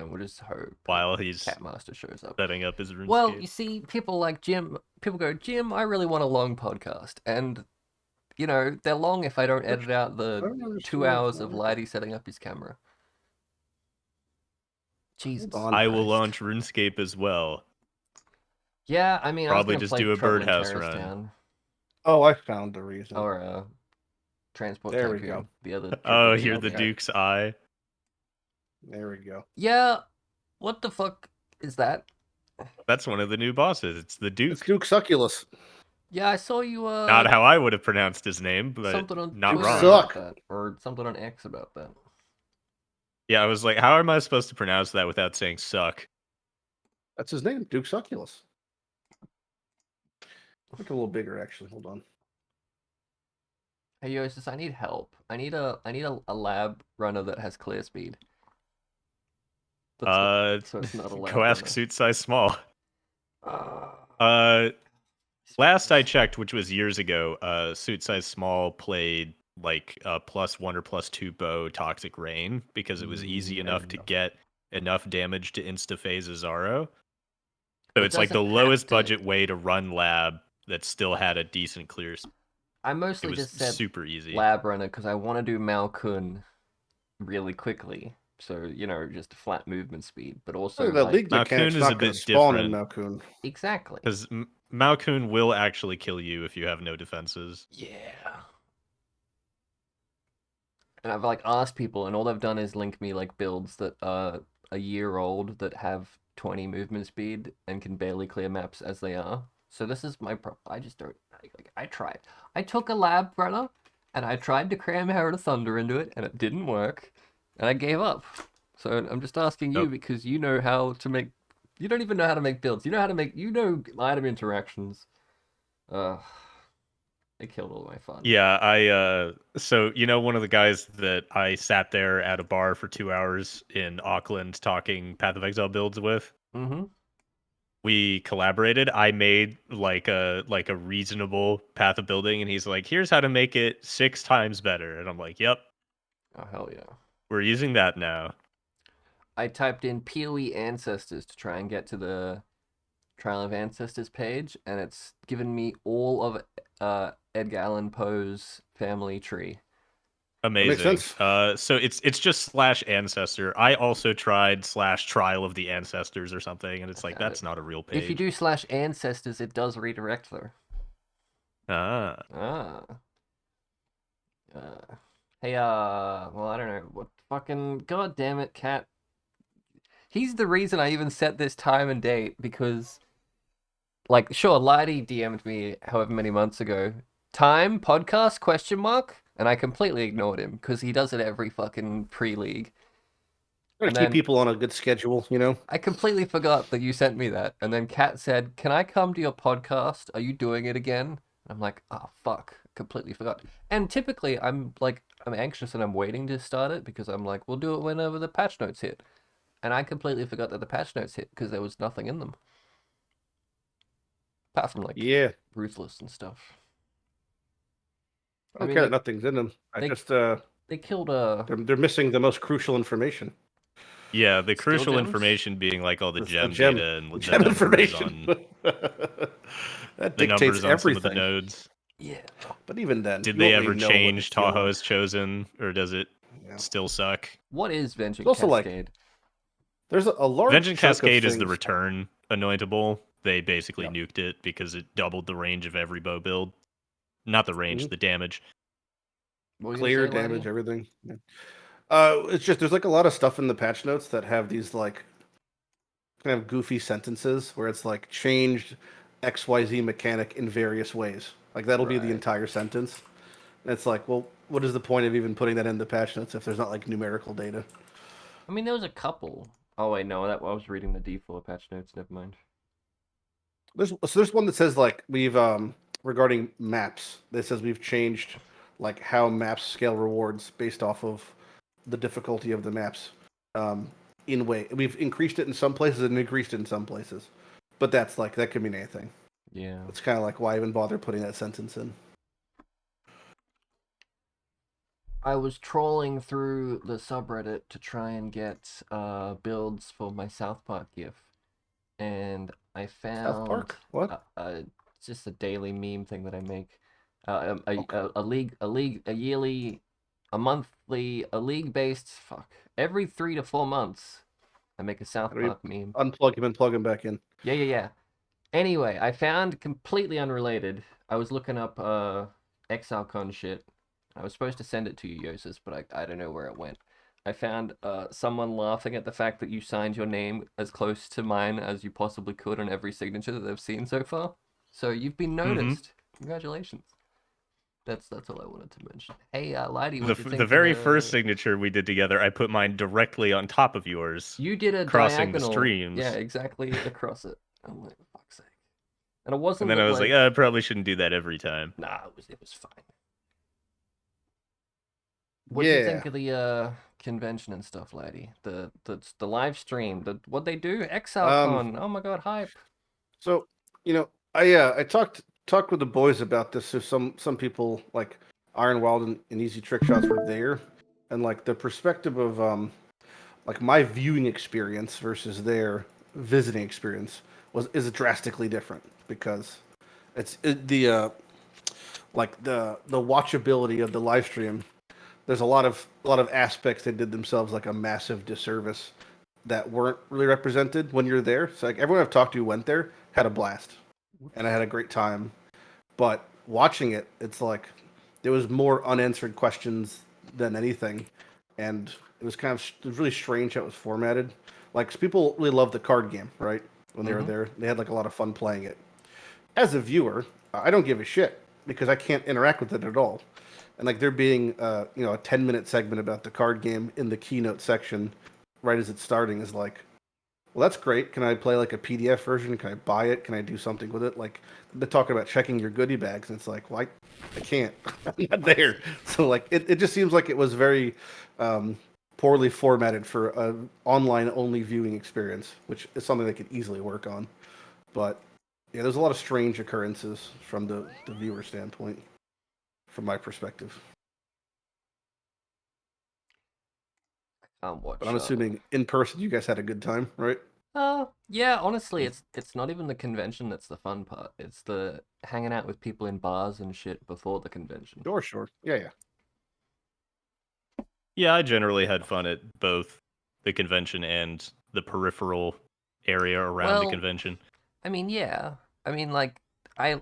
we'll just hope while he's Catmaster shows up. setting up his RuneScape. Well, you see, people like Jim. People go, Jim, I really want a long podcast, and they're long if I don't edit out the 2 hours of Lighty setting up his camera. Jesus. I will launch RuneScape as well. Yeah, I mean, probably I was just play do a Trouble in birdhouse Terrace run. Town. Oh, I found the reason. Or Transport There Tycoon, we go. the other. Oh, you're the Duke's Eye. There we go. Yeah, what the fuck is that? That's one of the new bosses. It's the Duke. It's Duke Succulus. Yeah, I saw you. Not how I would have pronounced his name, but something on not Twitter wrong. about that, or something on X about that. Yeah, I was like, how am I supposed to pronounce that without saying suck? That's his name, Duke Succulus. Look a little bigger, actually. Hold on. Hey, Jousis, I need help. I need a lab runner that has clear speed. So it's not a lab go ask runner. Suit Size Small. Last I checked, which was years ago, Suit Size Small played like +1 or +2 bow Toxic Rain because it was easy enough to get enough damage to insta-phase Zaro. So it's like the lowest budget way to run lab that still had a decent clear. I mostly just said super easy lab runner because I want to do Malkun really quickly. So, just a flat movement speed, but also the league Malkun is a bit different. Malkun. Exactly. Because Malkun will actually kill you if you have no defenses. Yeah. And I've asked people, and all they've done is link me builds that are a year old that have 20 movement speed and can barely clear maps as they are. So this is my problem. I just don't. I tried. I took a lab runner and I tried to cram Herald of Thunder into it, and it didn't work, and I gave up. So I'm just asking you because you know how to make. You don't even know how to make builds. You know how to make. You know item interactions. They killed all my fun. Yeah, so one of the guys that I sat there at a bar for 2 hours in Auckland talking Path of Exile builds with. Mm-hmm. We collaborated. I made like a reasonable path of building, and he's like, "Here's how to make it 6 times better." And I'm like, "Yep." Oh hell yeah. We're using that now. I typed in PoE Ancestors to try and get to the Trial of Ancestors page, and it's given me all of Edgar Allan Poe's family tree. Amazing. So it's just /ancestor. I also tried /trial of the ancestors or something, and it's like that's not a real page. If you do /ancestors, it does redirect though. Hey, well, I don't know what fucking. God damn it, Cat. He's the reason I even set this time and date because, sure, Lighty DM'd me however many months ago. Time podcast ? And I completely ignored him because he does it every fucking pre-league. Trying to keep people on a good schedule, I completely forgot that you sent me that. And then Kat said, "Can I come to your podcast? Are you doing it again?" And I'm like, oh, fuck. Completely forgot. And typically, I'm anxious and I'm waiting to start it because I'm like, we'll do it whenever the patch notes hit. And I completely forgot that the patch notes hit because there was nothing in them. Apart from, Ruthless and stuff. I don't care that nothing's in them. They killed They're missing the most crucial information. Yeah, the crucial information being all the gem data and gem information. That dictates everything. Some of the nodes. Yeah, but even then, did they ever change Tahoe's chosen, or does it still suck? What is Vengeance Cascade? There's a large Vengeance Cascade is the return anointable. They basically nuked it because it doubled the range of every bow build. Not the range, the damage. Clear damage, everything. Yeah. It's just there's a lot of stuff in the patch notes that have these kind of goofy sentences where it's changed XYZ mechanic in various ways. That'll be the entire sentence. And it's well, what is the point of even putting that in the patch notes if there's not numerical data? I mean, there was a couple. Oh wait, no, I was reading the default patch notes. Never mind. There's one that says we've regarding maps. That says we've changed how maps scale rewards based off of the difficulty of the maps. We've increased it in some places and increased it in some places, but that's that could mean anything. Yeah, it's kind of why even bother putting that sentence in. I was trolling through the subreddit to try and get builds for my South Park GIF, and I South found Park? What? just a daily meme thing that I make. Okay. A yearly, a monthly, a league-based. Fuck. Every 3 to 4 months, I make a How South do we Park meme. unplug him and plug him back in? Yeah. Anyway, I found completely unrelated. I was looking up ExileCon shit. I was supposed to send it to you, Jousis, but I don't know where it went. I found someone laughing at the fact that you signed your name as close to mine as you possibly could on every signature that they've seen so far. So you've been Mm-hmm. noticed. Congratulations. That's all I wanted to mention. Hey, Lighty, The what you think the of very the... first signature we did together, I put mine directly on top of yours, You did a crossing the diagonal. Yeah, streams. exactly across it. I'm like, for fuck's sake. And it And wasn't then that I was like, like... I probably shouldn't do that every time. Nah, it was fine. What'd you Yeah. think of the convention and stuff, Lighty? The live stream, what they do? Um. ExileCon. Oh my god, hype. So I talked with the boys about this. So some people like Iron Wild and Easy Trick Shots were there, and like the perspective of like my viewing experience versus their visiting experience is drastically different because the like the watchability of the live stream. There's a lot of aspects they did themselves like a massive disservice that weren't really represented when you're there. So like everyone I've talked to who went there had a blast, and I had a great time. But watching it, it's like there was more unanswered questions than anything, and it was really strange how it was formatted. Like 'cause people really loved the card game, right? When they were Mm-hmm. there, they had like a lot of fun playing it. As a viewer, I don't give a shit because I can't interact with it at all. And like there being a 10-minute segment about the card game in the keynote section right as it's starting is like, well, that's great. Can I play like a PDF version? Can I buy it? Can I do something with it? Like they're talking about checking your goodie bags, and it's like, well, I can't. I'm not there. So like it just seems like it was very poorly formatted for an online only viewing experience, which is something they could easily work on. But yeah, there's a lot of strange occurrences from the viewer standpoint, from my perspective. Can't But watch. I'm assuming in person you guys had a good time, right? Yeah. Honestly, it's not even the convention that's the fun part. It's the hanging out with people in bars and shit before the convention. Sure. Yeah. Yeah, I generally had fun at both the convention and the peripheral area around the Well, convention. I mean, yeah. I mean, like, I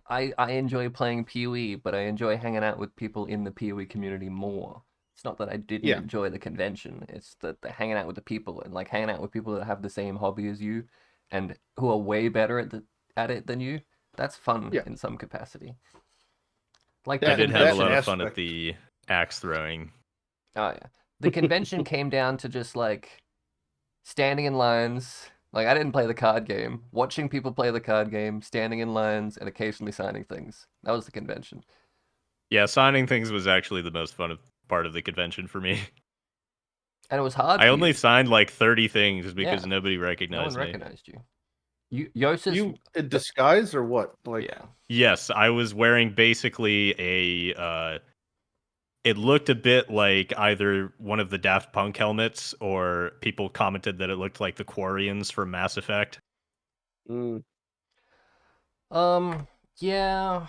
enjoy playing PoE, but I enjoy hanging out with people in the PoE community more. It's not that I didn't Yeah. enjoy the convention. It's that the hanging out with the people and like hanging out with people that have the same hobby as you and who are way better at it than you. That's fun Yeah. in some capacity. Like the I did have a That lot convention. of fun at aspect. the axe throwing. Oh yeah. The convention came down to just like standing in lines. Like I didn't play the card game. Watching people play the card game, standing in lines, and occasionally signing things. That was the convention. Yeah, signing things was actually the most fun part of the convention for me. And it was hard I for only you. signed like 30 things because Yeah. nobody No one recognized me. recognized you. Yosis, You in disguise or what? Like, yeah. Yes, I was wearing basically it looked a bit like either one of the Daft Punk helmets or people commented that it looked like the Quarians from Mass Effect. mm, Um, yeah.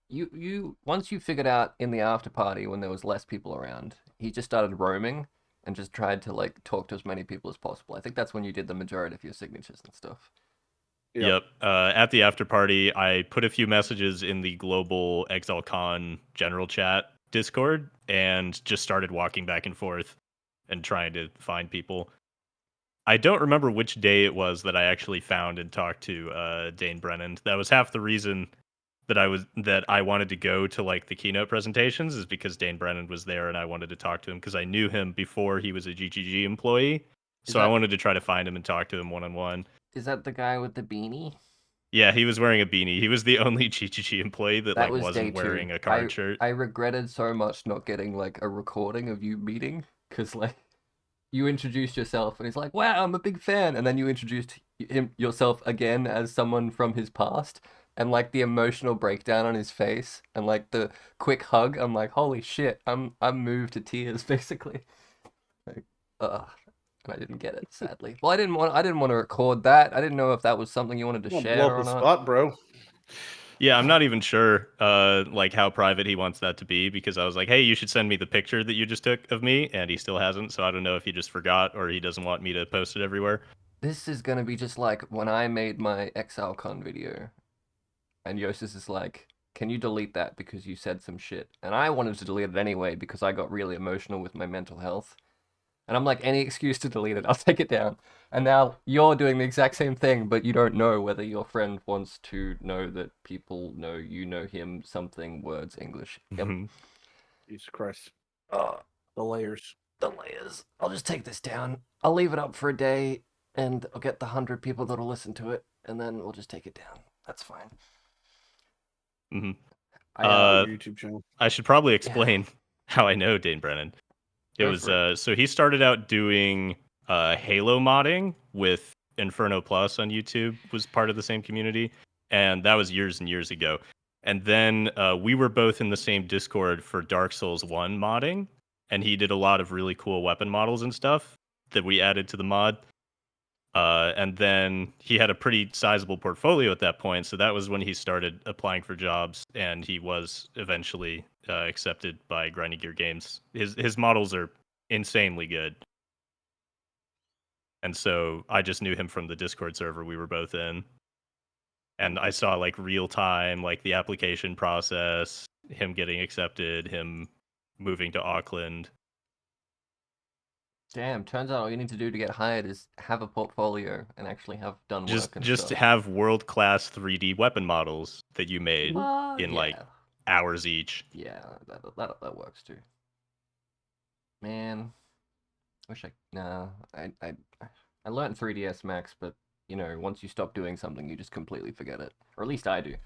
You once you figured out in the after party when there was less people around, he just started roaming and just tried to like talk to as many people as possible. I think that's when you did the majority of your signatures and stuff. yep. Yep. At the after party, I put a few messages in the global ExileCon general chat Discord and just started walking back and forth and trying to find people. I don't remember which day it was that I actually found and talked to Dane Brennan. That was half the reason that I wanted to go to like the keynote presentations is because Dane Brennan was there and I wanted to talk to him because I knew him before he was a GGG employee. Is So I that wanted to try to find him and talk to him one on one. is that the guy with the beanie? Yeah, he was wearing a beanie. He was the only GGG employee that That like was day wasn't two. wearing a I card shirt. I regretted so much not getting like a recording of you meeting because like you introduced yourself and he's like, "Wow, I'm a big fan," and then you introduced him yourself again as someone from his past. and like the emotional breakdown on his face and like the quick hug. I'm like, holy shit, I'm moved to tears basically. Like, and I didn't get it, sadly. Well, I didn't want to record that. I didn't know if that was something you wanted to Won't blow share up or the not. spot, bro. Yeah, I'm not even sure like how private he wants that to be, because I was like, hey, you should send me the picture that you just took of me, and he still hasn't, so I don't know if he just forgot or he doesn't want me to post it everywhere. This is gonna be just like when I made my ExileCon video, and Jousis is like, "Can you delete that because you said some shit?" And I wanted to delete it anyway because I got really emotional with my mental health. And I'm like, any excuse to delete it, I'll take it down. And now you're doing the exact same thing, but you don't know whether your friend wants to know that people know you know him, something, words, English. Yep. Jesus Christ. Uh, The layers. the layers. I'll just take this down. I'll leave it up for a day, and I'll get the 100 people that'll listen to it, and then we'll just take it down. That's fine. Mm-hmm. Your YouTube channel. I should probably explain how I know Dane Brennan. It Go was for it. so he started out doing Halo modding with Inferno Plus on YouTube, was part of the same community, and that was years and years ago. And then we were both in the same Discord for Dark Souls 1 modding, and he did a lot of really cool weapon models and stuff that we added to the mod. And then he had a pretty sizable portfolio at that point, so that was when he started applying for jobs, and he was eventually accepted by Grinding Gear Games. His models are insanely good, and so I just knew him from the Discord server we were both in, and I saw like real time, like the application process, him getting accepted, him moving to Auckland. Damn, turns out all you need to do to get hired is have a portfolio and actually have done work and Just stuff. have world class 3D weapon models that you made in like Yeah. hours each. Yeah, that works too. Man, wish I no, I learned 3ds Max, but you know, once you stop doing something, you just completely forget it. Or at least I do.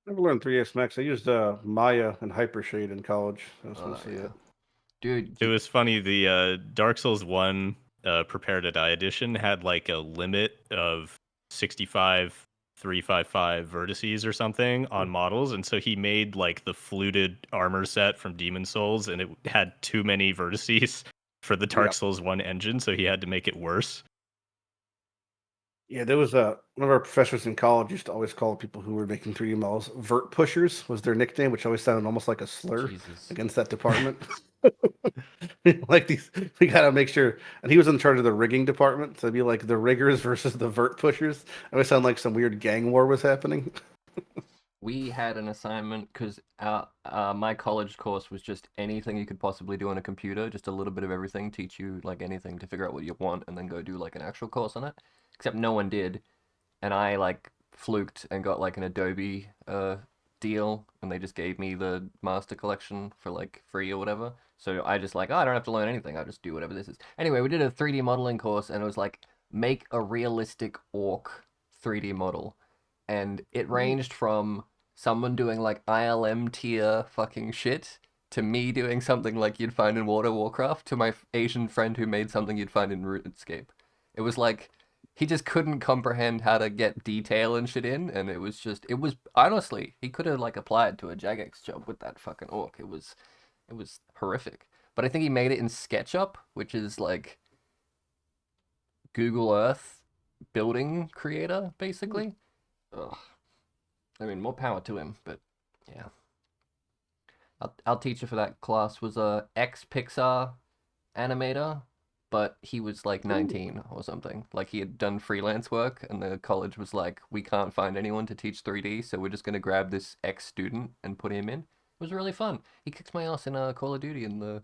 Never learned 3S Max. I used Maya and Hypershade in college. That was mostly it. Dude, It was funny. The Dark Souls 1 Prepare to Die edition had like a limit of 65 355 vertices or something on models, and so he made like the fluted armor set from Demon Souls, and it had too many vertices for the Dark Souls 1 engine, so he had to make it worse. Yeah, there was one of our professors in college used to always call people who were making 3D models vert pushers was their nickname, which always sounded almost like a slur against that department. Like these, we gotta make sure. And he was in charge of the rigging department, so it'd be like the riggers versus the vert pushers. It would sound like some weird gang war was happening. We had an assignment because my college course was just anything you could possibly do on a computer, just a little bit of everything, teach you like anything to figure out what you want, and then go do like an actual course on it. Except no one did, and I like fluked and got like an Adobe deal, and they just gave me the master collection for like free or whatever. So I just like, oh, I don't have to learn anything. I'll just do whatever this is. Anyway, we did a 3D modeling course, and it was like make a realistic orc 3D model, and it ranged from someone doing like ILM tier fucking shit to me doing something like you'd find in World of Warcraft to my Asian friend who made something you'd find in RuneScape. It was like he just couldn't comprehend how to get detail and shit in, and it was honestly he could have like applied to a Jagex job with that fucking orc. It was horrific. But I think he made it in SketchUp, which is like Google Earth building creator, basically. Ugh. I mean, more power to him, but yeah. Our teacher for that class was a ex-Pixar animator, but he was like 19 or something. Like he had done freelance work, and the college was like, we can't find anyone to teach 3D, so we're just gonna grab this ex-student and put him in. It was really fun. He kicks my ass in Call of Duty in the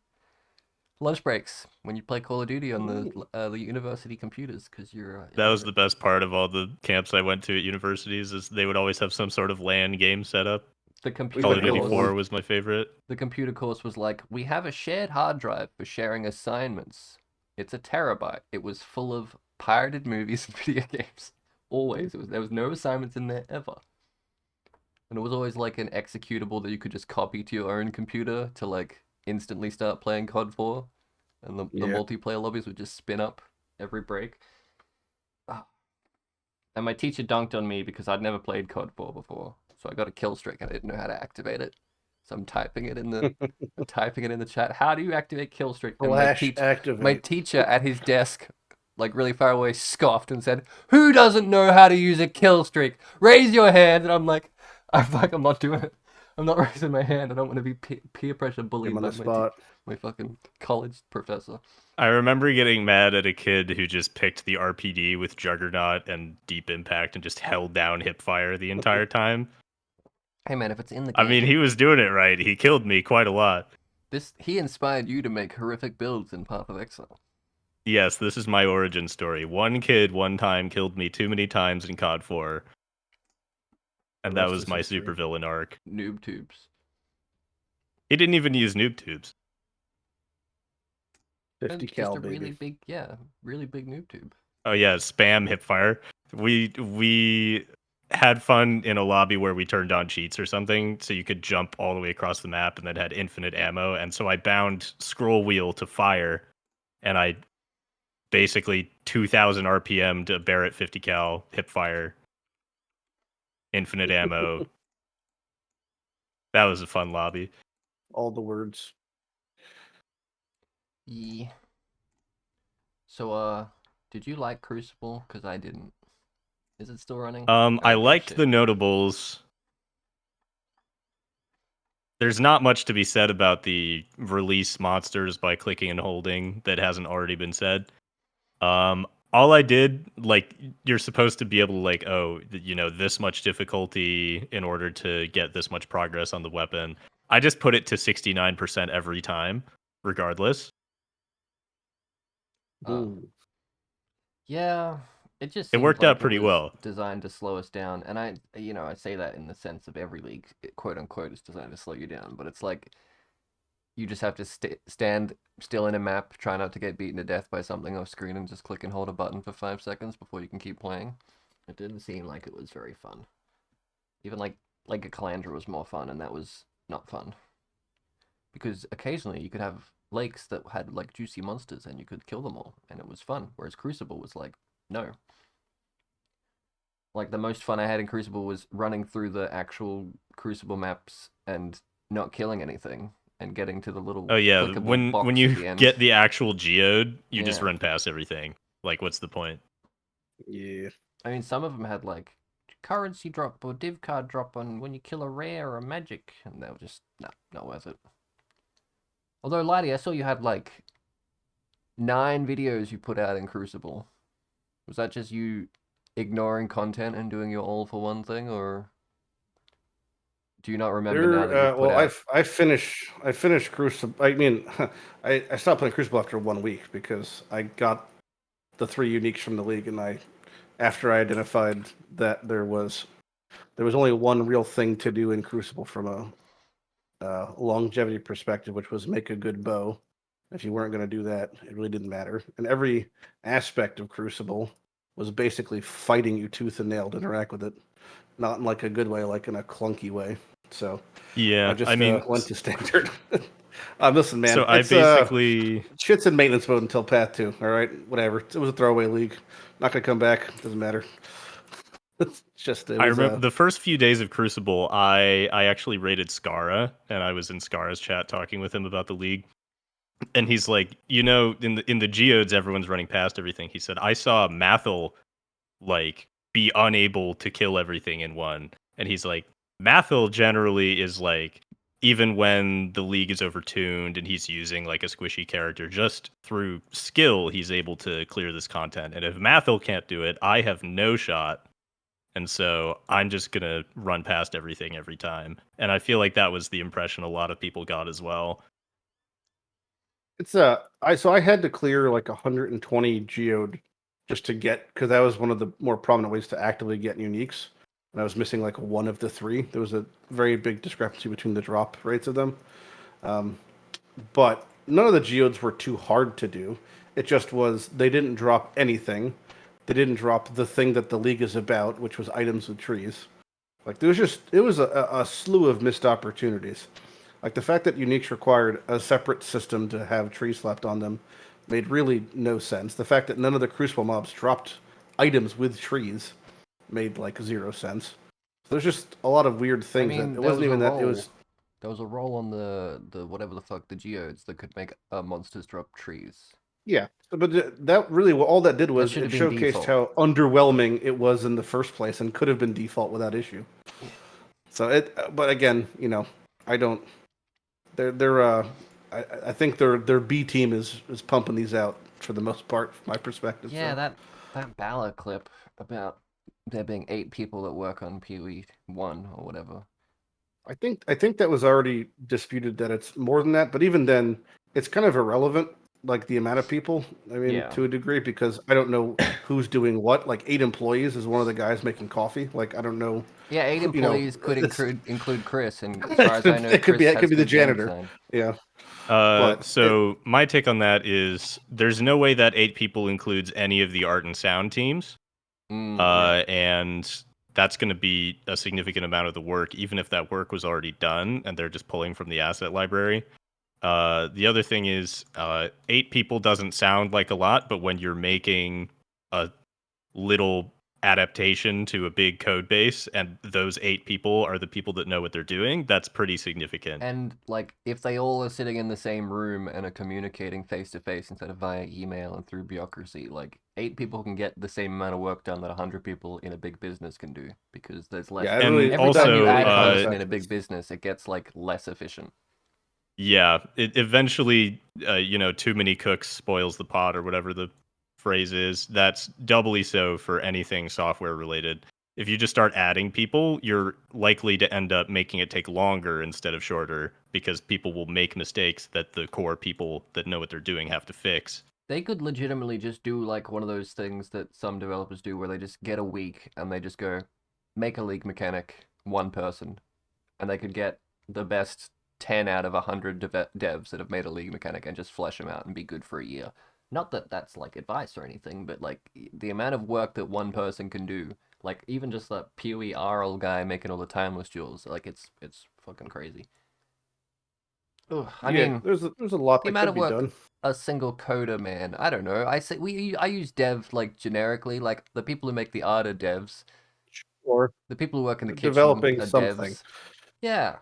lunch breaks when you play Call of Duty on the university computers because you're. That was the best part of all the camps I went to at universities, is they would always have some sort of LAN game set up. The Call of computer Duty course 4 was my favorite. The computer course was like, we have a shared hard drive for sharing assignments. It's a terabyte. It was full of pirated movies and video games. Always. There was no assignments in there ever. And it was always like an executable that you could just copy to your own computer to like instantly start playing COD 4. And the multiplayer lobbies would just spin up every break. Oh. And my teacher dunked on me because I'd never played COD 4 before. So I got a kill streak and I didn't know how to activate it. So I'm typing it in the chat. How do you activate kill streak? And Flash my activate. teacher at his desk, like really far away, scoffed and said, "Who doesn't know how to use a kill streak? Raise your hand." And I'm like, I'm not doing it. I'm not raising my hand. I don't want to be peer pressure bullied Him on by the spot. my fucking college professor. I remember getting mad at a kid who just picked the RPD with Juggernaut and Deep Impact and just held down hipfire the entire time. Hey man, if it's in the I game. mean, he was doing it right. He killed me quite a lot. He inspired you to make horrific builds in Path of Exile. Yes, this is my origin story. One kid one time killed me too many times in COD 4. And that was my supervillain arc. Noob tubes. He didn't even use noob tubes. 50 cal, baby. Really big noob tube. Oh yeah, spam hipfire. We had fun in a lobby where we turned on cheats or something, so you could jump all the way across the map and then had infinite ammo. And so I bound scroll wheel to fire, and I basically 2,000 RPM to Barrett 50 cal hipfire, infinite ammo. That was a fun lobby. All the words. Yeah. So, did you like Crucible? Because I didn't. Is it still running? I liked the notables. There's not much to be said about the release monsters by clicking and holding that hasn't already been said. All I did, like, you're supposed to be able to, like, this much difficulty in order to get this much progress on the weapon. I just put it to 69% every time, regardless. Yeah, it just it worked like out pretty well. Designed to slow us down, and I say that in the sense of every league, quote unquote, is designed to slow you down. But it's like you just have to stand still in a map, try not to get beaten to death by something off screen, and just click and hold a button for 5 seconds before you can keep playing. It didn't seem like it was very fun. Even like a Calandra was more fun, and that was not fun. Because occasionally you could have lakes that had like juicy monsters and you could kill them all and it was fun. Whereas Crucible was like, no. Like the most fun I had in Crucible was running through the actual Crucible maps and not killing anything and getting to the little when box you at the end. get the actual geode, you just run past everything. Like, what's the point? Yeah. I mean, some of them had like currency drop or div card drop on when you kill a rare or a magic, and they were just not worth it. Although, Lighty, I saw you had like 9 videos you put out in Crucible. Was that just you ignoring content and doing your all for one thing, or do you not remember now that you put out? I finished Crucible. I mean, I stopped playing Crucible after 1 week because I got the 3 uniques from the league, and after I identified that there was only one real thing to do in Crucible from a longevity perspective, which was make a good bow. If you weren't going to do that, it really didn't matter. And every aspect of Crucible was basically fighting you tooth and nail to interact with it, not in like a good way, like in a clunky way. So yeah, I just went to standard. Listen, man. So I basically shit's in maintenance mode until Path 2. All right, whatever. It was a throwaway league. Not gonna come back. Doesn't matter. I remember the first few days of Crucible, I actually raided Skara, and I was in Skara's chat talking with him about the league. And he's like, in the geodes, everyone's running past everything. He said, I saw Mathil like be unable to kill everything in one. And he's like, Mathil generally is like, even when the league is overtuned and he's using like a squishy character, just through skill, he's able to clear this content. And if Mathil can't do it, I have no shot. And so I'm just going to run past everything every time. And I feel like that was the impression a lot of people got as well. I had to clear like 120 geode just to get, because that was one of the more prominent ways to actively get uniques. And I was missing like 1 of the 3. There was a very big discrepancy between the drop rates of them. But none of the geodes were too hard to do. It just was, they didn't drop anything. They didn't drop the thing that the league is about, which was items with trees. Like it was a slew of missed opportunities. Like the fact that uniques required a separate system to have trees slapped on them made really no sense. The fact that none of the Crucible mobs dropped items with trees made like 0 sense. So there's just a lot of weird things that it wasn't even that it was. There was a role on the whatever the fuck, the geodes that could make monsters drop trees. Yeah, but that really all that did was That it showcased how underwhelming it was in the first place and could have been default without issue. So but again, I don't. I think their B team is pumping these out for the most part, from my perspective. Yeah, so. that Balor clip about there being 8 people that work on PoE 1 or whatever. I think that was already disputed that it's more than that, but even then, it's kind of irrelevant, like the amount of people. I mean, to a degree, because I don't know who's doing what. Like 8 employees is one of the guys making coffee. Like I don't know. Yeah, 8 employees could include Chris, and as far as I know, it could Chris be the janitor. Yeah. So my take on that is there's no way that 8 people includes any of the art and sound teams. And that's going to be a significant amount of the work, even if that work was already done and they're just pulling from the asset library. The other thing is 8 people doesn't sound like a lot, but when you're making a little adaptation to a big code base and those 8 people are the people that know what they're doing, that's pretty significant. And like if they all are sitting in the same room and are communicating face to face instead of via email and through bureaucracy, like 8 people can get the same amount of work done that 100 people in a big business can do, because there's less. Yeah, and every time you add a person in a big business, it gets like less efficient. Yeah, it eventually, too many cooks spoils the pot, or whatever the phrase is. That's doubly so for anything software related. If you just start adding people, you're likely to end up making it take longer instead of shorter, because people will make mistakes that the core people that know what they're doing have to fix. They could legitimately just do like one of those things that some developers do where they just get a week and they just go make a league mechanic, 1 person, and they could get the best 10 out of 100 devs that have made a league mechanic and just flesh them out and be good for a year. Not that that's like advice or anything, but like the amount of work that 1 person can do, like even just that PoE RL guy making all the timeless jewels, like it's fucking crazy. Ugh, I mean, there's a lot that could be done. A single coder, man. I don't know. I use dev like generically, like the people who make the art are devs. Or the people who work in the kitchen developing are something. Devs. Yeah.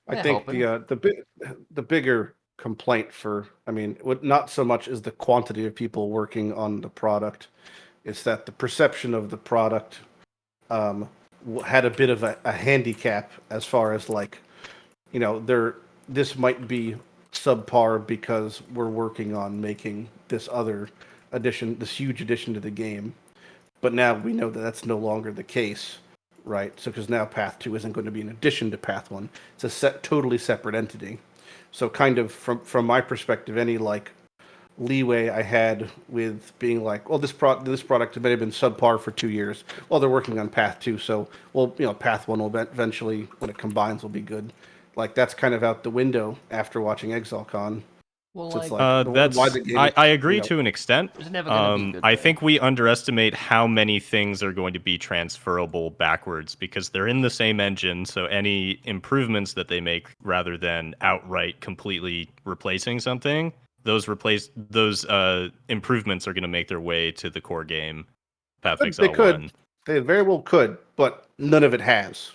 I think the bigger complaint not so much is the quantity of people working on the product, it's that the perception of the product had a bit of a handicap as far as this might be subpar because we're working on making this other addition, this huge addition to the game. But now we know that that's no longer the case, right? So because now Path 2 isn't going to be in addition to Path 1. It's a totally separate entity. So kind of from my perspective, any leeway I had with being like, well, this product may have been subpar for 2 years. Well, they're working on Path 2, so Path 1 will eventually, when it combines, will be good. Like that's kind of out the window after watching ExileCon. Well, so I agree to an extent. I think we underestimate how many things are going to be transferable backwards, because they're in the same engine. So any improvements that they make, rather than outright completely replacing something, those improvements are going to make their way to the core game. Path of Exile 1. They very well could, but none of it has.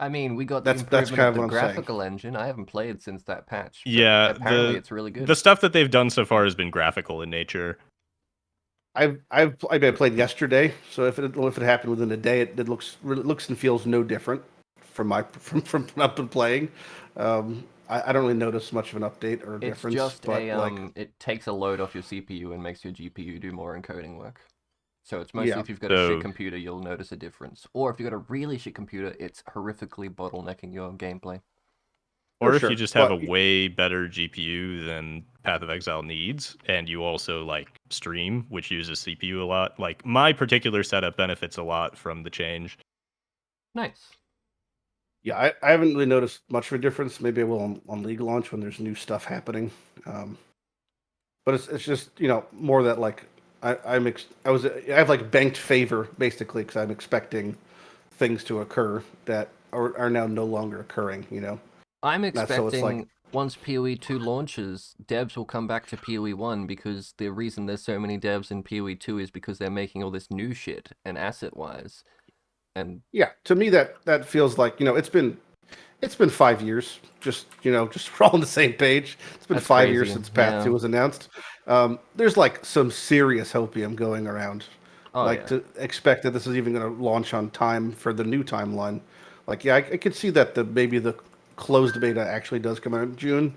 I mean, we got the improvement of the graphical engine. I haven't played since that patch. Yeah, apparently it's really good. The stuff that they've done so far has been graphical in nature. I played yesterday, so if it happened within a day, it looks and feels no different from what I've been playing. I don't really notice much of an update or difference. It's just it takes a load off your CPU and makes your GPU do more encoding work. So it's mostly if you've got a shit computer, you'll notice a difference. Or if you've got a really shit computer, it's horrifically bottlenecking your gameplay. Or if you just have a way better GPU than Path of Exile needs, and you also stream, which uses CPU a lot. Like my particular setup benefits a lot from the change. Nice. Yeah, I haven't really noticed much of a difference. Maybe I will on League launch when there's new stuff happening. But it's just more that I have banked favor basically because I'm expecting things to occur that are now no longer occurring. I'm expecting once PoE 2 launches, devs will come back to PoE 1 because the reason there's so many devs in PoE 2 is because they're making all this new shit and asset-wise. And yeah, to me that feels like, it's been 5 years. Just just we're all on the same page. It's been that's 5 years crazy. since Path Yeah. 2 was announced. There's like some serious hopium going around. Oh Like yeah. to expect that this is even going to launch on time for the new timeline. Like yeah, I could see that maybe the closed beta actually does come out in June,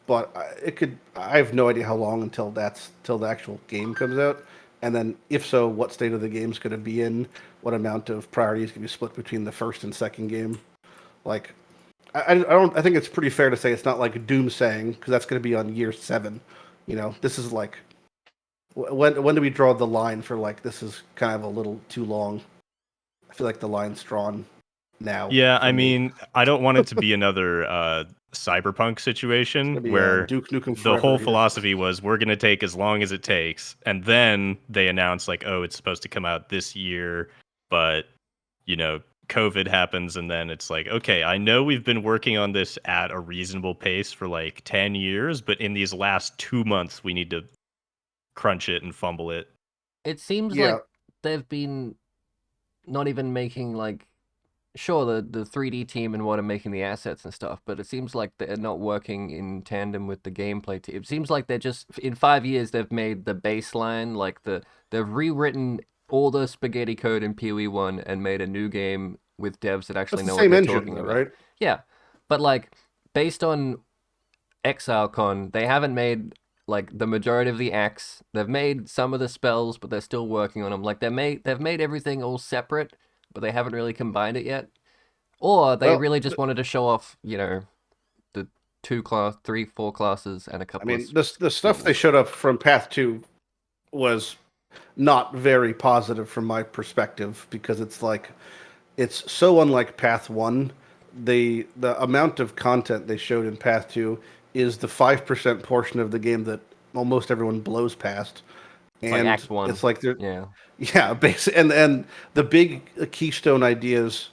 but it could. I have no idea how long until the actual game comes out. And then, if so, what state of the game's going to be in? What amount of priority is going to be split between the first and second game? Like, I don't. I think it's pretty fair to say it's not like doomsaying because that's going to be on year 7. This is like when do we draw the line for like this is kind of a little too long? I feel like the line's drawn now Yeah, for I me. mean, I don't want it to be another cyberpunk It's situation gonna be where Duke Nukem the whole forever here. philosophy was we're going to take as long as it takes, and then they announce like, oh, it's supposed to come out this year, but COVID happens, and then it's like, okay, I know we've been working on this at a reasonable pace for like 10 years, but in these last 2 months, we need to crunch it and fumble it. It seems Yeah, like they've been not even making like sure the 3D team and what are making the assets and stuff, but it seems like they're not working in tandem with the gameplay team. It seems like they're just in 5 years they've made the baseline, like they've rewritten all the spaghetti code in PoE 1 and made a new game with devs that that's actually the know what same they're engine talking though, about. right? Yeah. But like based on ExileCon, they haven't made like the majority of the acts. They've made some of the spells, but they're still working on them. Like they've made everything all separate, but they haven't really combined it yet. Or they Well, really just wanted to show off, the 2 class, 3, 4 classes, and a I couple of mean, the stuff they skills. showed up from Path 2 was not very positive from my perspective because it's so unlike Path 1. The amount of content they showed in Path 2 is the 5% portion of the game that almost everyone blows past. It's like And Act 1. it's like they're Yeah. yeah, basically, and the big keystone ideas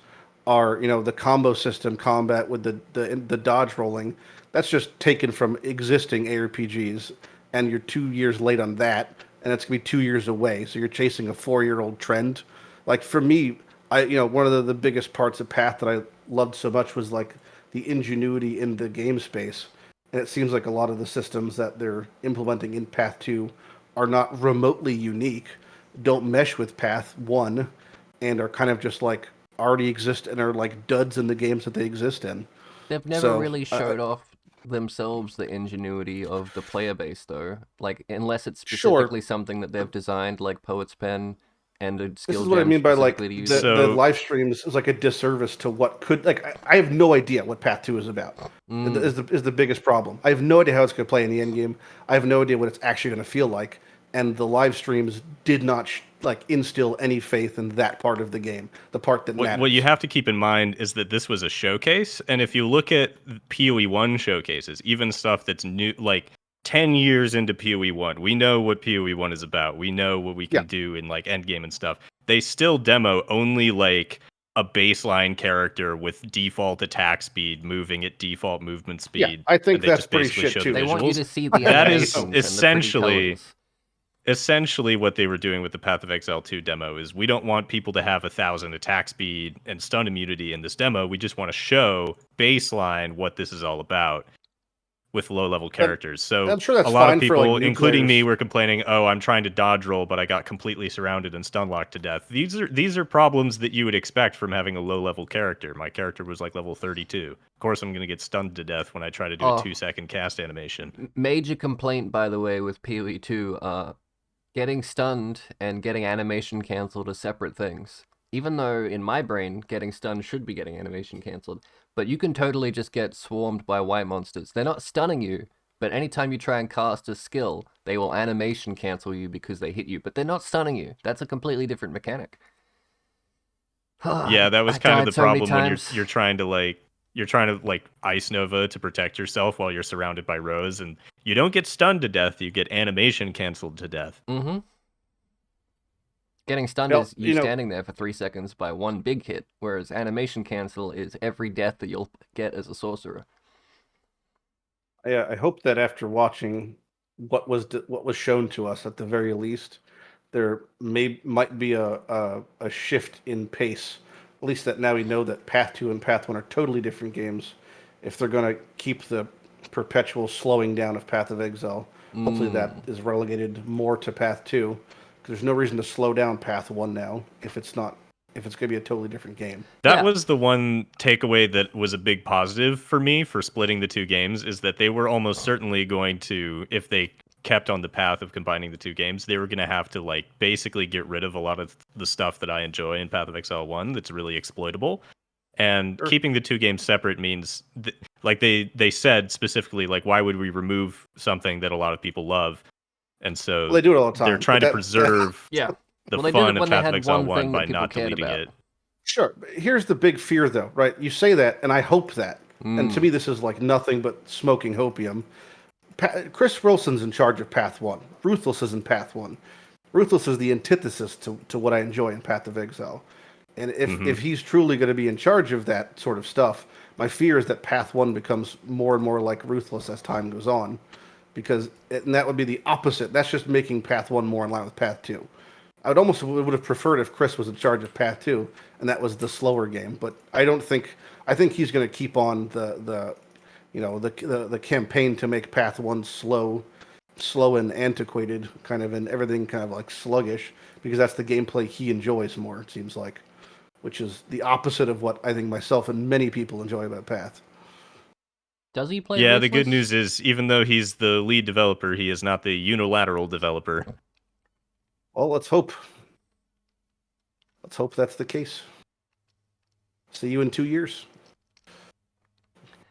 are the combo system combat with the dodge rolling. That's just taken from existing ARPGs, and you're 2 years late on that, and it's gonna be 2 years away. So you're chasing a 4-year-old trend. Like for me, one of the biggest parts of Path that I loved so much was like the ingenuity in the game space, and it seems like a lot of the systems that they're implementing in Path 2 are not remotely unique, don't mesh with Path 1, and are kind of just like already exist and are like duds in the games that they exist in. They've never So, really showed off themselves the ingenuity of the player base, though. Like, unless it's sure, specifically something that they've designed, like Poet's Pen and a this skill is what I gem mean by like specifically to use it. the So live streams is like a disservice to what could like I have no idea what Path 2 is about. Mm. Is the biggest problem. I have no idea how it's going to play in the end game. I have no idea what it's actually going to feel like, and the live streams did not like instill any faith in that part of the game, the part that what you matters. have to keep in mind is that this was a showcase, and if you look at PoE 1 showcases, even stuff that's new, like 10 years into PoE 1, we know what PoE 1 is about. We know what we Yeah, can do in like endgame and stuff. They still demo only like a baseline character with default attack speed, moving at default movement yeah, speed, I and think they that's just pretty basically shit show the too. They want you visuals. to see the That is So, animations and the pretty essentially colors. what they were doing with the Path of Exile 2 demo is we don't want people to have 1,000 attack speed and stun immunity in this demo. We just want to show baseline what this is all about with low level and characters. So I'm sure a that's lot of fine for like people, new including me, players. were complaining, "Oh, I'm trying to dodge roll, but I got completely surrounded and stun locked to death." These are problems that you would expect from having a low level character. My character was like level 32. Of course, I'm going to get stunned to death when I try to do a Oh, 2-second cast animation. major complaint, by the way, with PoE 2, getting stunned and getting animation cancelled are separate things. Even though in my brain, getting stunned should be getting animation cancelled. But you can totally just get swarmed by white monsters. They're not stunning you, but anytime you try and cast a skill, they will animation cancel you because they hit you. But they're not stunning you. That's a completely different mechanic. Yeah, that I was kind of died the so many problem when times. you're trying to like ice nova to protect yourself while you're surrounded by rows, and you don't get stunned to death, you get animation canceled to death. Mm-hmm. Getting stunned Well, is you standing there for 3 seconds by one big hit, whereas animation cancel is every death that you'll get as a sorcerer. I hope that after watching what was shown to us, at the very least, there might be a shift in pace. At least that now we know that Path 2 and Path 1 are totally different games. If they're going to keep the perpetual slowing down of Path of Exile, hopefully that is relegated more to Path 2. Because there's no reason to slow down Path 1 now if it's going to be a totally different game. That was the one takeaway that was a big positive for me for splitting the two games, is that they were almost certainly going to, if they kept on the path of combining the two games, they were going to have to like basically get rid of a lot of the stuff that I enjoy in Path of Exile 1 that's really exploitable. And keeping the two games separate means, like they said specifically, like, why would we remove something that a lot of people love? And so Well, they do it all the time. They're trying to preserve the fun of Path of Exile 1 by not deleting it. Sure. Here's the big fear, though, right? You say that, and I hope that. And to me, this is like nothing but smoking hopium. Chris Wilson's in charge of Path 1. Ruthless is in Path 1. Ruthless is the antithesis to what I enjoy in Path of Exile. And if he's truly going to be in charge of that sort of stuff, my fear is that Path 1 becomes more and more like Ruthless as time goes on. And that would be the opposite. That's just making Path 1 more in line with Path 2. I would have preferred if Chris was in charge of Path 2, and that was the slower game. But I think he's going to keep on the campaign to make Path 1 slow and antiquated, kind of, and everything kind of like sluggish, because that's the gameplay he enjoys more, it seems like, which is the opposite of what I think myself and many people enjoy about Path. Does he play? Yeah, Ruthless? the good news is, even though he's the lead developer, he is not the unilateral developer. Well, let's hope. Let's hope that's the case. See you in 2 years.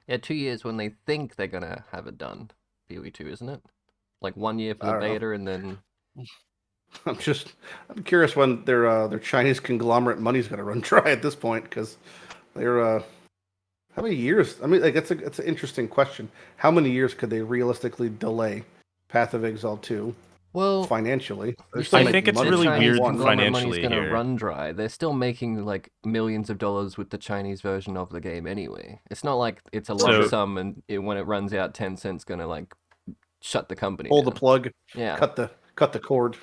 Yeah, 2 years when they think they're gonna have it done. PoE 2, isn't it? Like 1 year for the beta, and then. I'm curious when their Chinese conglomerate money's gonna run dry at this point, because they're how many years? I mean, like, it's an interesting question. How many years could they realistically delay Path of Exile 2? Well, financially, I think it's really weird financially money's gonna here. run dry. They're still making like millions of dollars with the Chinese version of the game anyway. It's not like it's a lump sum, and when it runs out, Tencent's gonna like shut the company. Pull the plug. Yeah. Cut the cord.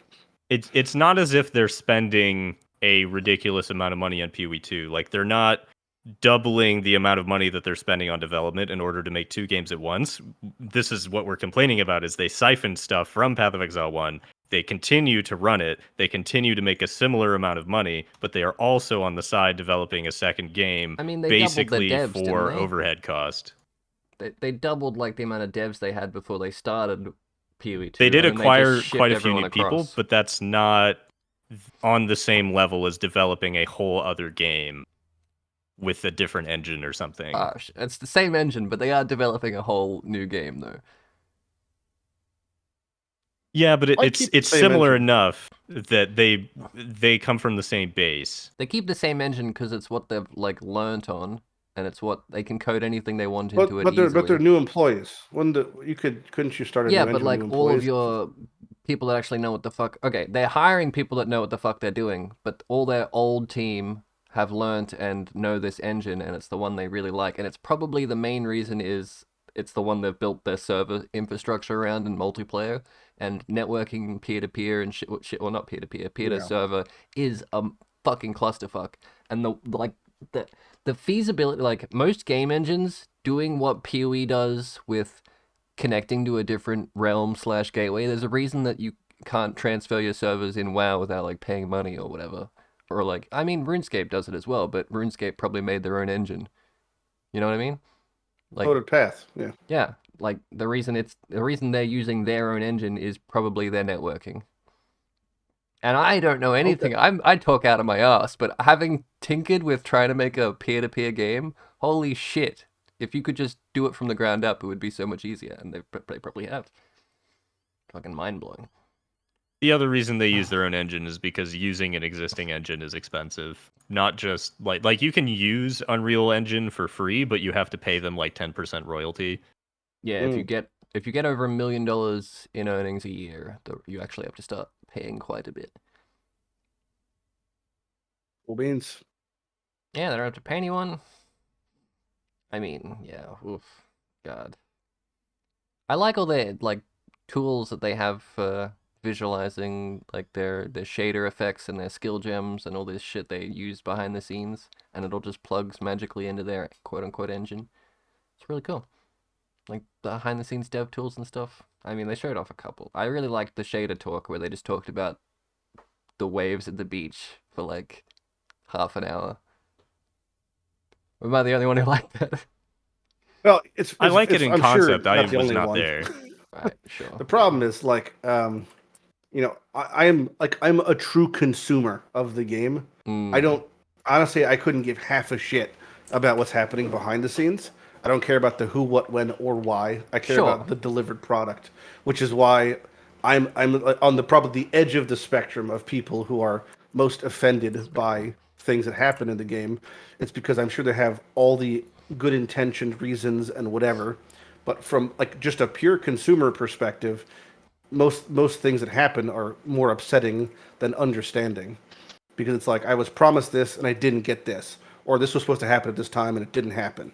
It's not as if they're spending a ridiculous amount of money on PoE 2. Like, they're not doubling the amount of money that they're spending on development in order to make two games at once. This is what we're complaining about, is they siphoned stuff from Path of Exile 1. They continue to run it. They continue to make a similar amount of money, but they are also on the side developing a second game, I mean, they basically doubled the devs, for didn't they? overhead cost. They doubled like the amount of devs they had before they started PoE 2. They did acquire quite a few new across. people, but that's not on the same level as developing a whole other game with a different engine or something. It's the same engine, but they are developing a whole new game, though. Yeah, but it's similar enough that they come from the same base. They keep the same engine because it's what they've like learnt on, and it's what they can code anything they want into it easily. But they're new employees. Couldn't you start a new engine? Yeah, but like all of your people that actually know what the fuck. Okay, they're hiring people that know what the fuck they're doing, but all their old team have learnt and know this engine, and it's the one they really like, and it's probably the main reason is it's the one they've built their server infrastructure around in multiplayer, and networking peer-to-peer and shit, well, not peer-to-peer, peer-to-server is a fucking clusterfuck. And the feasibility, like most game engines doing what PoE does with connecting to a different realm/gateway, there's a reason that you can't transfer your servers in WoW without like paying money or whatever. Or like, I mean, RuneScape does it as well, but RuneScape probably made their own engine. You know what I mean? Like, Coded Path, yeah. Yeah, like the reason they're using their own engine is probably their networking. And I don't know anything. I talk out of my ass, but having tinkered with trying to make a peer-to-peer game, holy shit! If you could just do it from the ground up, it would be so much easier, and they probably have. Fucking mind-blowing. The other reason they use their own engine is because using an existing engine is expensive. Not just like you can use Unreal Engine for free, but you have to pay them like 10% royalty. Yeah, if you get over $1 million in earnings a year, you actually have to start paying quite a bit. Cool beans. Yeah, they don't have to pay anyone. I mean, yeah, oof, God. I like all the like tools that they have for visualizing like their shader effects and their skill gems and all this shit they use behind the scenes, and it all just plugs magically into their quote unquote engine. It's really cool. Like behind the scenes dev tools and stuff. I mean, they showed off a couple. I really liked the shader talk where they just talked about the waves at the beach for like half an hour. Am I the only one who liked that? Well, I like it in I'm sure concept. I not the was only not one. there. Right, sure. The problem is like, I'm a true consumer of the game. I Mm, don't honestly, I couldn't give half a shit about what's happening behind the scenes. I don't care about the who, what, when, or why. I care sure. about the delivered product, which is why I'm on the probably the edge of the spectrum of people who are most offended by things that happen in the game. It's because I'm sure they have all the good intentioned reasons and whatever, but from like just a pure consumer perspective, most things that happen are more upsetting than understanding, because it's like I was promised this and I didn't get this, or this was supposed to happen at this time and it didn't happen,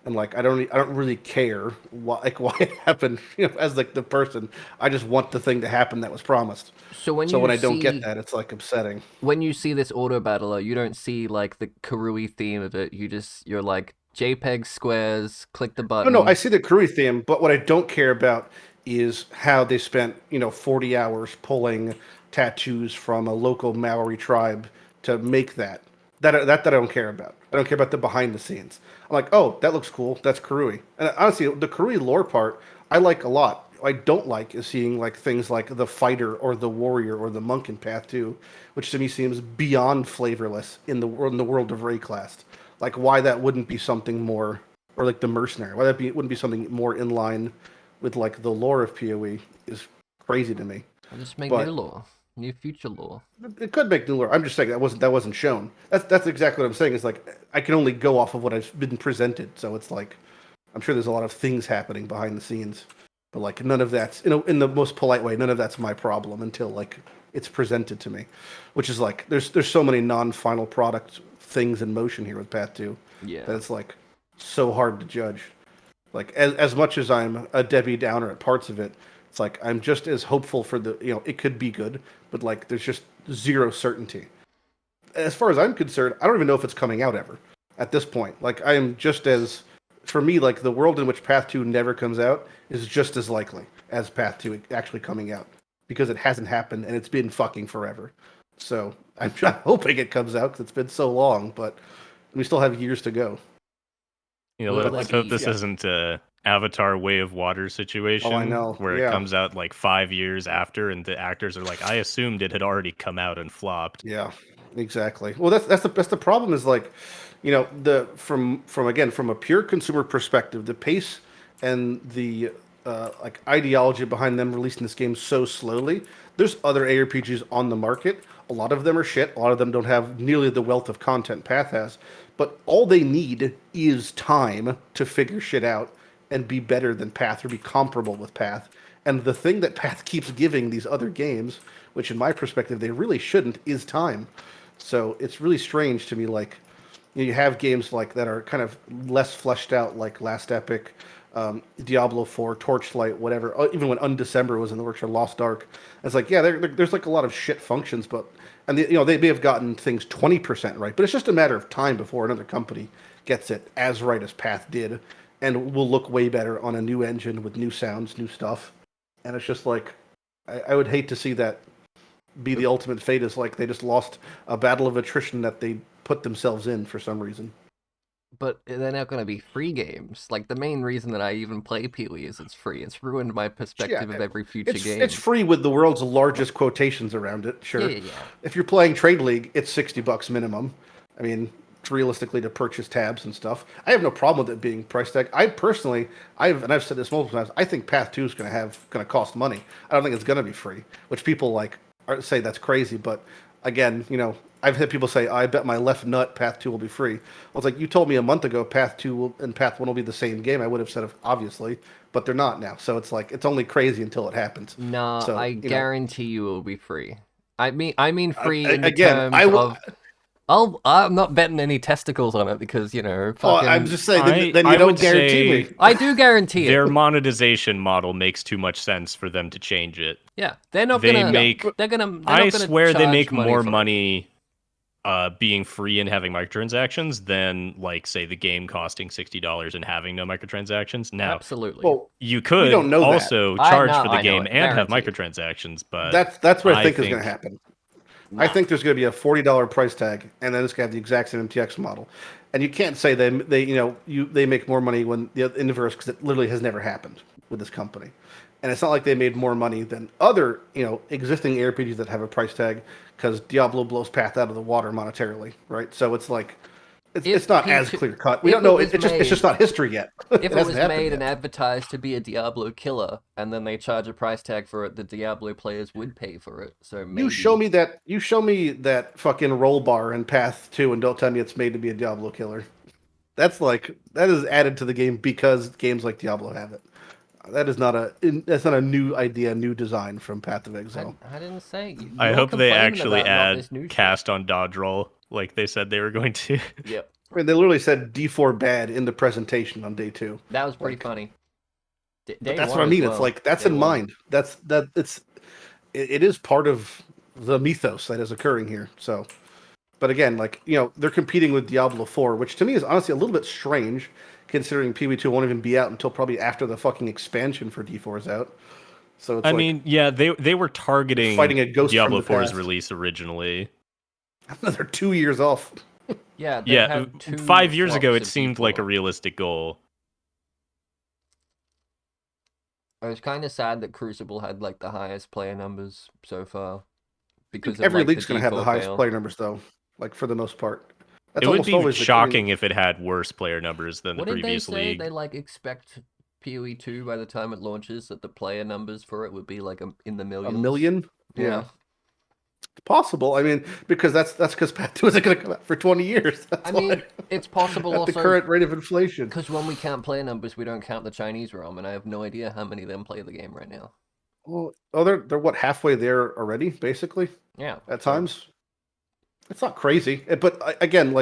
and like I don't really care why it happened. As like the person, I just want the thing to happen that was promised. So when So you when I don't get see that, it's like upsetting. this auto battler, you don't see like the Karui theme of it. You're like JPEG squares, click the No, I button. see the Karui theme, but what I don't care about is how they spent 40 hours pulling tattoos from a local Maori tribe to make that. That I don't care about. I don't care about the behind the scenes. I'm like, oh, that looks cool. That's Karui. And honestly, the Karui lore part I like a lot. What I don't like is seeing like things like the fighter or the warrior or the monk in Path 2, which to me seems beyond flavorless in the world of Rayclast. Like why that wouldn't be something more, or like the mercenary. Why wouldn't be something more in line with like the lore of PoE is crazy to me. I'll just make new But lore, new future lore. it could make new lore. I'm just saying that wasn't shown. That's exactly what I'm saying. Is like I can only go off of what I've been presented. So it's like I'm sure there's a lot of things happening behind the scenes, but like none of that's in the most polite way. None of that's my problem until like it's presented to me, which is like there's so many non-final product things in motion here with Path 2 that Yeah. it's like so hard to judge. Like as much as I'm a Debbie Downer at parts of it, it's like I'm just as hopeful for the it could be good, but like there's just zero certainty. As far as I'm concerned, I don't even know if it's coming out ever at this point. Like I am just as for me, like the world in which Path 2 never comes out is just as likely as Path 2 actually coming out, because it hasn't happened and it's been fucking forever. So I'm hoping it comes out because it's been so long, but we still have years to go. Will there Let's hope be? this isn't a Avatar Way of Water Oh, I situation know. where it Yeah. comes out like 5 years after, and the actors are like, "I assumed it had already come out and flopped." Yeah, exactly. Well, that's the problem is like, the from a pure consumer perspective, the pace and the like ideology behind them releasing this game so slowly. There's other ARPGs on the market. A lot of them are shit. A lot of them don't have nearly the wealth of content Path has. But all they need is time to figure shit out and be better than Path or be comparable with Path. And the thing that Path keeps giving these other games, which in my perspective they really shouldn't, is time. So it's really strange to me. Like you have games like that are kind of less fleshed out, like Last Epic, Diablo 4, Torchlight, whatever. Even when Undecember was in the works, or Lost Ark, it's like yeah, there's like a lot of shit functions, but they may have gotten things 20% right, but it's just a matter of time before another company gets it as right as Path did, and will look way better on a new engine with new sounds, new stuff. And it's just like I would hate to see that be the ultimate fate, is like they just lost a battle of attrition that they put themselves in for some reason. But they're not going to be free games. Like the main reason that I even play PoE is it's free. It's ruined my Yeah, perspective of every future it's game. free with the world's largest quotations around it. Yeah, Sure, yeah, yeah. if you're playing Trade League, it's $60 minimum. I mean, realistically, to purchase tabs and stuff, I have no problem with it being price tag. I personally, I've said this multiple times. I think Path 2 is going to cost money. I don't think it's going to be free, which people like say that's crazy. But again, I've had people say, I bet my left nut Path 2 will be free. I was like, you told me a month ago Path 2 and Path 1 will be the same game. I would have said, obviously, but they're not now. So it's like, it's only crazy until it happens. Nah, So, I guarantee you it will be free. I mean free in the again, terms of I'm not betting any testicles on it because Well, fucking. I'm just saying. Then you don't guarantee me. I do guarantee it. Their monetization model makes too much sense for them to change it. Yeah, they're not They gonna. make. They're gonna. I swear they make more for it. money being free and having microtransactions than, like, say, the game costing $60 and having no microtransactions. Now, absolutely. Well, you could don't know also charge for the I know game it, and have guaranteed. microtransactions, but that's what I think is going to happen. Nah. I think there's going to be a $40 price tag, and then it's going to have the exact same MTX model. And you can't say they make more money when the inverse, because it literally has never happened with this company. And it's not like they made more money than other existing ARPGs that have a price tag, because Diablo blows Path out of the water monetarily, right? So it's like it's not as clear cut. We don't know. It's just not history yet. If it was made and advertised to be a Diablo killer, and then they charge a price tag for it, the Diablo players would pay for it. So maybe... You show me that fucking roll bar in Path 2, and don't tell me it's made to be a Diablo killer. That is added to the game because games like Diablo have it. That's not a new idea, new design from Path of Exile. I didn't say. I hope they actually add cast on dodge roll like they said they were going to. Yep. I mean, they literally said D4 bad in the presentation on day 2. That was pretty funny. That's what I mean. Well. It's like that's day in 1. Mind. It is part of the mythos that is occurring here. So, but again, they're competing with Diablo 4, which to me is honestly a little bit strange, considering PoE 2 won't even be out until probably after the fucking expansion for D4 is out. So it's they were targeting fighting a ghost Diablo 4's release originally. Another 2 years off. Yeah. 5 years ago, it seemed like a realistic goal. I was kind of sad that Crucible had the highest player numbers so far, because every league's going to have the highest player numbers, though. For the most part. It would be shocking if it had worse player numbers than the previous league. What did they say? They expect PoE 2 by the time it launches that the player numbers for it would be in the millions. A million? Yeah. It's possible. I mean, because that's because Path 2 isn't going to come out for 20 years. It's possible at also the current rate of inflation. Because when we count player numbers, we don't count the Chinese realm, and I have no idea how many of them play the game right now. Well, they're what, halfway there already, basically? Yeah. At times. It's not crazy, but again,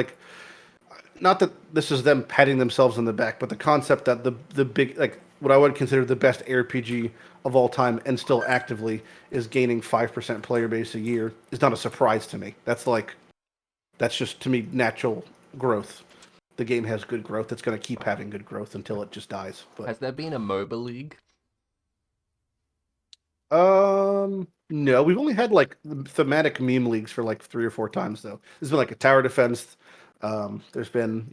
not that this is them patting themselves on the back, but the concept that the big, what I would consider the best RPG of all time and still actively is gaining 5% player base a year is not a surprise to me. That's just, to me, natural growth. The game has good growth. It's going to keep having good growth until it just dies. But has there been a MOBA league? No, we've only had thematic meme leagues for 3 or 4 times though. There's been a tower defense. There's been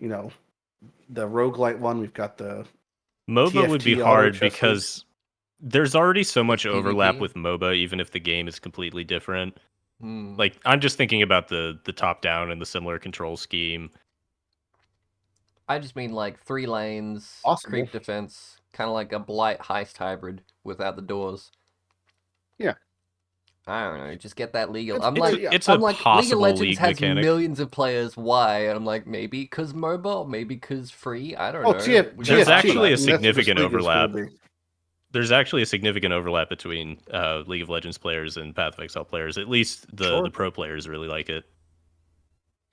the roguelite one. We've got the MOBA TFT would be hard because there's already so much overlap with MOBA, even if the game is completely different. I'm just thinking about the top down and the similar control scheme. I just mean 3 lanes, creep defense, kind of like a Blight heist hybrid without the doors. Yeah. I don't know. Just get that legal. League of Legends has mechanic. Millions of players. Why? And I'm maybe because mobile, maybe because free. I don't know. There's actually a significant overlap. There's actually a significant overlap between League of Legends players and Path of Exile players. At least the pro players really like it.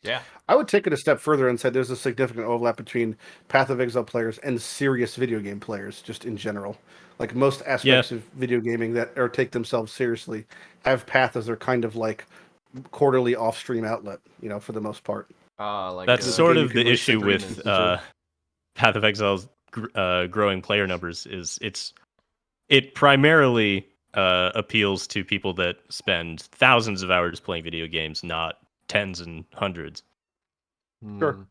Yeah. I would take it a step further and say there's a significant overlap between Path of Exile players and serious video game players, just in general. Most aspects of video gaming that take themselves seriously have Path as their kind of quarterly off-stream outlet, for the most part. That's sort of the issue with Path of Exile's growing player numbers. It primarily appeals to people that spend thousands of hours playing video games, not tens and hundreds. Sure.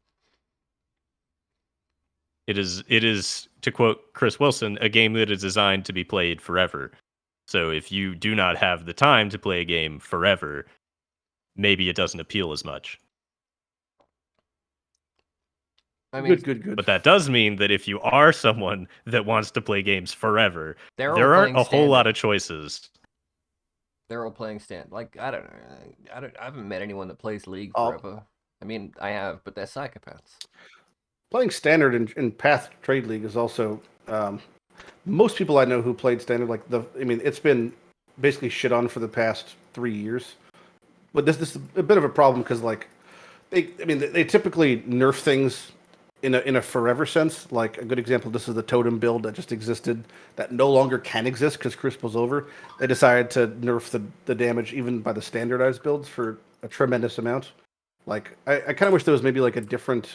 It is, to quote Chris Wilson, a game that is designed to be played forever. So if you do not have the time to play a game forever, maybe it doesn't appeal as much. I mean, good. But that does mean that if you are someone that wants to play games forever, there aren't a whole lot of choices. They're all playing stand. I don't know. I haven't met anyone that plays League forever. I mean, I have, but they're psychopaths. Playing standard in Path Trade League is also most people I know who played standard it's been basically shit on for the past 3 years. But this is a bit of a problem because they typically nerf things in a forever sense. Like a good example, this is the totem build that just existed that no longer can exist because Crucible's over. They decided to nerf the damage even by the standardized builds for a tremendous amount. Like I kind of wish there was maybe like a different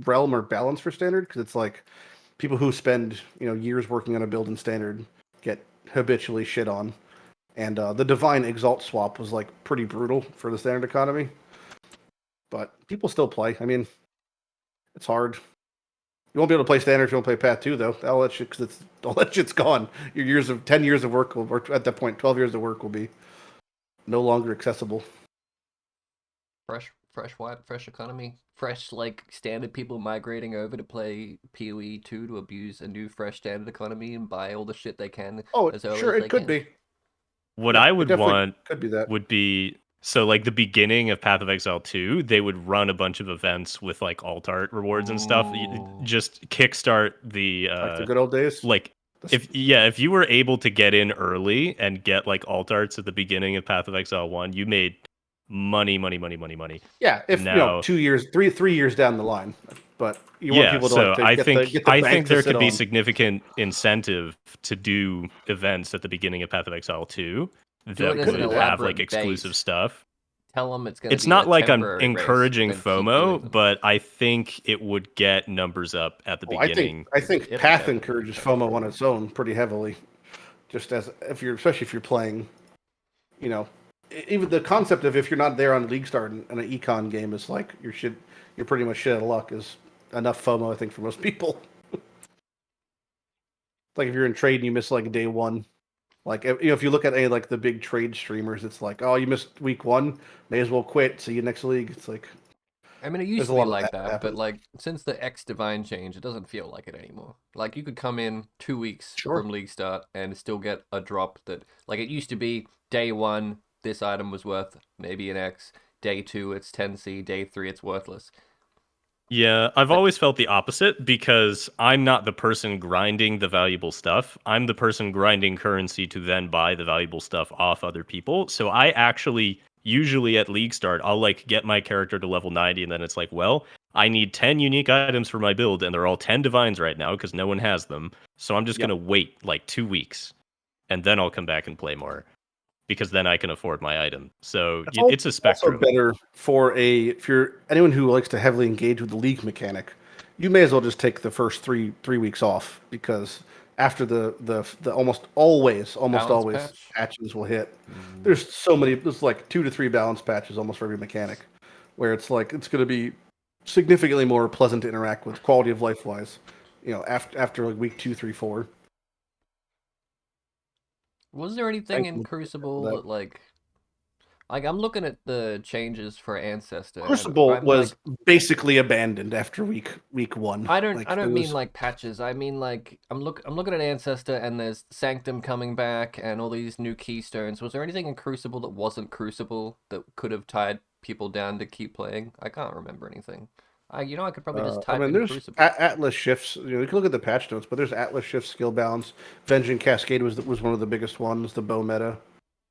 realm or balance for standard, because it's like people who spend years working on a build in standard get habitually shit on. And the Divine Exalt swap was like pretty brutal for the standard economy, but people still play. I mean, it's hard. You won't be able to play standard if you don't play Path 2, though. All that shit, because all that shit's gone. Your 10 years of work will, or at that point, 12 years of work will be no longer accessible. Fresh economy, fresh like standard people migrating over to play PoE 2 to abuse a new fresh standard economy and buy all the shit they can. Oh, as early sure, as it could be. What I would want could be that. would be, so like the beginning of Path of Exile 2, they would run a bunch of events with like alt art rewards and stuff. Just kickstart the like the good old days. Like if you were able to get in early and get like alt arts at the beginning of Path of Exile 1, you made money. Yeah, if now, 2 years, three years down the line. But you want people to so I think there could be significant incentive to do events at the beginning of Path of Exile 2 that would have like exclusive stuff. Tell them it's going to be. It's not like I'm encouraging FOMO, but I think it would get numbers up at the beginning. I think Path encourages FOMO on its own pretty heavily. Just especially if you're playing, even the concept of if you're not there on League Start in an econ game is like you're pretty much shit out of luck is enough FOMO, I think, for most people. Like if you're in trade and you miss like day one, like if you look at any like the big trade streamers, it's like, oh, you missed week 1, may as well quit. See you next league. It's like, I mean, it used to be like that, but like since the X Divine change, it doesn't feel like it anymore. Like you could come in 2 weeks from League Start and still get a drop that, like, it used to be day 1, this item was worth maybe an X. Day 2, it's 10C. Day 3, it's worthless. Yeah, I've always felt the opposite because I'm not the person grinding the valuable stuff. I'm the person grinding currency to then buy the valuable stuff off other people. So I actually, usually at League Start, I'll like get my character to level 90 and then it's like, well, I need 10 unique items for my build and they're all 10 divines right now because no one has them. So I'm just going to wait like 2 weeks and then I'll come back and play more, because then I can afford my item. So it's a spectrum. Also better for if you're anyone who likes to heavily engage with the league mechanic, you may as well just take the first three weeks off, because after the almost always patches will hit. There's like 2 to 3 balance patches almost for every mechanic, where it's like it's going to be significantly more pleasant to interact with quality of life wise, after like week 2, 3, 4. Was there anything in Crucible that like I'm looking at the changes for Ancestor. Crucible was basically abandoned after week 1. I don't mean like patches. I mean like I'm looking at Ancestor and there's Sanctum coming back and all these new keystones. Was there anything in Crucible that wasn't Crucible that could have tied people down to keep playing? I can't remember anything. I could probably just type in there's Crucible. Atlas shifts. You can look at the patch notes, but there's Atlas shifts, skill balance. Vengeance Cascade was one of the biggest ones. The bow meta.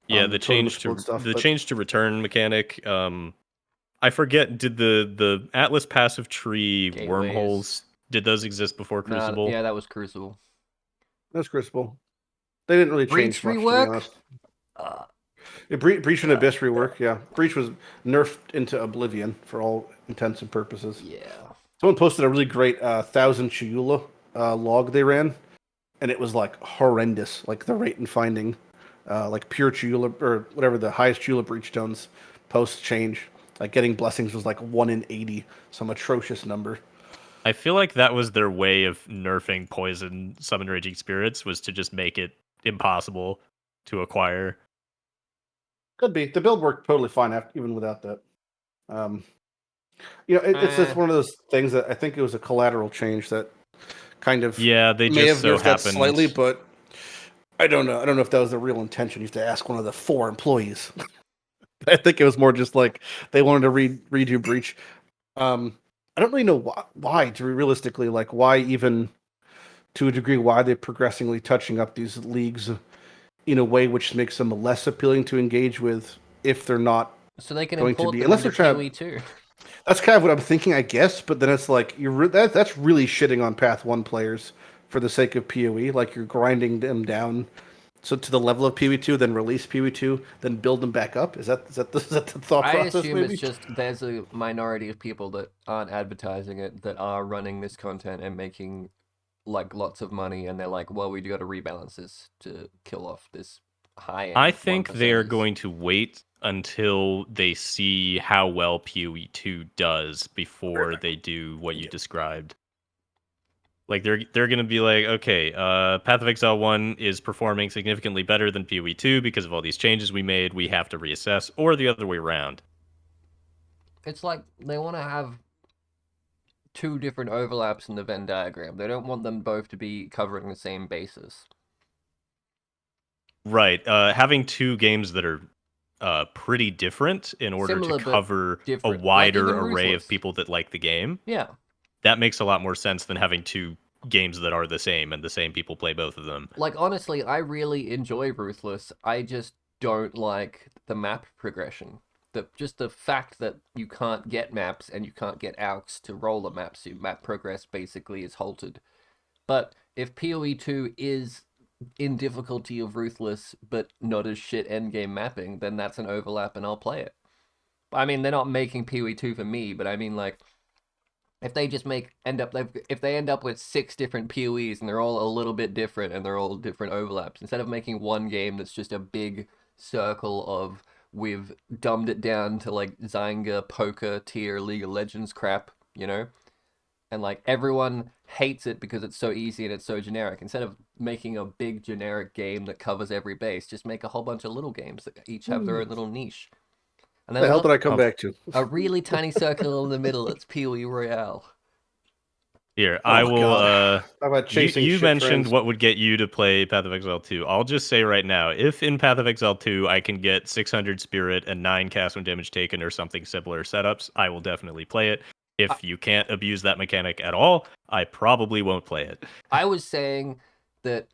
Yeah, the change to return mechanic. I forget. Did the Atlas passive tree wormholes? Did those exist before Crucible? Yeah, that was Crucible. That was Crucible. They didn't really change much, rework? To be honest. Breach and Abyss rework. Yeah, Breach was nerfed into Oblivion for all intents and purposes. Yeah. Someone posted a really great 1,000 Chiula log they ran, and it was like horrendous. Like the rate in finding like pure Chiula or whatever the highest Chiula breach stones post change. Like getting blessings was like 1 in 80, some atrocious number. I feel like that was their way of nerfing poison summon raging spirits, was to just make it impossible to acquire. Could be. The build worked totally fine even without that. It's just one of those things that I think it was a collateral change that kind of they may just have happened slightly, but I don't know. I don't know if that was the real intention. You have to ask one of the 4 employees. I think it was more just like they wanted to redo Breach. I don't really know why. To realistically, like why even to a degree, why they're progressively touching up these leagues in a way which makes them less appealing to engage with if they're not so they can going to be, unless they're trying PoE too. That's kind of what I'm thinking, I guess. But then it's like that's really shitting on Path 1 players for the sake of PoE. Like you're grinding them down so to the level of PoE 2, then release PoE 2, then build them back up. Is that the thought I process? assume Maybe it's just there's a minority of people that aren't advertising it that are running this content and making like lots of money, and they're like, well, we got to rebalance this to kill off this high end. I think they are going to wait until they see how well PoE 2 does before they do what you described. Like they're going to be like, okay, Path of Exile 1 is performing significantly better than PoE 2 because of all these changes we made. We have to reassess, or the other way around. It's like they want to have two different overlaps in the Venn diagram. They don't want them both to be covering the same basis. Right. Having two games that are pretty different in order Similar, to cover a different. wider Like, even array Ruthless. of people that like the game. Yeah. That makes a lot more sense than having two games that are the same and the same people play both of them. Like, honestly, I really enjoy Ruthless. I just don't like the map progression. Just the fact that you can't get maps and you can't get AUX to roll the maps, so map progress basically is halted. But if PoE 2 is in difficulty of Ruthless, but not as shit endgame mapping, then that's an overlap and I'll play it. I mean, they're not making PoE 2 for me, but I mean, like, if they just if they end up with 6 different PoEs and they're all a little bit different and they're all different overlaps, instead of making one game that's just a big circle of we've dumbed it down to like Zynga poker tier League of Legends crap, you know? And like everyone hates it because it's so easy and it's so generic. Instead of making a big generic game that covers every base, just make a whole bunch of little games that each have their own little niche. And then the hell did I come back to? A really tiny circle in the middle. It's PoE Royale. Here, I will. How about chasing you shit mentioned trends? what would get you to play Path of Exile 2. I'll just say right now, if in Path of Exile 2 I can get 600 spirit and 9 cast when damage taken or something similar setups, I will definitely play it. If you can't abuse that mechanic at all, I probably won't play it. I was saying that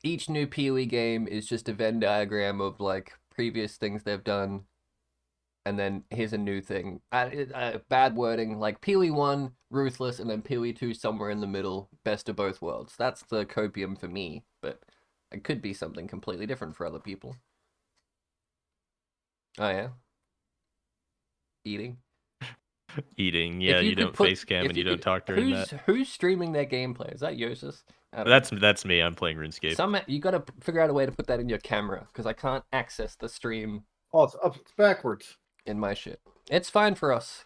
each new PoE game is just a Venn diagram of like previous things they've done, and then here's a new thing. Bad wording, like PoE 1, Ruthless, and then PoE 2 somewhere in the middle, best of both worlds. That's the copium for me, but it could be something completely different for other people. Oh yeah? Eating? Eating, yeah, you don't face cam and you don't talk during that. Who's streaming their gameplay? Is that Jousis? That's me. I'm playing RuneScape. You got to figure out a way to put that in your camera because I can't access the stream. Oh, it's backwards in my shit. It's fine for us.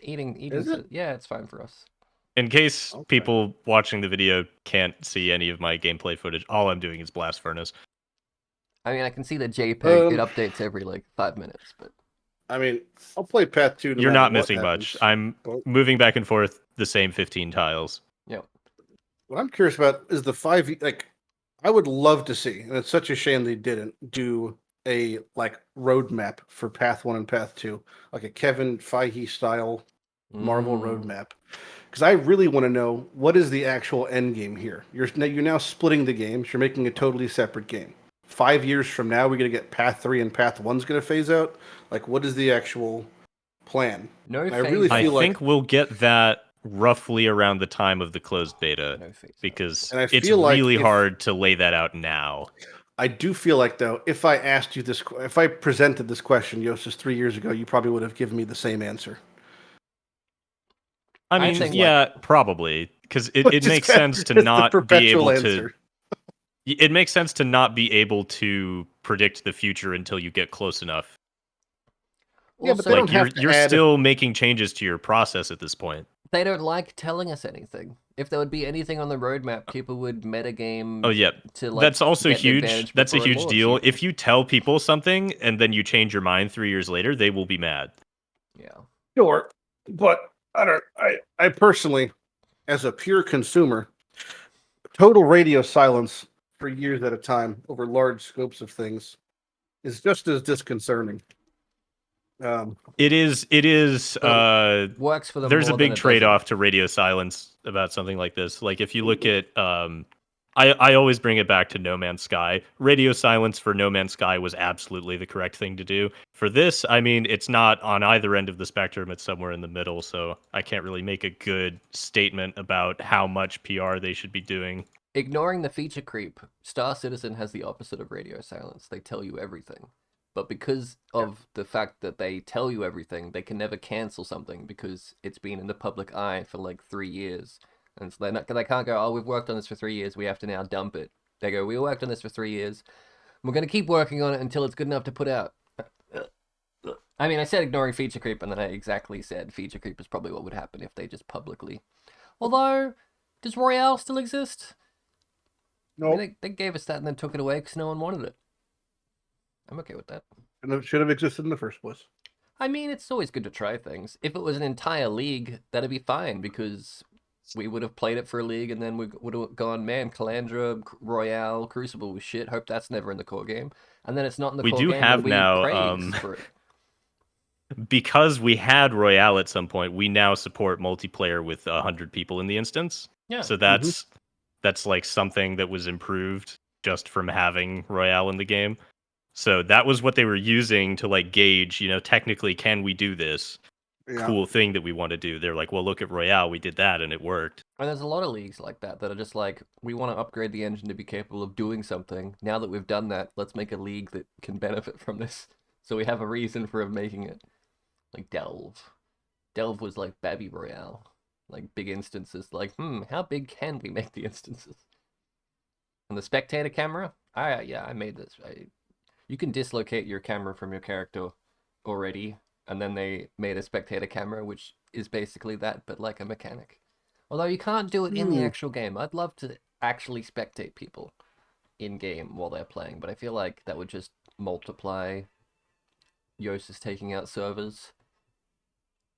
Eating. Is it? Yeah, it's fine for us. In case people watching the video can't see any of my gameplay footage, all I'm doing is Blast Furnace. I mean, I can see the JPEG. It updates every like 5 minutes, but I mean, I'll play Path 2. You're not missing much. I'm moving back and forth the same 15 tiles. Yep. What I'm curious about is the 5e. Like, I would love to see, and it's such a shame they didn't do a like roadmap for Path 1 and Path 2, like a Kevin Feige style Marvel roadmap. Because I really want to know what is the actual end game here. You're now splitting the games. You're making a totally separate game. 5 years from now, we're gonna get Path 3 and Path 1's gonna phase out. Like, what is the actual plan? No, I think we'll get that roughly around the time of the closed beta, because it's really hard to lay that out now. I do feel like, though, if I asked you this, if I presented this question, Jousis, 3 years ago, you probably would have given me the same answer. I mean, yeah, probably, because it makes sense to not be able to. It makes sense to not be able to predict the future until you get close enough. Yeah, but they don't have to you're still making changes to your process at this point. They don't like telling us anything. If there would be anything on the roadmap, people would metagame. Oh yeah, that's also huge. That's a huge deal. If you tell people something and then you change your mind 3 years later, they will be mad. Yeah, sure, but I personally, as a pure consumer, total radio silence for years at a time over large scopes of things is just as disconcerting. It is. Works for them. There's a big trade-off to radio silence about something like this. Like if you look at I always bring it back to No Man's Sky. Radio silence for No Man's Sky was absolutely the correct thing to do. For this, I mean, it's not on either end of the spectrum. It's somewhere in the middle, so I can't really make a good statement about how much PR they should be doing. Ignoring the feature creep, Star Citizen has the opposite of radio silence. They tell you everything. But because of the fact that they tell you everything, they can never cancel something because it's been in the public eye for like 3 years. And so they can't go, oh, we've worked on this for 3 years, we have to now dump it. They go, we worked on this for 3 years, we're going to keep working on it until it's good enough to put out. I mean, I said ignoring feature creep, and then I exactly said feature creep is probably what would happen if they just publicly... Although, does Royale still exist? No. I mean, they gave us that and then took it away because no one wanted it. I'm okay with that. And it should have existed in the first place. I mean, it's always good to try things. If it was an entire league, that'd be fine because we would have played it for a league and then we would have gone, man, Calandra, Royale, Crucible was shit. Hope that's never in the core game. And then it's not in the core game. We do have now, for it. Because we had Royale at some point, we now support multiplayer with 100 people in the instance. Yeah. So that's like something that was improved just from having Royale in the game. So that was what they were using to like gauge, technically, can we do this cool thing that we want to do? They're like, well, look at Royale, we did that and it worked. And there's a lot of leagues like that are just like, we want to upgrade the engine to be capable of doing something. Now that we've done that, let's make a league that can benefit from this. So we have a reason for making it. Like Delve. Delve was like Babby Royale. Like big instances, like, how big can we make the instances? And the spectator camera? I made this. You can dislocate your camera from your character already, and then they made a spectator camera, which is basically that, but like a mechanic. Although you can't do it in the actual game. I'd love to actually spectate people in-game while they're playing, but I feel like that would just multiply Jousis taking out servers.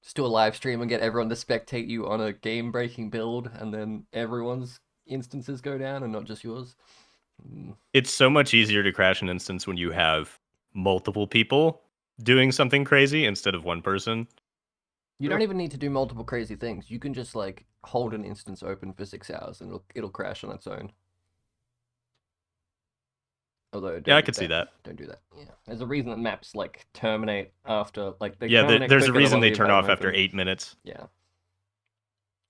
Just do a live stream and get everyone to spectate you on a game-breaking build, and then everyone's instances go down and not just yours. It's so much easier to crash an instance when you have multiple people doing something crazy instead of one person. You don't even need to do multiple crazy things. You can just like hold an instance open for 6 hours and it'll crash on its own. Although, I could see that. Don't do that. Yeah, there's a reason that maps like terminate after like they there's a reason they turn off after 8 minutes. Yeah.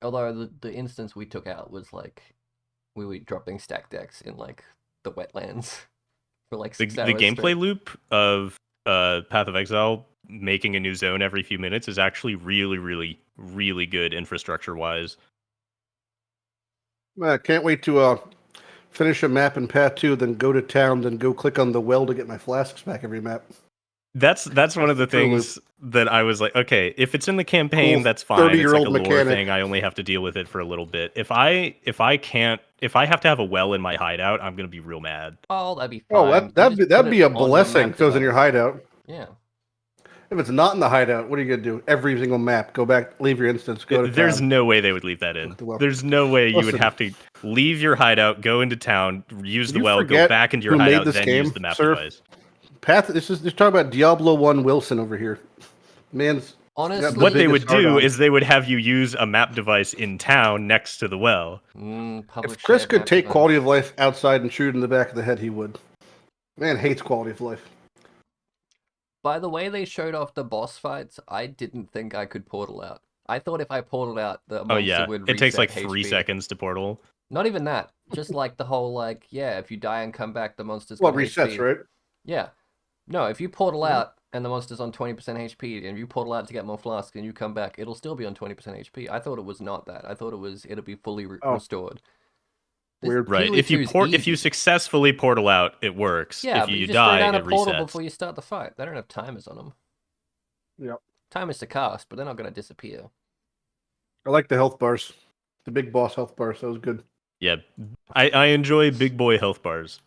Although the instance we took out was like we were dropping stack decks in like the wetlands for like 6 hours. The gameplay loop of Path of Exile making a new zone every few minutes is actually really, really, really good infrastructure wise. I can't wait to finish a map in Path 2, then go to town, then go click on the well to get my flasks back every map. That's one of the things that I was like, okay, if it's in the campaign, that's fine. It's like a lore thing. I only have to deal with it for a little bit. If I have to have a well in my hideout, I'm gonna be real mad. Oh, that'd be Oh, fine. that'd be a blessing if it was in your hideout. Yeah. If it's not in the hideout, what are you gonna do? Every single map, go back, leave your instance, go to There's town. no way they would leave that in. There's no way you would have to leave your hideout, go into town, use the well, go back into your hideout, then use the map device. This is talking about Diablo 1 Wilson over here. Man's honestly, what they would do is they would have you use a map device in town next to the well. If Chris could take quality of life outside and shoot in the back of the head, he would. Man hates quality of life. By the way they showed off the boss fights, I didn't think I could portal out. I thought if I portaled out, the monster would reset it takes like HP. 3 seconds to portal. Not even that. Just like the whole if you die and come back, the monster's got resets, HP. Right? Yeah. No, if you portal out and the monster's on 20% HP, and you portal out to get more flasks and you come back, it'll still be on 20% HP. I thought it was not that. I thought it'll be fully restored. Weird. Right. If you successfully portal out, it works. Yeah, if you just die, throw down it a portal resets. before you start the fight. They don't have timers on them. Yep. Timers to cast, but they're not going to disappear. I like the health bars. The big boss health bars. That was good. Yeah. I enjoy big boy health bars.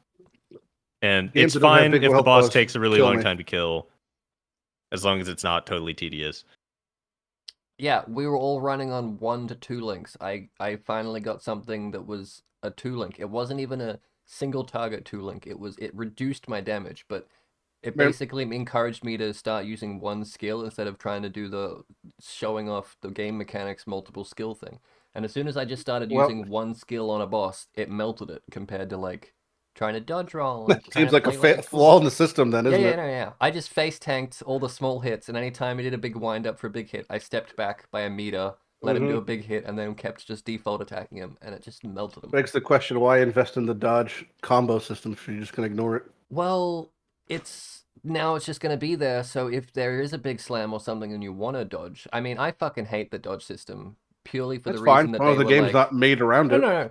And it's fine if the boss takes a really long time to kill, as long as it's not totally tedious. Yeah, we were all running on 1 to 2 links. I finally got something that was a 2-link. It wasn't even a single target 2-link. It reduced my damage, but it basically encouraged me to start using one skill instead of trying to do the showing off the game mechanics multiple skill thing. And as soon as I just started Well, using one skill on a boss, it melted it compared to like trying to dodge roll and that trying seems to like play a like a flaw fool. in the system, then, Yeah, isn't yeah, it? no, yeah. I just face tanked all the small hits, and anytime he did a big wind up for a big hit, I stepped back by a meter, let him do a big hit, and then kept just default attacking him, and it just melted him. Begs the question: why invest in the dodge combo system if you're just gonna ignore it? Well, it's just gonna be there, so if there is a big slam or something and you want to dodge, I mean, I fucking hate the dodge system purely for the That's fine. reason that Well, they the were game's like, not made around no, it. no, no.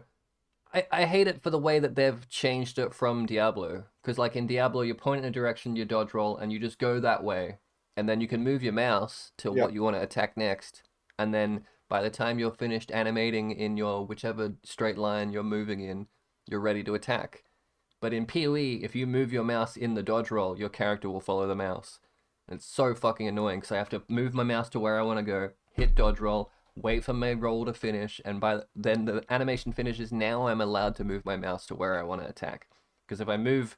I hate it for the way that they've changed it from Diablo. Because, like, in Diablo, you point in a direction, you dodge roll, and you just go that way. And then you can move your mouse to Yeah. what you want to attack next. And then by the time you're finished animating in your whichever straight line you're moving in, you're ready to attack. But in PoE, if you move your mouse in the dodge roll, your character will follow the mouse. And it's so fucking annoying because I have to move my mouse to where I want to go, hit dodge roll, wait for my roll to finish, and then the animation finishes. Now I'm allowed to move my mouse to where I want to attack. Because if I move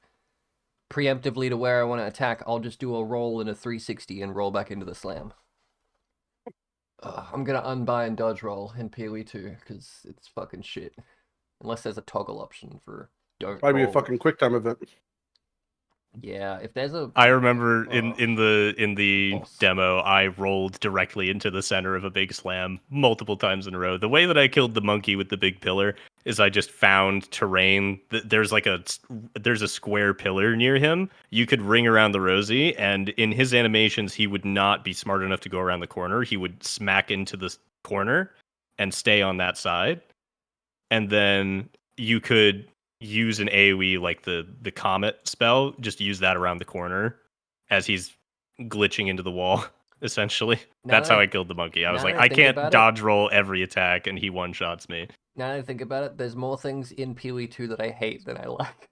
preemptively to where I want to attack, I'll just do a roll in a 360 and roll back into the slam. I'm gonna unbind dodge roll in PoE 2 because it's fucking shit. Unless there's a toggle option for don't Probably be a roll. fucking quick time event. Yeah, if there's a I remember in the boss. demo, I rolled directly into the center of a big slam multiple times in a row. The way that I killed the monkey with the big pillar is I just found terrain. There's a square pillar near him. You could ring around the rosy, and in his animations, he would not be smart enough to go around the corner. He would smack into the corner and stay on that side, and then you could use an AoE like the comet spell, just use that around the corner as he's glitching into the wall, essentially. That's how I killed the monkey. I was like, I can't dodge roll every attack and he one shots me. Now that I think about it, there's more things in PoE 2 that I hate than I like.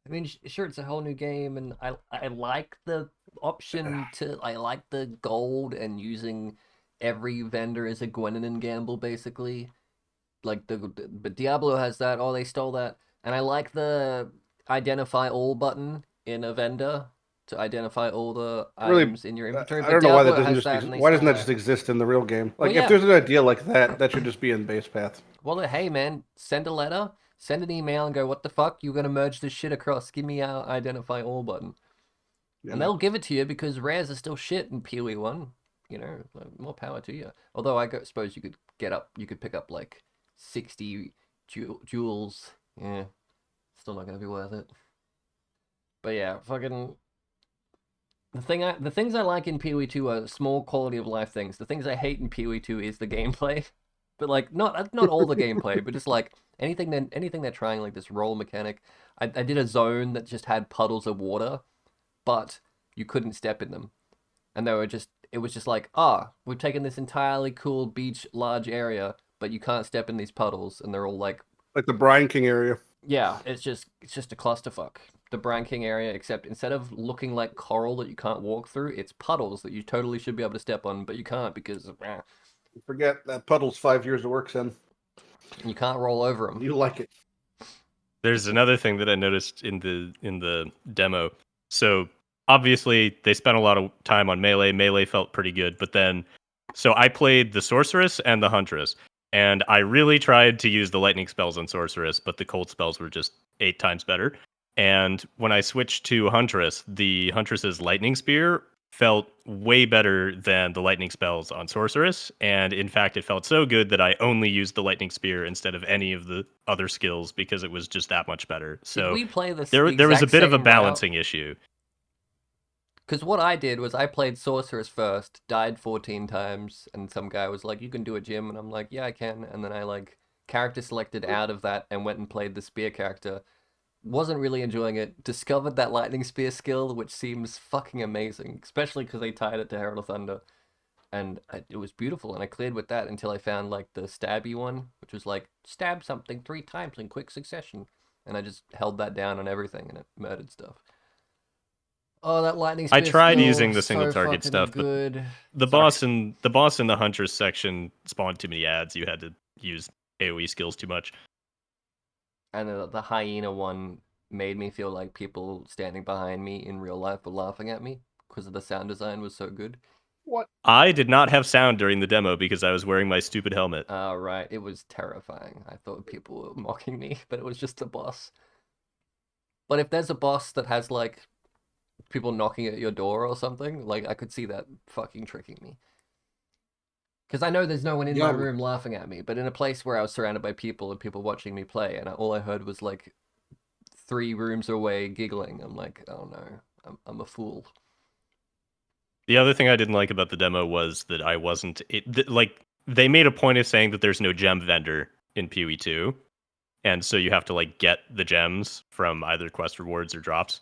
I mean, sure, it's a whole new game, and I like the option to I like the gold and using every vendor as a Gwendoline gamble, basically. Like but Diablo has that. Oh, they stole that, and I like the identify all button in a vendor to identify all the Really, items in your inventory. I But don't know why that Diablo doesn't has just that, and they why doesn't stole that that. just exist in the real game? Well, Like, if yeah. there's an idea like that, that should just be in base path. Well, hey man, send a letter, send an email, and go, what the fuck? You're gonna merge this shit across. Give me our identify all button. You And know? they'll give it to you because rares are still shit in PoE 1. You know, more power to you. Although suppose you could pick up like 60 jewels. Yeah, still not gonna be worth it. But yeah, fucking the things I like in PoE 2 are small quality of life things. The things I hate in PoE 2 is the gameplay. But like not all the gameplay, but just like anything they're trying, like this roll mechanic. I did a zone that just had puddles of water, but you couldn't step in them. And it was just like, we've taken this entirely cool beach large area, but you can't step in these puddles, and they're all like Like the Brian King area. yeah, it's just a clusterfuck. The Brine King area, except instead of looking like coral that you can't walk through, it's puddles that you totally should be able to step on, but you can't because Forget that puddle's 5 years of work, son. you can't roll over them. You like it. There's another thing that I noticed in the demo. So obviously they spent a lot of time on melee. Melee felt pretty good, but then so I played the Sorceress and the Huntress, and I really tried to use the lightning spells on Sorceress, but the cold spells were just 8 times better. And when I switched to Huntress, the Huntress's lightning spear felt way better than the lightning spells on Sorceress, and in fact it felt so good that I only used the lightning spear instead of any of the other skills because it was just that much better. Did So we play there was a bit of a balancing issue. Because what I did was I played Sorceress first, died 14 times, and some guy was like, you can do it, Jim, and I'm like, yeah, I can, and then I like character selected out of that and went and played the spear character. Wasn't really enjoying it. Discovered that lightning spear skill, which seems fucking amazing, especially because they tied it to Herald of Thunder, and it was beautiful. And I cleared with that until I found like the stabby one, which was like stab something 3 times in quick succession, and I just held that down on everything, and it murdered stuff. Oh, that lightning spear I tried skill using the was single so target fucking stuff, good. but the boss in the Huntress section spawned too many ads. You had to use AoE skills too much. And the hyena one made me feel like people standing behind me in real life were laughing at me because the sound design was so good. What? I did not have sound during the demo because I was wearing my stupid helmet. Right. It was terrifying. I thought people were mocking me, but it was just a boss. But if there's a boss that has, like, people knocking at your door or something, like, I could see that fucking tricking me. Because I know there's no one in my room laughing at me, but in a place where I was surrounded by people and people watching me play, and all I heard was, like, 3 rooms away giggling, I'm like, oh no, I'm a fool. The other thing I didn't like about the demo was that I wasn't... like, they made a point of saying that there's no gem vendor in PoE 2, and so you have to, like, get the gems from either quest rewards or drops,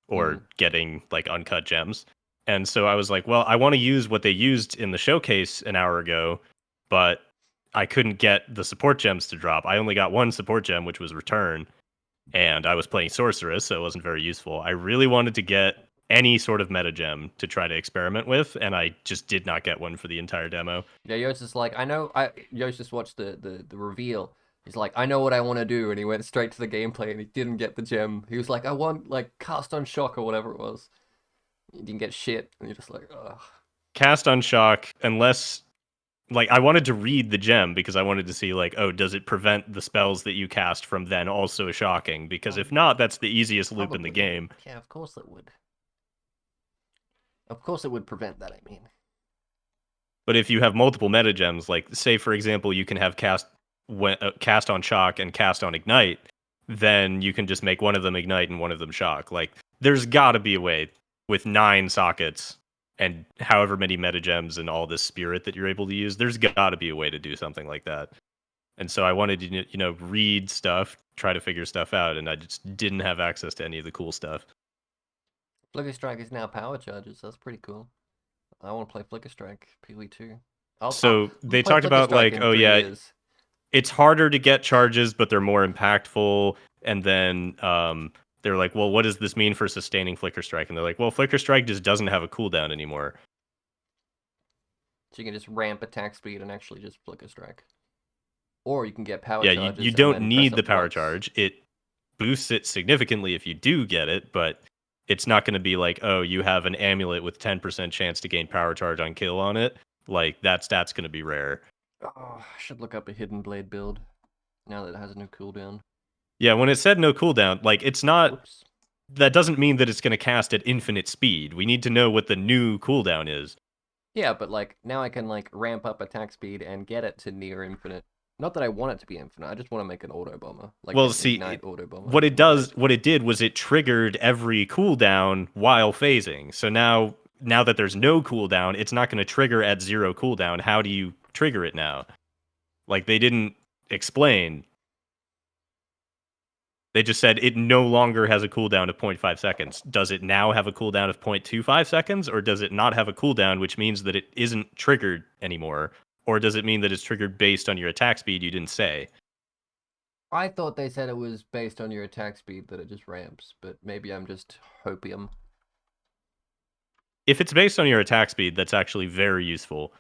or getting, like, uncut gems. And so I was like, well, I want to use what they used in the showcase an hour ago, but I couldn't get the support gems to drop. I only got one support gem, which was Return, and I was playing Sorceress, so it wasn't very useful. I really wanted to get any sort of meta gem to try to experiment with, and I just did not get one for the entire demo. Yeah, Jousis like, Jousis watched the reveal. He's like, I know what I want to do, and he went straight to the gameplay, and he didn't get the gem. He was like, I want, like, cast on shock or whatever it was. He didn't get shit, and you're just like, ugh. Cast on shock, unless... like, I wanted to read the gem because I wanted to see, like, oh, does it prevent the spells that you cast from then also shocking? Because if not, that's the easiest loop in the game. Yeah, of course it would. Of course it would prevent that, I mean. But if you have multiple meta gems, like, say, for example, you can have cast on shock and cast on ignite, then you can just make one of them ignite and one of them shock. Like, there's got to be a way with 9 sockets and however many meta gems and all this spirit that you're able to use, there's got to be a way to do something like that. And so I wanted to, read stuff, try to figure stuff out, and I just didn't have access to any of the cool stuff. Flicker Strike is now power charges. That's pretty cool. I want to play Flicker Strike PoE 2. So they talked about, like, oh yeah, years. It's harder to get charges, but they're more impactful. And then they're like, well, what does this mean for sustaining Flicker Strike? And they're like, well, Flicker Strike just doesn't have a cooldown anymore. So you can just ramp attack speed and actually just Flicker Strike. Or you can get power charges. Yeah, you don't need the power charge. It boosts it significantly if you do get it, but it's not going to be like, oh, you have an amulet with 10% chance to gain power charge on kill on it. Like, that stat's going to be rare. Oh, I should look up a Hidden Blade build now that it has no cooldown. Yeah, when it said no cooldown, like, it's not... Oops. That doesn't mean that it's going to cast at infinite speed. We need to know what the new cooldown is. Yeah, but, like, now I can, like, ramp up attack speed and get it to near infinite. Not that I want it to be infinite, I just want to make an auto bomber. Like, well, see, auto bomber. What it did was it triggered every cooldown while phasing. So now that there's no cooldown, it's not going to trigger at 0 cooldown. How do you trigger it now? Like, they didn't explain. They just said it no longer has a cooldown of 0.5 seconds. Does it now have a cooldown of 0.25 seconds, or does it not have a cooldown, which means that it isn't triggered anymore? Or does it mean that it's triggered based on your attack speed? You didn't say. I thought they said it was based on your attack speed, that it just ramps, but maybe I'm just hopium. If it's based on your attack speed, that's actually very useful.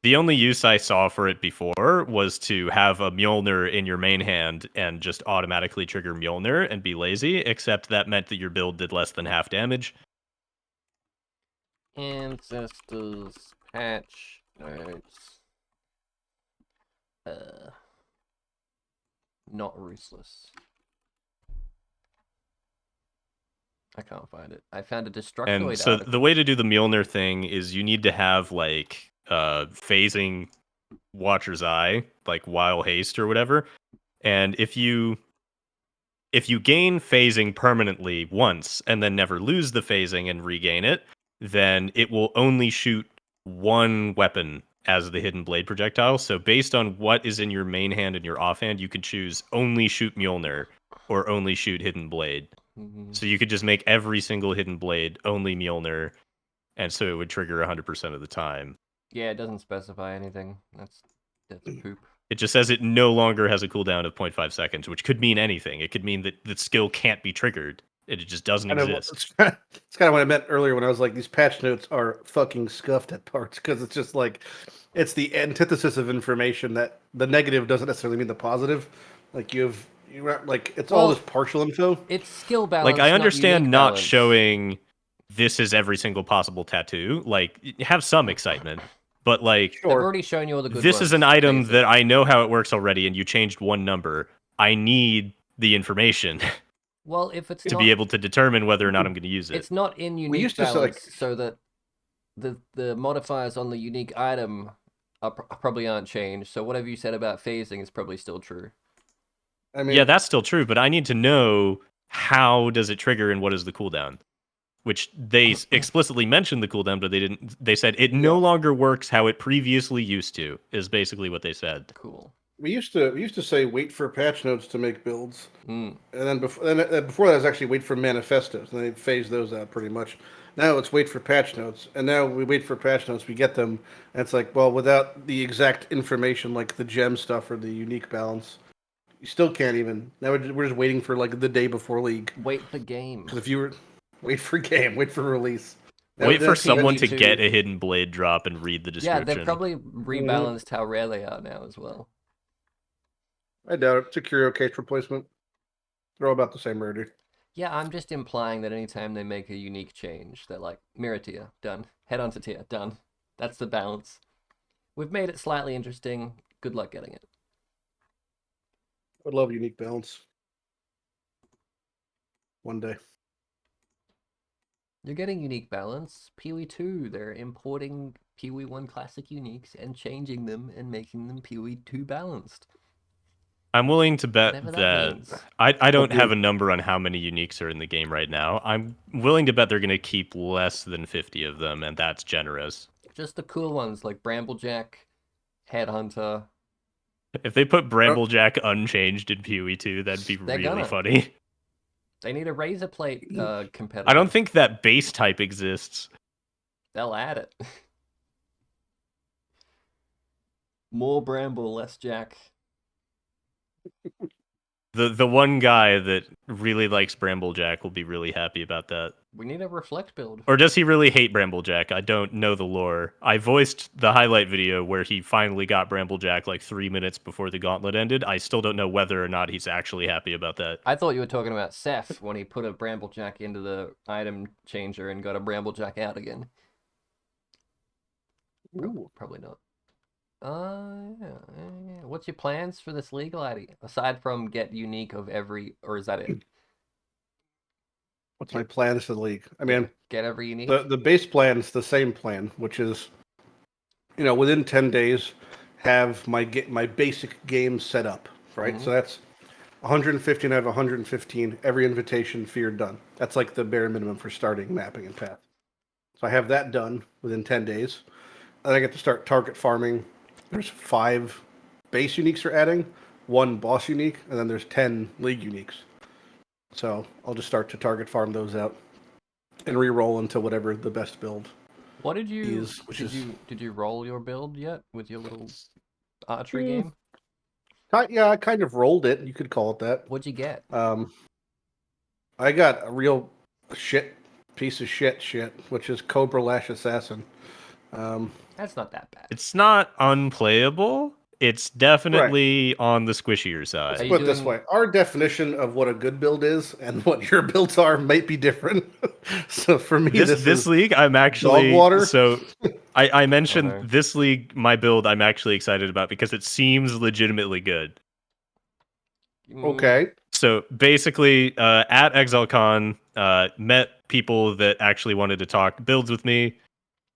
The only use I saw for it before was to have a Mjolnir in your main hand and just automatically trigger Mjolnir and be lazy, except that meant that your build did less than half damage. Ancestors patch notes. Not ruthless. I can't find it. I found a Destructoid And so article. The way to do the Mjolnir thing is you need to have, like, phasing Watcher's Eye, like Wild Haste or whatever. And if you gain phasing permanently once and then never lose the phasing and regain it, then it will only shoot one weapon as the hidden blade projectile. So based on what is in your main hand and your offhand, you can choose only shoot Mjolnir or only shoot hidden blade. Mm-hmm. So you could just make every single hidden blade only Mjolnir, and so it would trigger 100% of the time. Yeah, it doesn't specify anything. That's poop. It just says it no longer has a cooldown of 0.5 seconds, which could mean anything. It could mean that the skill can't be triggered. It just doesn't exist. It's kind of what I meant earlier when I was like, these patch notes are fucking scuffed at parts, because it's just like, it's the antithesis of information. That the negative doesn't necessarily mean the positive. Like, it's all this partial info. It's skill balance. Like, I understand not balance. showing this is every single possible tattoo. Like, have some excitement, but like, They've already shown you all the good this ones, is an item basically. that I know how it works already, and you changed one number. I need the information. Well, if it's to be able to determine whether or not I'm going to use it. It's not in unique balance, so that the modifiers on the unique item probably aren't changed. So whatever you said about phasing is probably still true. I mean, yeah, that's still true, but I need to know how does it trigger and what is the cooldown. Which they explicitly mentioned the cooldown, but they didn't. They said it no longer works how it previously used to. Is basically what they said. Cool. We used to say wait for patch notes to make builds, and then before that was actually wait for manifestos, and they phased those out pretty much. Now it's wait for patch notes, and now we wait for patch notes. We get them, and it's like, well, without the exact information like the gem stuff or the unique balance, you still can't even. Now we're just waiting for like the day before League. Wait for game. Because if you were wait for game, wait for release. Wait for someone to get a hidden blade drop and read the description. Yeah, they've probably rebalanced how rare they are now as well. I doubt it. It's a curio case replacement. They're all about the same rarity. Yeah, I'm just implying that anytime they make a unique change, they're like, mirror tier, done. Head onto tier, done. That's the balance. We've made it slightly interesting. Good luck getting it. I would love unique balance. One day. You're getting unique balance. PoE 2, they're importing PoE 1 classic uniques and changing them and making them PoE 2 balanced. I'm willing to bet that I don't have a number on how many uniques are in the game right now. I'm willing to bet they're going to keep less than 50 of them, and that's generous. Just the cool ones like Bramblejack, Headhunter. If they put Bramblejack unchanged in PoE 2, that'd be really funny. They need a razor plate competitor. I don't think that base type exists. They'll add it. More Bramble, less Jack. The one guy that really likes Bramblejack will be really happy about that. We need a reflect build. Or does he really hate Bramblejack? I don't know the lore. I voiced the highlight video where he finally got Bramblejack like 3 minutes before the gauntlet ended. I still don't know whether or not he's actually happy about that. I thought you were talking about Seth when he put a Bramblejack into the item changer and got a Bramblejack out again. Probably not. Yeah. What's your plans for this league, Lighty? Aside from get unique of every, or is that it? What's my plans for the league? I mean, get every unique. The base plan is the same plan, which is, within 10 days, have my basic game set up, right? So that's 115 out of 115. Every invitation, fear done. That's like the bare minimum for starting mapping and path. So I have that done within 10 days. Then I get to start target farming. There's 5 base uniques for adding, 1 boss unique, and then there's 10 league uniques. So I'll just start to target farm those out and re-roll into whatever the best build. What did you did you roll your build yet with your little archery game? Yeah, I kind of rolled it. You could call it that. What'd you get? I got a real piece of shit, which is Cobra Lash Assassin. That's not that bad. It's not unplayable. It's definitely on the squishier side. Let's put it this way. Our definition of what a good build is and what your builds are might be different. So for me, this league, I'm actually... dog water. So I mentioned this league, my build, I'm actually excited about because it seems legitimately good. Okay. So basically, at ExileCon, met people that actually wanted to talk builds with me.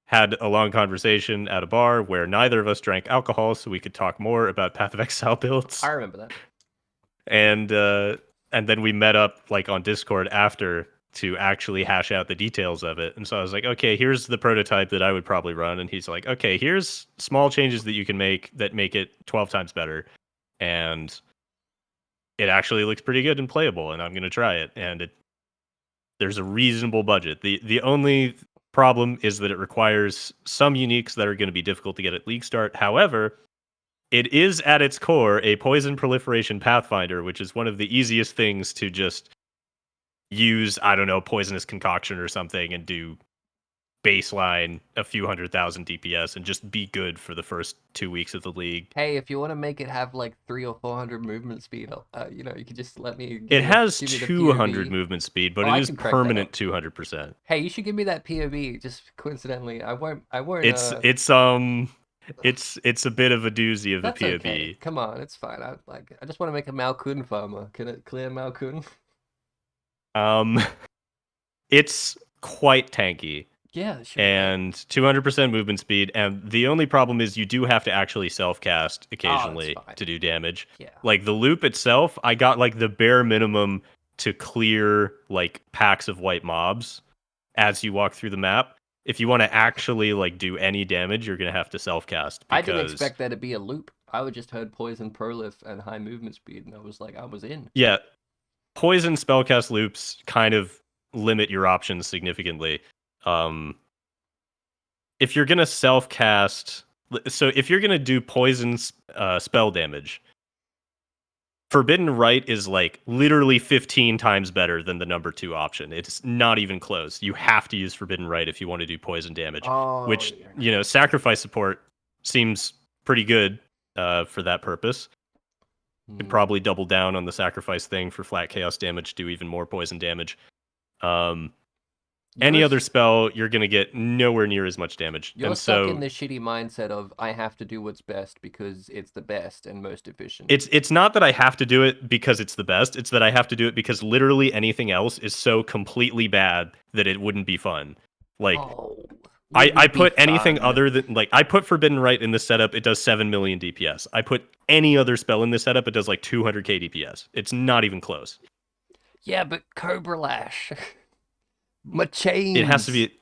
Had a long conversation at a bar where neither of us drank alcohol, so we could talk more about Path of Exile builds. I remember that. And then we met up like on Discord after to actually hash out the details of it. And so I was like, okay, here's the prototype that I would probably run. And he's like, okay, here's small changes that you can make that make it 12 times better. And it actually looks pretty good and playable, and I'm going to try it. And there's a reasonable budget. The only problem is that it requires some uniques that are going to be difficult to get at league start. However, it is at its core a poison proliferation pathfinder, which is one of the easiest things to just use, I don't know, poisonous concoction or something and do baseline a few 100,000 DPS and just be good for the first 2 weeks of the league. Hey, if you want to make it have like 300 or 400 movement speed, you know, you can just let me. It has give me the 200 POV. movement speed, but Oh, it I is can crank that permanent up. 200%. Hey, you should give me that POV. Just coincidentally, I won't. It's a bit of a doozy of That's a POV. okay. Come on, it's fine. I just want to make a Malkun farmer. Can it clear Malkun? It's quite tanky. Yeah, it should and 200% movement speed, and the only problem is you do have to actually self-cast occasionally to do damage. Yeah. Like the loop itself, I got like the bare minimum to clear like packs of white mobs as you walk through the map. If you want to actually like do any damage, you're gonna have to self-cast. I didn't expect there to be a loop. I would just heard poison, prolif, and high movement speed, and I was in. Yeah, poison spellcast loops kind of limit your options significantly. If you're gonna self-cast, so if you're gonna do poison spell damage, Forbidden Rite is like literally 15 times better than the number 2 option. It's not even close. You have to use Forbidden Rite if you want to do poison damage, which, you know, sacrifice support seems pretty good for that purpose. Could probably double down on the sacrifice thing for flat chaos damage, do even more poison damage. Any other spell, you're going to get nowhere near as much damage. You're stuck in the shitty mindset of, I have to do what's best because it's the best and most efficient. It's not that I have to do it because it's the best. It's that I have to do it because literally anything else is so completely bad that it wouldn't be fun. Like, I put anything other than, like, I put Forbidden Rite in the setup, it does 7 million DPS. I put any other spell in this setup, it does like 200k DPS. It's not even close. Yeah, but Cobra Lash. My chains. It has to be.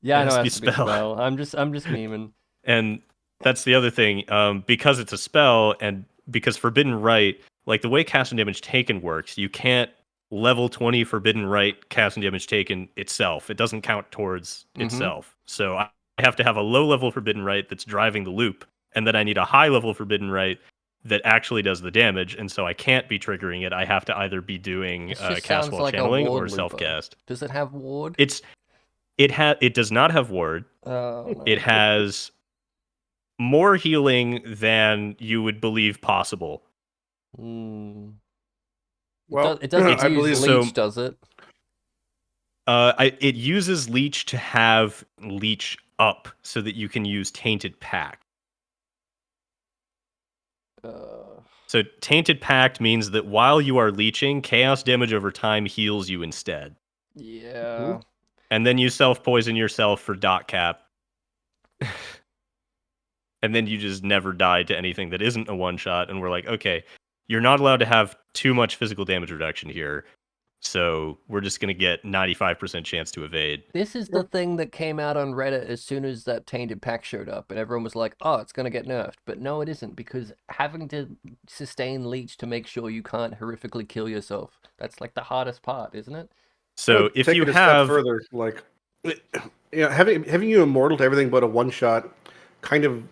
Yeah, I know it has to be spell. I'm just memeing. And that's the other thing. Because it's a spell, and because Forbidden Rite, like the way cast and damage taken works, you can't level 20 Forbidden Rite cast and damage taken itself. It doesn't count towards itself. So I have to have a low level Forbidden Rite that's driving the loop, and then I need a high level Forbidden Rite that actually does the damage, and so I can't be triggering it. I have to either be doing cast while channeling or self-cast. Does it have ward? It does not have ward. Oh, no. It has more healing than you would believe possible. Well, it I use believe leech, so. Does it? It uses leech to have leech up so that you can use tainted pact. So Tainted Pact means that while you are leeching, chaos damage over time heals you instead. Yeah. And then you self-poison yourself for dot cap. And then you just never die to anything that isn't a one-shot, and we're like, okay, you're not allowed to have too much physical damage reduction here. So we're just going to get 95% chance to evade. This is the thing that came out on Reddit as soon as that Tainted Pack showed up, and everyone was like, oh, it's going to get nerfed. But no, it isn't, because having to sustain leech to make sure you can't horrifically kill yourself, that's like the hardest part, isn't it? So if you have... further, like, having you immortal to everything but a one-shot, kind of,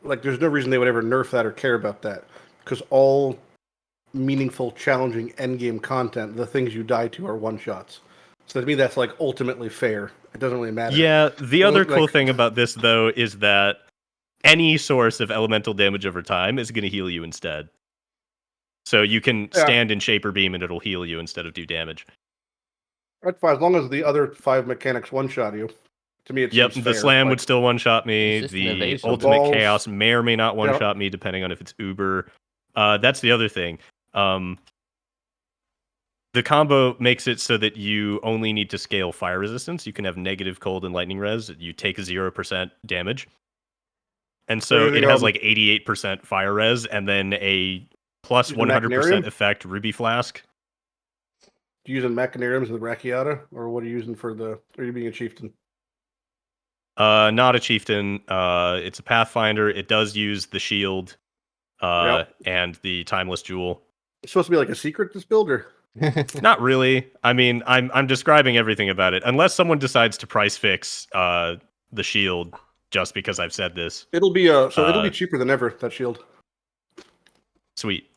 like, there's no reason they would ever nerf that or care about that, because all meaningful, challenging endgame content, the things you die to are one-shots. So to me, that's like ultimately fair. It doesn't really matter. Yeah, the other cool thing about this, though, is that any source of elemental damage over time is going to heal you instead. So you can stand in Shaper Beam and it'll heal you instead of do damage. That's fine, as long as the other 5 mechanics one-shot you. To me, it seems fair. The slam would still one-shot me. The ultimate chaos may or may not one-shot me, depending on if it's Uber. That's the other thing. The combo makes it so that you only need to scale fire resistance. You can have negative cold and lightning res. You take 0% damage. And so it has like 88% fire res and then a plus 100% effect Ruby Flask. Do you using Machinariums with Rakiata? Or what are you using for the... Are you being a Chieftain? Not a Chieftain. It's a Pathfinder. It does use the shield and the Timeless Jewel. It's supposed to be like a secret, this builder? Not really. I mean, I'm describing everything about it. Unless someone decides to price fix the shield just because I've said this. It'll be it'll be cheaper than ever, that shield. Sweet.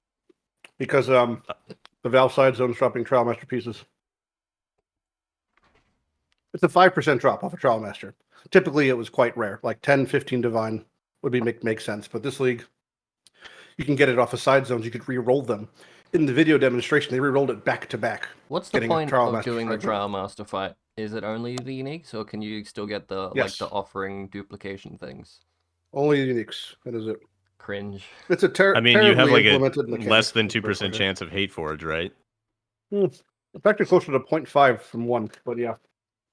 Because the Valve side zone's dropping Trial Masterpieces. It's a 5% drop off a Trial Master. Typically, it was quite rare. Like 10, 15 Divine would make sense. But this league, you can get it off of side zones. You could re-roll them. In the video demonstration, they re-rolled it back to back. What's the point of doing the Trial Master fight? Is it only the uniques, or can you still get the like the offering duplication things? Only the uniques. That is it. Cringe. It's a I mean, you have like a less than 2% chance of hate forge, right? It's actually closer to 0.5 from 1, but yeah,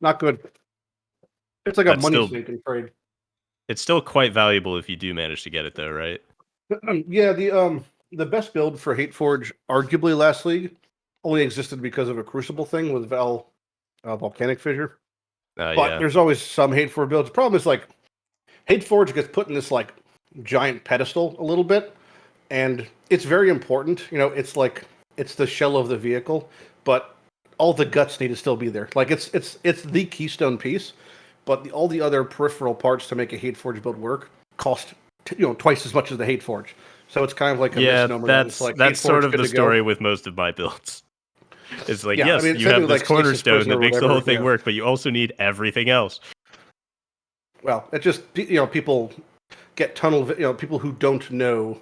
not good. It's like a money snake in trade. It's still quite valuable if you do manage to get it, though, right? Yeah, the best build for Hate Forge, arguably last league, only existed because of a Crucible thing with Volcanic Fissure. But there's always some Hate Forge builds. The problem is like Hate Forge gets put in this like giant pedestal a little bit, and it's very important. You know, it's like it's the shell of the vehicle, but all the guts need to still be there. Like it's the keystone piece, but all the other peripheral parts to make a Hate Forge build work cost twice as much as the Hate Forge. So it's kind of like a misnomer. That's sort of the story with most of my builds. It's like, yes, I mean, you have this cornerstone that makes the whole thing work, but you also need everything else. Well, it just people get tunnel. People who don't know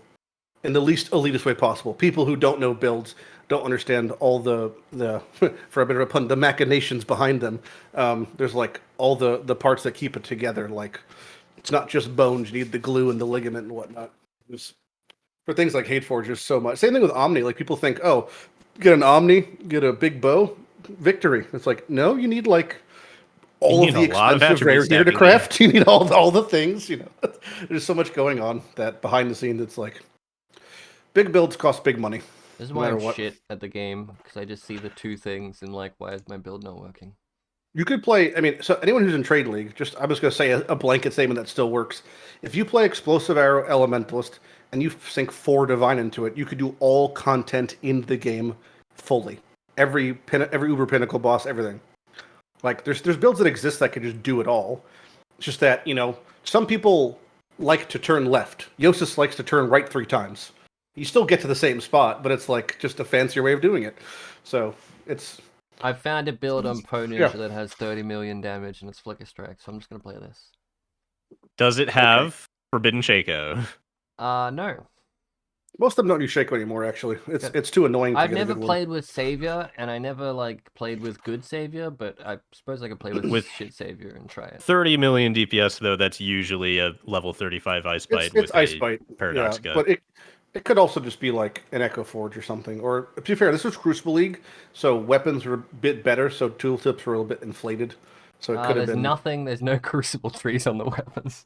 in the least elitist way possible. People who don't know builds don't understand all the for a bit of a pun, the machinations behind them. There's like all the parts that keep it together. Like it's not just bones; you need the glue and the ligament and whatnot. For things like Hate Forge, there's so much. Same thing with Omni. Like people think, oh, get an Omni, get a big bow, victory. It's like, no, you need like all of the expensive rare gear to craft. You need all the things. There's so much going on that behind the scenes. It's like big builds cost big money. This is why I'm shit at the game, because I just see the two things and like, why is my build not working? You could play, I mean, so anyone who's in Trade League, I'm just going to say a blanket statement that still works. If you play Explosive Arrow Elementalist and you sink 4 Divine into it, you could do all content in the game fully. Every Uber Pinnacle boss, everything. Like, there's builds that exist that could just do it all. It's just that, some people like to turn left. Jousis likes to turn right 3 times. You still get to the same spot, but it's like just a fancier way of doing it. So, it's... I found a build on PoE Ninja that has 30 million damage and it's Flicker Strike, so I'm just going to play this. Does it have Forbidden Shaco? Most No. of them don't use Shaco anymore, actually. It's too annoying to I've never played with Savior, and I never, played with good Savior, but I suppose I could play with shit Savior and try it. 30 million DPS, though, that's usually a level 35 Ice Bite with Ice Bite. Paradox But it could also just be like an Echo Forge or something. Or, to be fair, this was Crucible League, so weapons were a bit better, so tooltips were a little bit inflated. So it could have been... there's no Crucible trees on the weapons.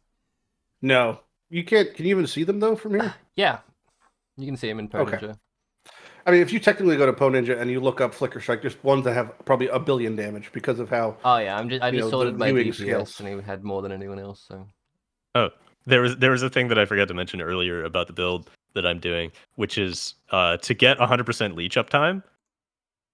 No. You can't... Can you even see them, though, from here? Yeah. You can see them in PoE Ninja. Okay. I mean, if you technically go to PoE Ninja and you look up Flicker Strike, there's ones that have probably 1 billion damage because of how... Oh, yeah, I just sorted my DPS scales. And he had more than anyone else, so... Oh, there was a thing that I forgot to mention earlier about the build that I'm doing, which is to get 100% leech uptime.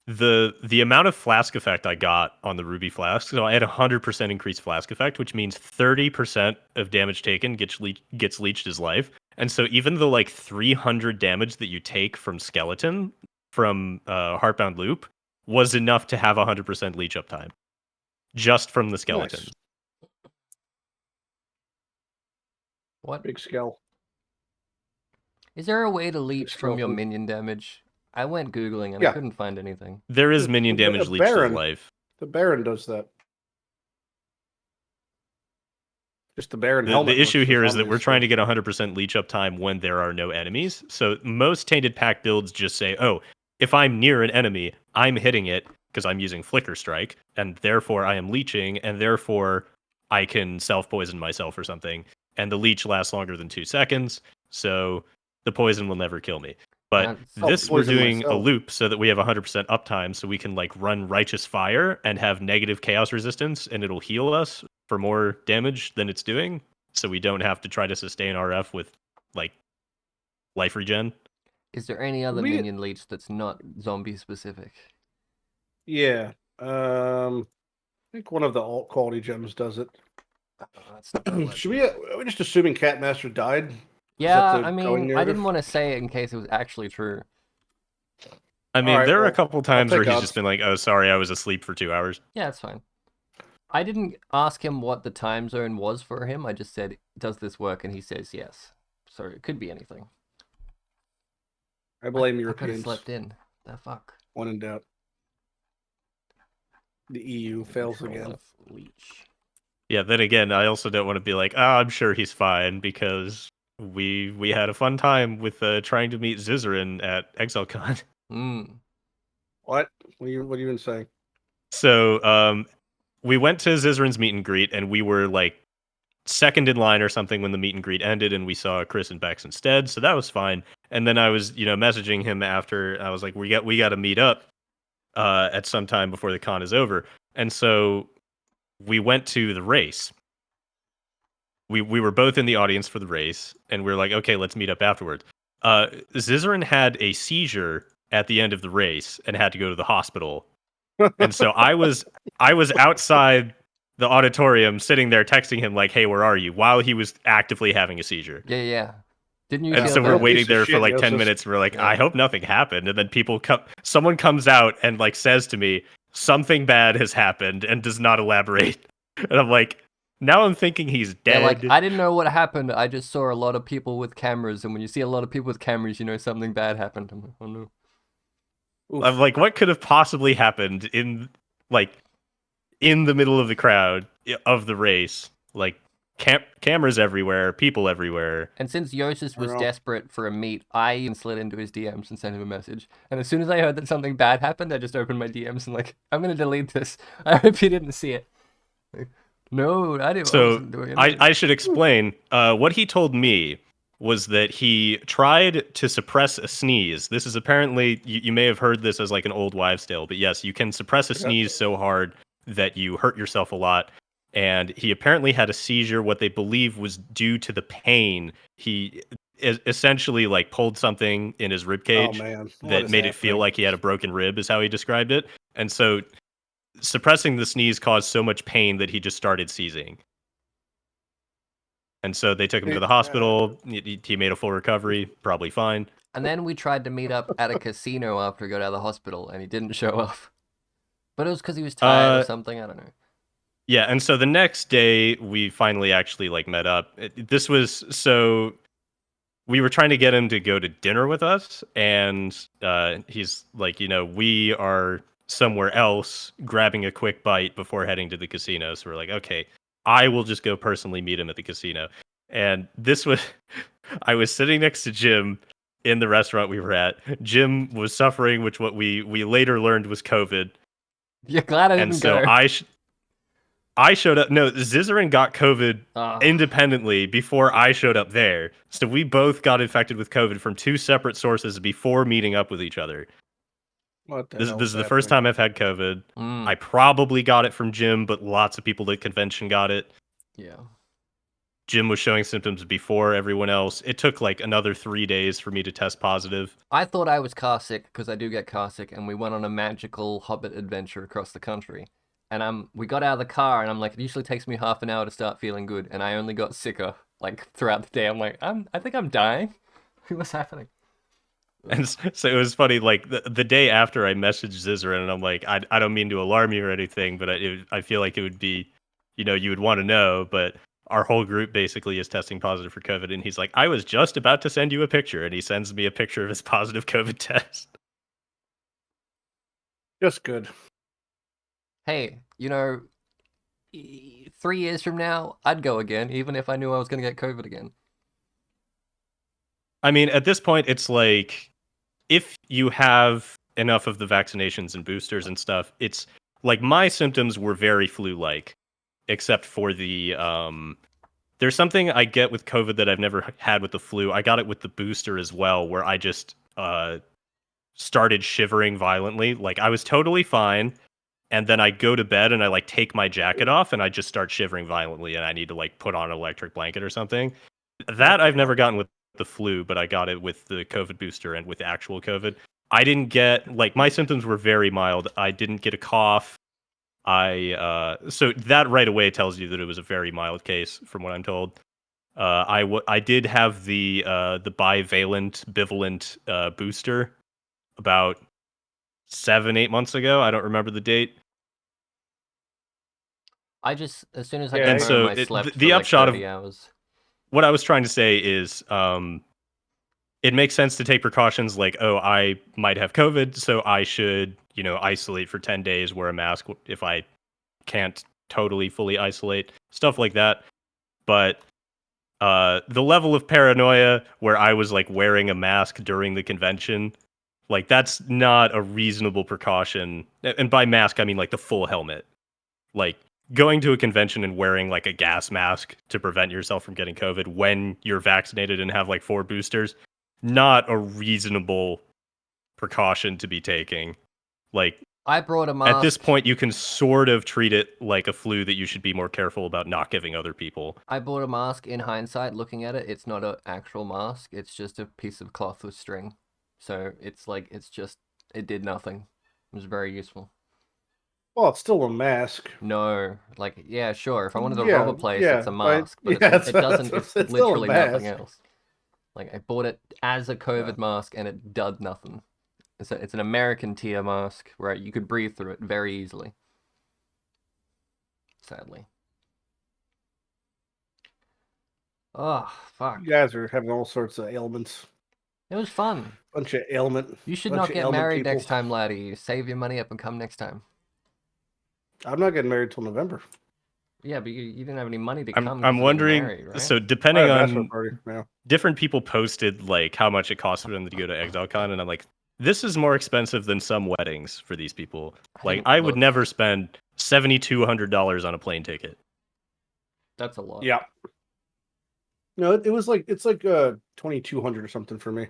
The amount of flask effect I got on the Ruby Flask, so I had 100% increased flask effect, which means 30% of damage taken gets leeched as life. And so even the 300 damage that you take from Skeleton, from Heartbound Loop, was enough to have 100% leech uptime. Just from the Skeleton. Nice. What? Big Skell. Is there a way to leech from your minion damage? I went Googling and I couldn't find anything. There is minion damage leech to life. The Baron does that. Just the Baron helmet. The issue here is that we're trying to get 100% leech uptime when there are no enemies. So most Tainted Pack builds just say, oh, if I'm near an enemy, I'm hitting it because I'm using Flicker Strike, and therefore I am leeching, and therefore I can self-poison myself or something. And the leech lasts longer than 2 seconds, so the poison will never kill me. But we're doing a loop so that we have 100% uptime, so we can run Righteous Fire and have negative chaos resistance, and it'll heal us for more damage than it's doing, so we don't have to try to sustain RF with life regen. Is there any other minion leech that's not zombie specific? Yeah, I think one of the alt quality gems does it. Should we? Are we just assuming Catmaster died? Yeah, I mean, I didn't want to say it in case it was actually true. I mean, there are a couple times where he's just been like, "Oh, sorry, I was asleep for 2 hours." Yeah, that's fine. I didn't ask him what the time zone was for him. I just said, "Does this work?" And he says yes. So it could be anything. I blame I could have Europeans. slept in. The fuck. When in doubt. The EU fails again. Leech. Yeah, then again, I also don't want to be like, I'm sure he's fine, because we had a fun time with trying to meet Zizaran at ExileCon. What? What are you even saying? So, we went to Zizaran's meet and greet, and we were like second in line or something when the meet and greet ended, and we saw Chris and Bex instead, so that was fine. And then I was, messaging him after. I was like, we got to meet up at some time before the con is over. And so we went to the race. We were both in the audience for the race, and we were like, okay, let's meet up afterwards. Zizaran had a seizure at the end of the race and had to go to the hospital. And so I was outside the auditorium sitting there texting him like, hey, where are you? While he was actively having a seizure. Yeah. Didn't you And feel so we're bad? waiting there for like Jousis. 10 minutes. And we're like, I hope nothing happened. And then someone comes out and like says to me, something bad has happened, and does not elaborate. And I'm like, now I'm thinking he's dead. Yeah, like, I didn't know what happened. I just saw a lot of people with cameras. And when you see a lot of people with cameras, you know something bad happened. I'm like, oh no. I'm like, what could have possibly happened in the middle of the crowd of the race? Like, cameras everywhere, people everywhere. And since Jousis was desperate for a meet, I even slid into his DMs and sent him a message. And as soon as I heard that something bad happened, I just opened my DMs and like, I'm gonna delete this. I hope you didn't see it. Like, no, I didn't. So I should explain. What he told me was that he tried to suppress a sneeze. This is apparently, you may have heard this as like an old wives' tale, but yes, you can suppress a sneeze so hard that you hurt yourself a lot. And he apparently had a seizure. What they believe was due to the pain. He essentially like pulled something in his rib cage that made it feel like he had a broken rib, is how he described it. And so suppressing the sneeze caused so much pain that he just started seizing. And so they took him to the hospital. He made a full recovery, probably fine. And then we tried to meet up at a casino after he got out of the hospital, and he didn't show up. But it was because he was tired or something. I don't know. Yeah, and so the next day we finally actually like met up. This was so we were trying to get him to go to dinner with us, and he's like, we are somewhere else grabbing a quick bite before heading to the casino. So we're like, okay, I will just go personally meet him at the casino. And this was, I was sitting next to Jim in the restaurant we were at. Jim was suffering, which what we later learned was COVID. You're glad I didn't go. And so I showed up. No, Zizaran got COVID independently before I showed up there. So we both got infected with COVID from two separate sources before meeting up with each other. This is the first time I've had COVID. I probably got it from Jim, but lots of people at convention got it. Yeah. Jim was showing symptoms before everyone else. It took like another 3 days for me to test positive. I thought I was car sick because I do get car sick, and we went on a magical hobbit adventure across the country. And we got out of the car, and I'm like, it usually takes me half an hour to start feeling good, and I only got sicker like throughout the day. I'm like, I think I'm dying. What's happening? And so it was funny, like the day after I messaged Zizaran, and I'm like, I don't mean to alarm you or anything, but I feel like it would be, you would want to know, but our whole group basically is testing positive for COVID. And he's like, I was just about to send you a picture. And he sends me a picture of his positive COVID test. Just good. Hey, 3 years from now, I'd go again, even if I knew I was going to get COVID again. I mean, at this point, it's like, if you have enough of the vaccinations and boosters and stuff, it's like my symptoms were very flu-like, except for the there's something I get with COVID that I've never had with the flu. I got it with the booster as well, where I just started shivering violently. Like, I was totally fine, and then I go to bed and I like take my jacket off and I just start shivering violently, and I need to like put on an electric blanket or something. That I've never gotten with the flu, but I got it with the COVID booster and with actual COVID. I didn't get, like, my symptoms were very mild. I didn't get a cough. So that right away tells you that it was a very mild case, from what I'm told. I did have the bivalent booster about 7-8 months ago. I don't remember the date. as soon as I Yeah, got And home, so I slept the for like upshot 30 of hours. what I was trying to say is, it makes sense to take precautions like, oh, I might have COVID, so I should, isolate for 10 days, wear a mask if I can't totally fully isolate, stuff like that. But the level of paranoia where I was like wearing a mask during the convention, like that's not a reasonable precaution. And by mask, I mean like the full helmet. Like going to a convention and wearing like a gas mask to prevent yourself from getting COVID when you're vaccinated and have like 4 boosters, not a reasonable precaution to be taking. Like I brought a at this mask. point, you can sort of treat it like a flu that you should be more careful about not giving other people. I bought a mask. In hindsight, looking at it, it's not an actual mask. It's just a piece of cloth with string. So it did nothing. It was very useful. Well, it's still a mask. No, like, yeah, sure. If I wanted to rob Yeah, a place, yeah, it's a mask, but it doesn't. It's it's still a literally nothing mask. else. Like, I bought it as a COVID mask, and it did nothing. It's an American tier mask where you could breathe through it very easily. Sadly. Oh, fuck. You guys are having all sorts of ailments. It was fun. Bunch of ailment. You should bunch not of get ailment married people. next time, laddie. Save your money up and come next time. I'm not getting married till November. Yeah, but you didn't have any money to come. I'm wondering. Married, right? So depending on party now. different people posted like how much it cost for them to go to ExileCon, and I'm like, this is more expensive than some weddings for these people. Like I would never spend $7,200 on a plane ticket. That's a lot. Yeah. No, it's like 2,200 or something for me,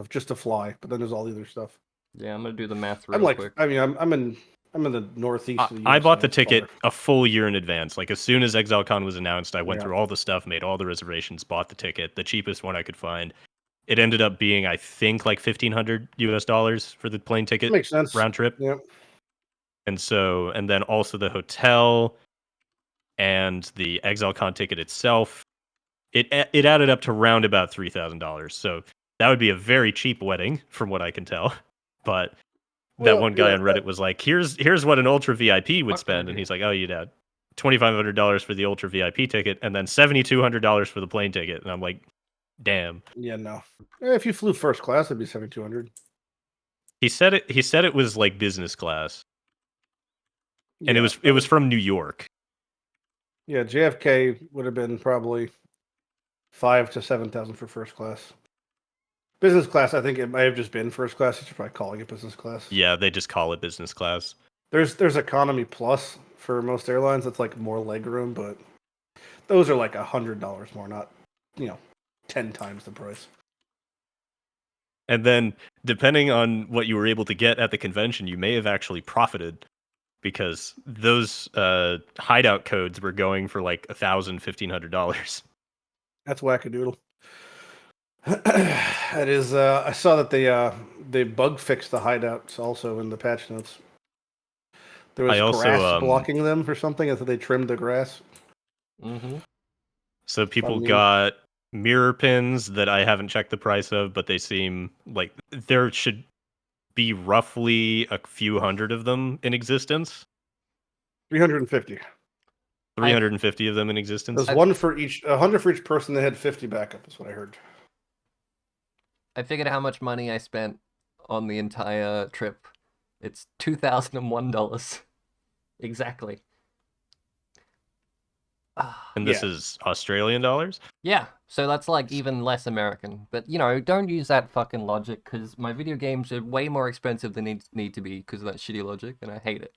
just to fly. But then there's all the other stuff. Yeah, I'm gonna do the math real quick. I mean, I'm in the northeast of the US. I bought the ticket a full year in advance. Like as soon as ExileCon was announced, I went through all the stuff, made all the reservations, bought the ticket, the cheapest one I could find. It ended up being, I think, like $1,500 for the plane ticket. Makes sense. Round trip. Yep. And then also the hotel and the ExileCon ticket itself. It added up to round about $3,000. So that would be a very cheap wedding, from what I can tell. But that one guy on Reddit was like, "Here's what an ultra VIP would spend," and he's like, "Oh, you'd add $2,500 for the ultra VIP ticket, and then $7,200 for the plane ticket." And I'm like, "Damn." Yeah, no. If you flew first class, it'd be 7,200. He said it was like business class, and it was from New York. Yeah, JFK would have been probably 5,000 to 7,000 for first class. Business class, I think it might have just been first class. You're probably calling it business class. Yeah, they just call it business class. There's economy plus for most airlines. That's like more leg room, but those are like $100 more, not 10 times the price. And then, depending on what you were able to get at the convention, you may have actually profited, because those hideout codes were going for like $1,000, $1,500. That's wackadoodle. That is. I saw that they bug fixed the hideouts also in the patch notes. There was grass blocking them or something, and so they trimmed the grass. Mm-hmm. So people got mirror pins that I haven't checked the price of, but they seem like there should be roughly a few hundred of them in existence. 350. 350 of them in existence. There's 100 for each person that had 50 backup, is what I heard. I figured how much money I spent on the entire trip. It's $2,001. Exactly. And this is Australian dollars? Yeah, so that's like even less American. But, don't use that fucking logic, because my video games are way more expensive than they need to be because of that shitty logic, and I hate it.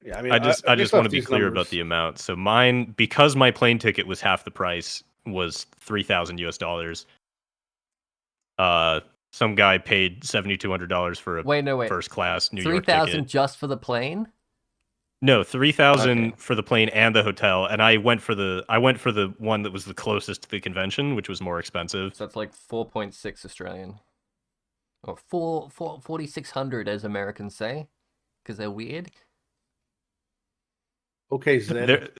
Yeah, I mean, I just want to be clear about the amount. So mine, because my plane ticket was half the price, was $3,000 US. Some guy paid $7,200 for a first class New York ticket. 3,000 just for the plane? No, 3,000 for the plane and the hotel, and I went for the one that was the closest to the convention, which was more expensive. So that's like 4.6 Australian, or 4,600 as Americans say, because they're weird. Okay, Zed.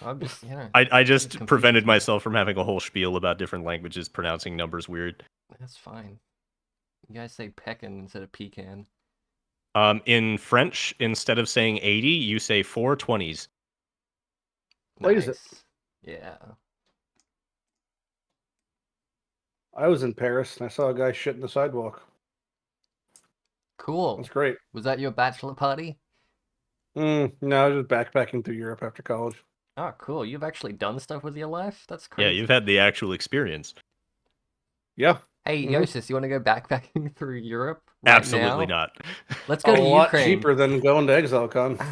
I'm just, I just prevented myself from having a whole spiel about different languages pronouncing numbers weird. That's fine. You guys say pecan instead of pecan. In French, instead of saying 80, you say 4 20s. Plays it. Yeah. I was in Paris and I saw a guy shit in the sidewalk. Cool. That's great. Was that your bachelor party? No, I was just backpacking through Europe after college. Oh, cool. You've actually done stuff with your life? That's Yeah, crazy. you've had the actual experience. Yeah. Hey, Jousis, you want to go backpacking through Europe Absolutely now? not. Let's go to A lot Ukraine. cheaper than going to ExileCon.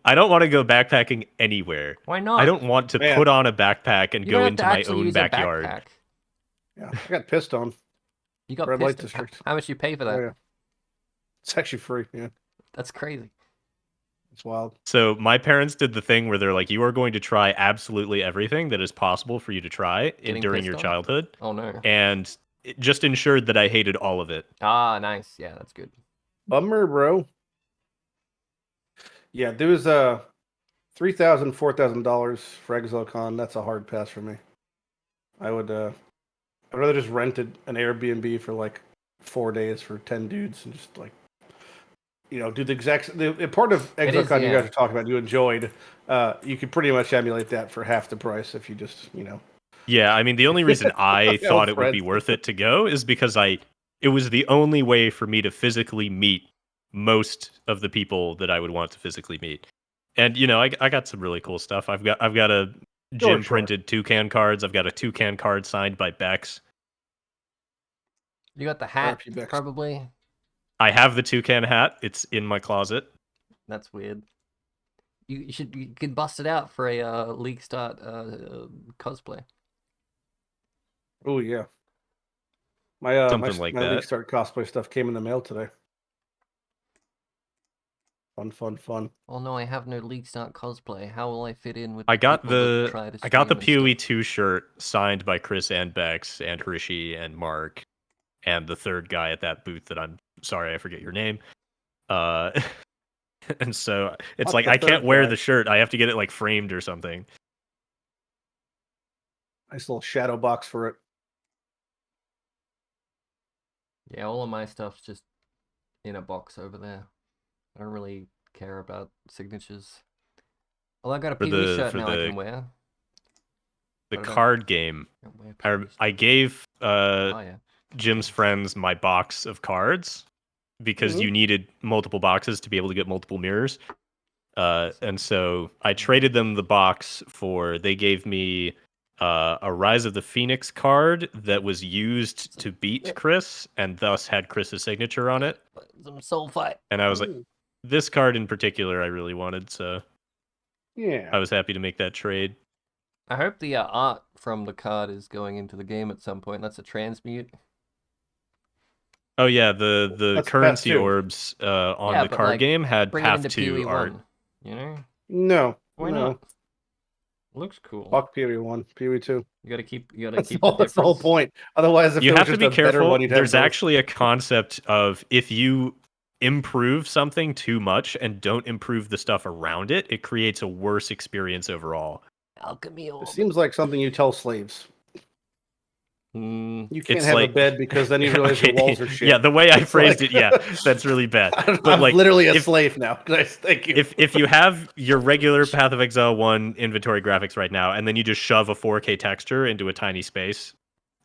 I don't want to go backpacking anywhere. Why not? I don't want to put on a backpack and You go don't have into to my actually own use a backyard. backpack. Yeah, I got pissed on. You got Red light pissed. district. How much you pay for that? Oh, yeah. It's actually free. Yeah, That's crazy. it's wild. So my parents did the thing where they're like, you are going to try absolutely everything that is possible for you to try during your childhood. Oh, no. And it just ensured that I hated all of it. Ah, nice. Yeah, that's good. Bummer, bro. Yeah, there was $3,000, $4,000 for ExileCon. That's a hard pass for me. I'd rather just rented an Airbnb for like 4 days for 10 dudes and just like, do the part of ExileCon you guys are talking about you enjoyed. You could pretty much emulate that for half the price if you just, Yeah, I mean, the only reason I thought it would be friends. worth it to go is because it was the only way for me to physically meet most of the people that I would want to physically meet. And I got some really cool stuff. I've got a gym printed toucan cards. I've got a toucan card signed by Bex. You got the hat, probably. I have the toucan hat. It's in my closet. That's weird. You could bust it out for a League Start cosplay. Oh yeah. My Something like that. League Start cosplay stuff came in the mail today. Fun. Oh no, I have no League Start cosplay. How will I fit in with? I got the PoE 2 shirt signed by Chris and Bex and Rishi and Mark and the third guy at that booth that I'm sorry I forget your name. And so it's like I can't wear the shirt. I have to get it like framed or something. Nice little shadow box for it. Yeah, all of my stuff's just in a box over there. I don't really care about signatures. Well, I got a PoE shirt now I can wear. The card game. I gave Jim's friends my box of cards because you needed multiple boxes to be able to get multiple mirrors. And so I traded them the box they gave me a Rise of the Phoenix card that was used to beat Chris and thus had Chris's signature on it. Some soul fight. And I was like, this card in particular I really wanted, so yeah, I was happy to make that trade. I hope the art from the card is going into the game at some point. That's a transmute. Oh yeah, the currency orbs on the card game had Path 2 art. You know? No. Why not? Looks cool. Fuck PoE 1, PoE 2. You gotta keep That's the whole point. Otherwise, if you have to be careful. One, there's actually a concept of if you improve something too much and don't improve the stuff around it, it creates a worse experience overall. Alchemy. It seems like something you tell slaves. You can't have a bed because then you realize your walls are shit. Yeah, the way I phrased it, yeah, that's really bad. I'm literally a slave now. Guys, thank you. If you have your regular Path of Exile 1 inventory graphics right now, and then you just shove a 4K texture into a tiny space,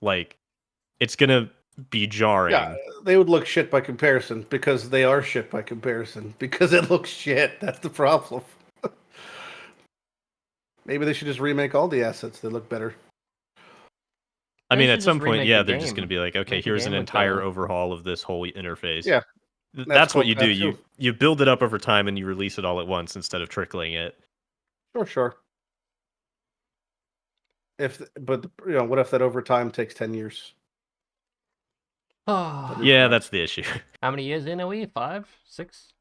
like, it's gonna be jarring. Yeah, they would look shit by comparison because they are shit by comparison because it looks shit. That's the problem. Maybe they should just remake all the assets. They look better. I mean, at some point, yeah, they're just going to be like, okay, here's an entire overhaul of this whole interface. Yeah. That's what you do. You build it up over time and you release it all at once instead of trickling it. Sure. But what if that over time takes 10 years? Yeah, that's the issue. How many years in are we? 5? 6?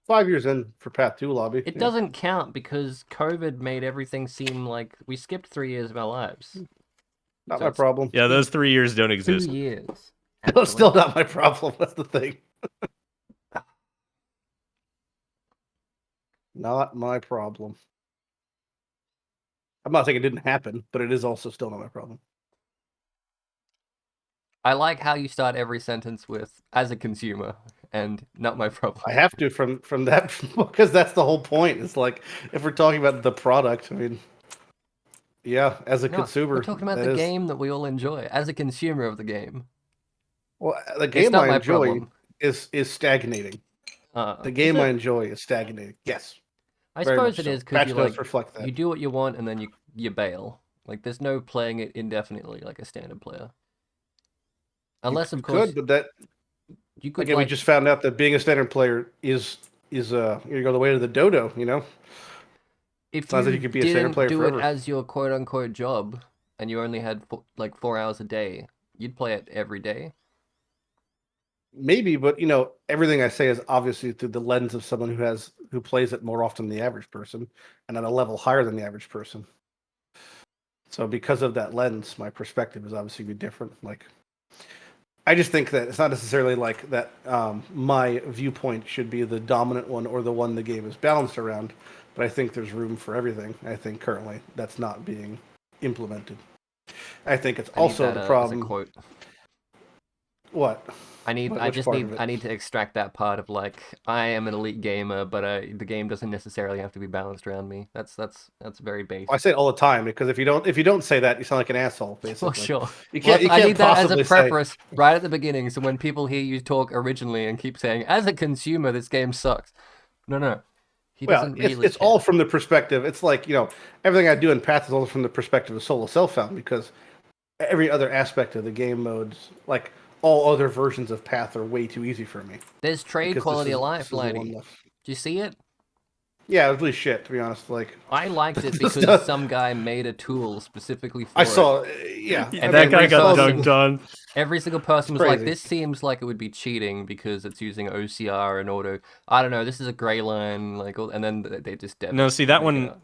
5 years in for Path 2 lobby. It doesn't count because COVID made everything seem like we skipped 3 years of our lives. Not my problem. Yeah, those 3 years don't exist. 2 years. It's still not my problem. That's the thing. Not my problem. I'm not saying it didn't happen, but it is also still not my problem. I like how you start every sentence with, as a consumer, and not my problem. I have to from that because that's the whole point. It's like if we're talking about the product, I mean, yeah, as a consumer, we're talking about the game that we all enjoy. As a consumer of the game, well, the game I enjoy is stagnating. The game I enjoy is stagnating. Yes, I suppose it is because you do what you want and then you bail. Like there's no playing it indefinitely like a standard player. Unless of course but that you could. Again, we just found out that being a standard player is you go the way to the dodo. You know, if you could be a standard player forever. It as your quote unquote job, and you only had 4 hours a day, you'd play it every day. Maybe, but everything I say is obviously through the lens of someone who plays it more often than the average person, and at a level higher than the average person. So, because of that lens, my perspective is obviously different. Like, I just think that it's not necessarily like that. My viewpoint should be the dominant one or the one the game is balanced around, but I think there's room for everything. I think currently that's not being implemented. I think it's also the problem. As a quote. What? I need to extract that part of like I am an elite gamer, but the game doesn't necessarily have to be balanced around me. That's very basic. I say it all the time because if you don't say that, you sound like an asshole. Basically, well, sure. You can't I need that as a preface right at the beginning, so when people hear you talk originally and keep saying, "As a consumer, this game sucks," no. It's all from the perspective. It's like everything I do in Path is all from the perspective of solo self-found because every other aspect of the game modes, like. All other versions of Path are way too easy for me. There's trade quality of life, Lighty. Do you see it? Yeah, it was really shit, to be honest. Like I liked it because some guy made a tool specifically for it. I saw, yeah. And that guy got dunked on. Every single person was like, this seems like it would be cheating because it's using OCR and auto. I don't know, this is a gray line, and then they just No, see, that one,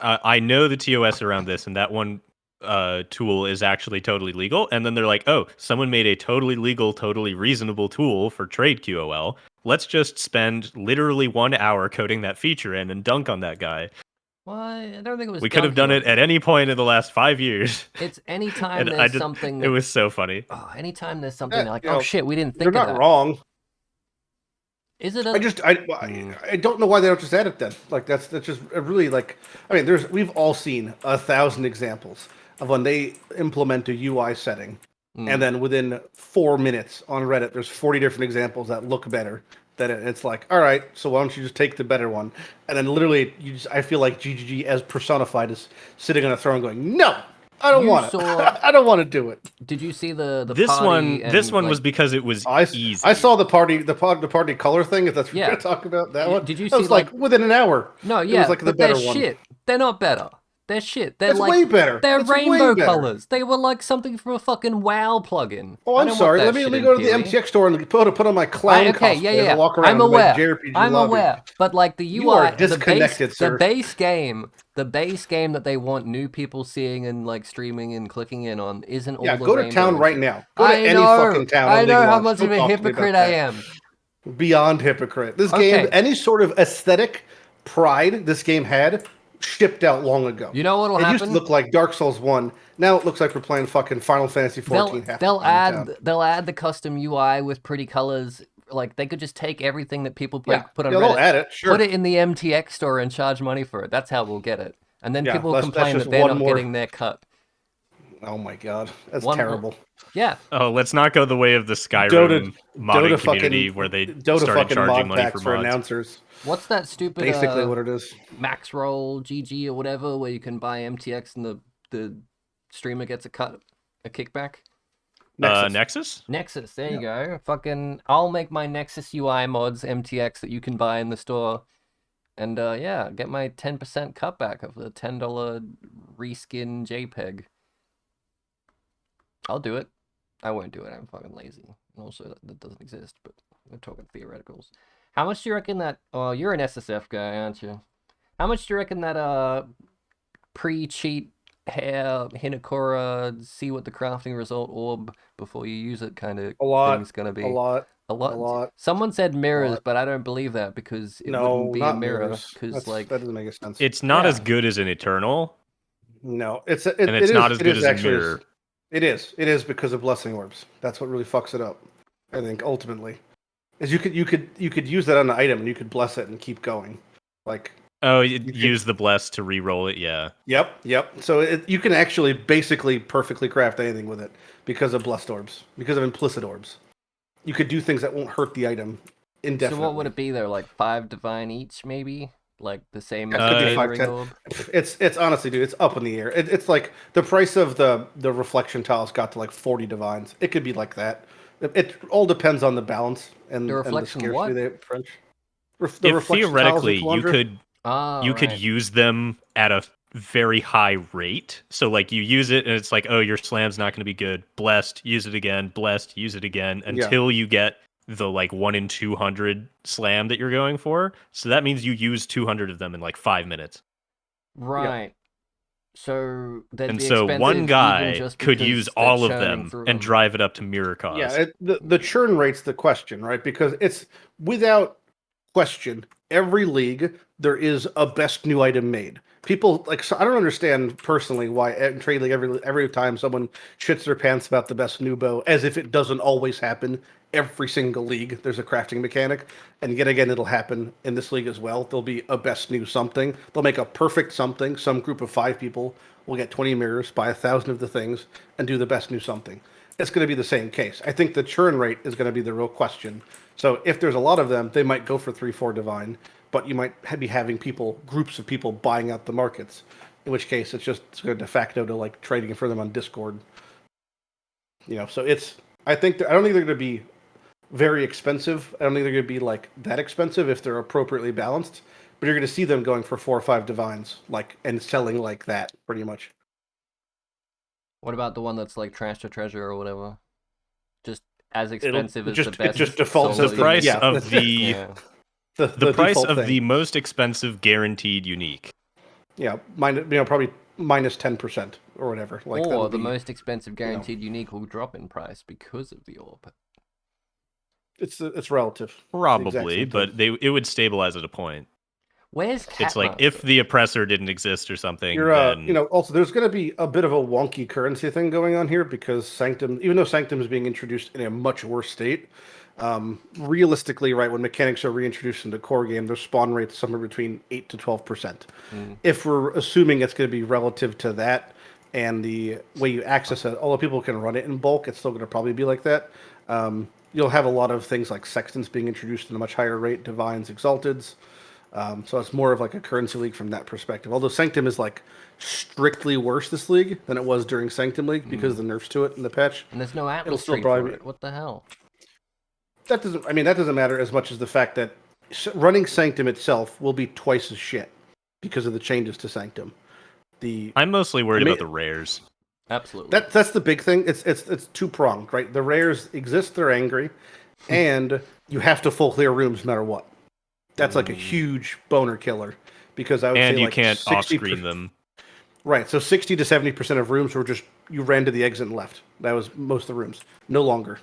I know the TOS around this, and that one tool is actually totally legal, and then they're like, oh, someone made a totally legal, totally reasonable tool for trade QOL. Let's just spend literally 1 hour coding that feature in and dunk on that guy. Well, I don't think it was. We could have done it at any point in the last 5 years. It's anytime there's something. It was so funny. Oh, anytime there's something like, oh shit, we didn't think of that. They're not wrong. Is it? I don't know why they don't just add it then. Like that's just really like. I mean, we've all seen 1,000 examples of when they implement a UI setting, and then within 4 minutes on Reddit, there's 40 different examples that look better. Then it's like, all right, so why don't you just take the better one? And then literally, I feel like GGG as personified is sitting on a throne going, no, I don't want it. I don't want to do it. Did you see the this party one? This one was because it was easy. I saw the party color thing. If that's what you're going to talk about, that one. Did you see? It was like within an hour. No, yeah, it was like the better one. Shit. They're not better. They're shit. They're it's way better. They're rainbow colors. They were like something from a fucking WoW plugin. Oh, I'm sorry. Let me go to the MTX store and put on my clown costume and walk around. I'm aware. JRPG I'm aware. But like the UI, you are disconnected, the base game that they want new people seeing and like streaming and clicking in on isn't all the go to town right now. Go to any fucking town. I know how much of a hypocrite I am. Beyond hypocrite. This game, any sort of aesthetic pride this game had, shipped out long ago. You know what'll happen? It used to look like Dark Souls 1. Now it looks like we're playing fucking Final Fantasy 14. They'll add the custom UI with pretty colors. Like they could just take everything that people put on Reddit, they'll add it, sure. put it in the MTX store and charge money for it. That's how we'll get it. And then people will complain that they're not getting their cut. Oh my god, that's terrible. Yeah. Oh, let's not go the way of the Skyrim modding community where they started charging money for mods. Announcers. What's that stupid? Basically, what it is. Max Roll GG or whatever, where you can buy MTX and the streamer gets a kickback. Nexus. Nexus. There you go. Fucking, I'll make my Nexus UI mods MTX that you can buy in the store, and get my 10% cutback of the $10 reskin JPEG. I'll do it. I won't do it. I'm fucking lazy. Also, that doesn't exist, but we're talking theoreticals. How much do you reckon that... Oh, you're an SSF guy, aren't you? How much do you reckon that pre-cheat Hinakura, see what the crafting result orb before you use it kind of thing's going to be? A lot. Someone said mirrors, but I don't believe that because it wouldn't be a mirror. Because that doesn't make sense. It's not as good as an Eternal. No, it's not as good as a mirror. It is because of blessing orbs. That's what really fucks it up, I think, ultimately. is you could use that on the item and you could bless it and keep going. Like use the bless to re-roll it. Yeah. Yep. So you can actually basically perfectly craft anything with it because of blessed orbs, because of implicit orbs. You could do things that won't hurt the item indefinitely. So what would it be there? Like 5 divine each, maybe? Like the same as It could the be 5, catering 10. orb? It's honestly, dude, it's up in the air. It's like the price of the reflection tiles got to like 40 divines. It could be like that. It all depends on the balance and The the reflection scarcity what? they French. The If reflection tiles in theoretically Kalandra. you could Right. use them at a very high rate. So like you use it and it's like, oh, your slam's not going to be good. Blessed, use it again. Blessed, use it again until you get the like 1 in 200 slam that you're going for. So that means you use 200 of them in like 5 minutes. Right. So they'd And be so expensive one even guy just could because use they're all of churning them through and them. drive it up to mirror cause. Yeah, the churn rate's the question, right? Because it's without question, every league there is a best new item made. People like, so I don't understand personally why in trade league every time someone shits their pants about the best new bow, as if it doesn't always happen. Every single league there's a crafting mechanic, and yet again it'll happen in this league as well. There'll be a best new something. They'll make a perfect something. Some group of 5 people will get 20 mirrors, buy 1,000 of the things, and do the best new something. It's going to be the same case. I think the churn rate is going to be the real question. So if there's a lot of them, they might go for 3-4 divine, but you might be having groups of people buying out the markets. In which case, it's going to de facto to like trading for them on Discord. So I don't think they're going to be very expensive. I don't think they're going to be like that expensive if they're appropriately balanced. But you're going to see them going for 4 or 5 divines, like, and selling like that pretty much. What about the one that's like trash to treasure or whatever? Just as expensive as the It best. just defaults solo as The the price yeah, of the Yeah. the price default of thing. the most expensive guaranteed unique. Yeah, probably minus 10% or whatever. Like Or the be, most expensive guaranteed unique will drop in price because of the orb. It's relative. Probably, but it would stabilize at a point. Where's It's like Catmaster? if the oppressor didn't exist or something, You're then also there's going to be a bit of a wonky currency thing going on here because Sanctum, even though Sanctum is being introduced in a much worse state, realistically, right, when mechanics are reintroduced into core game, their spawn rate is somewhere between 8 to 12%. If we're assuming it's going to be relative to that and the way you access it, although people can run it in bulk, it's still going to probably be like that. You'll have a lot of things like Sextants being introduced at a much higher rate, Divines, Exalteds. So it's more of like a currency league from that perspective. Although Sanctum is like strictly worse this league than it was during Sanctum League because of the nerfs to it in the patch. And there's no It'll Atlas still tree probably for it. What the hell? that doesn't matter as much as the fact that running Sanctum itself will be twice as shit because of the changes to Sanctum. I'm mostly worried about the rares. Absolutely. That's the big thing. It's two pronged, right? The rares exist, they're angry, and you have to full clear rooms no matter what. That's like a huge boner killer because I would say you like can't 60 off-screen them. Right, so 60 to 70% of rooms were just you ran to the exit and left. That was most of the rooms. No longer.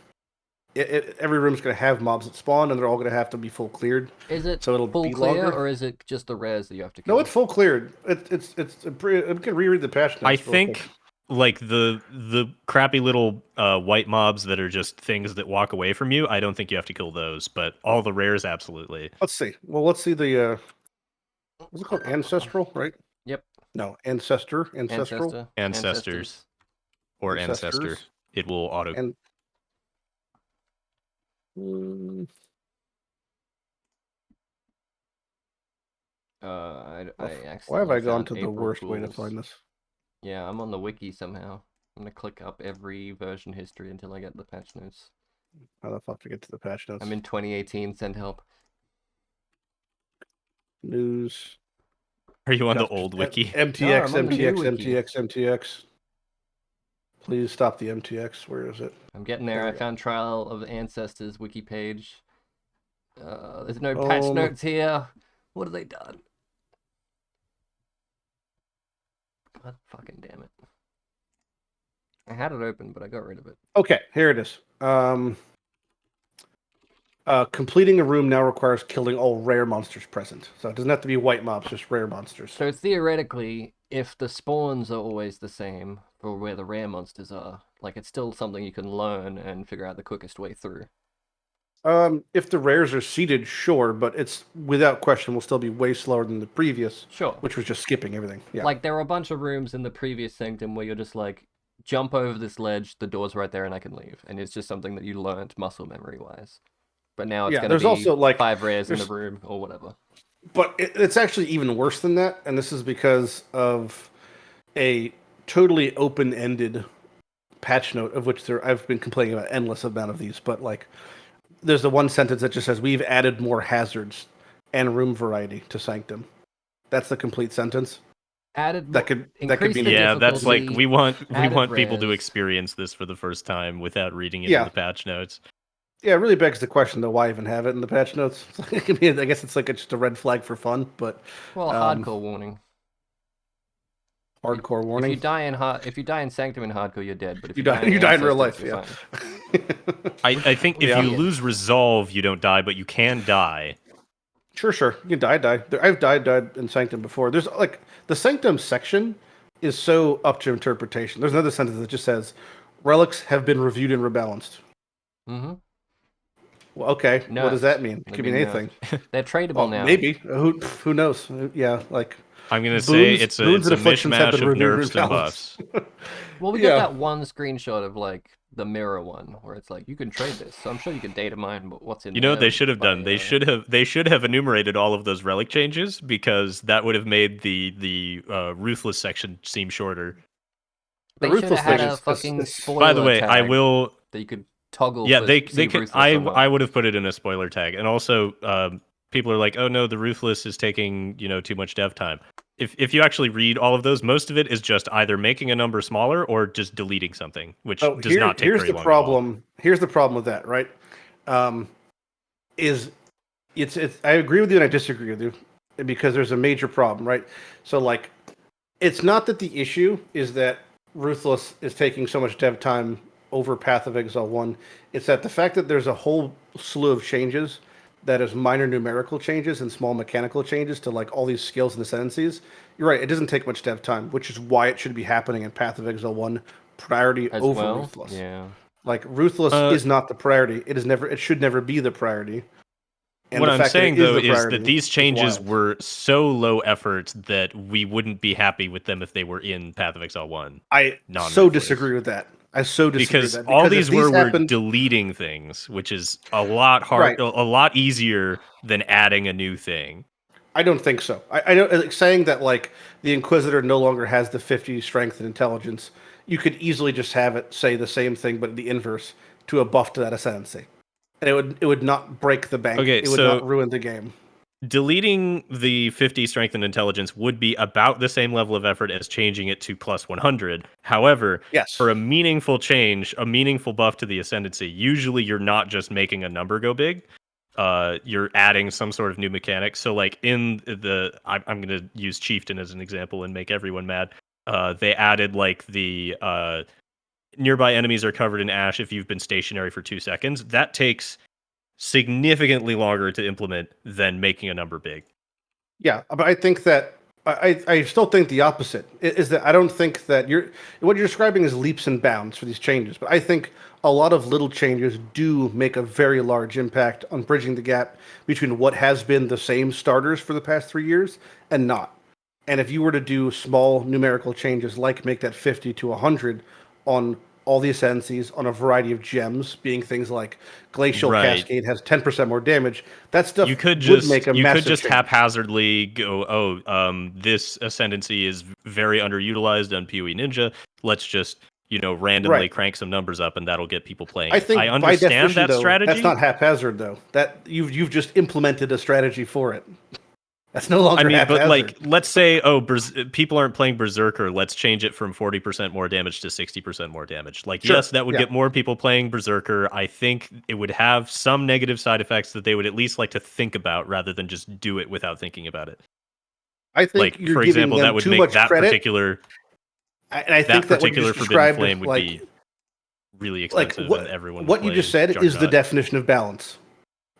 Every room's going to have mobs that spawn, and they're all going to have to be full cleared. Is it so it'll full be clear, longer. or is it just the rares that you have to kill? No, it's full cleared. We can reread the patch notes. I think like the crappy little white mobs that are just things that walk away from you. I don't think you have to kill those, but all the rares absolutely. Let's see. Well, let's see the what's it called? Ancestral, right? Yep. No, ancestral. Ancestors. Or ancestor. It will auto. And I why have I gone found to the April worst way to Fools. find this? Yeah, I'm on the wiki somehow. I'm gonna click up every version history until I get the patch notes. How the fuck to get to the patch notes? I'm in 2018. Send help. News. Are you on the old wiki? MTX, No, I'm on the new MTX, wiki. MTX. Please stop the MTX. Where is it? I'm getting there. I found Trial of Ancestors wiki page. There's no patch notes here. What have they done? God fucking damn it. I had it open, but I got rid of it. Okay, here it is. Completing a room now requires killing all rare monsters present. So it doesn't have to be white mobs, just rare monsters. So theoretically, if the spawns are always the same for where the rare monsters are, like it's still something you can learn and figure out the quickest way through. If the rares are seeded, sure, but it's without question will still be way slower than the previous, Sure. which was just skipping everything. Yeah. Like, there are a bunch of rooms in the previous Sanctum where you're just like, jump over this ledge, the door's right there, and I can leave. And it's just something that you learned muscle memory-wise. But now it's Yeah, going to there's be also, like, 5 rares in the there's- room, or whatever. But it's actually even worse than that, and this is because of a totally open-ended patch note, of which I've been complaining about endless amount of these, but like there's the one sentence that just says we've added more hazards and room variety to Sanctum. That's the complete sentence. Added that could be yeah, that's like we want people to rares. experience this for the first time without reading into Yeah. the patch notes. Yeah, it really begs the question though, why even have it in the patch notes? I guess it's like just a red flag for fun, but Well, hardcore warning. Hardcore warning. If you die in Sanctum in hardcore, you're dead. But if you die in real life, you're yeah. fine. I think if you lose resolve, you don't die, but you can die. Sure. You can die. I've died in Sanctum before. There's like the Sanctum section is so up to interpretation. There's another sentence that just says relics have been reviewed and rebalanced. Mm-hmm. Well, okay. No. What does that mean? It could mean anything. They're tradable now. Maybe. Who knows? Yeah, like I'm gonna say it's a mishmash of nerfs and buffs. Well, we got that one screenshot of like the mirror one where it's like you can trade this. So I'm sure you can data mine what's in. You know what they should have done? They should have enumerated all of those relic changes, because that would have made the ruthless section seem shorter. They should have had a fucking spoiler. By the way, tag I will. That you could toggle. Yeah, they could. I would have put it in a spoiler tag, and also people are like, oh no, the ruthless is taking too much dev time. If you actually read all of those, most of it is just either making a number smaller or just deleting something, which does not take very long. Here's the problem with that, right? It's I agree with you and I disagree with you because there's a major problem, right? So like, it's not that the issue is that Ruthless is taking so much dev time over Path of Exile 1. It's that the fact that there's a whole slew of changes that is minor numerical changes and small mechanical changes to like all these skills and ascendancies. You're right, it doesn't take much dev time, which is why it should be happening in Path of Exile 1 priority over Ruthless. Yeah. Like Ruthless is not the priority. It should never be the priority. And what I'm saying though is that these changes were so low effort that we wouldn't be happy with them if they were in Path of Exile 1. I so disagree with that. Because all these were deleting things, which is a lot harder, a lot easier than adding a new thing. I don't think so. I don't like saying that like the Inquisitor no longer has the 50 strength and intelligence. You could easily just have it say the same thing but the inverse to a buff to that ascendancy, and it would not break the bank. Okay, it would not ruin the game. Deleting the 50 strength and intelligence would be about the same level of effort as changing it to plus 100. However, for a meaningful change, a meaningful buff to the ascendancy, usually you're not just making a number go big. You're adding some sort of new mechanic. So like in I'm going to use Chieftain as an example and make everyone mad. They added like the nearby enemies are covered in ash if you've been stationary for 2 seconds. That takes significantly longer to implement than making a number big. Yeah, but I think that I still think the opposite is that I don't think that what you're describing is leaps and bounds for these changes, but I think a lot of little changes do make a very large impact on bridging the gap between what has been the same starters for the past 3 years and not. And if you were to do small numerical changes like make that 50 to 100 on all the ascendancies on a variety of gems, being things like Glacial Cascade has 10% more damage. That stuff would make a massive change. Haphazardly go, this ascendancy is very underutilized on PoE Ninja. Let's just randomly crank some numbers up, and that'll get people playing. I think I understand that strategy. That's not haphazard though. That you've just implemented a strategy for it. That's no longer haphazard. But like, let's say, people aren't playing Berserker. Let's change it from 40% more damage to 60% more damage. Like, yes, that would get more people playing Berserker. I think it would have some negative side effects that they would at least like to think about rather than just do it without thinking about it. I think, like, for example, that would make that particular. And I think that particular Forbidden Flame would be really expensive, and everyone. What you just said is the definition of balance.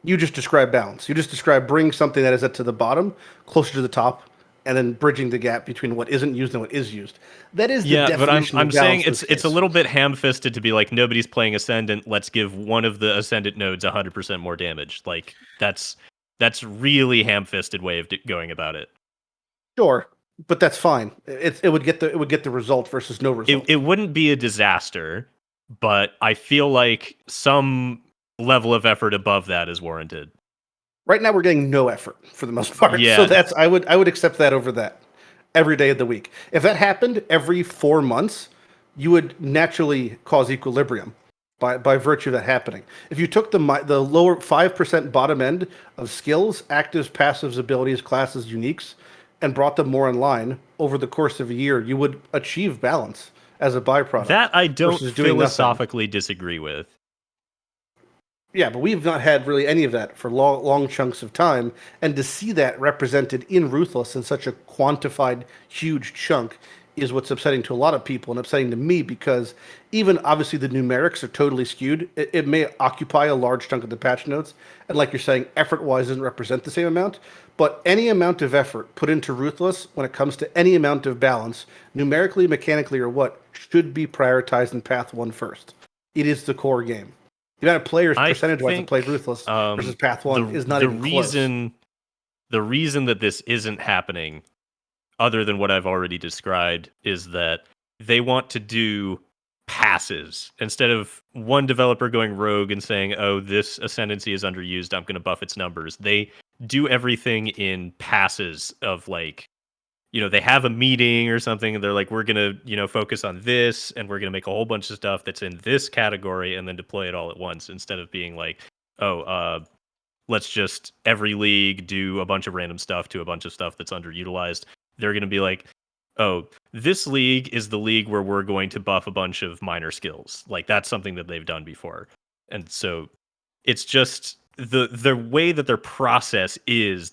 You just described balance. You just described bringing something that is at to the bottom closer to the top, and then bridging the gap between what isn't used and what is used. That is the definition but I'm of saying balance it's a little bit ham-fisted to be like, nobody's playing Ascendant, let's give one of the Ascendant nodes 100% more damage. Like, that's really ham-fisted way of going about it. Sure, but that's fine. It would get the result versus no result. It wouldn't be a disaster, but I feel like some level of effort above that is warranted. Right now, we're getting no effort for the most part. Yeah. So that's I would accept that over that every day of the week. If that happened every 4 months, you would naturally cause equilibrium by virtue of that happening. If you took the lower 5% bottom end of skills, actives, passives, abilities, classes, uniques, and brought them more in line over the course of a year, you would achieve balance as a byproduct. That I don't philosophically disagree with. Yeah, but we've not had really any of that for long chunks of time, and to see that represented in Ruthless in such a quantified, huge chunk is what's upsetting to a lot of people and upsetting to me, because even obviously the numerics are totally skewed. It may occupy a large chunk of the patch notes, and like you're saying, effort-wise doesn't represent the same amount, but any amount of effort put into Ruthless when it comes to any amount of balance, numerically, mechanically, or what, should be prioritized in Path 1 first. It is the core game. The amount of players percentage-wise that played Ruthless versus Path 1 is not even close. The reason that this isn't happening, other than what I've already described, is that they want to do passes. Instead of one developer going rogue and saying, oh, this ascendancy is underused, I'm going to buff its numbers. They do everything in passes of like, they have a meeting or something, and they're like, we're going to, focus on this, and we're going to make a whole bunch of stuff that's in this category, and then deploy it all at once, instead of being like, let's just every league do a bunch of random stuff to a bunch of stuff that's underutilized. They're going to be like, oh, this league is the league where we're going to buff a bunch of minor skills. Like, that's something that they've done before. And so it's just the way that their process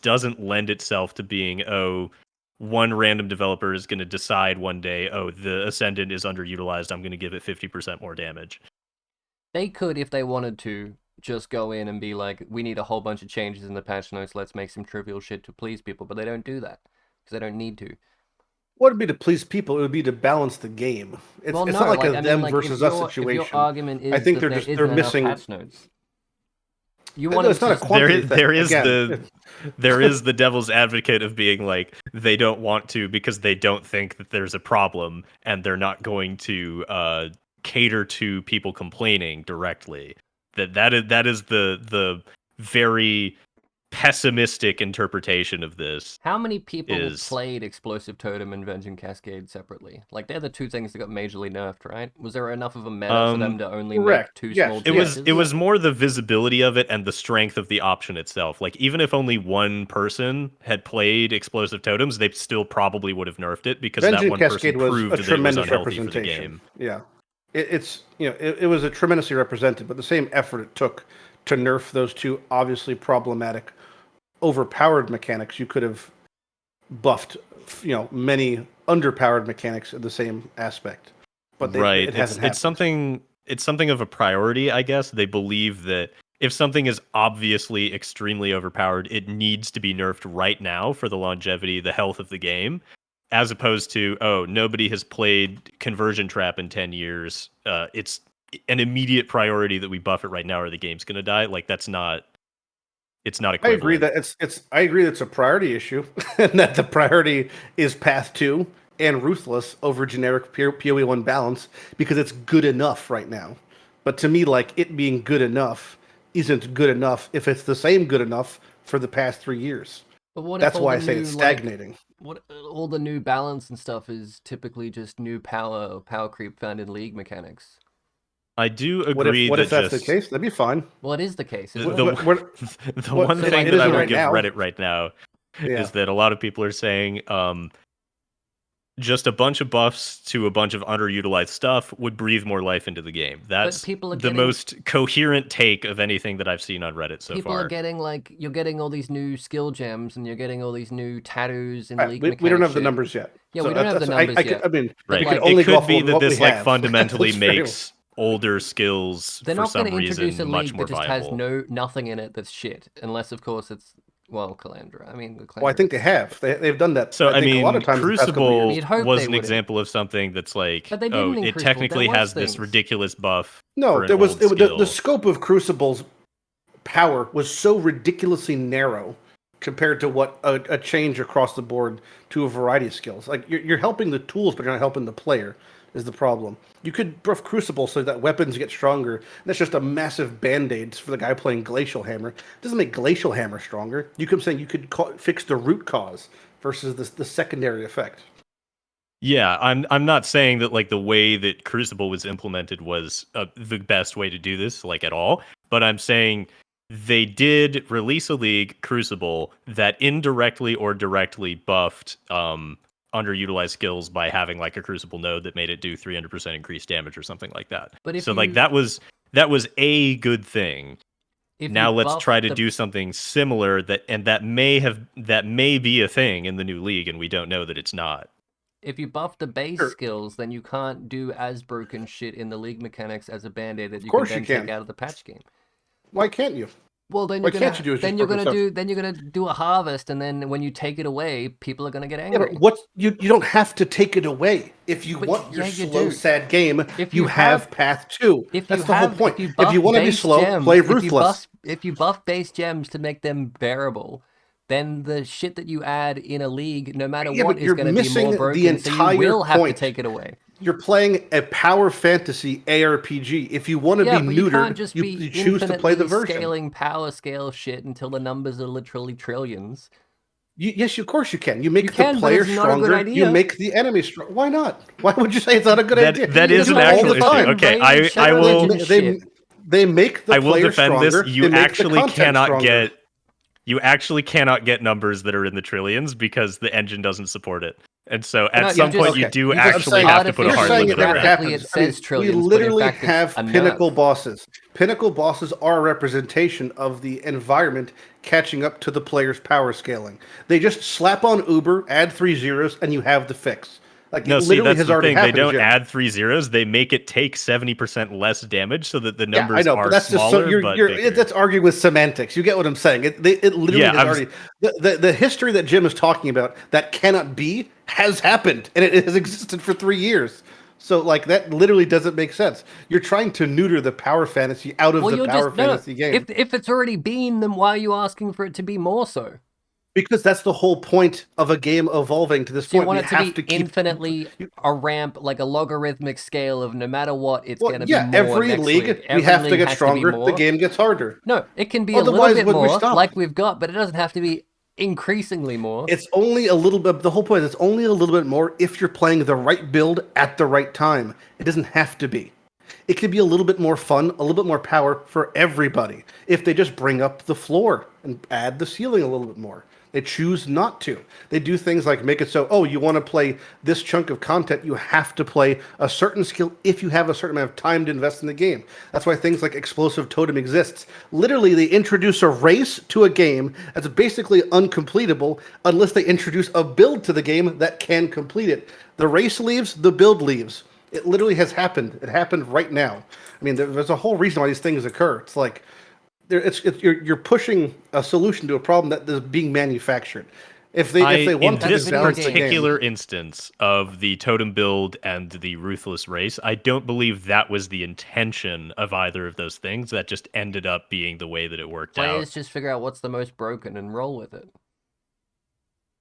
doesn't lend itself to being, one random developer is going to decide one day, the Ascendant is underutilized, I'm going to give it 50% more damage. They could, if they wanted to, just go in and be like, we need a whole bunch of changes in the patch notes, let's make some trivial shit to please people, but they don't do that, because they don't need to. What would be to please people? It would be to balance the game. It's not like a them versus us situation. If your argument is I think that they're missing patch notes. You want it's not a quantity thing. There is the devil's advocate of being like, they don't want to because they don't think that there's a problem, and they're not going to cater to people complaining directly. That is the very pessimistic interpretation of this. How many people played Explosive Totem and Vengeance Cascade separately? Like, they're the two things that got majorly nerfed, right? Was there enough of a meta for them to only make two small changes? It was more the visibility of it and the strength of the option itself. Like, even if only one person had played Explosive Totems, they still probably would have nerfed it, because that one person proved that it was unhealthy for the game. Yeah. It was a tremendously represented, but the same effort it took to nerf those two obviously problematic, overpowered mechanics, you could have buffed, many underpowered mechanics in the same aspect. But it hasn't happened. It's something of a priority, I guess. They believe that if something is obviously extremely overpowered, it needs to be nerfed right now for the longevity, the health of the game, as opposed to, nobody has played Conversion Trap in 10 years. It's an immediate priority that we buff it right now or the game's going to die. Like, it's not equivalent. I agree that it's a priority issue and that the priority is Path 2 and Ruthless over generic PoE 1 balance, because it's good enough right now. But to me, like, it being good enough isn't good enough if it's the same good enough for the past 3 years. But that's why I say it's stagnating. All the new balance and stuff is typically just new power creep found in league mechanics. I do agree. What if that's the case? That'd be fine. Well, it is the case. The one thing that I will give Reddit right now is that a lot of people are saying just a bunch of buffs to a bunch of underutilized stuff would breathe more life into the game. That's the most coherent take of anything that I've seen on Reddit so far. People are getting, you're getting all these new skill gems, and you're getting all these new tattoos and league mechanics. We don't have the numbers yet. Yeah, we don't have the numbers yet. It could be that this fundamentally makes older skills They're for not some going to introduce a reason much league more that just viable. has nothing in it that's shit, unless of course it's Well, Calandra. I mean, the Calandra. Well, I think they have. They've done that. So I think a lot of times Crucible was an wouldn't. example of something that's like, But they didn't in it Crucible. technically There was has this things. ridiculous buff. No, for there an was old skill. the scope of Crucible's power was so ridiculously narrow compared to what a change across the board to a variety of skills. Like you're helping the tools, but you're not helping the player. Is the problem. You could buff Crucible so that weapons get stronger. That's just a massive band-aid for the guy playing Glacial Hammer. It doesn't make Glacial Hammer stronger. I'm saying you could fix the root cause versus the secondary effect. Yeah, I'm not saying that like the way that Crucible was implemented was the best way to do this, like at all. But I'm saying they did release a league, Crucible, that indirectly or directly buffed underutilized skills by having like a Crucible node that made it do 300% increased damage or something like that. But if like that was a good thing. Now let's try to do something similar that may be a thing in the new league, and we don't know that it's not. If you buff the base skills, then you can't do as broken shit in the league mechanics as a band-aid that you can then take out of the patch game. Why can't you? Well, then you're gonna do a harvest, and then when you take it away, people are gonna get angry. Yeah, but you don't have to take it away. If you want your slow, sad game, you have Path 2. That's the whole point. If you want to be slow, play Ruthless. If you buff base gems to make them bearable, then the shit that you add in a league, no matter what, is going to be more broken. The entire so you will have to take it away. You're playing a power fantasy ARPG. If you want to be neutered, you choose to play the version. Scaling power scale shit until the numbers are literally trillions. Yes, of course you can. You make the player stronger. You make the enemy stronger. Why not? Why would you say it's not a good idea? That is an actual issue. Okay, I will. They make the player stronger. I will defend this. You actually cannot get numbers that are in the trillions because the engine doesn't support it. And so at some point you do actually have to put a hard limit on that. We literally have pinnacle bosses. Pinnacle bosses are a representation of the environment catching up to the player's power scaling. They just slap on Uber, add 3 zeros, and you have the fix. Like, no, see, that's the thing. They don't add 3 zeros. They make it take 70% less damage so that the numbers are smaller. That's arguing with semantics. You get what I'm saying? It literally has already. The history that Jim is talking about that cannot be has happened, and it has existed for 3 years. So, like, that literally doesn't make sense. You're trying to neuter the power fantasy out of the power fantasy game. If it's already been, then why are you asking for it to be more so? Because that's the whole point of a game evolving to this point. You want it to be infinitely a ramp, like a logarithmic scale of no matter what, it's going to be more every league, we have to get stronger, the game gets harder. No, it can be a little bit more, like we've got, but it doesn't have to be increasingly more. It's only a little bit, the whole point is it's only a little bit more if you're playing the right build at the right time. It doesn't have to be. It could be a little bit more fun, a little bit more power for everybody if they just bring up the floor and add the ceiling a little bit more. They choose not to. They do things like make it so, you want to play this chunk of content, you have to play a certain skill if you have a certain amount of time to invest in the game. That's why things like Explosive Totem exists. Literally, they introduce a race to a game that's basically uncompletable unless they introduce a build to the game that can complete it. The race leaves, the build leaves. It literally has happened. It happened right now. I mean, there's a whole reason why these things occur. It's like, you're pushing a solution to a problem that is being manufactured. If they want in this particular instance of the totem build and the ruthless race, I don't believe that was the intention of either of those things. That just ended up being the way that it worked out. Players just figure out what's the most broken and roll with it.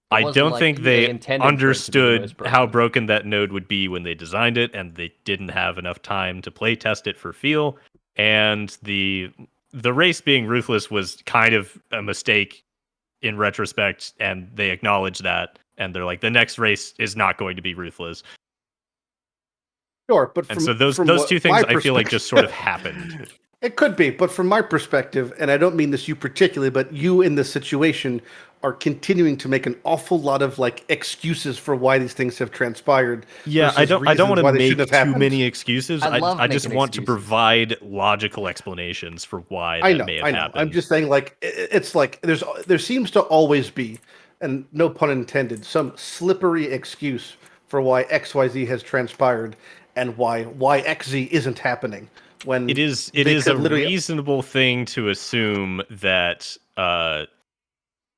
I don't think they understood how broken that node would be when they designed it, and they didn't have enough time to play test it for feel. And the race being ruthless was kind of a mistake in retrospect, and they acknowledge that, and they're like, the next race is not going to be ruthless. Sure, but so those two things I feel like just sort of happened. It could be, but from my perspective, and I don't mean this you particularly, but you in this situation are continuing to make an awful lot of like excuses for why these things have transpired. Yeah, I don't want to make too many excuses. I just want to provide logical explanations for why that may have happened. I'm just saying, like, it's like there seems to always be, and no pun intended, some slippery excuse for why XYZ has transpired and why YXZ isn't happening. When it is a reasonable thing to assume that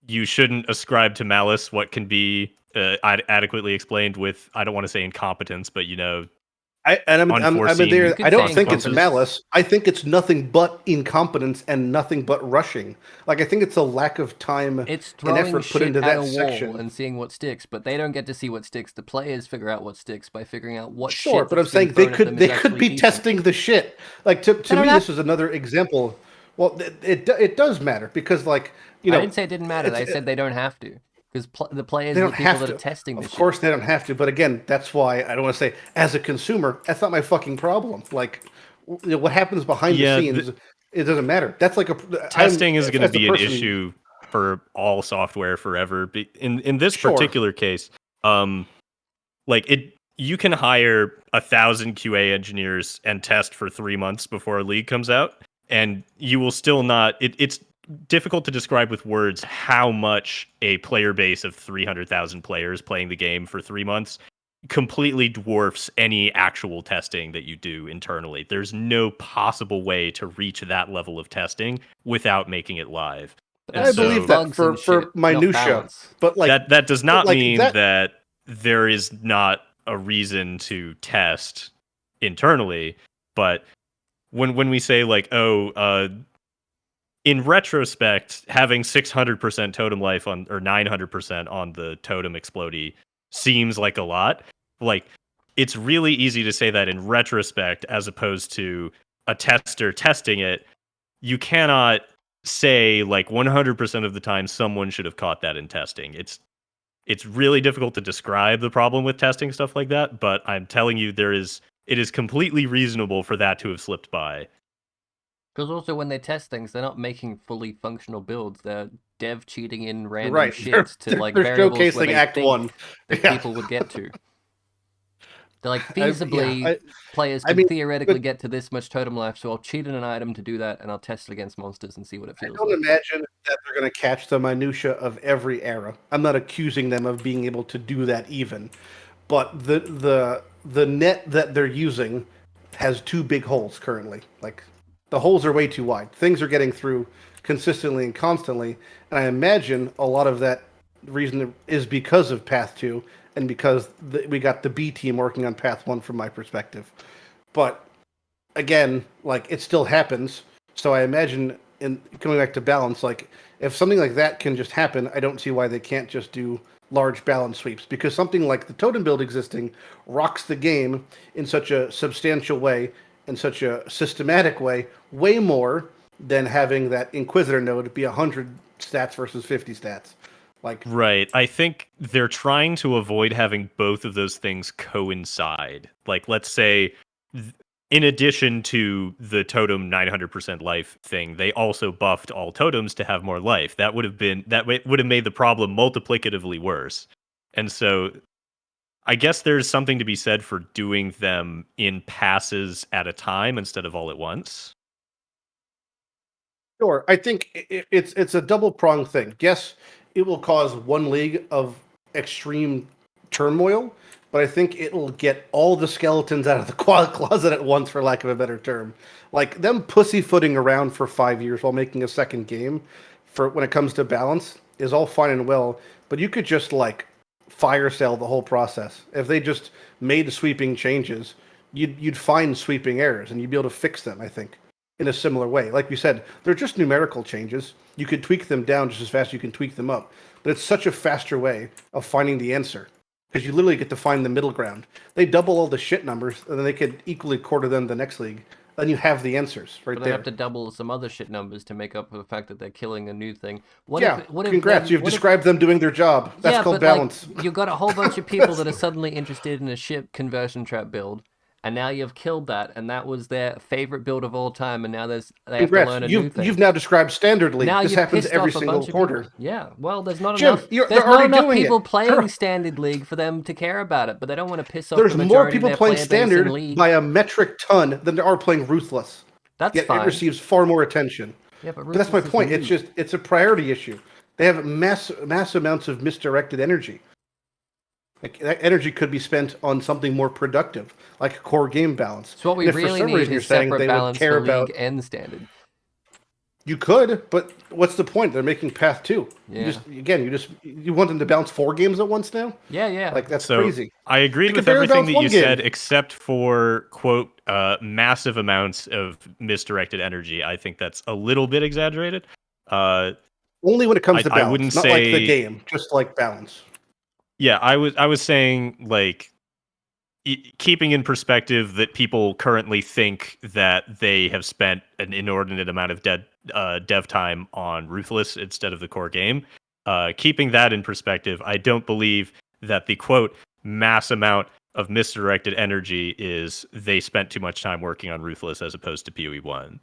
you shouldn't ascribe to malice what can be adequately explained with, I don't want to say incompetence, but I'm unforeseen there. I don't think it's consequences. malice. I think it's nothing but incompetence and nothing but rushing. Like, I think it's a lack of time It's and throwing effort put shit into at that a wall section. and seeing what sticks, but they don't get to see what sticks. The players figure out what sticks by figuring out what Sure, shit but I'm that's being saying they thrown at them is could actually be decent. testing the shit. Like, to don't me, have this is another example. Well, it does matter because, like, I didn't say it didn't matter. I said they don't have to, because the players they are don't the people have that to. are testing the Of course, shit. they don't have to. But again, that's why I don't want to say as a consumer, that's not my fucking problem. Like, what happens behind the scenes, it doesn't matter. That's like testing is going to as the be an person, issue for all software forever. In this Sure. particular case, you can hire 1,000 QA engineers and test for 3 months before a league comes out, and you will still not. It's difficult to describe with words how much a player base of 300,000 players playing the game for 3 months completely dwarfs any actual testing that you do internally. There's no possible way to reach that level of testing without making it live. I believe that bugs and for shit, not minutia, balance. but like that does not like mean that there is not a reason to test internally. But when we say like, in retrospect, having 600% totem life on or 900% on the totem explodey seems like a lot. Like, it's really easy to say that in retrospect, as opposed to a tester testing it. You cannot say like 100% of the time someone should have caught that in testing. It's really difficult to describe the problem with testing stuff like that, but I'm telling you it is completely reasonable for that to have slipped by. Because also when they test things, they're not making fully functional builds. They're dev cheating in random right, shits to like they're variables where showcasing they Act think 1. that people would get to. They're like, feasibly, players could theoretically get to this much totem life, so I'll cheat in an item to do that, and I'll test it against monsters and see what it feels like. I don't imagine that they're going to catch the minutia of every era. I'm not accusing them of being able to do that even, but the net that they're using has two big holes currently. Like, the holes are way too wide. Things are getting through consistently and constantly, and I imagine a lot of that reason is because of Path 2 and because we got the B team working on Path 1 from my perspective. But again, like, it still happens. So I imagine, in coming back to balance, like, if something like that can just happen, I don't see why they can't just do large balance sweeps, because something like the totem build existing rocks the game in such a substantial way, in such a systematic way more than having that Inquisitor node be 100 stats versus 50 stats. Like, right. I think they're trying to avoid having both of those things coincide. Like, let's say, in addition to the totem 900% life thing, they also buffed all totems to have more life. That would have made the problem multiplicatively worse. And so I guess there's something to be said for doing them in passes at a time instead of all at once. Sure, I think it's a double pronged thing. Yes, it will cause one league of extreme turmoil, but I think it'll get all the skeletons out of the closet at once, for lack of a better term. Like, them pussyfooting around for 5 years while making a second game, for when it comes to balance, is all fine and well. But you could just like fire sale the whole process if they just made sweeping changes. You'd find sweeping errors and you'd be able to fix them, I think, in a similar way. Like we said, they're just numerical changes. You could tweak them down just as fast as you can tweak them up. But it's such a faster way of finding the answer, because you literally get to find the middle ground. They double all the shit numbers, and then they could equally quarter them the next league. Then you have the answers right but there. They have to double some other shit numbers to make up for the fact that they're killing a new thing. Congrats, you've described them doing their job. That's called balance. Like, you've got a whole bunch of people that are suddenly interested in a ship conversion trap build, and now you've killed that, and that was their favorite build of all time, and now they have to learn a new thing. You've now described Standard League. Now this happens every single quarter. People. Yeah, well, there's not Jim, enough. They're There's not enough doing people playing Standard League for them to care about it, but they don't want to piss off. There's the more majority people of their playing player Standard base in League by a metric ton than there are playing Ruthless. That's Yet fine. it receives far more attention. Yeah, but that's my point. It's a priority issue. They have mass amounts of misdirected energy. Like, that energy could be spent on something more productive, like core game balance. So what we really need is separate balance for League and Standard. You could, but what's the point? They're making Path 2. Yeah. You want them to bounce 4 games at once now? Yeah. Like, that's So, crazy. I agreed They with could barely everything bounce that one you game. said, except for, quote, massive amounts of misdirected energy. I think that's a little bit exaggerated. Only when it comes to balance. I wouldn't not say like the game, just like balance. Yeah, I was saying, like, keeping in perspective that people currently think that they have spent an inordinate amount of dev time on Ruthless instead of the core game. Keeping that in perspective, I don't believe that the quote mass amount of misdirected energy is they spent too much time working on Ruthless as opposed to PoE 1.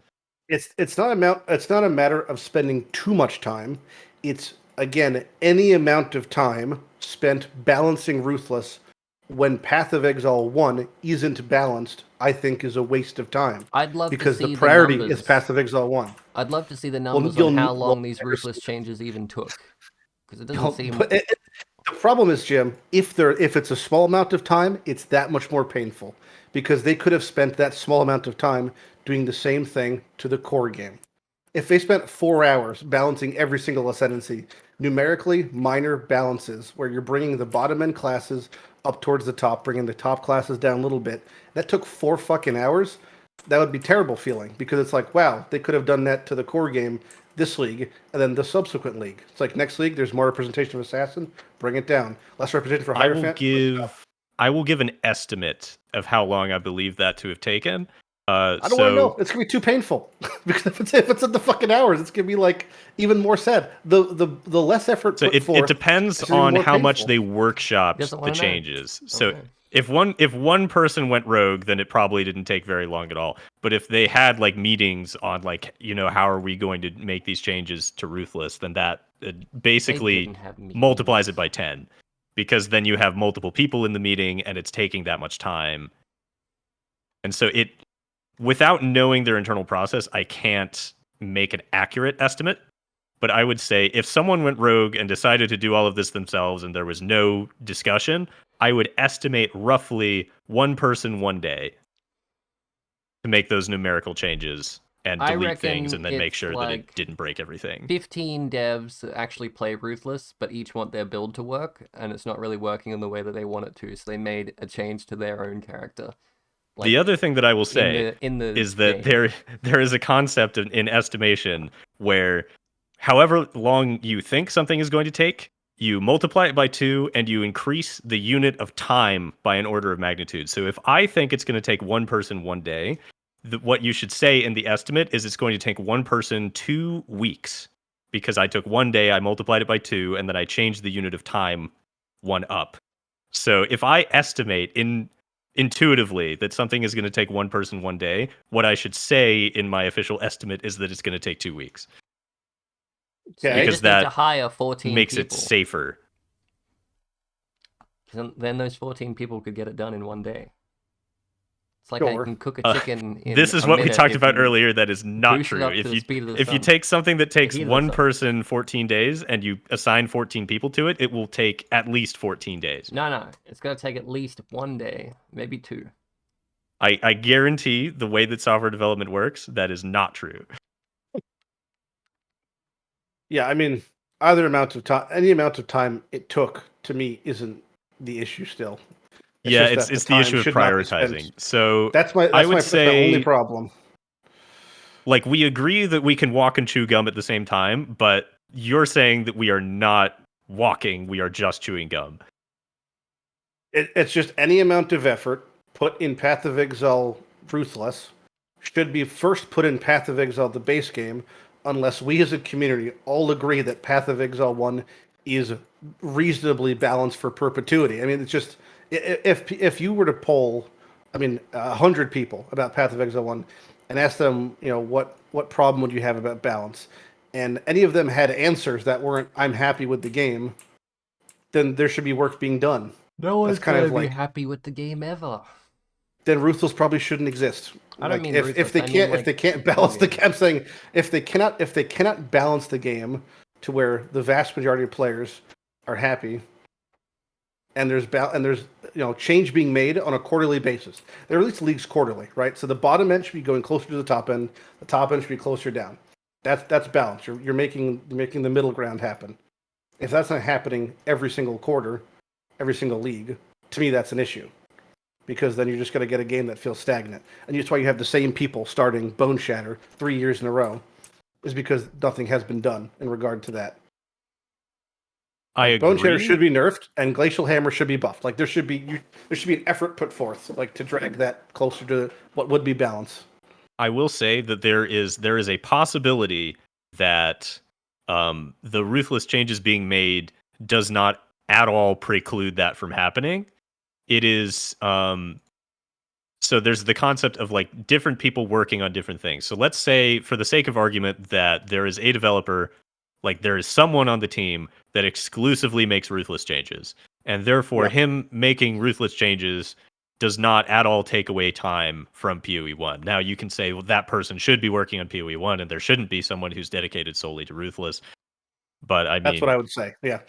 It's not a matter of spending too much time. It's, again, any amount of time spent balancing Ruthless when Path of Exile 1 isn't balanced, I think is a waste of time. I'd love because to see the priority numbers. is Path of Exile 1. I'd love to see the numbers on how long these Ruthless changes even took. Because it doesn't seem... The problem is, Jim, if it's a small amount of time, it's that much more painful. Because they could have spent that small amount of time doing the same thing to the core game. If they spent 4 hours balancing every single ascendancy, numerically minor balances, where you're bringing the bottom end classes up towards the top, bringing the top classes down a little bit, that took 4 fucking hours, that would be terrible feeling. Because it's like, wow, they could have done that to the core game this league, and then the subsequent league. It's like, next league, there's more representation of Assassin, bring it down. Less representation for Hierophant. I will give an estimate of how long I believe that to have taken. I don't want to know. It's gonna be too painful because if it's in the fucking hours, it's gonna be like even more sad. The less effort. So it depends on how much they workshop the changes. Okay. So if one person went rogue, then it probably didn't take very long at all. But if they had like meetings on like, how are we going to make these changes to Ruthless, then that basically multiplies it by 10, because then you have multiple people in the meeting and it's taking that much time. And so without knowing their internal process, I can't make an accurate estimate. But I would say if someone went rogue and decided to do all of this themselves and there was no discussion, I would estimate roughly one person one day to make those numerical changes and delete things and then make sure that it didn't break everything. 15 devs actually play Ruthless, but each want their build to work, and it's not really working in the way that they want it to, so they made a change to their own character. Like, the other thing that I will say is that there is a concept in estimation where however long you think something is going to take, you multiply it by 2 and you increase the unit of time by an order of magnitude. So if I think it's going to take one person one day, what you should say in the estimate is it's going to take one person 2 weeks, because I took one day, I multiplied it by 2, and then I changed the unit of time 1 up. So if I estimate intuitively that something is going to take one person one day, what I should say in my official estimate is that it's going to take 2 weeks. Okay. Because that hire 14 makes people. It safer. Then those 14 people could get it done in one day. It's like I can cook a chicken in This is what we talked about earlier. That is not true. If you take something that takes one person 14 days and you assign 14 people to it, it will take at least 14 days. No. It's going to take at least 1 day, maybe 2. I guarantee the way that software development works, that is not true. Yeah, I mean, any amount of time it took, to me, isn't the issue still. It's the issue of prioritizing. So that's the only problem. Like, we agree that we can walk and chew gum at the same time, but you're saying that we are not walking, we are just chewing gum. It's just any amount of effort put in Path of Exile Ruthless should be first put in Path of Exile the base game, unless we as a community all agree that Path of Exile 1 is reasonably balanced for perpetuity. I mean, it's just, if you were to poll, 100 people about Path of Exile 1 and ask them, what problem would you have about balance, and any of them had answers that weren't, I'm happy with the game, then there should be work being done. No one's going to be happy with the game ever. Then Ruthless probably shouldn't exist. I don't mean if they can't balance the game. I'm saying if they cannot balance the game to where the vast majority of players are happy, and there's change being made on a quarterly basis. They release leagues quarterly, right? So the bottom end should be going closer to the top end should be closer down. That's balance. You're making the middle ground happen. If that's not happening every single quarter, every single league, to me that's an issue. Because then you're just going to get a game that feels stagnant. And that's why you have the same people starting Bone Shatter 3 years in a row, is because nothing has been done in regard to that. I agree. Bone Shatter should be nerfed, and Glacial Hammer should be buffed. Like there should be an effort put forth, like to drag that closer to what would be balance. I will say that there is a possibility that the ruthless changes being made does not at all preclude that from happening. It is so there's the concept of like different people working on different things. So let's say, for the sake of argument, that there is a developer, like there is someone on the team that exclusively makes ruthless changes, and therefore him making ruthless changes does not at all take away time from PoE 1. Now you can say, well, that person should be working on PoE 1 and there shouldn't be someone who's dedicated solely to ruthless. But I mean, that's what I would say. Yeah.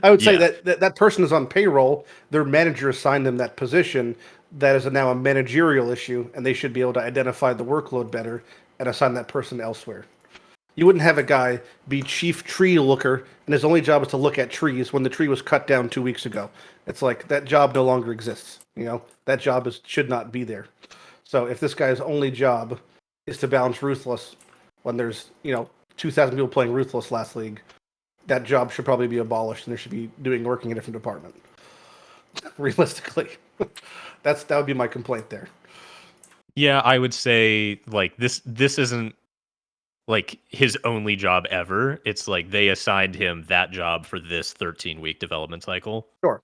I would say that person is on payroll. Their manager assigned them that position. That is now a managerial issue, and they should be able to identify the workload better and assign that person elsewhere. You wouldn't have a guy be chief tree looker, and his only job is to look at trees when the tree was cut down 2 weeks ago. It's like that job no longer exists. That job should not be there. So if this guy's only job is to balance Ruthless when there's 2,000 people playing Ruthless last league, that job should probably be abolished, and they should be working in a different department. Realistically, that would be my complaint there. Yeah, I would say like this isn't like his only job ever. It's like they assigned him that job for this 13-week development cycle. Sure.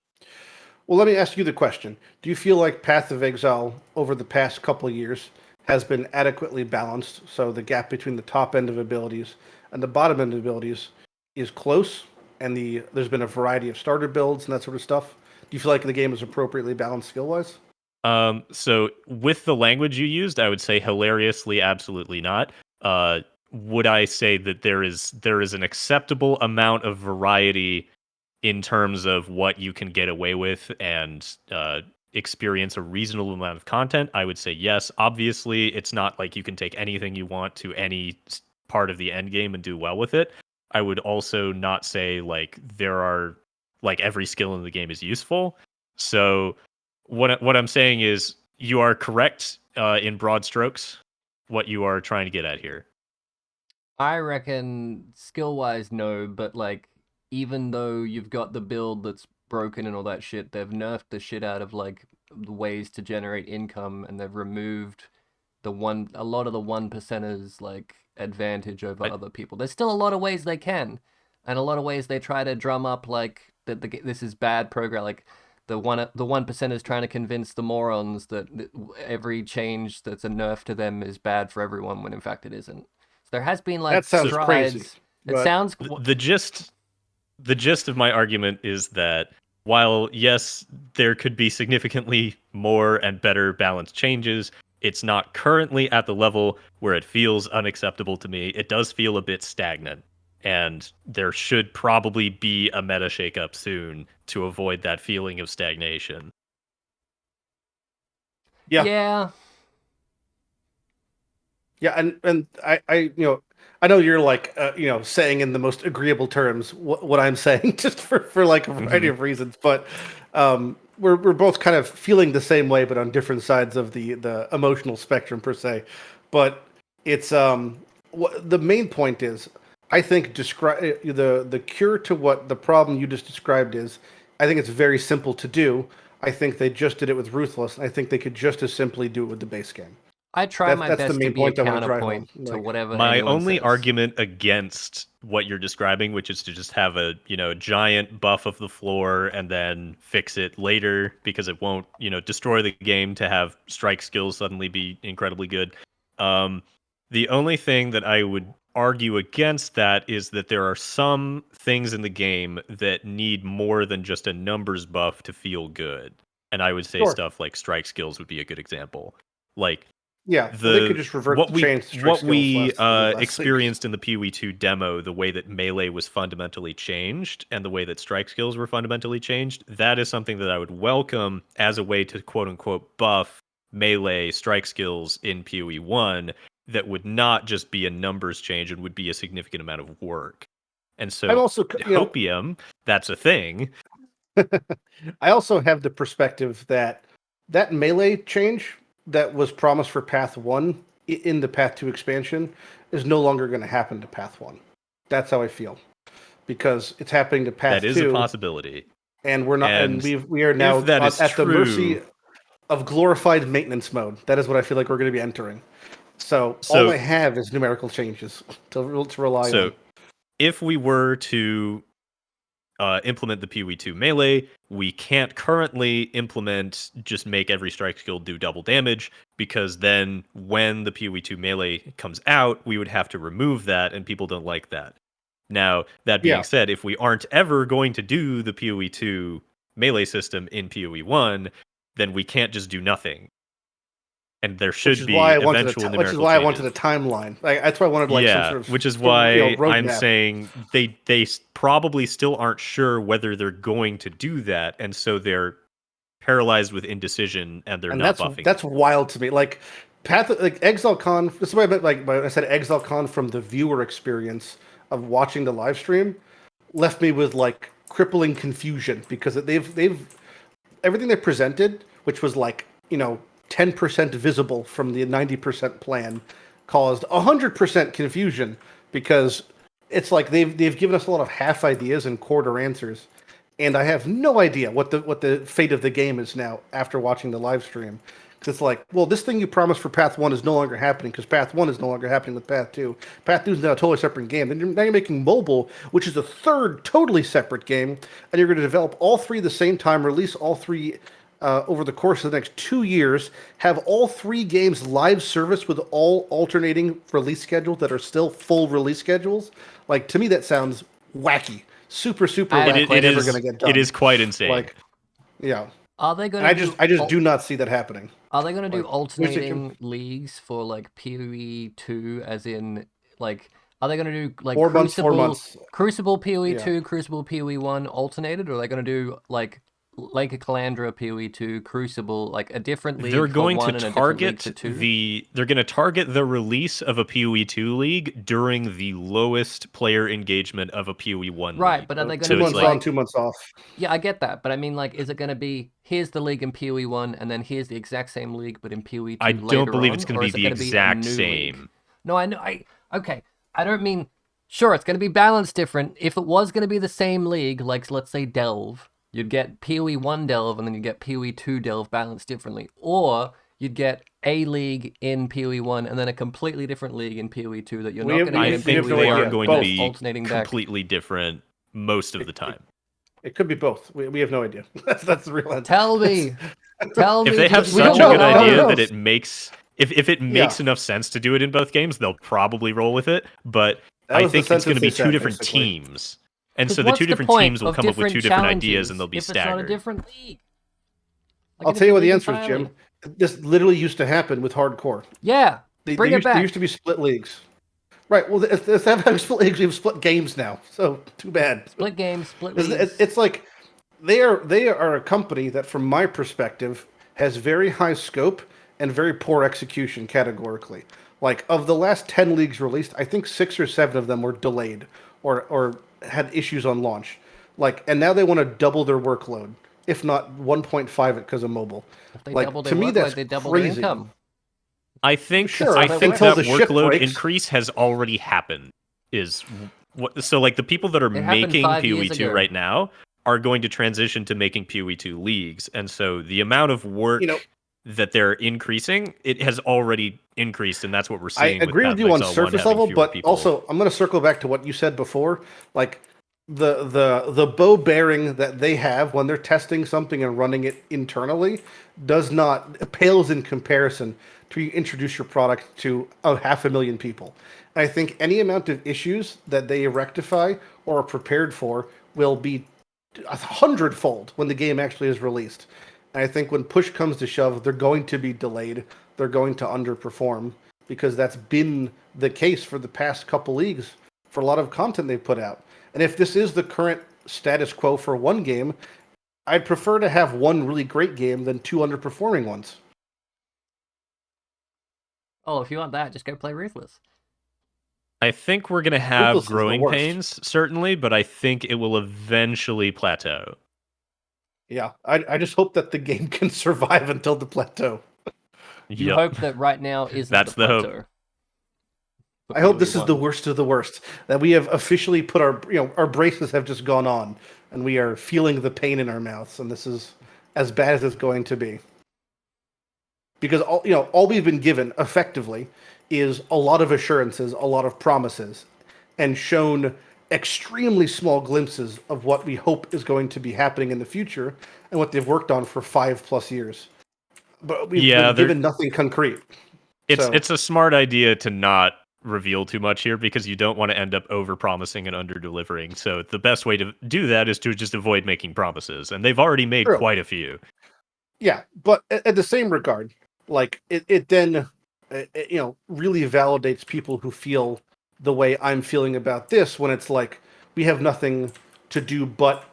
Well, let me ask you the question. Do you feel like Path of Exile over the past couple of years has been adequately balanced, so the gap between the top end of abilities and the bottom end of abilities is close, and there's been a variety of starter builds and that sort of stuff? Do you feel like the game is appropriately balanced skill-wise? So with the language you used, I would say hilariously, absolutely not. Would I say that there is an acceptable amount of variety in terms of what you can get away with and experience a reasonable amount of content? I would say yes. Obviously, it's not like you can take anything you want to any part of the end game and do well with it. I would also not say like there are like every skill in the game is useful. So what I'm saying is you are correct in broad strokes what you are trying to get at here. I reckon skill-wise, no, but like even though you've got the build that's broken and all that shit, they've nerfed the shit out of like the ways to generate income, and they've removed a lot of the 1%ers like advantage over other people. There's still a lot of ways they can, and a lot of ways they try to drum up like that this is bad program, like the 1%ers trying to convince the morons that every change that's a nerf to them is bad for everyone, when in fact it isn't. So there has been like that sounds strides. crazy. It sounds the gist of my argument is that while yes, there could be significantly more and better balanced changes, it's not currently at the level where it feels unacceptable to me. It does feel a bit stagnant, and there should probably be a meta shakeup soon to avoid that feeling of stagnation. Yeah, and I know you're like saying in the most agreeable terms what I'm saying, just for like a variety of reasons, but we're both kind of feeling the same way, but on different sides of the emotional spectrum per se. But it's the main point is, I think the cure to what the problem you just described is. I think it's very simple to do. I think they just did it with Ruthless, and I think they could just as simply do it with the base game. I try my That's the best to main be a point I wanna drive counterpoint home. to Like, whatever My anyone only says. argument against what you're describing, which is to just have a giant buff of the floor and then fix it later because it won't destroy the game to have strike skills suddenly be incredibly good. The only thing that I would argue against that is that there are some things in the game that need more than just a numbers buff to feel good, and I would say Sure. stuff like strike skills would be a good example. Like Yeah, they could just revert what the we chains to strike skills last experienced in the PoE 2 demo, the way that melee was fundamentally changed and the way that strike skills were fundamentally changed, that is something that I would welcome as a way to quote unquote buff melee strike skills in PoE 1. that would not just be a numbers change and would be a significant amount of work. And so I'm also, Hopium, that's a thing. I also have the perspective that melee change that was promised for Path 1 in the Path 2 expansion is no longer going to happen to Path 1. That's how I feel. Because it's happening to Path 2. That is a possibility. And we're not, and we are now at the mercy of glorified maintenance mode. That is what I feel like we're going to be entering. So all I have is numerical changes to rely on. So if we were to implement the PoE 2 melee, we can't currently implement just make every strike skill do double damage, because then when the PoE 2 melee comes out, we would have to remove that, and people don't like that. Now, that being said, if we aren't ever going to do the PoE 2 melee system in PoE 1, then we can't just do nothing. And there should be eventual numerical Which is why changes. I wanted a timeline. That's why I wanted some sort of which is why I'm saying they probably still aren't sure whether they're going to do that, and so they're paralyzed with indecision, and they're not buffing. That's wild to me. Like ExileCon. This is what I meant. Like when I said ExileCon, from the viewer experience of watching the live stream, left me with like crippling confusion, because they've everything they presented, which was like 10% visible from the 90% plan, caused 100% confusion, because it's like they've given us a lot of half ideas and quarter answers, and I have no idea what the fate of the game is now after watching the live stream. Because it's like, well, this thing you promised for Path 1 is no longer happening, because Path 1 is no longer happening with Path 2. Path 2 is now a totally separate game. And now you're making mobile, which is a third totally separate game, and you're going to develop all three at the same time, release all three over the course of the next 2 years, have all three games live service with all alternating release schedules that are still full release schedules. Like, to me, that sounds wacky. Super wacky. It is going to get done. It is quite insane. Like, yeah. Are they going to? I just do not see that happening. Are they going to do alternating leagues for like PoE 2, as in like? Are they going to do like 4 months? Crucible PoE 2, Crucible PoE 1 alternated, or are they going to do like Lake of Calandra PoE 2, Crucible, like a different league? They're going to target They're going to target the release of a PoE 2 league during the lowest player engagement of a PoE 1 league. Right, but are they going to 2 months on, 2 months off? Yeah, I get that, but I mean, like, is it going to be here's the league in PoE 1, and then here's the exact same league but in PoE 2? I don't believe it's going to be the exact same. League? No, I know. Okay, I don't mean. Sure, it's going to be balanced different. If it was going to be the same league, like let's say Delve, you'd get PoE 1 Delve, and then you'd get PoE 2 Delve balanced differently. Or you'd get a league in PoE 1 and then a completely different league in PoE 2 that you're not going to get in PoE 1. I think they are going to be completely different most of the time. It could be both. We have no idea. That's the real answer. Tell me. If they have such a good idea that it makes... If it makes enough sense to do it in both games, they'll probably roll with it. But I think it's going to be two different teams. And so the two different teams will come up with two different ideas, and they'll be staggered. If it's not a different league. I'll tell you what the answer is, Jim. This literally used to happen with hardcore. Yeah, bring it back. There used to be split leagues. Right, well, if they have split leagues, we have split games now. So, too bad. Split games, split leagues. It's like, they are a company that, from my perspective, has very high scope and very poor execution categorically. Like, of the last 10 leagues released, I think 6 or 7 of them were delayed or had issues on launch. Like, and now they want to double their workload, if not 1.5 it because of mobile. If they like, double to their me, workload, that's they double crazy. their income. I think sure, that workload breaks. increase has already happened. So like the people that are making PoE 2 right now are going to transition to making PoE 2 leagues, and so the amount of work that they're increasing, it has already increased, and that's what we're seeing. I agree with you on surface level, but also I'm going to circle back to what you said before. Like the bow bearing that they have when they're testing something and running it internally pales in comparison to you introduce your product to 500,000 people. And I think any amount of issues that they rectify or are prepared for will be 100-fold when the game actually is released. And I think when push comes to shove, they're going to be delayed. They're going to underperform because that's been the case for the past couple leagues for a lot of content they've put out. And if this is the current status quo for one game, I'd prefer to have one really great game than 2 underperforming ones. Oh, if you want that, just go play Ruthless. I think we're gonna have growing pains, certainly, but I think it will eventually plateau. Yeah, I just hope that the game can survive until the plateau. You hope that right now isn't That's the plateau. hope. I hope this is the worst of the worst. That we have officially put our braces have just gone on, and we are feeling the pain in our mouths, and this is as bad as it's going to be. Because all we've been given effectively is a lot of assurances, a lot of promises, and shown extremely small glimpses of what we hope is going to be happening in the future and what they've worked on for 5+ years. But we've been given nothing concrete. It's a smart idea to not reveal too much here because you don't want to end up over-promising and under-delivering. So the best way to do that is to just avoid making promises, and they've already made quite a few. Yeah, but at the same regard, like it then really validates people who feel the way I'm feeling about this when it's like we have nothing to do but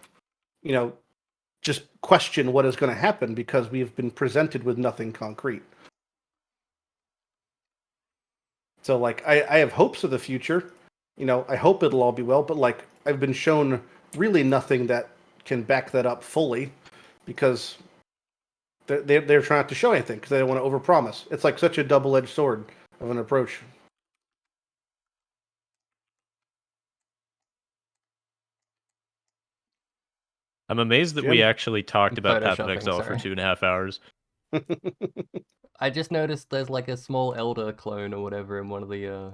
just question what is going to happen because we've been presented with nothing concrete. So like I have hopes of the future. I hope it'll all be well, but like I've been shown really nothing that can back that up fully because they're trying not to show anything because they don't want to overpromise. It's like such a double-edged sword of an approach. I'm amazed that we actually talked about Path of Exile for 2.5 hours. I just noticed there's like a small elder clone or whatever in one of the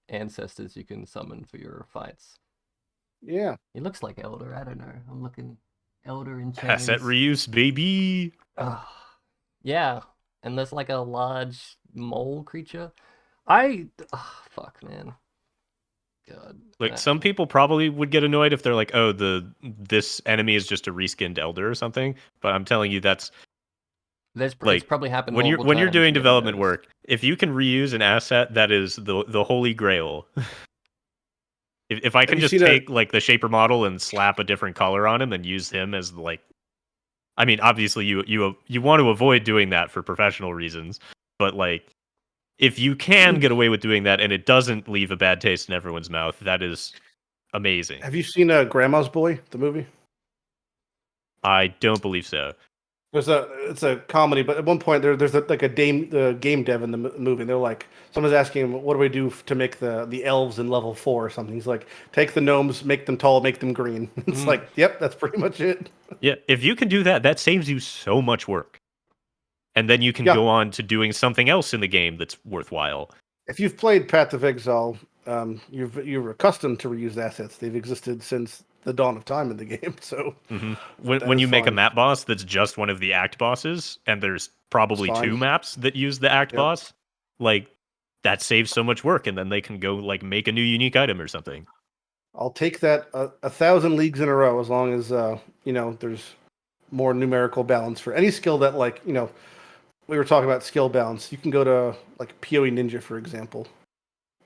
ancestors you can summon for your fights. Yeah. He looks like elder. I don't know. I'm looking elder in chains. Asset reuse, baby. Yeah. And there's like a large mole creature. Fuck, man. God. Like some people probably would get annoyed if they're like, "Oh, this enemy is just a reskinned elder or something." But I'm telling you, that's it's probably happened when you're doing development work. If you can reuse an asset, that is the holy grail. if I can just take like the shaper model and slap a different color on him and use him as like, I mean, obviously you want to avoid doing that for professional reasons, but like. If you can get away with doing that and it doesn't leave a bad taste in everyone's mouth, that is amazing. Have you seen Grandma's Boy, the movie? I don't believe so. It's a comedy, but at one point there's a game dev in the movie. And they're like, someone's asking him, "What do we do to make the elves in level 4 or something?" He's like, "Take the gnomes, make them tall, make them green." It's like, yep, that's pretty much it. Yeah, if you can do that, that saves you so much work. And then you can go on to doing something else in the game that's worthwhile. If you've played Path of Exile, you're accustomed to reused assets. They've existed since the dawn of time in the game. So when you make a map boss that's just one of the act bosses, and there's probably 2 maps that use the act boss, like that saves so much work, and then they can go like make a new unique item or something. I'll take that 1,000 leagues in a row as long as there's more numerical balance for any skill that we were talking about skill balance. You can go to like PoE Ninja, for example,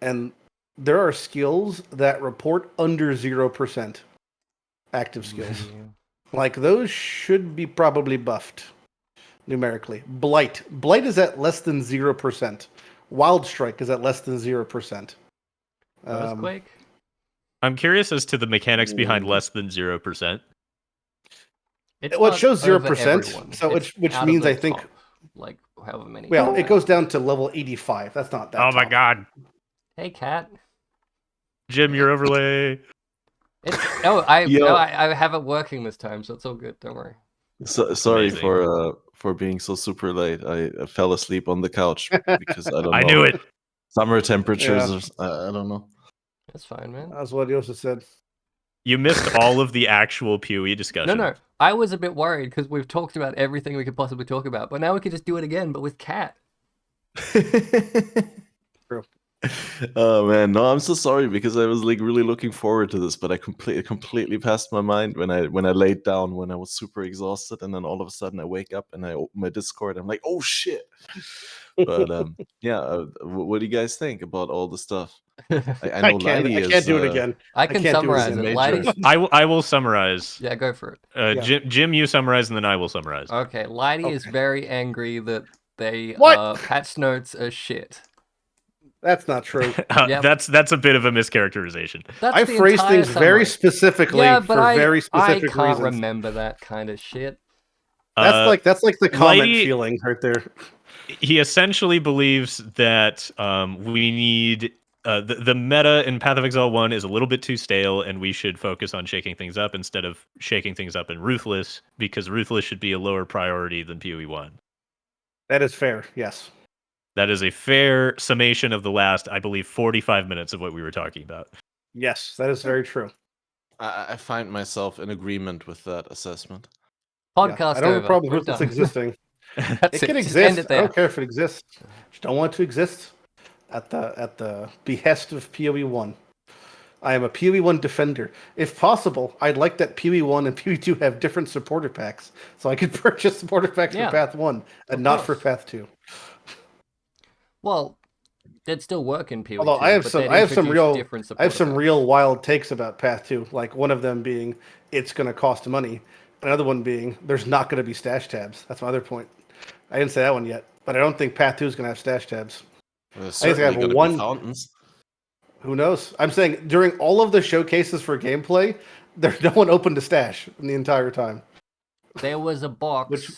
and there are skills that report under 0% active skills. Like those should be probably buffed numerically. Blight is at less than 0%. Wild Strike is at less than 0%. Earthquake? I'm curious as to the mechanics behind less than 0%. It shows 0%, so which means I think like however many. Well, it goes down to level 85. That's not that. Oh my god! Hey, Cat. Jim, your overlay. I have it working this time, so it's all good. Don't worry. Sorry for being so super late. I fell asleep on the couch because I don't know. I knew it. Summer temperatures. I don't know. That's fine, man. That's what Jousis said. You missed all of the actual PoE discussion. No. I was a bit worried because we've talked about everything we could possibly talk about, but now we could just do it again, but with Cat. True. Oh man, no, I'm so sorry because I was like really looking forward to this, but I completely passed my mind when I laid down when I was super exhausted, and then all of a sudden I wake up and I open my Discord. I'm like, oh shit. But what do you guys think about all the stuff? I know Lighty is. I can't do it again. I can summarize it. Lighty. I will summarize. Yeah, go for it. Jim, you summarize, and then I will summarize. Okay, Lighty is very angry that they patch notes are shit. That's not true. Yep. That's a bit of a mischaracterization. That's I the phrase entire things very summary. specifically Yeah, but for very I specific can't reasons. remember that kind of shit. That's like the comment Lighty- feeling right there. He essentially believes that we need the meta in Path of Exile 1 is a little bit too stale, and we should focus on shaking things up instead of shaking things up in Ruthless, because Ruthless should be a lower priority than PoE 1. That is fair, yes. That is a fair summation of the last, I believe, 45 minutes of what we were talking about. Yes, that is very true. I find myself in agreement with that assessment. Podcast I don't have over. a problem We're with this done. existing. That's It can Just end exist. it I there. don't care if it exists. Just don't want it to exist at the behest of PoE 1. I am a PoE 1 defender. If possible, I'd like that PoE 1 and PoE 2 have different supporter packs, so I could purchase supporter packs Yeah, for Path 1 and of not for course. Path 2. Well, they'd still work in PoE 2, Although I have but some, they'd I have some introduce real, different I have supporter some packs. real wild takes about Path 2. Like one of them being, it's going to cost money. Another one being, there's not going to be stash tabs. That's my other point. I didn't say that one yet, but I don't think Path 2 is going to have stash tabs. There's I think I certainly have going to one. be fountains. Who knows? I'm saying during all of the showcases for gameplay, there's no one open to stash in the entire time. There was a box, Which-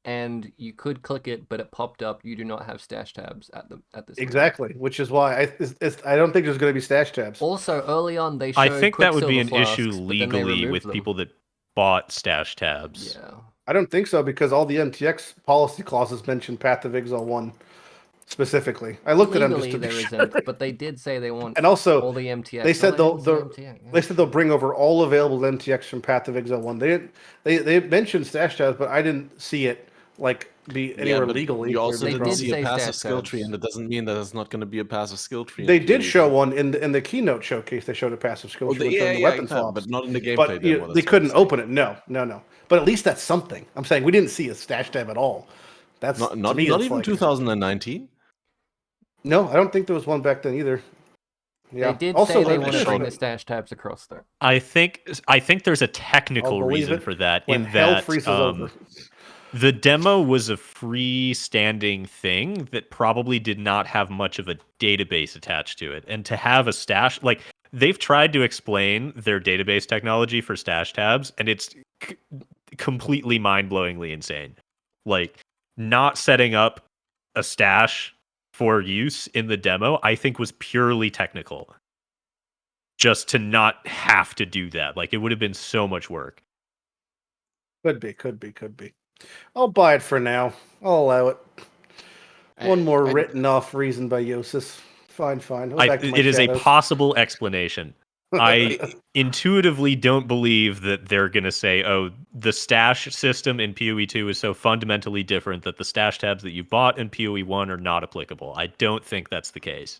and you could click it, but it popped up. You do not have stash tabs at this. Exactly, which is why I don't think there's going to be stash tabs. Also, early on, they showed I think that would be an Quicksilver issue flasks, but then they legally removed with them. people that bought stash tabs. Yeah. I don't think so because all the MTX policy clauses mention Path of Exile 1 specifically. I looked at them just Legally, to be there sure. isn't, but they did say they want And also, all the MTX. they said No, they'll they didn't say MTX, yeah. they said they'll bring over all available MTX from Path of Exile 1. They mentioned stash tabs, but I didn't see it like be anywhere but legally. You also They didn't did see say a passive stash skill tabs. tree, and it doesn't mean that it's not going to be a passive skill tree. They in did PoE. show one in the keynote showcase. They showed a passive skill tree with the weapon swaps, but not in the gameplay but demo. they that's couldn't what I'm open it. No. But at least that's something. I'm saying we didn't see a stash tab at all. That's saying. Not to me, not it's even like, 2019. No, I don't think there was one back then either. Yeah. They did also, say they like, want to showed bring it. the stash tabs across there. I think there's a technical I'll believe reason it for that. when In hell that freezes over. the demo was a freestanding thing that probably did not have much of a database attached to it. And to have a stash, like, they've tried to explain their database technology for stash tabs, and it's completely mind-blowingly insane. Like, not setting up a stash for use in the demo, I think, was purely technical. Just to not have to do that. Like, it would have been so much work. Could be. I'll buy it for now. I'll allow it. One more written off reason by Jousis. Fine. I'll go back to my It is a shadows. possible explanation. I intuitively don't believe that they're going to say, oh, the stash system in PoE 2 is so fundamentally different that the stash tabs that you bought in PoE 1 are not applicable. I don't think that's the case.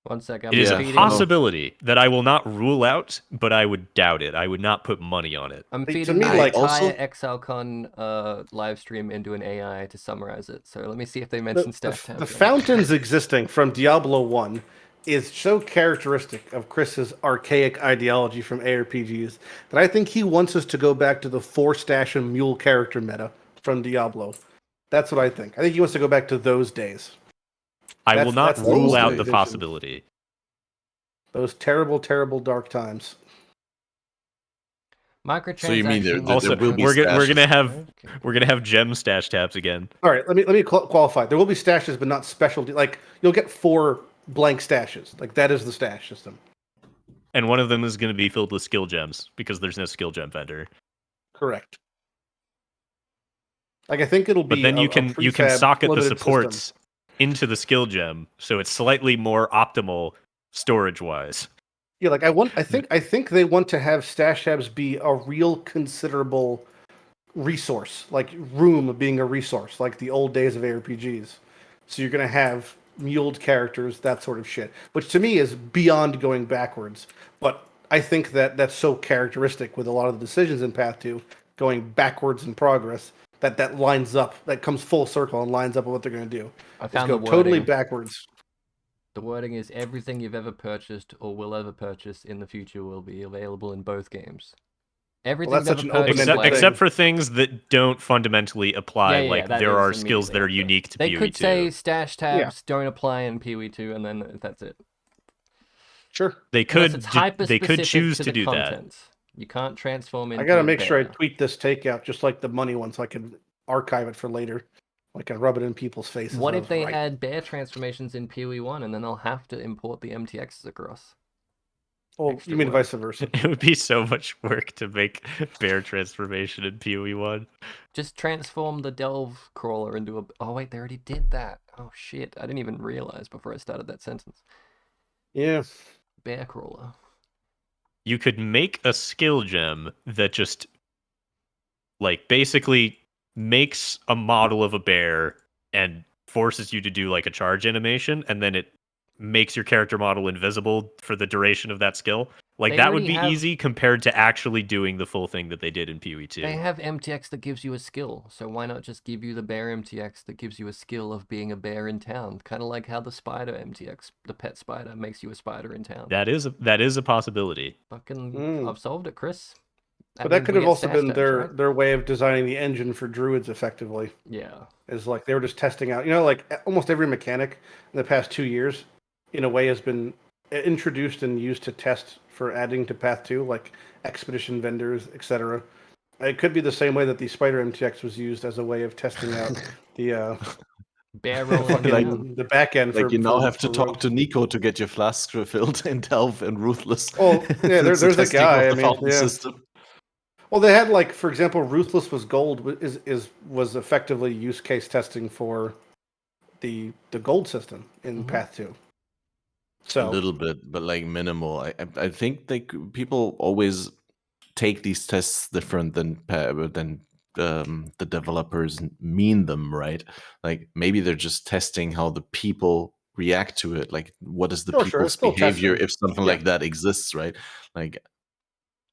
1 second. It is a feeding- possibility that I will not rule out, but I would doubt it. I would not put money on it. I'm To feeding me, the like, entire also- ExileCon live stream into an AI to summarize it. So let me see if they mention stash tabs. The fountains existing from Diablo 1 is so characteristic of Chris's archaic ideology from ARPGs that I think he wants us to go back to the 4-stash and mule character meta from Diablo. That's what I think. I think he wants to go back to those days. I will not that's rule those out the days. possibility. Those terrible, terrible dark times. Microtransactions. So you mean there Also, will be we're stashes. gonna have gem stash tabs again. All right, let me qualify. There will be stashes, but not specialty. Like, you'll get 4 blank stashes. Like, that is the stash system. And one of them is going to be filled with skill gems because there's no skill gem vendor. Correct. Like, I think it'll be. But then you can prefab socket the limited supports system. into the skill gem, so it's slightly more optimal storage wise. Yeah, like I think they want to have stash tabs be a real considerable resource, like room being a resource, like the old days of ARPGs. So you're gonna have muled characters, that sort of shit, which to me is beyond going backwards. But I think that that's so characteristic with a lot of the decisions in Path 2, going backwards in progress, that lines up, that comes full circle and lines up with what they're gonna do. I Just found go the totally wording. backwards. The wording is everything you've ever purchased or will ever purchase in the future will be available in both games. Everything's that's such ever an open-ended purchased. Except for things that don't fundamentally apply. Like that there is are skills that are immediately unique to They PoE2. could say stash Yeah. tabs don't apply in PoE 2, and then that's it. Sure. They Unless it's could hyper-specific choose to to the do that. content. You can't transform into I gotta a make sure I bear. tweet this takeout just like the money one, so I can archive it for later. I can rub it in people's faces. What I if was they right. had bear transformations in PoE 1, and then they'll have to import the MTXs across? Oh, extra you mean work. vice versa? It would be so much work to make bear transformation in PoE1. Just transform the delve crawler into a... Oh, wait, they already did that. Oh, shit. I didn't even realize before I started that sentence. Yeah. Bear crawler. You could make a skill gem that just, like, basically makes a model of a bear and forces you to do, like, a charge animation, and then it makes your character model invisible for the duration of that skill. Like, They that would already be have- easy compared to actually doing the full thing that they did in PoE2. They have MTX that gives you a skill, so why not just give you the bear MTX that gives you a skill of being a bear in town? Kind of like how the spider MTX, the pet spider, makes you a spider in town. That is a possibility. Fucking, I've solved it, Chris. But that means could we have get also stash been tabs, their right? their way of designing the engine for druids effectively. Yeah. Is like they were just testing out. Like almost every mechanic in the past 2 years, in a way, has been introduced and used to test for adding to Path 2, like expedition vendors, etc. It could be the same way that the Spider MTX was used as a way of testing out the bear rolling Like- around. the back end. Like for, you now for, have to for talk rogues. to Nico to get your flasks refilled in Delve and Ruthless. Well, yeah, It's there's a testing guy. of I the mean, fountain yeah. system. Well, they had like, for example, Ruthless was gold was effectively use case testing for the gold system in Path 2. So A little bit, but like minimal. I think people always take these tests different than the developers mean them, right? Like maybe they're just testing how the people react to it. Like what is the Sure, people's it's still behavior testing. if something like that exists, right? Like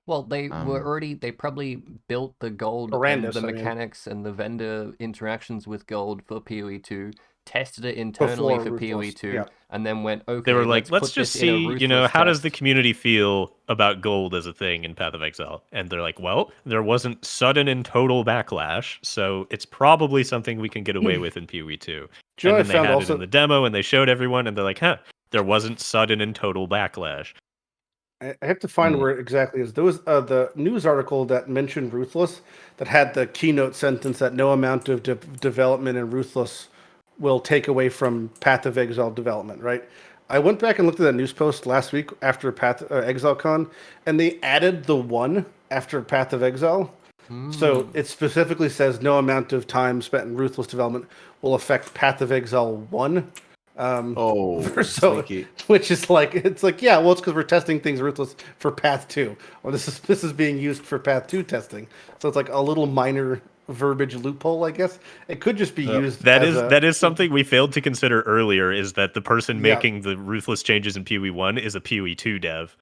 Well, they were already, they probably built the gold and Horrendous, the I mean. mechanics and the vendor interactions with gold for PoE2, tested it internally Before for Ruthless, PoE2, yeah. and then went, okay, They were like, let's put just this in a see, Ruthless how does the test. community feel about gold as a thing in Path of Exile? And they're like, well, there wasn't sudden and total backlash, so it's probably something we can get away with in PoE2. Do you know And I then they found had also- it in the demo, and they showed everyone, and they're like, there wasn't sudden and total backlash. I have to find where it exactly is. There was the news article that mentioned Ruthless that had the keynote sentence that no amount of development in Ruthless will take away from Path of Exile development, right? I went back and looked at that news post last week after ExileCon, and they added the 1 after Path of Exile. So it specifically says no amount of time spent in Ruthless development will affect Path of Exile 1. sneaky. Which is like, it's like, yeah, well, it's because we're testing things Ruthless for Path 2. Well, this is being used for Path 2 testing. So it's like a little minor verbiage loophole, I guess. It could just be used That as is something we failed to consider earlier, is that the person making the Ruthless changes in PoE1 is a PoE2 dev.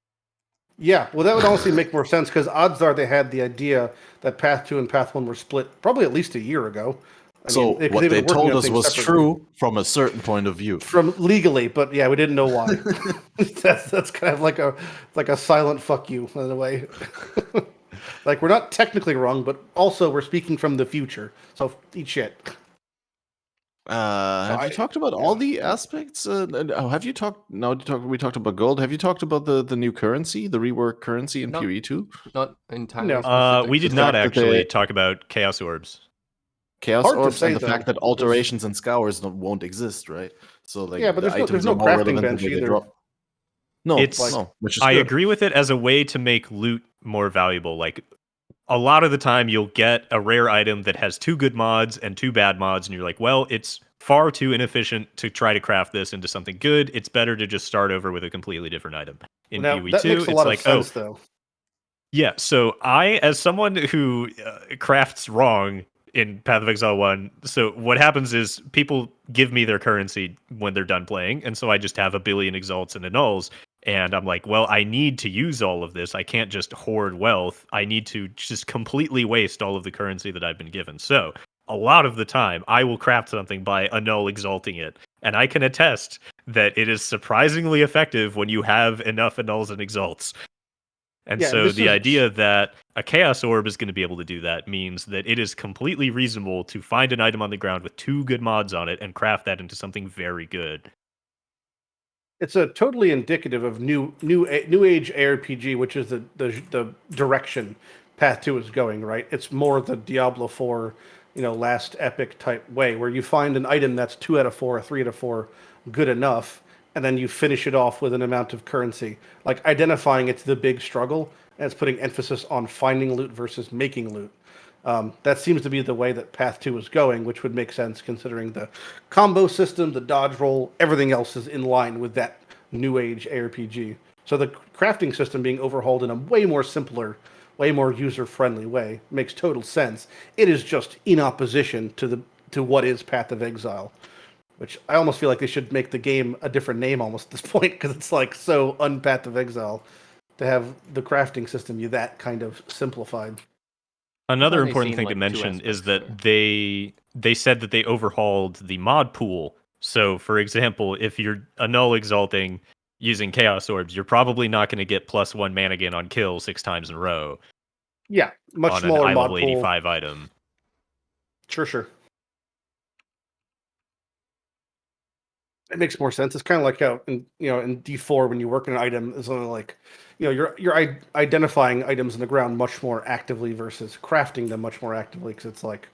Yeah, well, that would honestly make more sense, because odds are they had the idea that Path 2 and Path 1 were split probably at least a year ago. So what they told us was true from a certain point of view. From legally, but yeah, we didn't know why. that's kind of like a silent fuck you in a way. Like, we're not technically wrong, but also we're speaking from the future. So eat shit. Have you talked about all the aspects? Have you talked? No, we talked about gold. Have you talked about the new currency, the rework currency in PoE2? Not entirely. No. We did not actually talk about Chaos Orbs. Chaos Hard to orbs say, and the though, fact that alterations and scours won't exist, right? So like, Yeah, but the there's items no are more crafting relevant bench than they either. drop. No, It's no, which is I good. agree with it as a way to make loot more valuable. Like a lot of the time, you'll get a rare item that has 2 good mods and 2 bad mods, and you're like, well, it's far too inefficient to try to craft this into something good. It's better to just start over with a completely different item. In Now, PoE2, that makes a it's lot like, of sense, though. yeah. So I, as someone who crafts wrong in Path of Exile 1, so what happens is people give me their currency when they're done playing, and so I just have a billion exalts and annuls, and I'm like, well, I need to use all of this. I can't just hoard wealth. I need to just completely waste all of the currency that I've been given. So a lot of the time, I will craft something by annul exalting it, and I can attest that it is surprisingly effective when you have enough annuls and exalts. And Yeah, and so this the is idea that a Chaos Orb is going to be able to do that means that it is completely reasonable to find an item on the ground with 2 good mods on it and craft that into something very good. it's a totally indicative of new age ARPG, which is the direction Path 2 is going, right? It's more the Diablo 4, last epic type way, where you find an item that's 2 out of 4 or 3 out of 4 good enough, and then you finish it off with an amount of currency. Like identifying it's the big struggle, and it's putting emphasis on finding loot versus making loot. That seems to be the way that Path 2 is going, which would make sense considering the combo system, the dodge roll, everything else is in line with that new age ARPG. So the crafting system being overhauled in a way more simpler, way more user-friendly way makes total sense. It is just in opposition to what is Path of Exile, which I almost feel like they should make the game a different name almost at this point, because it's like so un-Path of Exile to have the crafting system be that kind of simplified. Another only important seen, thing like, to 2 mention is that aspects they said that they overhauled the mod pool. So, for example, if you're a null exalting using Chaos Orbs, you're probably not going to get +1 mana gain on kill 6 times in a row Yeah, much on an smaller eye mod level pool. 85 item. Sure. It makes more sense. It's kind of like how in D4 when you work an item, it's only like you're identifying items in the ground much more actively versus crafting them much more actively, because it's like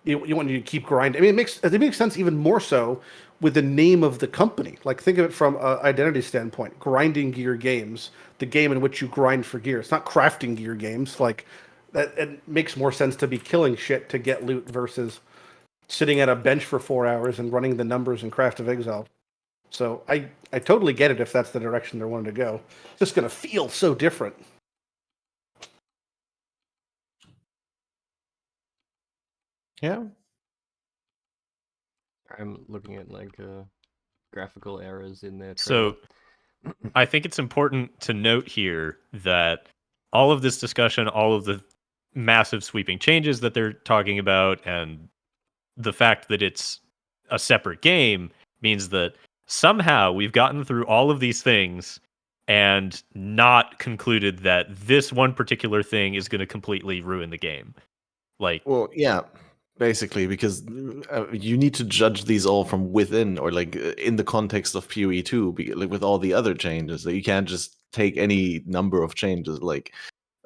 you want to keep grinding. I mean, it makes sense even more so with the name of the company. Like, think of it from an identity standpoint. Grinding Gear Games, the game in which you grind for gear. It's not crafting gear games. Like that, it makes more sense to be killing shit to get loot versus sitting at a bench for 4 hours and running the numbers in Craft of Exile. So I totally get it if that's the direction they're wanting to go. It's just going to feel so different. Yeah. I'm looking at like graphical errors in their trailer. So, I think it's important to note here that all of this discussion, all of the massive sweeping changes that they're talking about, and the fact that it's a separate game means that somehow we've gotten through all of these things and not concluded that this one particular thing is going to completely ruin the game. Like, Well, yeah, basically, because you need to judge these all from within, or like in the context of PoE 2, like with all the other changes. You can't just take any number of changes, like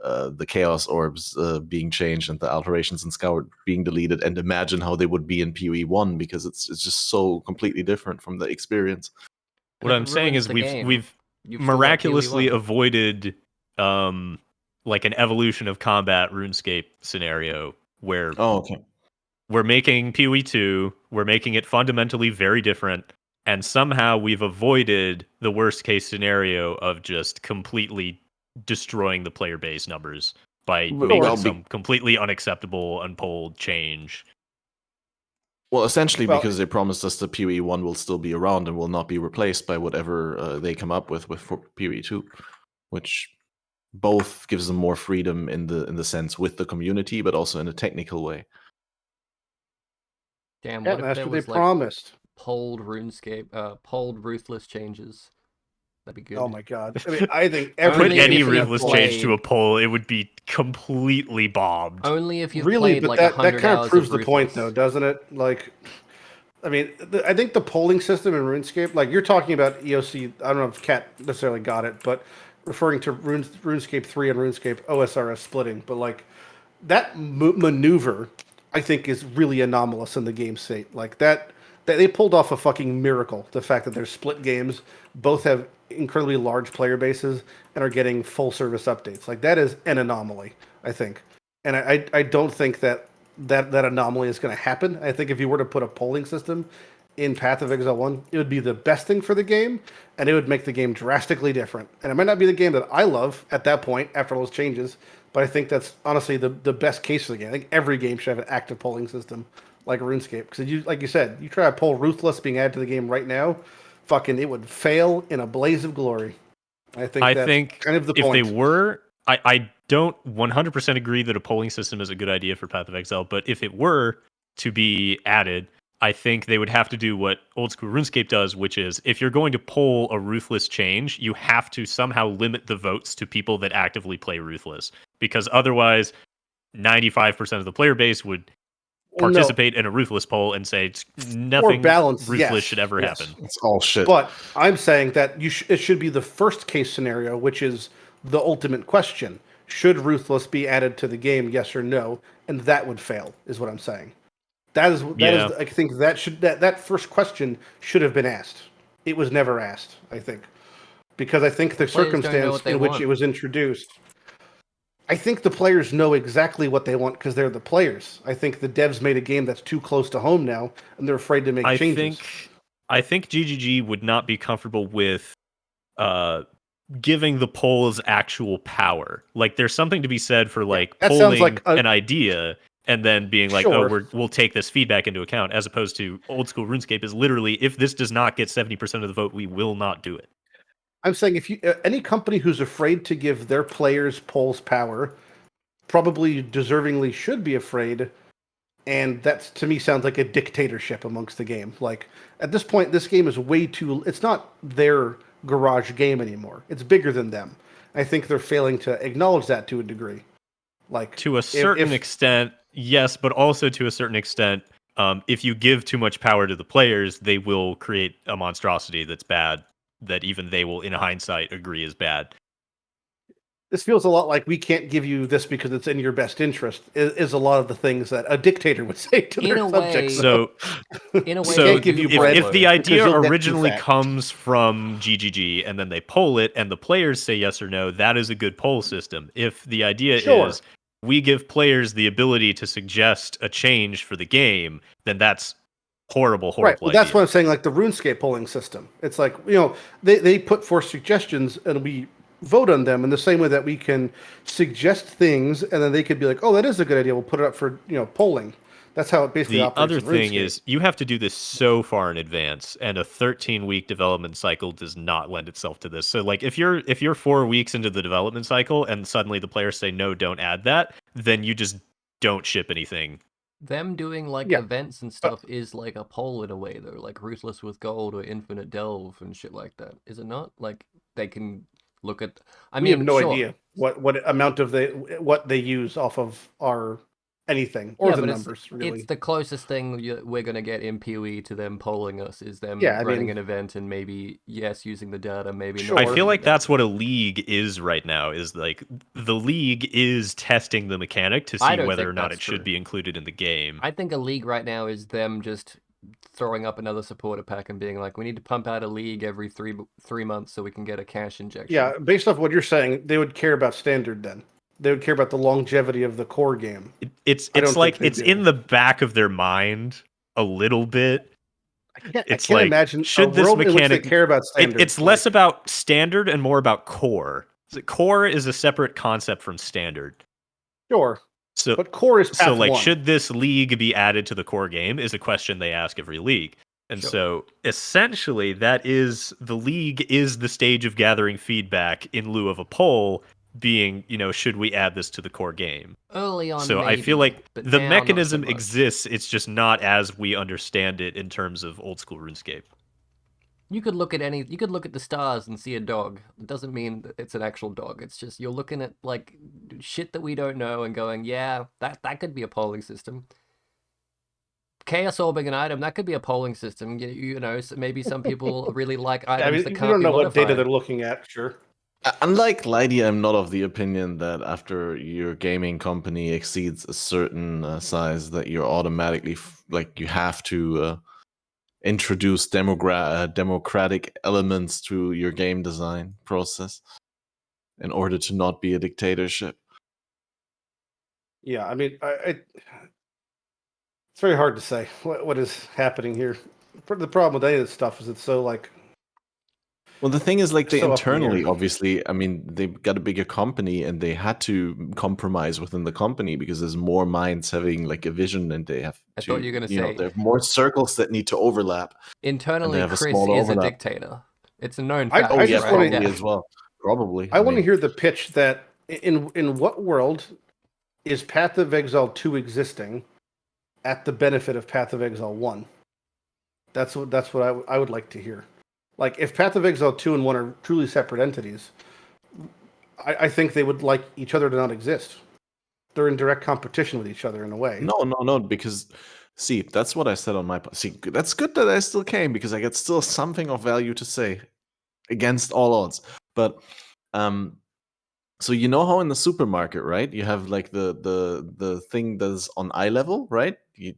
the Chaos Orbs being changed and the alterations in Scout being deleted, and imagine how they would be in PoE 1, because it's just so completely different from the experience. what I'm saying is we've miraculously avoided like an evolution of combat RuneScape scenario where we're making PoE 2, we're making it fundamentally very different, and somehow we've avoided the worst case scenario of just completely destroying the player base numbers by making some completely unacceptable, unpolled change. Well, essentially, because they promised us that PoE 1 will still be around and will not be replaced by whatever they come up with for PoE 2, which both gives them more freedom in the sense with the community, but also in a technical way. Damn, what if there was like promised polled RuneScape, polled ruthless changes? That'd be good. Oh my god! I mean, I think put any ruthless change to a poll, it would be completely bombed. Only if you really, played but like that 100 kind of hours proves of the point, though, doesn't it? Like, I mean, I think the polling system in RuneScape, like you're talking about EOC. I don't know if Cat necessarily got it, but referring to RuneScape 3 and RuneScape OSRS splitting, but like that maneuver, I think, is really anomalous in the game state. Like that they pulled off a fucking miracle. The fact that they're split games, both have incredibly large player bases and are getting full service updates. Like that is an anomaly, I think. And I don't think that anomaly is going to happen. I think if you were to put a polling system in Path of Exile 1, it would be the best thing for the game, and it would make the game drastically different. And it might not be the game that I love at that point after all those changes, but I think that's honestly the best case for the game. I think every game should have an active polling system like RuneScape. Because like you said, you try to pull Ruthless being added to the game right now, fucking it would fail in a blaze of glory. I think kind of the point. If they were, I don't 100% agree that a polling system is a good idea for Path of Exile, but if it were to be added, I think they would have to do what old school RuneScape does, which is if you're going to pull a ruthless change, you have to somehow limit the votes to people that actively play ruthless, because otherwise 95% of the player base would participate in a ruthless poll and say nothing ruthless should ever happen. It's all shit. But I'm saying that it should be the first case scenario, which is the ultimate question. Should ruthless be added to the game, yes or no? And that would fail, is what I'm saying. That is I think that first question should have been asked. It was never asked, I think. Because I think the circumstance in which it was introduced, I think the players know exactly what they want because they're the players. I think the devs made a game that's too close to home now, and they're afraid to make changes. I think GGG would not be comfortable with giving the polls actual power. Like, there's something to be said for polling an idea and then being like, we'll take this feedback into account, as opposed to old school RuneScape is literally, if this does not get 70% of the vote, we will not do it. I'm saying if any company who's afraid to give their players polls power probably deservingly should be afraid, and that to me sounds like a dictatorship amongst the game. Like, at this point, this game is it's not their garage game anymore. It's bigger than them. I think they're failing to acknowledge that to a degree. Like, to a certain extent, yes, but also to a certain extent, if you give too much power to the players, they will create a monstrosity that's bad, that even they will, in hindsight, agree is bad. This feels a lot like we can't give you this because it's in your best interest, is a lot of the things that a dictator would say to their subjects. If the idea originally comes from GGG and then they poll it and the players say yes or no, that is a good poll system. If the idea is we give players the ability to suggest a change for the game, then that's horrible right. Well, that's idea. what I'm saying, like the RuneScape polling system. It's like, they put forth suggestions and we vote on them in the same way that we can suggest things and then they could be like, oh, that is a good idea, we'll put it up for perolling. That's how it basically operates. The other thing is you have to do this so far in advance, and a 13-week development cycle does not lend itself to this. So like if you're 4 weeks into the development cycle and suddenly the players say no, don't add that, then you just don't ship anything. Them doing events and stuff is like a poll in a way though, like Ruthless with Gold or Infinite Delve and shit like that. Is it not? Like they can look at. We have no idea what amount of what they use off of our anything or the numbers. Really, it's the closest thing we're gonna get in PoE to them polling us is them running an event and maybe using the data, maybe not. I feel like that's what a league is right now. Is like the league is testing the mechanic to see whether or not it should be included in the game. I think a league right now is them just throwing up another supporter pack and being like, we need to pump out a league every three months so we can get a cash injection. Yeah, based off what you're saying, they would care about standard then. They would care about the longevity of the core game. It's like it's in the back of their mind a little bit. I can't imagine should this mechanic in which they care about standard. It's less about standard and more about core. Core is a separate concept from standard. Sure. But core is path one. Should this league be added to the core game is a question they ask every league. And so essentially that is the league is the stage of gathering feedback in lieu of a poll being, should we add this to the core game? Early on, so I feel like the mechanism exists. It's just not as we understand it in terms of old school RuneScape. You could look at the stars and see a dog. It doesn't mean that it's an actual dog. It's just you're looking at like shit that we don't know and going, yeah, that could be a polling system. Chaos orbing an item, that could be a polling system. So maybe some people really like items that can't be modified. You don't know what data they're looking at, sure. Unlike Lighty, I'm not of the opinion that after your gaming company exceeds a certain size that you're automatically you have to introduce democratic elements to your game design process in order to not be a dictatorship. Yeah, I mean, it's very hard to say what is happening here. The problem with any of this stuff is it's so like. Well, the thing is, they internally, obviously, I mean, they've got a bigger company and they had to compromise within the company because there's more minds having a vision and they have I thought you were going to say... there are more circles that need to overlap. Internally, Chris is a dictator. It's a known fact. Probably as well. Probably. I want to hear the pitch that in what world is Path of Exile 2 existing at the benefit of Path of Exile 1? That's what I would like to hear. Like, if Path of Exile 2 and 1 are truly separate entities, I think they would like each other to not exist. They're in direct competition with each other in a way. No, because see, that's what I said on my see. That's good that I still came because I get still something of value to say against all odds. But so you know how in the supermarket, right? You have like the thing that's on eye level, right?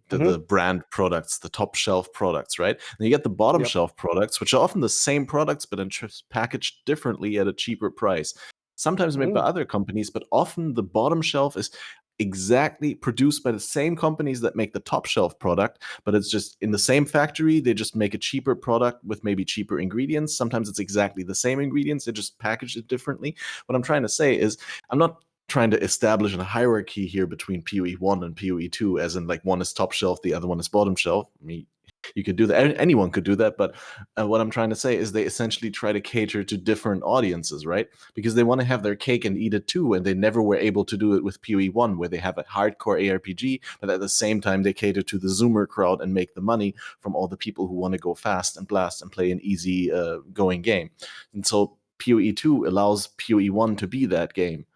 The brand products, the top shelf products, right? And you get the bottom shelf products, which are often the same products but then packaged differently at a cheaper price. Sometimes made by other companies, but often the bottom shelf is exactly produced by the same companies that make the top shelf product, but it's just in the same factory. They just make a cheaper product with maybe cheaper ingredients. Sometimes it's exactly the same ingredients, they just package it differently. What I'm trying to say is I'm not trying to establish a hierarchy here between PoE 1 and PoE 2, as in like one is top shelf, the other one is bottom shelf. I mean, you could do that. Anyone could do that. But what I'm trying to say is they essentially try to cater to different audiences, right? Because they want to have their cake and eat it too. And they never were able to do it with PoE 1, where they have a hardcore ARPG, but at the same time, they cater to the Zoomer crowd and make the money from all the people who want to go fast and blast and play an easy going game. And so PoE 2 allows PoE 1 to be that game.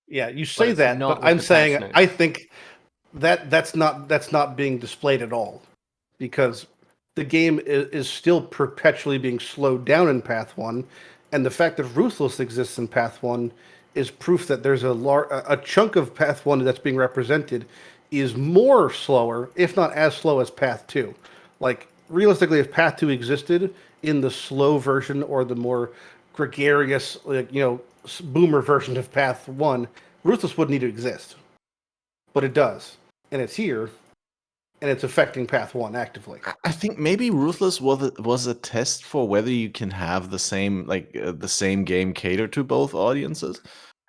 Yeah, you say that, but I'm saying I think that's not being displayed at all, because the game is still perpetually being slowed down in Path 1, and the fact that Ruthless exists in Path 1 is proof that there's a chunk of Path 1 that's being represented is more slower, if not as slow as Path 2. Like, realistically, if Path 2 existed in the slow version or the more gregarious, boomer version of Path 1, Ruthless wouldn't need to exist. But it does. And it's here, and it's affecting Path 1 actively. I think maybe Ruthless was a test for whether you can have the same game cater to both audiences.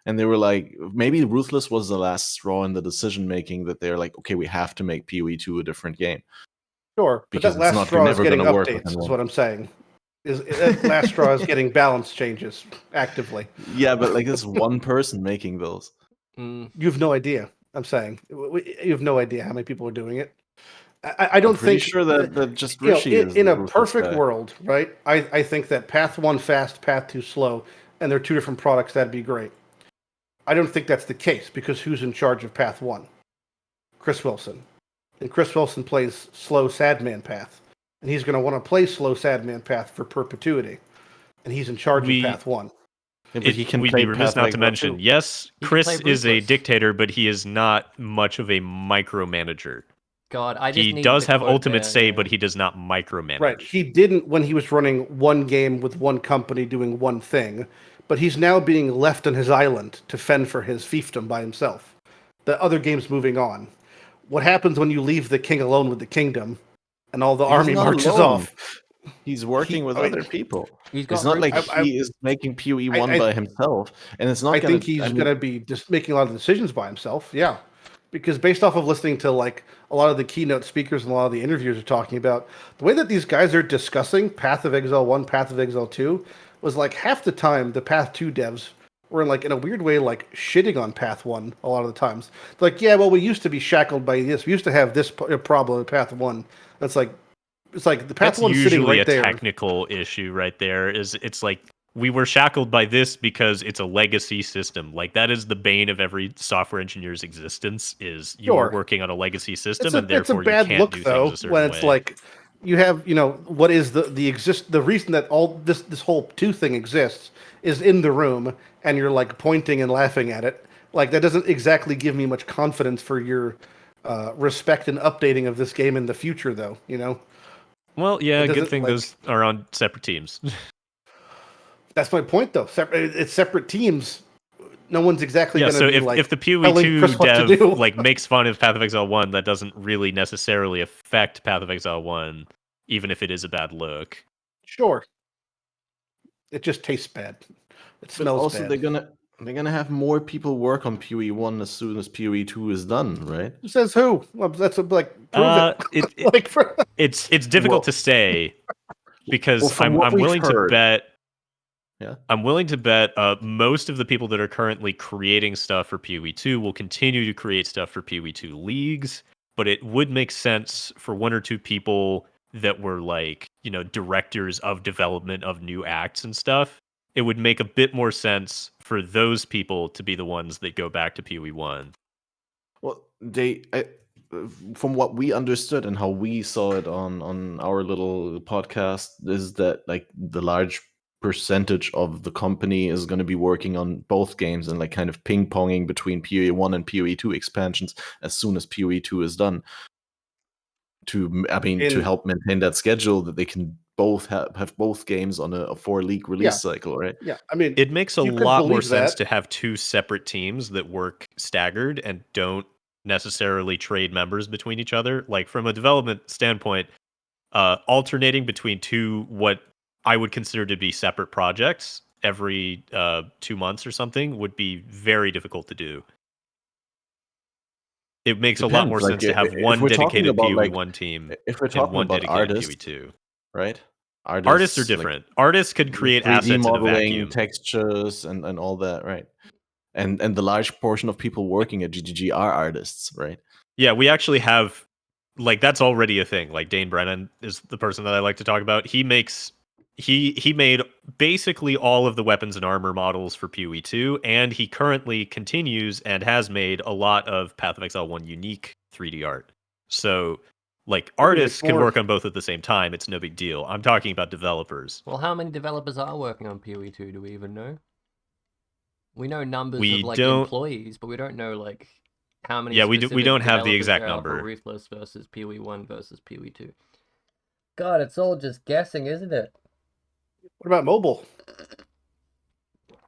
And they were like, maybe Ruthless was the last straw in the decision making, that they're like, okay, we have to make PoE 2 a different game. Sure, because that last straw is getting updates, is what I'm saying. That last straw is getting balance changes actively. Yeah, but like, it's one person making those. You have no idea. I'm saying you have no idea how many people are doing it. I don't think. Sure that just Rishi is in a perfect world, right? I think that Path 1 fast, Path 2 slow, and they're two different products. That'd be great. I don't think that's the case, because who's in charge of Path 1? Chris Wilson. And Chris Wilson plays slow Sadman Path. And he's going to want to play slow Sadman Path for perpetuity. And he's in charge of Path 1. Yeah, but we'd be remiss not to mention, yes, Chris is a dictator, but he is not much of a micromanager. God, he does have ultimate say, but he does not micromanage. Right. He didn't when he was running one game with one company doing one thing, but he's now being left on his island to fend for his fiefdom by himself. The other game's moving on. What happens when you leave the king alone with the kingdom and all the army marches off? He's working with other people. It's not like he is making PoE 1 by himself, and it's not. I think he's going to be just making a lot of decisions by himself. Yeah, because based off of listening to like a lot of the keynote speakers and a lot of the interviewers are talking about, the way that these guys are discussing Path of Exile 1, Path of Exile 2 was like half the time the Path 2 devs were like in a weird way like shitting on Path 1 a lot of the times. Like, yeah, well, we used to be shackled by this. We used to have this problem in Path 1. It's like the Path 1 sitting right there. Usually a technical issue right there. It's like, we were shackled by this because it's a legacy system. Like, that is the bane of every software engineer's existence, is you're working on a legacy system, and therefore you can't do things a certain way. When it's like, you have, what is the reason that all this whole 2 thing exists is in the room, and you're like pointing and laughing at it. Like, that doesn't exactly give me much confidence for your respect and updating of this game in the future, though, Well, yeah, good thing those are on separate teams. That's my point, though. It's separate teams. No one's exactly going to be like. If the PoE 2 dev makes fun of Path of Exile 1, that doesn't really necessarily affect Path of Exile 1, even if it is a bad look. Sure. It just tastes bad. It smells bad. They're gonna have more people work on PoE 1 as soon as PoE 2 is done, right? Who says who? Well, that's prove it. It's difficult to say, because I'm willing to bet. Yeah. I'm willing to bet most of the people that are currently creating stuff for PoE 2 will continue to create stuff for PoE 2 leagues, but it would make sense for 1 or 2 people that were like, directors of development of new acts and stuff, it would make a bit more sense for those people to be the ones that go back to PoE 1. Well, from what we understood and how we saw it on our little podcast, is that like the large percentage of the company is going to be working on both games and like kind of ping-ponging between PoE 1 and PoE 2 expansions as soon as PoE 2 is done. To help maintain that schedule, that they can both have both games on a 4-league release cycle, right? Yeah, I mean, it makes a lot more sense to have two separate teams that work staggered and don't necessarily trade members between each other. Like from a development standpoint, alternating between two what I would consider to be separate projects every 2 months or something would be very difficult to do. It makes a lot more sense to have one dedicated PoE 1 team and one dedicated PoE 2. Right? Artists are different. Artists could create assets in a vacuum. Textures and all that, right? And the large portion of people working at GGG are artists, right? Yeah, we actually have, like, that's already a thing. Like, Dane Brennan is the person that I like to talk about. He made basically all of the weapons and armor models for PoE 2, and he currently continues and has made a lot of Path of Exile 1 unique 3D art. So, like, artists can work on both at the same time. It's no big deal. I'm talking about developers. Well, how many developers are working on PoE 2? Do we even know? We know numbers of like employees, but we don't know like how many. Yeah, we don't have the exact number. Ruthless versus PoE 1 versus PoE 2. God, it's all just guessing, isn't it? What about mobile?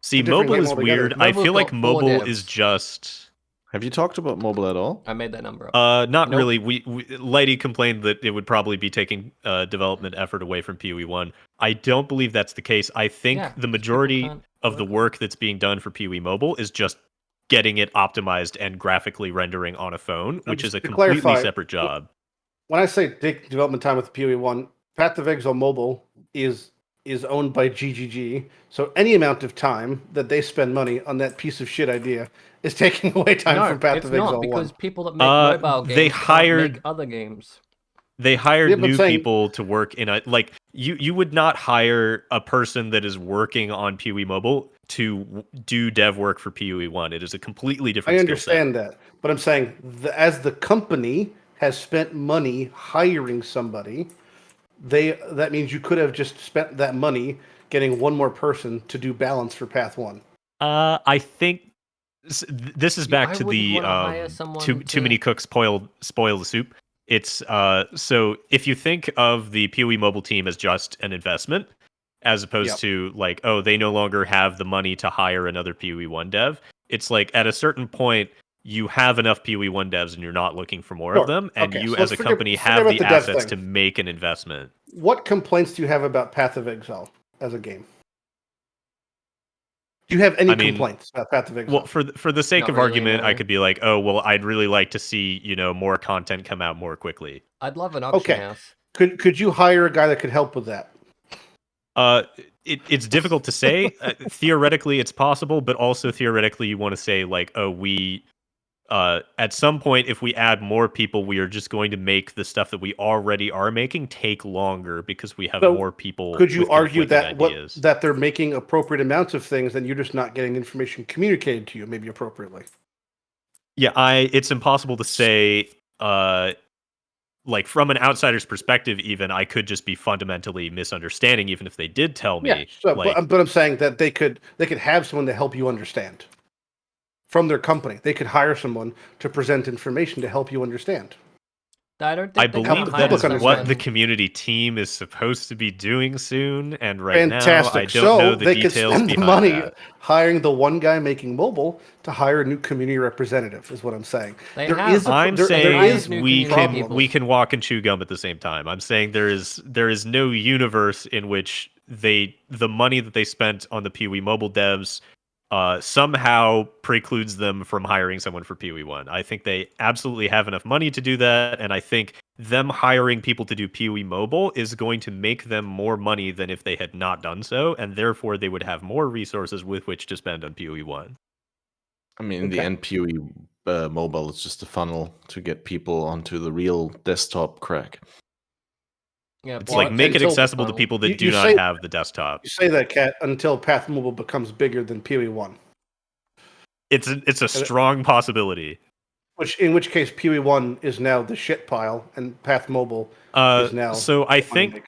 See, mobile is weird. I feel like mobile is just. Have you talked about mobile at all? I made that number up. Not really. Lighty complained that it would probably be taking development effort away from PoE 1. I don't believe that's the case. I think the majority of the work that's being done for PoE Mobile is just getting it optimized and graphically rendering on a phone, which is a completely separate job. When I say take development time with PoE 1, Path of Exile Mobile is owned by GGG, so any amount of time that they spend money on that piece of shit idea is taking away time from Path of Exile 1. No, because people that make mobile games can't make other games. They hired new people to work in a like you would not hire a person that is working on PoE Mobile to do dev work for PoE 1. It is a completely different skill set. I understand that, but I'm saying as the company has spent money hiring somebody, that means you could have just spent that money getting one more person to do balance for Path 1. I think this is back to the too many cooks spoil the soup. It's so if you think of the PoE Mobile team as just an investment, as opposed to like, oh, they no longer have the money to hire another PoE 1 dev. It's like at a certain point, you have enough PoE 1 devs and you're not looking for more of them, and you as a company have the assets to make an investment. What complaints do you have about Path of Exile as a game? Do you have any complaints about Path of Exile? Well, for the sake of argument, I could be like, oh, well, I'd really like to see, more content come out more quickly. I'd love an auction house. Could you hire a guy that could help with that? It's difficult to say. Theoretically, it's possible, but also theoretically, you want to say like, oh, we at some point, if we add more people, we are just going to make the stuff that we already are making take longer because we have more people. Could you argue that that they're making appropriate amounts of things and you're just not getting information communicated to you maybe appropriately? Yeah, it's impossible to say. Like from an outsider's perspective, even I could just be fundamentally misunderstanding, even if they did tell me. Yeah, but I'm saying that they could have someone to help you understand. From their company, they could hire someone to present information to help you understand. I believe that is what the community team is supposed to be doing soon, and now I don't know the details could spend the money hiring the one guy making mobile to hire a new community representative. Is what I'm saying. I'm saying we can walk and chew gum at the same time. I'm saying there is no universe in which the money that they spent on the PoE Mobile devs somehow precludes them from hiring someone for PoE 1. I think they absolutely have enough money to do that, and I think them hiring people to do PoE Mobile is going to make them more money than if they had not done so, and therefore they would have more resources with which to spend on PoE 1. I mean, in the end, PoE Mobile is just a funnel to get people onto the real desktop crack. Yeah, It's like make it accessible to people that do not have the desktop. You say that, Cat, until Path Mobile becomes bigger than PoE 1. It's a strong possibility. In which case, PoE 1 is now the shit pile, and Path Mobile is now. So I think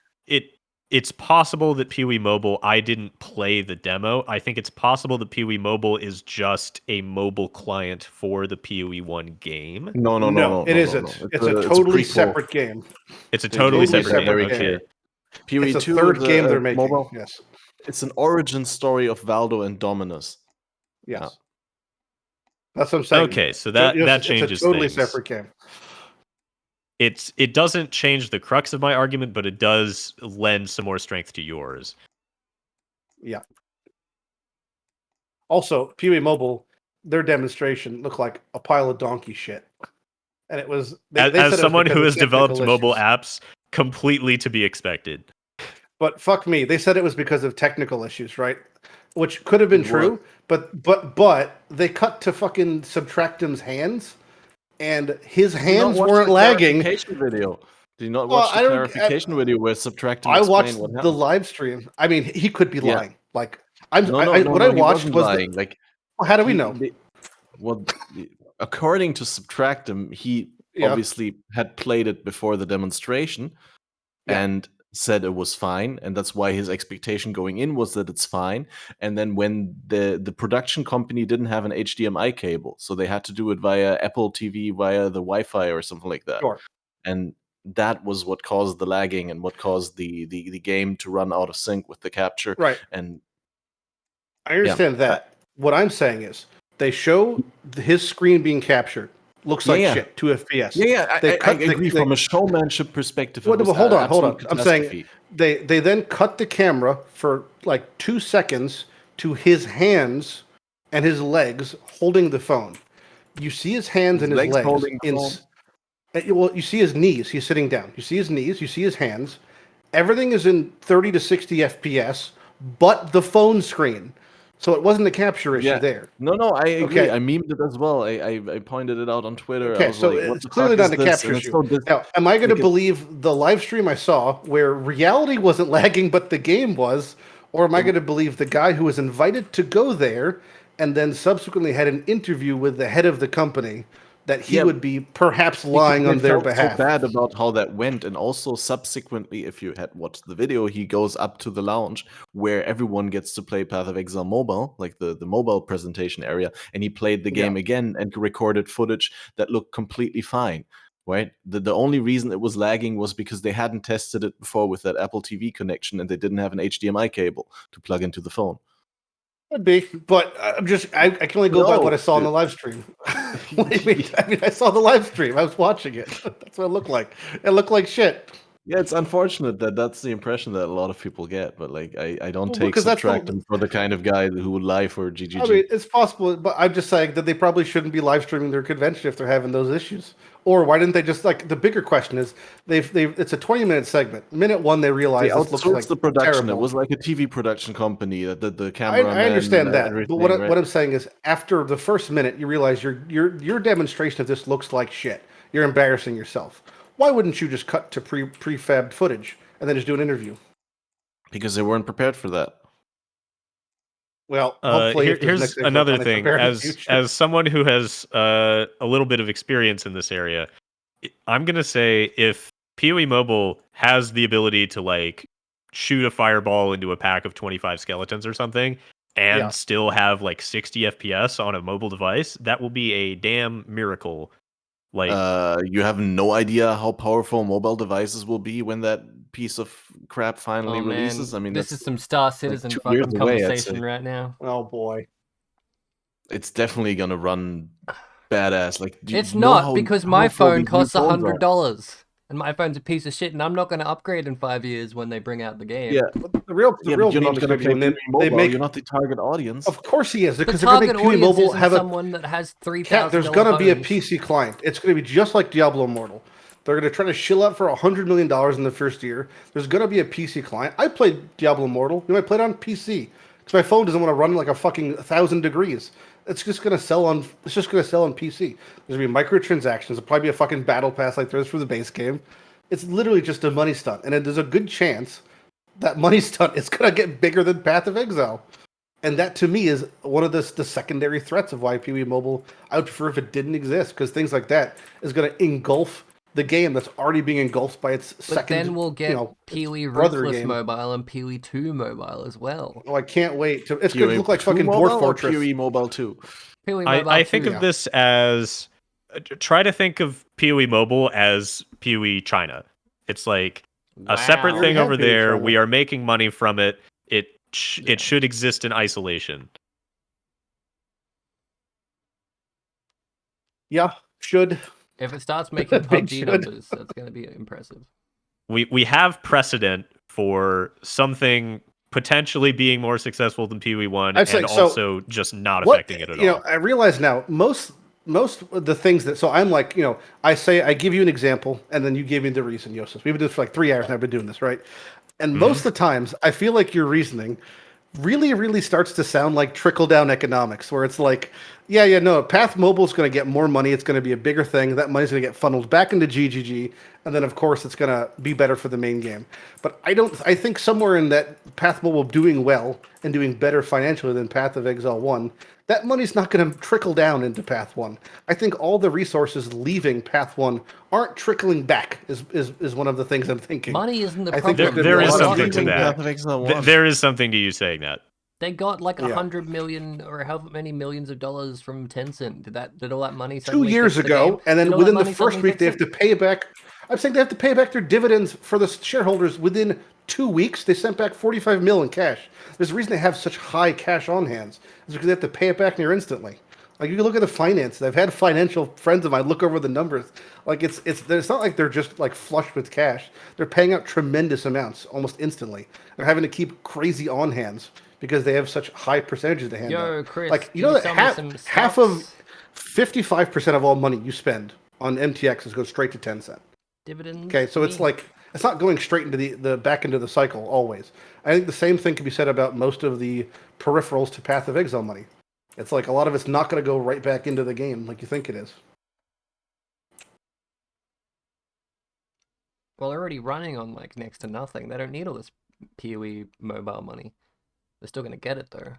it's possible that PoE Mobile. I didn't play the demo. I think it's possible that PoE Mobile is just a mobile client for the PoE 1 game. No, it isn't. It's a totally separate game. It's a totally separate game. Okay. PoE It's a 2 third game they're making. Mobile. Yes. It's an origin story of Valdo and Dominus. Yes. Yeah. That's what I'm saying. Okay, so that changes It's a totally things. separate game. It doesn't change the crux of my argument, but it does lend some more strength to yours. Yeah. Also, PoE Mobile, their demonstration looked like a pile of donkey shit, and it was. As someone who has developed mobile apps, completely to be expected. But fuck me, they said it was because of technical issues, right? Which could have been true, but they cut to fucking Subtractum's hands, and his hands weren't lagging. Video. Did you not watch the clarification video where Subtractum? I watched the live stream. I mean, he could be lying. Like I watched was lying. How do we know? According to Subtractum, he obviously had played it before the demonstration and said it was fine, and that's why his expectation going in was that it's fine. And then when the production company didn't have an HDMI cable, so they had to do it via Apple TV, via the Wi-Fi or something like that. Sure. And that was what caused the lagging and what caused the game to run out of sync with the capture. Right. And I understand that. What I'm saying is they show his screen being captured. Looks like shit, 2 FPS. I agree from a showmanship perspective. Hold on. I'm saying they then cut the camera for like 2 seconds to his hands and his legs holding the phone. You see his hands and his legs holding the phone. Well, you see his knees. He's sitting down. You see his knees. You see his hands. Everything is in 30 to 60 FPS, but the phone screen. So it wasn't a capture issue there. No, I agree. Okay. I memed it as well. I pointed it out on Twitter. Okay, so it's clearly not a capture issue. Now, am I going to believe the live stream I saw where reality wasn't lagging, but the game was? Or am I going to believe the guy who was invited to go there and then subsequently had an interview with the head of the company that he would be perhaps lying on their behalf? So bad about how that went, and also subsequently, if you had watched the video, he goes up to the lounge where everyone gets to play Path of Exile Mobile, like the mobile presentation area, and he played the game again and recorded footage that looked completely fine. Right? The only reason it was lagging was because they hadn't tested it before with that Apple TV connection, and they didn't have an HDMI cable to plug into the phone. Could be, but I can only go by what I saw in the live stream. I mean, I saw the live stream. I was watching it. That's what it looked like. It looked like shit. Yeah, it's unfortunate that that's the impression that a lot of people get, but like I don't take Subtractum for the kind of guy who would lie for GGG. I mean, it's possible, but I'm just saying that they probably shouldn't be live streaming their convention if they're having those issues. Or why didn't they just the bigger question is it's a 20-minute segment. Minute 1 they realized this looks like the production. Terrible. It was like a TV production company that the camera. I understand that, but what I'm saying is after the first minute you realize your demonstration of this looks like shit. You're embarrassing yourself. Why wouldn't you just cut to prefabbed footage and then just do an interview? Because they weren't prepared for that. Well, hopefully here's another thing. As someone who has a little bit of experience in this area, I'm gonna say if PoE Mobile has the ability to shoot a fireball into a pack of 25 skeletons or something, and still have 60 FPS on a mobile device, that will be a damn miracle. You have no idea how powerful mobile devices will be when that piece of crap finally releases. I mean, this is some Star Citizen fucking conversation right now. Oh boy, it's definitely gonna run badass. It's not because my phone costs $100, and my phone's a piece of shit, and I'm not going to upgrade in 5 years when they bring out the game. Yeah, the real you're not going to play mobile. You're not the target audience. Of course he is, because the they're going target to make PoE Mobile have someone that has 3,000. There's going to be a PC client. It's going to be just like Diablo Immortal. They're going to try to shill out for $100 million in the first year. There's going to be a PC client. I played Diablo Immortal. I played on PC because my phone doesn't want to run like a fucking 1,000 degrees. It's just going to sell on. It's just going to sell on PC. There's going to be microtransactions. There'll probably be a fucking battle pass like there is for the base game. It's literally just a money stunt, and there's a good chance that money stunt is gonna get bigger than Path of Exile. And that, to me, is one of the secondary threats of why PoE Mobile, I would prefer if it didn't exist, because things like that is going to engulf the game that's already being engulfed by its second, But then we'll get PoE Ruthless Mobile and PoE 2 Mobile as well. Oh, I can't wait. It's going to look like fucking Dwarf Fortress. PoE Mobile 2. PoE Mobile I think of this as... Try to think of PoE Mobile as PoE China. It's like a separate thing over there. We are making money from it. It should exist in isolation. Yeah, should. If it starts making PUBG numbers, that's going to be impressive. We have precedent for something potentially being more successful than PoE 1 and also just not affecting it at all. I realize now, most of the things that... So I'm like, I give you an example, and then you give me the reason, Jousis. We've been doing this for like 3 hours, and I've been doing this, right? And most of the times, I feel like your reasoning really, really starts to sound like trickle-down economics, where it's like, Path Mobile is going to get more money. It's going to be a bigger thing. That money's going to get funneled back into GGG, and then, of course, it's going to be better for the main game. But I think somewhere in that Path Mobile doing well and doing better financially than Path of Exile 1, that money's not going to trickle down into Path 1. I think all the resources leaving Path 1 aren't trickling back, is one of the things I'm thinking. Money isn't the problem. There is something to that. There is something to you saying that. They got like 100 million or how many millions of dollars from Tencent. Did all that money 2 years ago, and then within the first week they have to pay back. I'm saying they have to pay back their dividends for the shareholders within 2 weeks. They sent back 45 mil in cash. There's a reason they have such high cash on hands. It's because they have to pay it back near instantly. Like, you can look at the finances. I've had financial friends of mine look over the numbers. Like, it's not like they're just like flush with cash. They're paying out tremendous amounts almost instantly. They're having to keep crazy on hands because they have such high percentages to hand out. Chris, like, that half of 55% of all money you spend on MTXs goes straight to Tencent. Dividends. Okay, so it's like, it's not going straight into the back into the cycle always. I think the same thing can be said about most of the peripherals to Path of Exile money. It's like a lot of it's not going to go right back into the game like you think it is. Well, they're already running on like next to nothing. They don't need all this PoE mobile money. They're still going to get it though.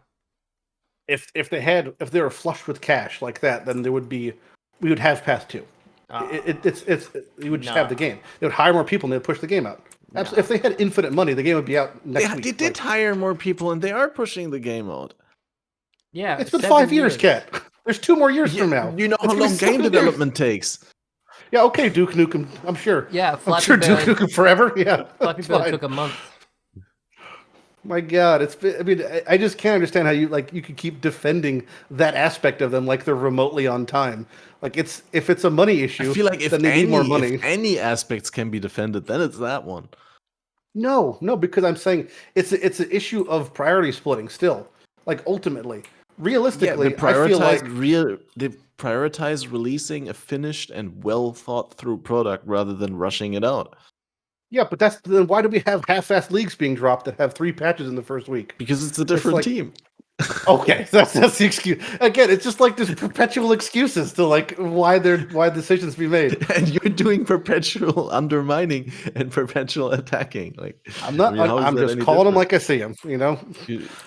If they were flush with cash like that, then we would have Path 2. You would just have the game. They would hire more people and they'd push the game out. If they had infinite money, the game would be out next week. They did hire more people and they are pushing the game out. Yeah, it's been 5 years, Cat. There's 2 more years from now. You know how long game development takes. Yeah, okay, Duke Nukem. I'm sure. Yeah, I'm sure Duke Nukem forever. Yeah, Flappy Bird took a month. My God, I just can't understand how you could keep defending that aspect of them like they're remotely on time. Like, if it's a money issue, I feel like then they need more money. If any aspects can be defended, then it's that one. No, because I'm saying it's an issue of priority splitting still. Like, ultimately, realistically, I feel like they prioritize releasing a finished and well thought through product rather than rushing it out. Yeah, but then why do we have half-assed leagues being dropped that have 3 patches in the first week? Because it's a different team. Okay, that's the excuse. Again, it's just like there's perpetual excuses to like why decisions be made. And you're doing perpetual undermining and perpetual attacking. Like, I'm not. I'm just calling them like I see them.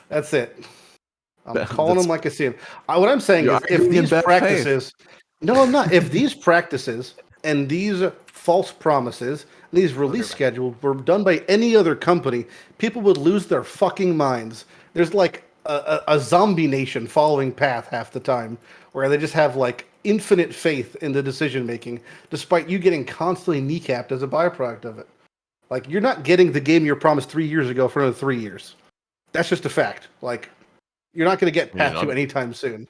That's it. I'm calling them like I see them. What I'm saying is, if these practices, no, I'm not. If these practices and these false promises, these release schedules were done by any other company, people would lose their fucking minds. There's like a zombie nation following Path half the time, where they just have like infinite faith in the decision making, despite you getting constantly kneecapped as a byproduct of it. Like, you're not getting the game you were promised 3 years ago for another 3 years. That's just a fact. Like, you're not going to get Path 2 anytime soon.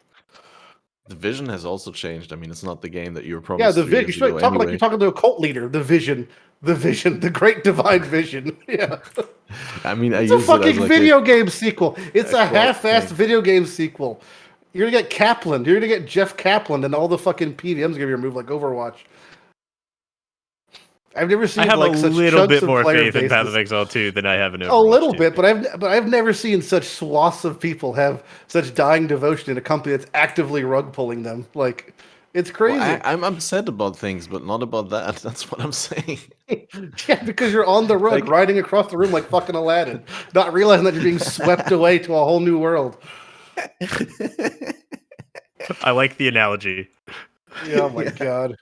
The vision has also changed. I mean, it's not the game that you were promised. Yeah, the vision. Like you're talking to a cult leader. The vision, the great divine vision. Yeah. I mean, it's a fucking video game sequel. It's a half-assed video game sequel. You're gonna get Kaplan. You're gonna get Jeff Kaplan, and all the fucking PVM's gonna be removed like Overwatch. I've never seen. I have like, a such little bit chunks more of player faith in bases. Path of Exile 2 than I have in Overwatch. A little bit, but I've never seen such swaths of people have such dying devotion in a company that's actively rug pulling them. Like, It's crazy. Well, I'm upset about things, but not about that. That's what I'm saying. Yeah, because you're on the rug, riding across the room like fucking Aladdin, not realizing that you're being swept away to a whole new world. I like the analogy. Yeah, oh my god.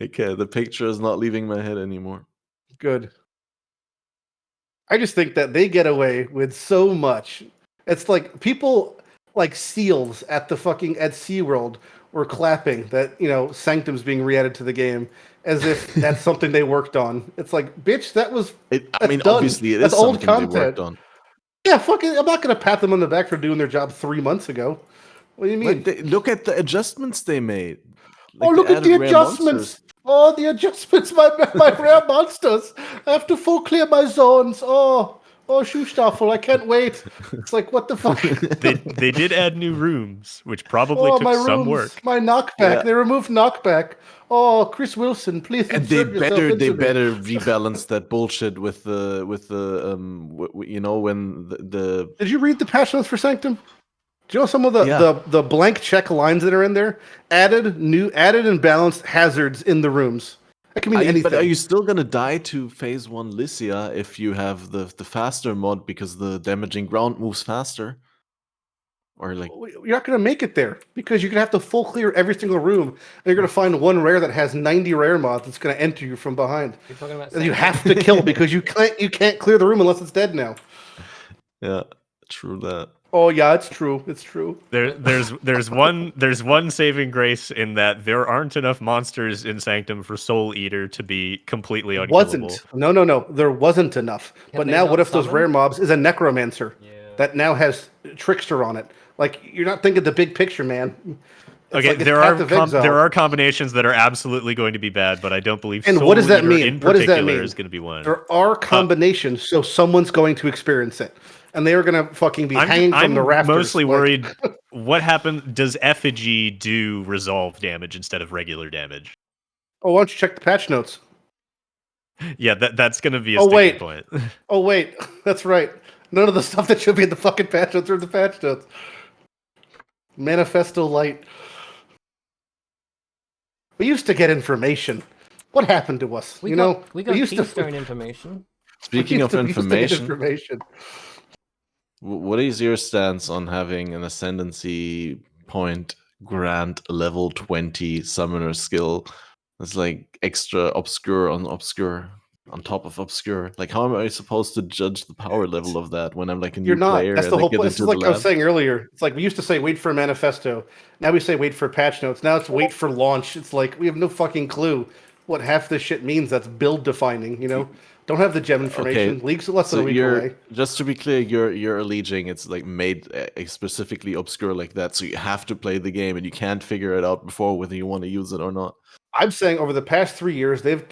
Okay, the picture is not leaving my head anymore. Good. I just think that they get away with so much. It's like people like seals at SeaWorld were clapping that, Sanctum's being re-added to the game as if that's something they worked on. It's like, bitch, that's done. Obviously it is old something content. they worked on. Yeah, fucking, I'm not going to pat them on the back for doing their job 3 months ago. What do you mean? Look at the adjustments they made. Look at the adjustments. Oh, the adjustments, my rare monsters. I have to full clear my zones. Oh, Schustaffel, I can't wait. It's like, what the fuck? They did add new rooms, which probably took some work. My knockback. Yeah. They removed knockback. Oh, Chris Wilson, please. And they better rebalance that bullshit with the when the. Did you read the patch notes for Sanctum? Do you know some of the blank check lines that are in there? Added and balanced hazards in the rooms. That can mean anything. But are you still gonna die to phase 1 Lycia if you have the faster mod because the damaging ground moves faster? Or like you're not gonna make it there because you're gonna have to full clear every single room, and you're gonna find one rare that has 90 rare mods that's gonna enter you from behind. And you have to kill because you can't clear the room unless it's dead now. Yeah, true that. Oh yeah, it's true. It's true. There's one saving grace in that there aren't enough monsters in Sanctum for Soul Eater to be completely unkillable. No. There wasn't enough. But now, what if those rare mobs is a necromancer that now has trickster on it? Like, you're not thinking the big picture, man. Okay, there are combinations that are absolutely going to be bad, but I don't believe. And Soul what does that Eater mean? In what does that particular mean? Is going to be one. There are combinations, so someone's going to experience it. And they are going to fucking be hanging from the rafters. I'm mostly worried. What happens? Does effigy do resolve damage instead of regular damage? Oh, why don't you check the patch notes? Yeah, that's going to be a sticking point. Oh, wait. That's right. None of the stuff that should be in the fucking patch notes are in the patch notes. Manifesto Light. We used to get information. What happened to us? We got Keystone information. Speaking of information, what is your stance on having an ascendancy point grant level 20 summoner skill? It's like extra obscure on top of obscure. Like, how am I supposed to judge the power level of that when I'm like a new player? That's the whole point. It's like I was saying earlier. It's like we used to say wait for a manifesto. Now we say wait for patch notes. Now it's wait for launch. It's like we have no fucking clue what half this shit means. That's build defining. Don't have the gem information. Okay. League's less than a week away. Just to be clear, you're alleging it's like made specifically obscure like that, so you have to play the game and you can't figure it out before whether you want to use it or not. I'm saying over the past 3 years, they've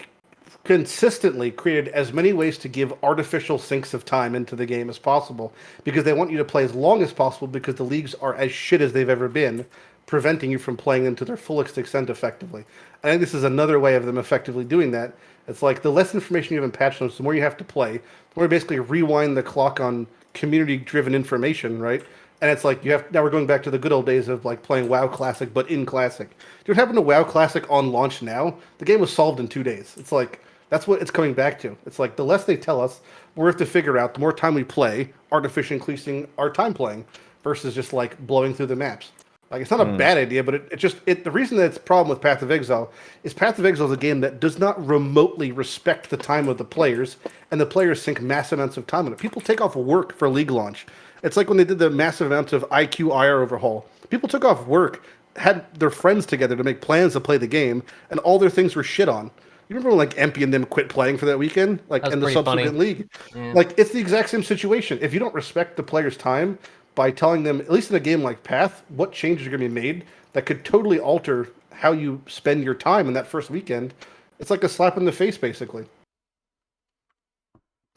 consistently created as many ways to give artificial sinks of time into the game as possible because they want you to play as long as possible because the leagues are as shit as they've ever been, preventing you from playing them to their fullest extent effectively. I think this is another way of them effectively doing that. It's like the less information you have in patch notes, the more you have to play, the more you basically rewind the clock on community-driven information, right? And it's like now we're going back to the good old days of like playing WoW Classic, but in Classic. Do what happened to WoW Classic on launch now? The game was solved in 2 days. It's like, that's what it's coming back to. It's like the less they tell us, the more we have to figure out, the more time we play, artificially increasing our time playing versus just like blowing through the maps. Like, it's not a bad idea, but the reason that it's a problem with Path of Exile is Path of Exile is a game that does not remotely respect the time of the players, and the players sink massive amounts of time on it. People take off work for League launch. It's like when they did the massive amounts of IQ IR overhaul. People took off work, had their friends together to make plans to play the game, and all their things were shit on. You remember when like Empy and them quit playing for that weekend? Like, in the subsequent league? Yeah. Like, it's the exact same situation. If you don't respect the player's time by telling them, at least in a game like Path, what changes are going to be made that could totally alter how you spend your time in that first weekend, it's like a slap in the face, basically.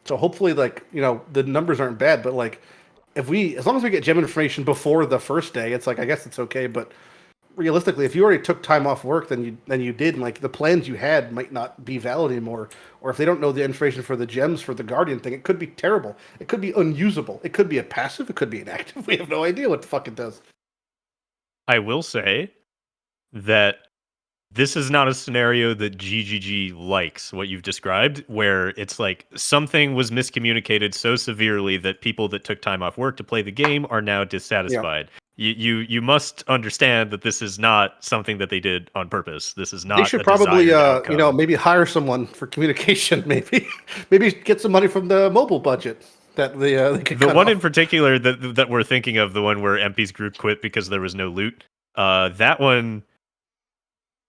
So hopefully, like, the numbers aren't bad, but like, as long as we get gem information before the first day, it's like, I guess it's okay, but realistically, if you already took time off work than you did, and like the plans you had might not be valid anymore, or if they don't know the information for the gems for the Guardian thing, it could be terrible. It could be unusable. It could be a passive. It could be an active. We have no idea what the fuck it does. I will say that this is not a scenario that GGG likes, what you've described, where it's like something was miscommunicated so severely that people that took time off work to play the game are now dissatisfied. You must understand that this is not something that they did on purpose. This is not. They should probably maybe hire someone for communication. Maybe get some money from the mobile budget. That they could the one off. In particular that we're thinking of, the one where MP's group quit because there was no loot. That one,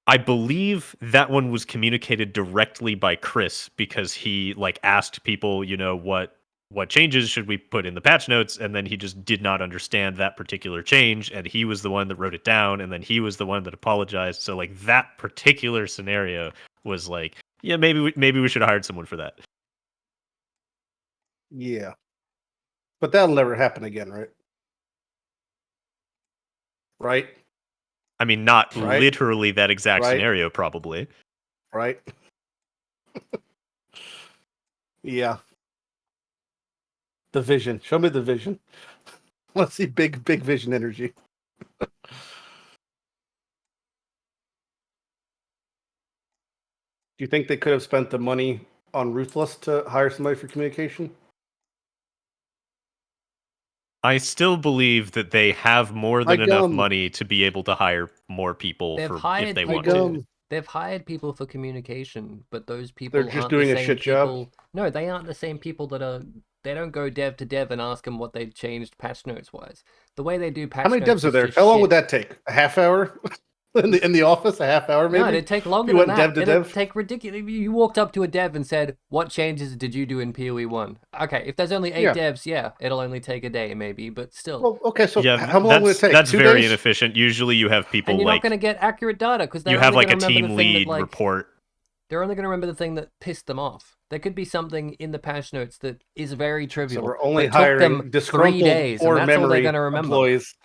I believe that one was communicated directly by Chris because he asked people, what changes should we put in the patch notes, and then he just did not understand that particular change, and he was the one that wrote it down, and then he was the one that apologized. So that particular scenario was maybe we should have hired someone for that. Yeah, but that'll never happen again, right? Right. I mean, not literally that exact scenario, probably. Right. Yeah. The vision. Show me the vision. Let's see big vision energy. Do you think they could have spent the money on Ruthless to hire somebody for communication? I still believe that they have more than enough money to be able to hire more people if they want to. They've hired people for communication, but those people they're just aren't doing the a same shit people. job. No, they aren't the same people they don't go dev to dev and ask them what they changed patch notes wise. The way they do patch notes. How many devs are there? How long would that take? A half hour? in the office, a half hour maybe? No, it'd take longer than that. It'd take ridiculous. You walked up to a dev and said, "What changes did you do in PoE 1?" Okay, if there's only 8 devs, it'll only take a day maybe, but still. Well, okay, so how long would it take? That's 2 very days? inefficient. Usually you have people and you're not going to get accurate data because you have a team lead report. They're only going to remember the thing that pissed them off. There could be something in the patch notes that is very trivial. So we're only hiring disgruntled 3 days, or and that's all they're memory going to remember. Employees.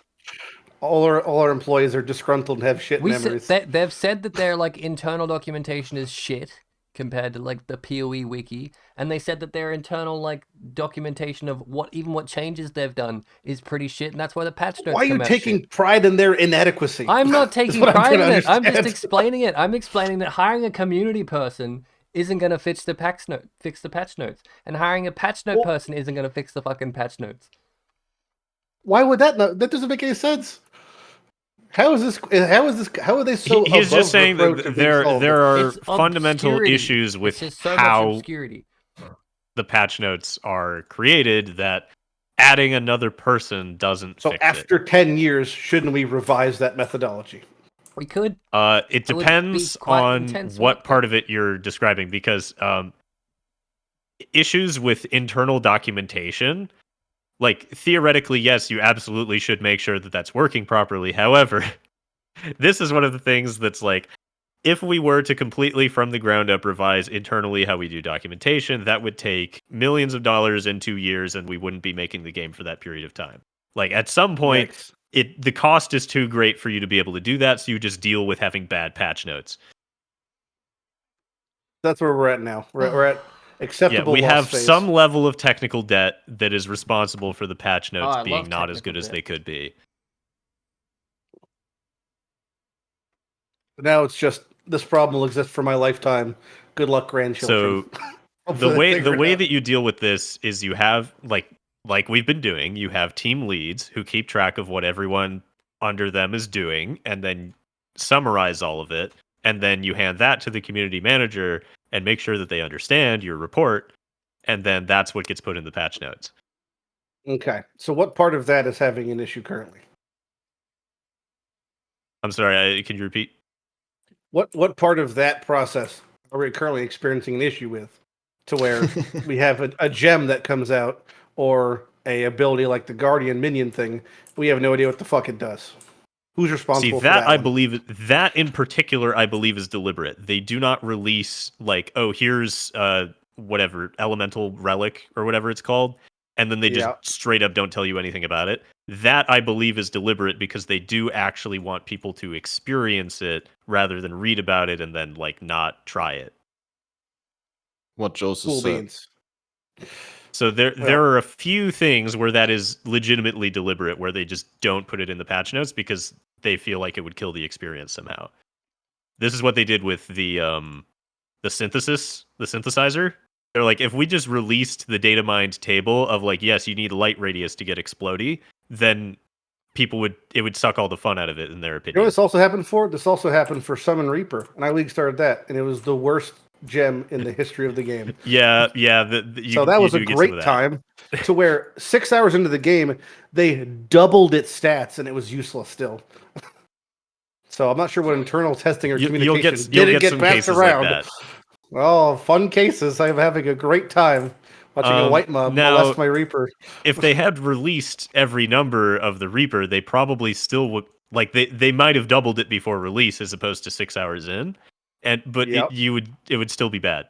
All our employees are disgruntled and have shit memories. They've said that their internal documentation is shit compared to the PoE wiki, and they said that their internal documentation of what changes they've done is pretty shit, and that's why the patch notes. Why are you taking pride in their inadequacy? I'm not taking pride in it. I'm just explaining it. I'm explaining that hiring a community person isn't going to fix the patch notes, and hiring a patch note person isn't going to fix the fucking patch notes. Why would that not? That doesn't make any sense. How is this? How are they so? He's just saying that there are fundamental issues with how the patch notes are created that adding another person doesn't. So fix after 10 years, shouldn't we revise that methodology? We could. It depends on what part of it you're describing, because issues with internal documentation. Theoretically, yes, you absolutely should make sure that that's working properly. However, this is one of the things that's if we were to completely from the ground up revise internally how we do documentation, that would take millions of dollars in 2 years, and we wouldn't be making the game for that period of time. At some point, the cost is too great for you to be able to do that, so you just deal with having bad patch notes. That's where we're at now. We're at acceptable. We have some level of technical debt that is responsible for the patch notes being not as good as they could be. Now it's just this problem will exist for my lifetime. Good luck, grandchildren. So the way that you deal with this is you have like we've been doing, you have team leads who keep track of what everyone under them is doing and then summarize all of it, and then you hand that to the community manager and make sure that they understand your report, and then that's what gets put in the patch notes. Okay. So what part of that is having an issue currently? I'm sorry, can you repeat? What part of that process are we currently experiencing an issue with, to where we have a gem that comes out or a ability like the Guardian minion thing, we have no idea what the fuck it does? Who's responsible for that? I believe that in particular, I believe is deliberate. They do not release here's whatever elemental relic or whatever it's called, and then they just straight up don't tell you anything about it. That I believe is deliberate because they do actually want people to experience it rather than read about it and then not try it. What Jousis said. So there are a few things where that is legitimately deliberate, where they just don't put it in the patch notes because they feel like it would kill the experience somehow. This is what they did with the synthesizer. They're like, if we just released the data mined table of like, yes, you need light radius to get explodey, then it would suck all the fun out of it in their opinion. You know what this also happened for? This also happened for Summon Reaper, and I league started that, and it was the worst gem in the history of the game. Yeah. So that was a great time to where 6 hours into the game, they doubled its stats, and it was useless still. So I'm not sure what internal testing or communication didn't get passed around. Like that. Oh, fun cases. I'm having a great time watching a white mob molest my Reaper. If they had released every number of the Reaper, they probably still would, like, they might have doubled it before release as opposed to 6 hours in, but it would still be bad.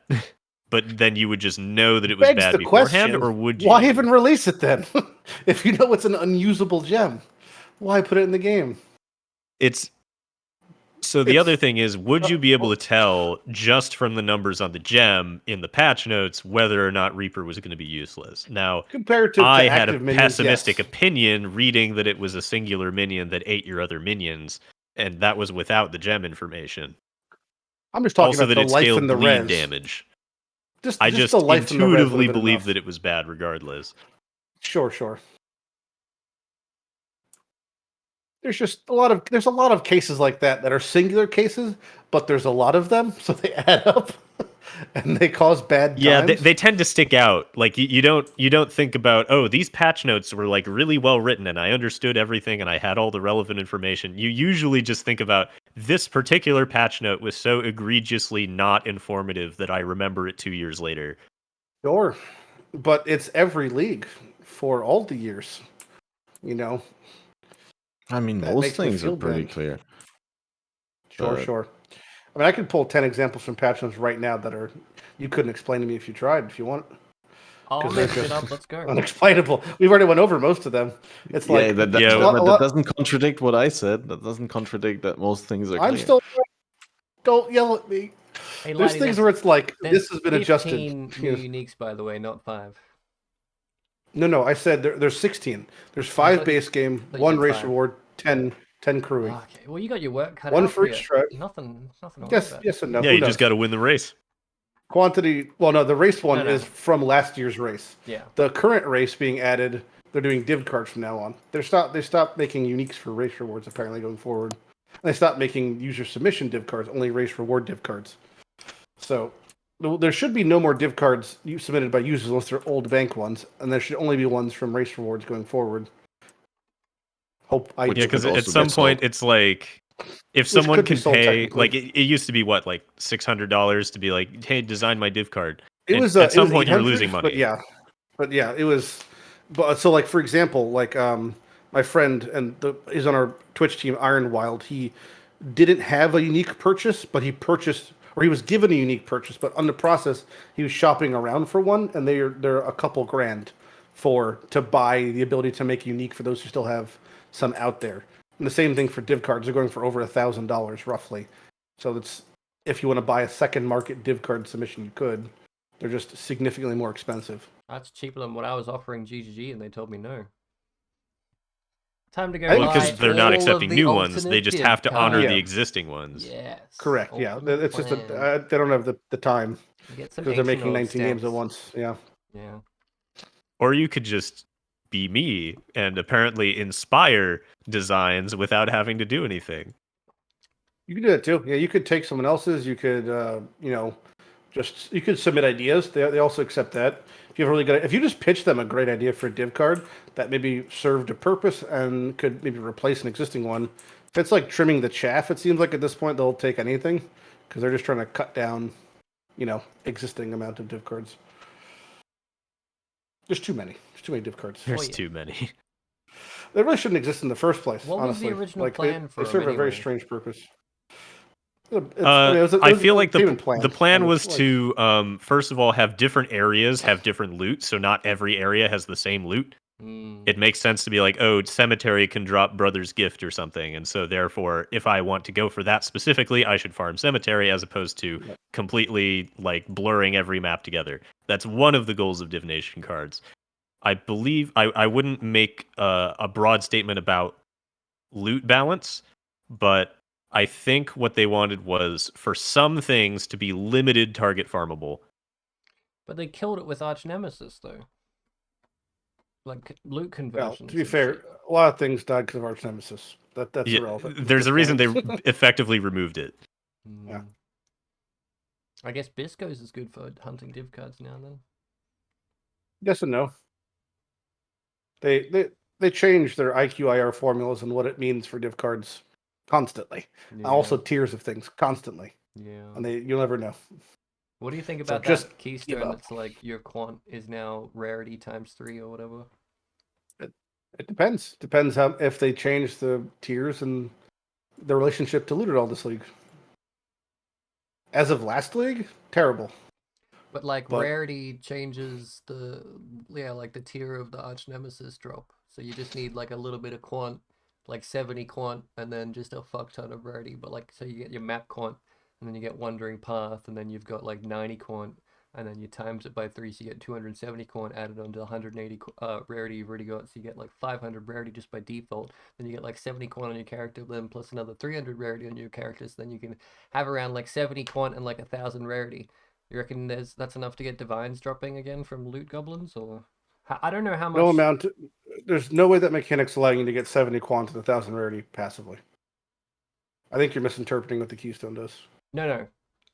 But then you would just know that it was bad beforehand, or would you? Why even release it then? If you know it's an unusable gem, why put it in the game? The other thing is, would you be able to tell just from the numbers on the gem in the patch notes whether or not Reaper was going to be useless? Now, compared to I had a pessimistic opinion reading that it was a singular minion that ate your other minions, and that was without the gem information. I'm just talking about that the it life scaled and the bleed res. damage. I just intuitively believe that it was bad regardless. Sure. There's a lot of cases like that are singular cases, but there's a lot of them, so they add up and they cause bad times. Yeah, they tend to stick out. Like you don't think about, oh, these patch notes were like really well written and I understood everything and I had all the relevant information. You usually just think about, this particular patch note was so egregiously not informative that I remember it 2 years later. Sure, but it's every league for all the years, I mean, most things are pretty clear. Sure. I mean, I could pull 10 examples from patch notes right now that you couldn't explain to me if you tried, if you want. I'll mix it up. Let's go. Unexplainable. We've already went over most of them. It's that doesn't contradict what I said. That doesn't contradict that most things are clear. I'm still. Don't yell at me. Hey, there's Lighty, things where it's like, this has been adjusted. 15 new uniques, by the way, not 5. No, I said there's 16. There's 5 base game, 1 race reward, 10 crewing. Okay, well, you got your work cut out. 1 for each tribe. Nothing to worry about. Yes and no. Yeah, you just got to win the race. Quantity. Well, no, the race one is from last year's race. Yeah. The current race being added, they're doing div cards from now on. They stopped making uniques for race rewards apparently going forward. And they stopped making user submission div cards, only race reward div cards. So there should be no more div cards submitted by users unless they're old bank ones, and there should only be ones from race rewards going forward. Because at some point it's like, if someone can pay, like it used to be what, like $600 to be like, hey, design my div card. At some point you're losing money. But yeah, it was. But so like for example, like my friend he's on our Twitch team, Ironwild. He didn't have a unique purchase, but he purchased, or he was given a unique purchase. But on the process, he was shopping around for one, and they're a couple grand to buy the ability to make unique for those who still have some out there. And the same thing for div cards. They're going for over $1,000 roughly. So if you want to buy a second market div card submission, you could. They're just significantly more expensive. That's cheaper than what I was offering GGG, and they told me no. Time to go. Well, because they're not accepting new ones, they just have to honor the existing ones. Yes. Correct. Yeah, it's just they don't have the time because they're making 19 games at once. Yeah. Yeah. Or you could just be me and apparently inspire designs without having to do anything. You can do that too. Yeah, you could take someone else's. You could, you could submit ideas. They also accept that. If you just pitch them a great idea for a div card that maybe served a purpose and could maybe replace an existing one. If it's like trimming the chaff, it seems like at this point they'll take anything because they're just trying to cut down, existing amount of div cards. There's too many. There's too many div cards. There's too many. They really shouldn't exist in the first place. What honestly. was the original plan for them? They serve anyway? A very strange purpose. I feel like the plan was to first of all have different areas have different loot, so not every area has the same loot. It makes sense to be like, oh, cemetery can drop brother's gift or something, and so therefore, if I want to go for that specifically, I should farm cemetery as opposed to completely like blurring every map together. That's one of the goals of divination cards. I believe I wouldn't make a broad statement about loot balance, but I think what they wanted was for some things to be limited target farmable. But they killed it with Arch Nemesis, though. Like loot Well, conversions. to be and fair, shit. a lot of things died because of Arch Nemesis. That's irrelevant. at There's this a reason they point. effectively removed it. Yeah. I guess Bisco's is good for hunting div cards now then. Yes and no. They change their IQIR formulas and what it means for div cards constantly. Yeah. Also tiers of things constantly. Yeah. And you'll never know. What do you think So about just that give keystone up. that's like your quant is now rarity ×3 or whatever? It depends. Depends how if they change the tiers and the relationship to loot at all this league. As of last league, terrible. But like rarity changes the like the tier of the Arch Nemesis drop. So you just need like a little bit of quant, like 70 quant, and then just a fuck ton of rarity. But like so you get your map quant, and then you get Wandering Path, and then you've got like 90 quant, and then you times it by 3, so you get 270 quant added onto the 180 rarity you've already got. So you get like 500 rarity just by default. Then you get like 70 quant on your character, then plus another 300 rarity on your character. So then you can have around like 70 quant and like 1,000 rarity. You reckon that's enough to get divines dropping again from loot goblins, or I don't know how much. No amount. There's no way that mechanic's allowing you to get 70 quant and 1,000 rarity passively. I think you're misinterpreting what the keystone does. No.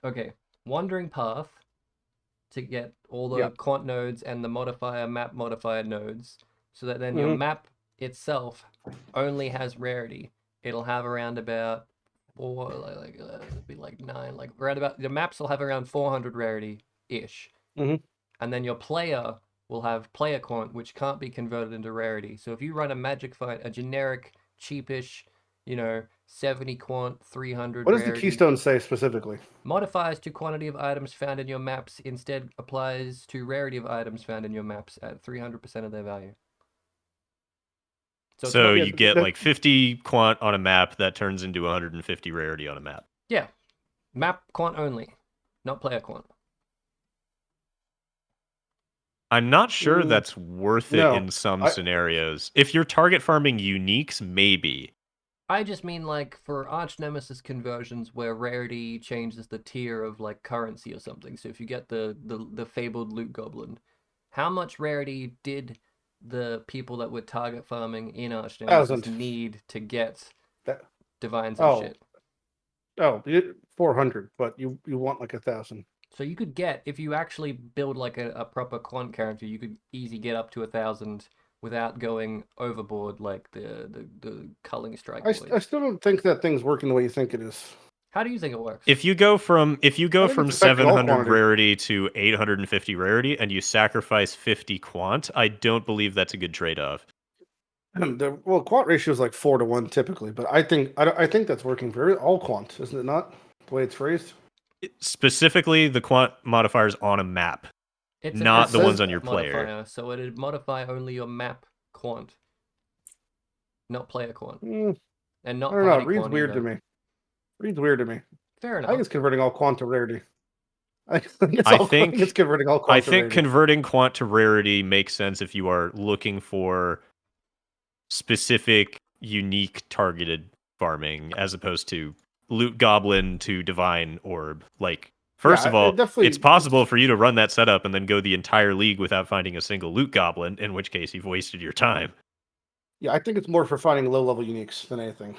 Okay, Wandering Path to get all the quant nodes and the map modifier nodes, so that then your map itself only has rarity. It'll have around about it'd be like 9, like around about the maps will have around 400 rarity ish, and then your player will have player quant, which can't be converted into rarity. So if you run a magic fight, a generic cheapish, 70 quant, 300 what does rarity, the keystone say specifically? Modifies to quantity of items found in your maps, instead applies to rarity of items found in your maps at 300% of their value. So you get like 50 quant on a map that turns into 150 rarity on a map. Yeah. Map quant only, not player quant. I'm not sure that's worth it in some scenarios. If you're target farming uniques, maybe. I just mean like for Arch Nemesis conversions where rarity changes the tier of like currency or something. So if you get the fabled loot goblin, how much rarity did the people that were target farming in Arch Nemesis need to get divines and shit? 400, but you want like 1,000. So you could get, if you actually build like a proper quant character, you could easily get up to 1,000 without going overboard like the culling strike. I still don't think that thing's working the way you think it is. How do you think it works? If you go from 700 rarity to 850 rarity and you sacrifice 50 quant, I don't believe that's a good trade-off. Well, quant ratio is like 4 to 1 typically, but I think that's working for all quant, isn't it not? The way it's phrased. Specifically, the quant modifiers on a map, not the ones on your player. So it'd modify only your map quant, not player quant, and not. I don't know. It reads weird to me. Fair enough. I think it's converting all quant to rarity. I think it's converting all quant to rarity. Converting quant to rarity makes sense if you are looking for specific, unique, targeted farming, as opposed to loot goblin to divine orb. Like, first of all, it's possible for you to run that setup and then go the entire league without finding a single loot goblin, in which case you've wasted your time. Yeah, I think it's more for finding low-level uniques than anything.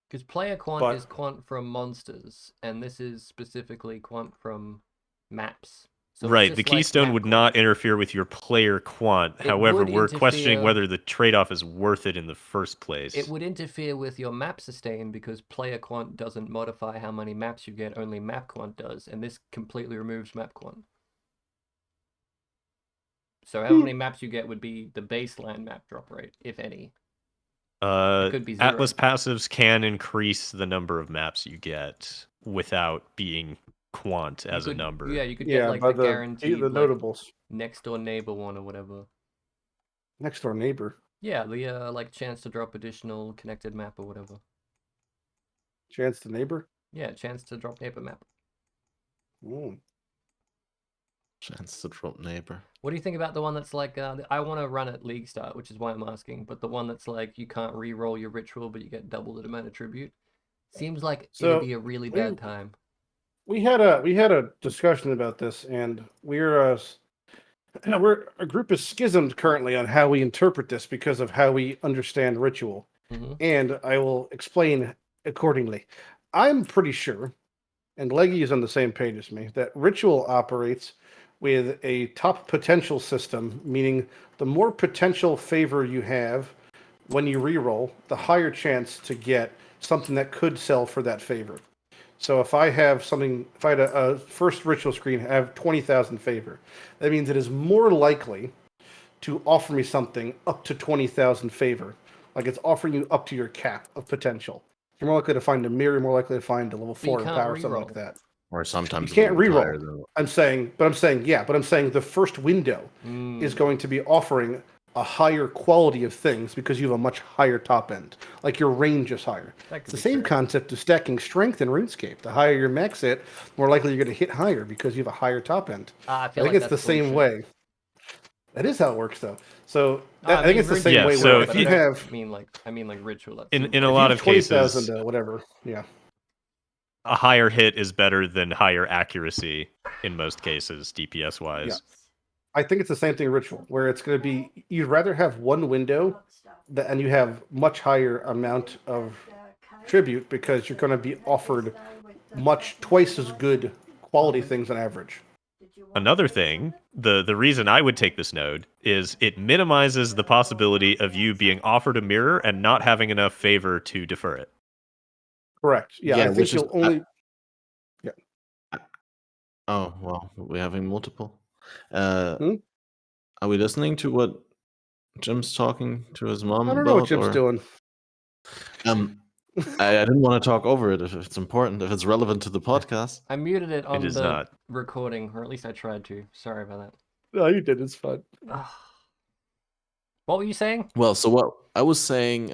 Because player quant is quant from monsters, and this is specifically quant from maps. So right, the keystone would not interfere with your player quant. However, we're questioning whether the trade-off is worth it in the first place. It would interfere with your map sustain because player quant doesn't modify how many maps you get, only map quant does, and this completely removes map quant. So how many maps you get would be the baseline map drop rate, if any. It could be 0. Atlas passives can increase the number of maps you get without being quant as a number. Yeah, you could get like the guaranteed notables. Next door neighbor one or whatever. Next door neighbor. Yeah, the like chance to drop additional connected map or whatever. Chance to neighbor? Yeah, chance to drop neighbor map. Chance to drop neighbor. What do you think about the one that's like, I want to run at League Start, which is why I'm asking, but the one that's like, you can't re-roll your ritual, but you get double the amount of tribute. Seems like So, it'd be a really bad time. We had a discussion about this, and we're a group is schismed currently on how we interpret this because of how we understand ritual, and I will explain accordingly. I'm pretty sure, and Leggy is on the same page as me, that ritual operates with a top potential system, meaning the more potential favor you have when you reroll, the higher chance to get something that could sell for that favor. So if I have something, if I had a first ritual screen, I have 20,000 favor. That means it is more likely to offer me something up to 20,000 favor. Like it's offering you up to your cap of potential. You're more likely to find a mirror, more likely to find a level 4 power, something like that. Or sometimes you can't reroll. Than... I'm saying the first window is going to be offering a higher quality of things because you have a much higher top end. Like your range is higher. It's the same concept of stacking strength in RuneScape. The higher your max hit, more likely you're going to hit higher because you have a higher top end. I think it's the same way. That is how it works, though. So I think it's the same way. So if you have, I mean like ritual. In a lot of cases, whatever, yeah. A higher hit is better than higher accuracy in most cases, DPS wise. Yeah. I think it's the same thing in ritual, where it's going to be you'd rather have one window and you have much higher amount of tribute because you're going to be offered twice as good quality things on average. Another thing, the reason I would take this node is it minimizes the possibility of you being offered a mirror and not having enough favor to defer it. Correct. Yeah, I think you'll only. Yeah. Oh well, we're having multiple. Are we listening to what Jim's talking to his mom about? I don't know what Jim's doing. I didn't want to talk over it if it's important, if it's relevant to the podcast. I muted it on the not. recording, or at least I tried to. Sorry about that. No, you did. It's fun. What were you saying? Well, so what I was saying,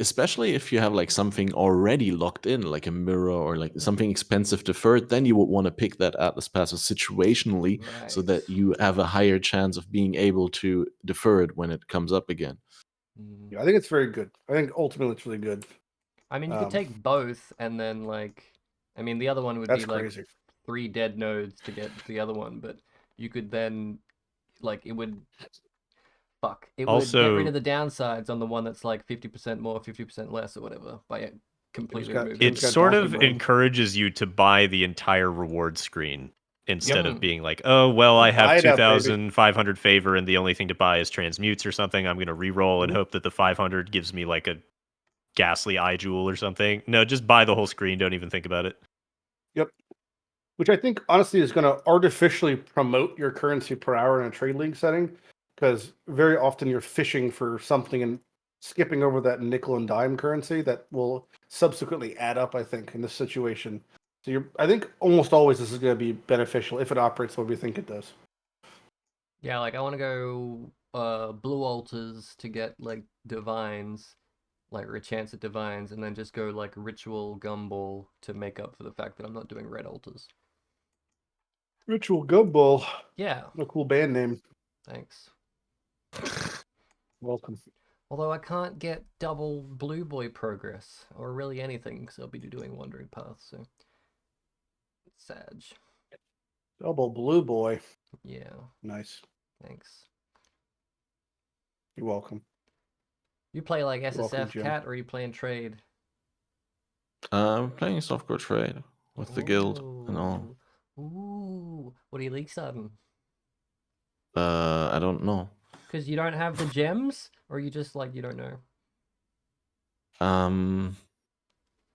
especially if you have like something already locked in, like a mirror or like something expensive deferred, then you would want to pick that Atlas passive situationally, so that you have a higher chance of being able to defer it when it comes up again. Yeah, I think it's very good. I think ultimately it's really good. I mean, you could take both, and then the other one would be like crazy. 3 dead nodes to get the other one, but you could then, it would get rid of the downsides on the one that's like 50% more, 50% less, or whatever by completely removing. It sort of encourages you to buy the entire reward screen instead of being like, oh, well, I have 2,500 favor and the only thing to buy is transmutes or something. I'm going to reroll and hope that the 500 gives me like a ghastly eye jewel or something. No, just buy the whole screen. Don't even think about it. Yep. Which I think honestly is going to artificially promote your currency per hour in a trade league setting, because very often you're fishing for something and skipping over that nickel and dime currency that will subsequently add up, I think, in this situation. So I think almost always this is going to be beneficial if it operates the way we think it does. Yeah, I want to go blue altars to get divines, or a chance at divines, and then just go ritual gumball to make up for the fact that I'm not doing red altars. Ritual gumball. Yeah. What a cool band name. Thanks. Welcome. Although I can't get double blue boy progress, or really anything, because I'll be doing wandering paths, so it's sad. Double blue boy. Yeah. Nice. Thanks. You're welcome. You play SSF, Cat, or are you playing trade? I'm playing softcore trade with the guild and all. Ooh. What are you league starting? I don't know. Because you don't have the gems, or you just you don't know?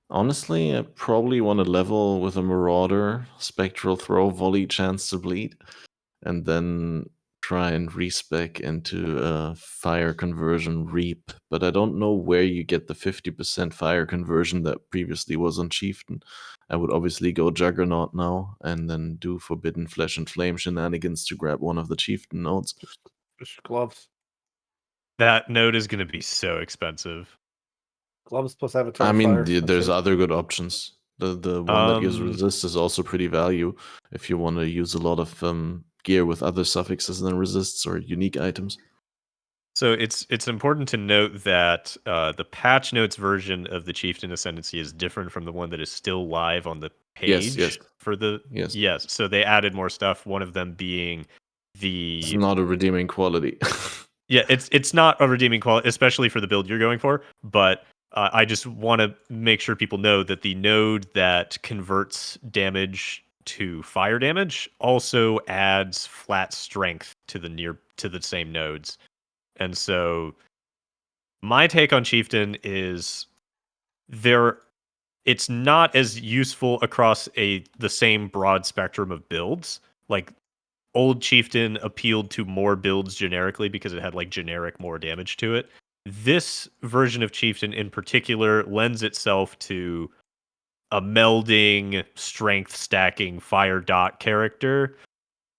Honestly, I probably want to level with a Marauder, Spectral Throw, Volley, Chance to Bleed, and then try and respec into a Fire Conversion Reap. But I don't know where you get the 50% Fire Conversion that previously was on Chieftain. I would obviously go Juggernaut now, and then do Forbidden Flesh and Flame shenanigans to grab one of the Chieftain nodes. Just gloves. That node is going to be so expensive. Gloves plus Avatar. I mean, Fire. there's other good options. The one that gives resist is also pretty value if you want to use a lot of gear with other suffixes than resists or unique items. So it's important to note that the patch notes version of the Chieftain Ascendancy is different from the one that is still live on the page Yes. for the Yes. So they added more stuff. One of them being It's the not a redeeming quality. it's not a redeeming quality, especially for the build you're going for. But I just want to make sure people know that the node that converts damage to fire damage also adds flat strength to the same nodes. And so my take on Chieftain is it's not as useful across the same broad spectrum of builds. Like old Chieftain appealed to more builds generically because it had like generic more damage to it. This version of Chieftain in particular lends itself to a melding, strength stacking, fire dot character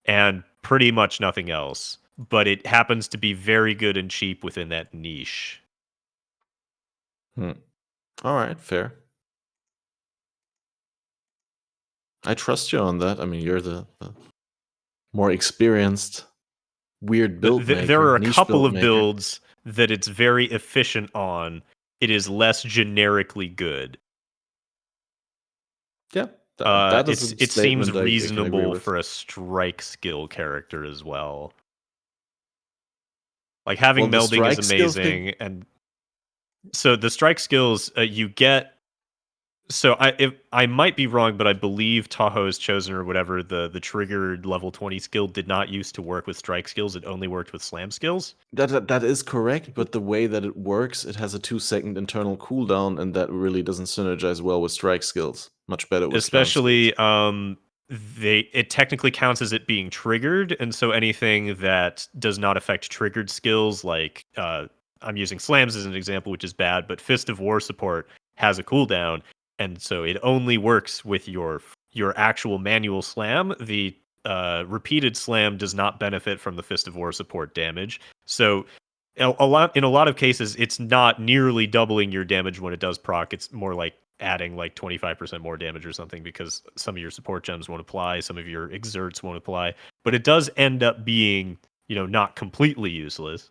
and pretty much nothing else. But it happens to be very good and cheap within that niche. All right, fair. I trust you on that. I mean, you're the more experienced weird build maker. There are a niche couple build of maker. builds that it's very efficient on. It is less generically good. Yeah, that is a it seems statement I can agree reasonable with. for a strike skill character as well. Like having melding is amazing, and so the strike skills you get. So I might be wrong, but I believe Tahoe's Chosen or whatever the triggered level 20 skill did not used to work with strike skills. It only worked with slam skills. That is correct, but the way that it works, it has a 2-second internal cooldown, and that really doesn't synergize well with strike skills. Much better with slam Especially skills. It technically counts as it being triggered, and so anything that does not affect triggered skills, like I'm using slams as an example, which is bad, but Fist of War support has a cooldown, and so it only works with your actual manual slam. The repeated slam does not benefit from the Fist of War support damage. So in a lot of cases, it's not nearly doubling your damage when it does proc. It's more like adding like 25% more damage or something because some of your support gems won't apply, some of your exerts won't apply, but it does end up being, not completely useless.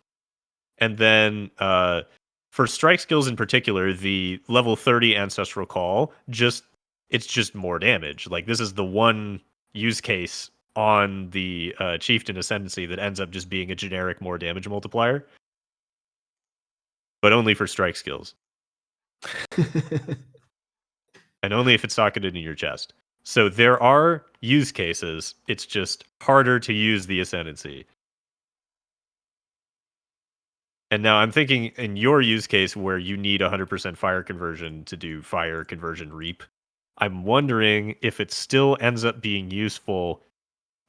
And then for strike skills in particular, the level 30 Ancestral Call, it's just more damage. Like this is the one use case on the Chieftain Ascendancy that ends up just being a generic more damage multiplier, but only for strike skills. And only if it's socketed in your chest. So there are use cases. It's just harder to use the Ascendancy. And now I'm thinking in your use case where you need 100% fire conversion to do fire conversion reap, I'm wondering if it still ends up being useful,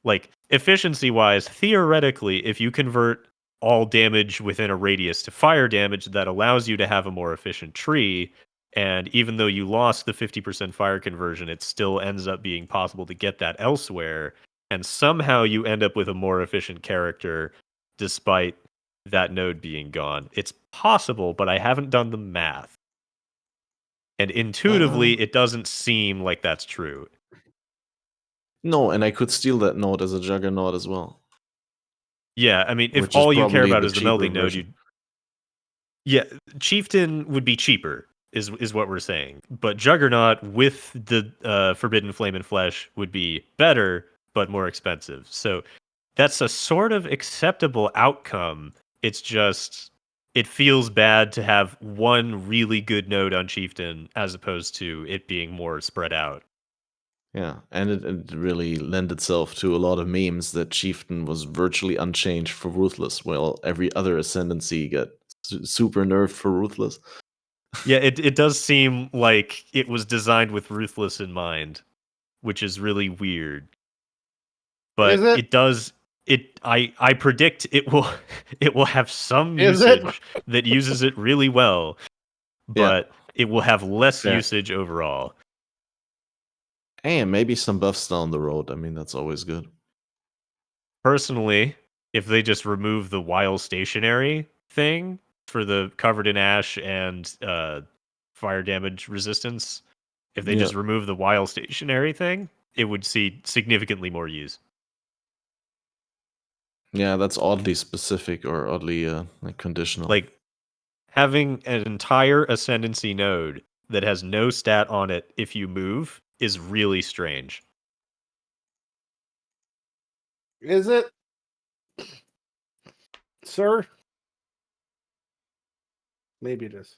like efficiency-wise, theoretically, if you convert all damage within a radius to fire damage, that allows you to have a more efficient tree. And even though you lost the 50% fire conversion, it still ends up being possible to get that elsewhere. And somehow you end up with a more efficient character despite that node being gone. It's possible, but I haven't done the math. And intuitively, it doesn't seem like that's true. No, and I could steal that node as a Juggernaut as well. Yeah, I mean, if all you care about is the melding node, yeah, Chieftain would be cheaper, is what we're saying. But Juggernaut with the Forbidden Flame and Flesh would be better, but more expensive. So that's a sort of acceptable outcome. It's just, it feels bad to have one really good node on Chieftain as opposed to it being more spread out. Yeah, and it really lent itself to a lot of memes that Chieftain was virtually unchanged for Ruthless, while every other Ascendancy got super nerfed for Ruthless. Yeah, it does seem like it was designed with Ruthless in mind, which is really weird. But it does. I predict it will have some usage that uses it really well, but it will have less usage overall. And maybe some buffs down the road. I mean, that's always good. Personally, if they just remove the while stationary thing for the covered in ash and fire damage resistance, if they just remove the while stationary thing, it would see significantly more use. Yeah, that's oddly specific or oddly like conditional. Like having an entire ascendancy node that has no stat on it if you move is really strange. Is it, sir? Maybe it is.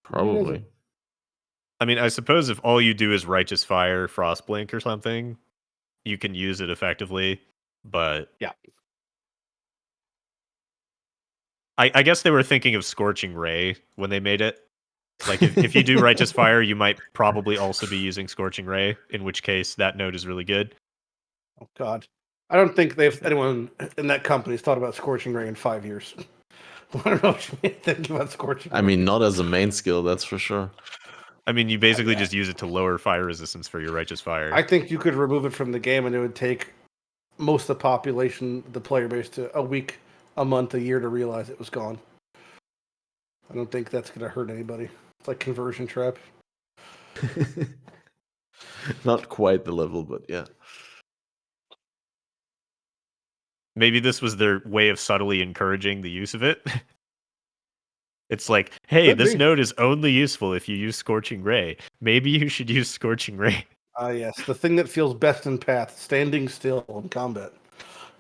Maybe it Probably. isn't. I mean, I suppose if all you do is Righteous Fire, Frostblink or something, you can use it effectively, but... Yeah. I guess they were thinking of Scorching Ray when they made it. Like, if you do Righteous Fire, you might probably also be using Scorching Ray, in which case that node is really good. Oh, God. I don't think anyone in that company has thought about Scorching Ray in 5 years. I don't know what you think about Scorching Ray. I mean, not as a main skill, that's for sure. I mean, you basically just use it to lower fire resistance for your Righteous Fire. I think you could remove it from the game and it would take most of the population, the player base, to a week, a month, a year to realize it was gone. I don't think that's going to hurt anybody. It's like conversion trap. Not quite the level, but yeah. Maybe this was their way of subtly encouraging the use of it. It's like, hey, Could this be. node is only useful if you use Scorching Ray. Maybe you should use Scorching Ray. Ah, yes. The thing that feels best in Path, standing still in combat.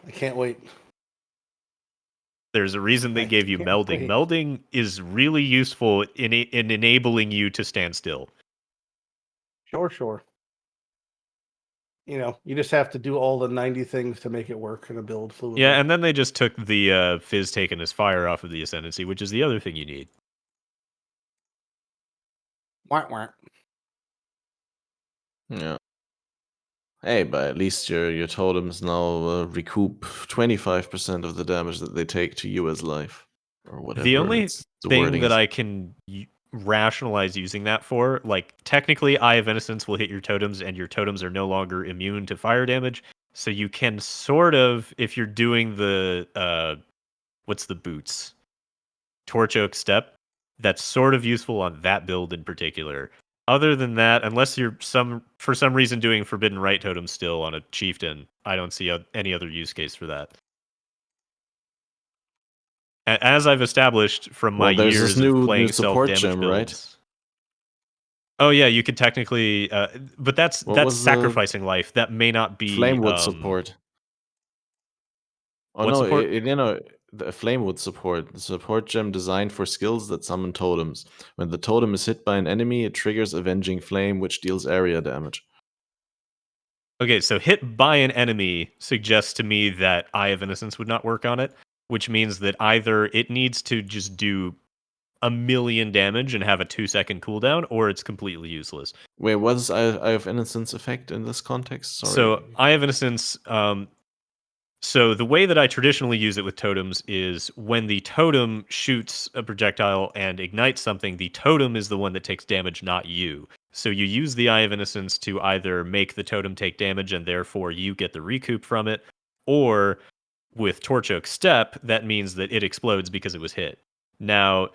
I can't wait. There's a reason they I gave you can't melding. wait. Melding is really useful in enabling you to stand still. Sure. You know, you just have to do all the 90 things to make it work in a build fluidly. Yeah, and then they just took the Fizz taken as fire off of the Ascendancy, which is the other thing you need. Wah. Yeah. Hey, but at least your totems now recoup 25% of the damage that they take to you as life, or whatever. The only the thing wording that is. I can rationalize using that for, like, technically Eye of Innocence will hit your totems, and your totems are no longer immune to fire damage. So you can sort of, if you're doing the what's the boots? Torch Oak Step, that's sort of useful on that build in particular. Other than that, unless you're for some reason doing Forbidden Right totem still on a Chieftain, I don't see any other use case for that. As I've established from my Well, there's this years of new playing support self-damage gem, builds. right? Oh yeah, you could technically, but that's What was the sacrificing life. That may not be Flamewood support. Oh what no, support? the Flamewood support. The support gem designed for skills that summon totems. When the totem is hit by an enemy, it triggers Avenging Flame, which deals area damage. Okay, so hit by an enemy suggests to me that Eye of Innocence would not work on it, which means that either it needs to just do 1,000,000 damage and have a 2-second cooldown, or it's completely useless. Wait, what is Eye of Innocence effect in this context? Sorry. So Eye of Innocence, so the way that I traditionally use it with totems is when the totem shoots a projectile and ignites something, the totem is the one that takes damage, not you. So you use the Eye of Innocence to either make the totem take damage and therefore you get the recoup from it, or with Torch Oak Step, that means that it explodes because it was hit. Now,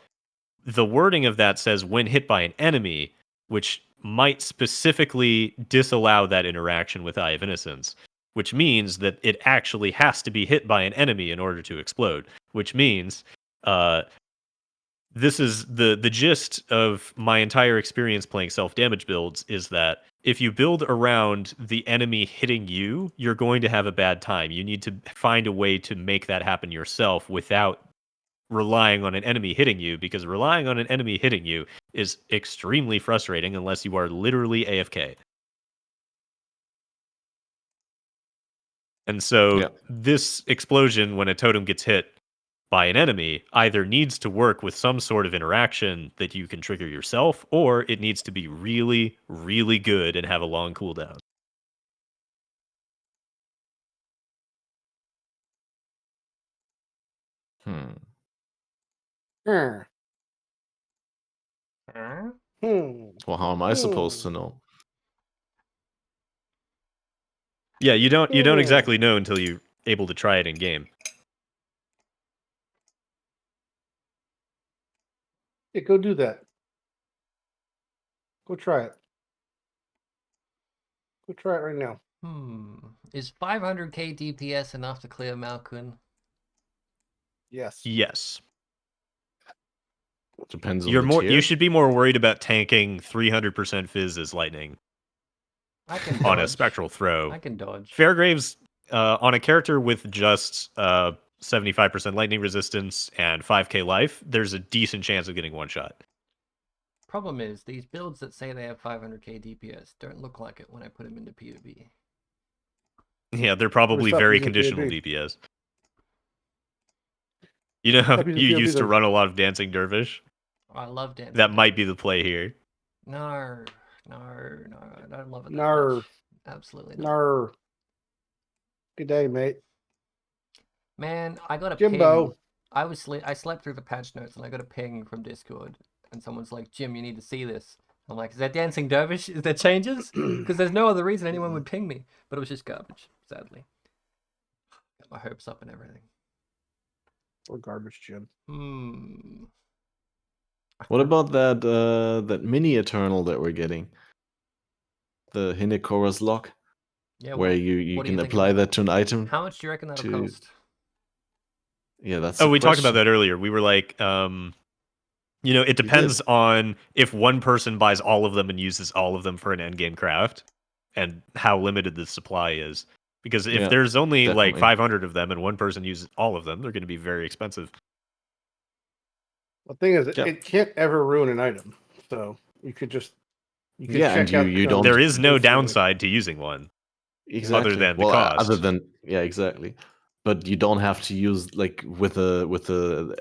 the wording of that says when hit by an enemy, which might specifically disallow that interaction with Eye of Innocence, which means that it actually has to be hit by an enemy in order to explode, which means this is the gist of my entire experience playing self-damage builds is that if you build around the enemy hitting you, you're going to have a bad time. You need to find a way to make that happen yourself without relying on an enemy hitting you, because relying on an enemy hitting you is extremely frustrating unless you are literally AFK. And so this explosion, when a totem gets hit by an enemy, either needs to work with some sort of interaction that you can trigger yourself, or it needs to be really, really good and have a long cooldown. Well, how am I supposed to know? Yeah, you don't exactly know until you're able to try it in game. Yeah, go do that. Go try it. Go try it right now. Is 500k DPS enough to clear Malkun? Yes. Yes. Depends on the tier. You should be more worried about tanking 300% fizz as lightning. I can on dodge. a spectral throw. I can dodge. Fairgraves, on a character with just 75% lightning resistance and 5k life, there's a decent chance of getting one shot. Problem is, these builds that say they have 500k DPS don't look like it when I put them into PoE. Yeah, they're probably very conditional DPS. You know how you used to run a lot of Dancing Dervish? Oh, I love Dancing That might be the play here. No, I don't love it that much. Absolutely not. Good day, mate. Man, I got a Jimbo. ping. I slept through the patch notes and I got a ping from Discord. And someone's like, Jim, you need to see this. I'm like, is that Dancing Dervish? Is there changes? Because there's no other reason anyone would ping me. But it was just garbage, sadly. Got my hopes up and everything. Or garbage, Jim. What about that mini Eternal that we're getting? The Hinicora's Lock? Yeah, where you can apply that to an item. How much do you reckon that'll cost? Yeah, that's we talked about that earlier. We were like, it depends on if one person buys all of them and uses all of them for an endgame craft and how limited the supply is. Because if there's only like 500 of them and one person uses all of them, they're going to be very expensive. The thing is, it can't ever ruin an item. So you could just... There is no downside to using one. Exactly. Other than the cost. Exactly. But you don't have to use with an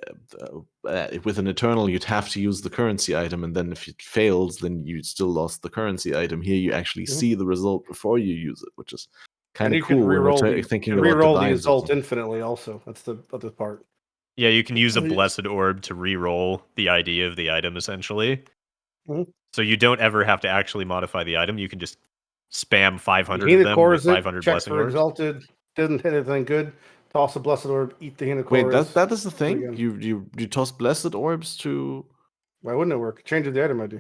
Eternal, you'd have to use the currency item, and then if it fails, then you still lost the currency item. Here, you actually see the result before you use it, which is kind of cool. Thinking about reroll the result infinitely. Also, that's the other part. Yeah, you can use a Blessed Orb to re-roll the ID of the item, essentially. So you don't ever have to actually modify the item. You can just spam 500 of them with 500 Blessing Orbs. Exalted, didn't hit anything good. Toss a Blessed Orb, eat the Hinochorus. Wait, that is the thing? You toss Blessed Orbs to... Why wouldn't it work? Change the item ID.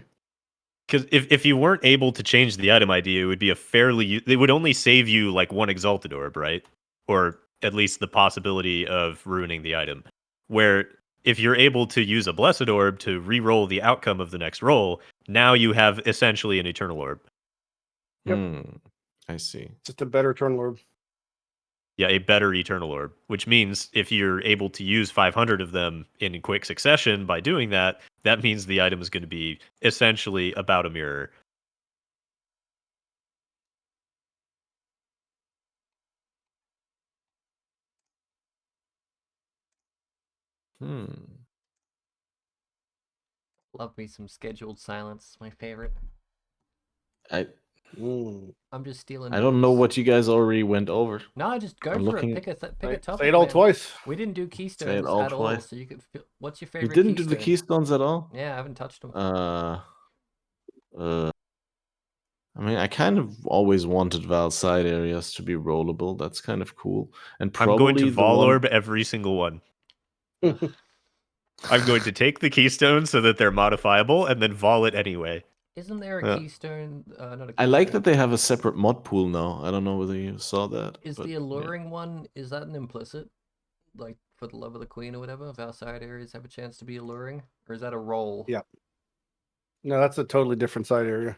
Because if you weren't able to change the item ID, it would be it would only save you like one Exalted Orb, right? Or at least the possibility of ruining the item. Where if you're able to use a Blessed Orb to re-roll the outcome of the next roll, now you have essentially an Eternal Orb. Yep. I see. Just a better Eternal Orb. Yeah, a better Eternal Orb, which means if you're able to use 500 of them in quick succession by doing that, that means the item is going to be essentially about a mirror. Love me some scheduled silence. My favorite. I'm just stealing. I don't know what you guys already went over. No, just go for it. Pick a topic. Say it all twice. We didn't do keystones at all, so you could. What's your favorite? You didn't do the keystones at all? Yeah, I haven't touched them. I mean, I kind of always wanted Val side areas to be rollable. That's kind of cool. And probably I'm going to Vol Orb every single one. I'm going to take the keystone so that they're modifiable, and then Vol it anyway. Isn't there a keystone? Not a keystone. I like that they have a separate mod pool now. I don't know whether you saw that. Is the alluring one, is that an implicit? Like, for the love of the queen or whatever, if our side areas have a chance to be alluring? Or is that a roll? Yeah. No, that's a totally different side area.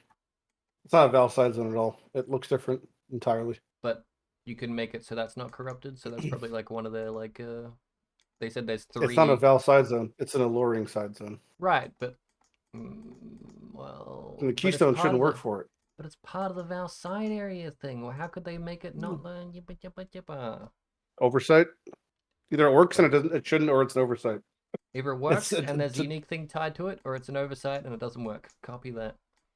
It's not a Val side zone at all. It looks different entirely. But you can make it so that's not corrupted, so that's probably like one of their, like, they said there's 3... It's not a Val side zone. It's an alluring side zone. Right, but... well... And the keystone shouldn't work for it. But it's part of the Val side area thing. Well, how could they make it not... Oversight? Either it works and it shouldn't, or it's an oversight. Either it works and there's a unique thing tied to it, or it's an oversight and it doesn't work. Copy that.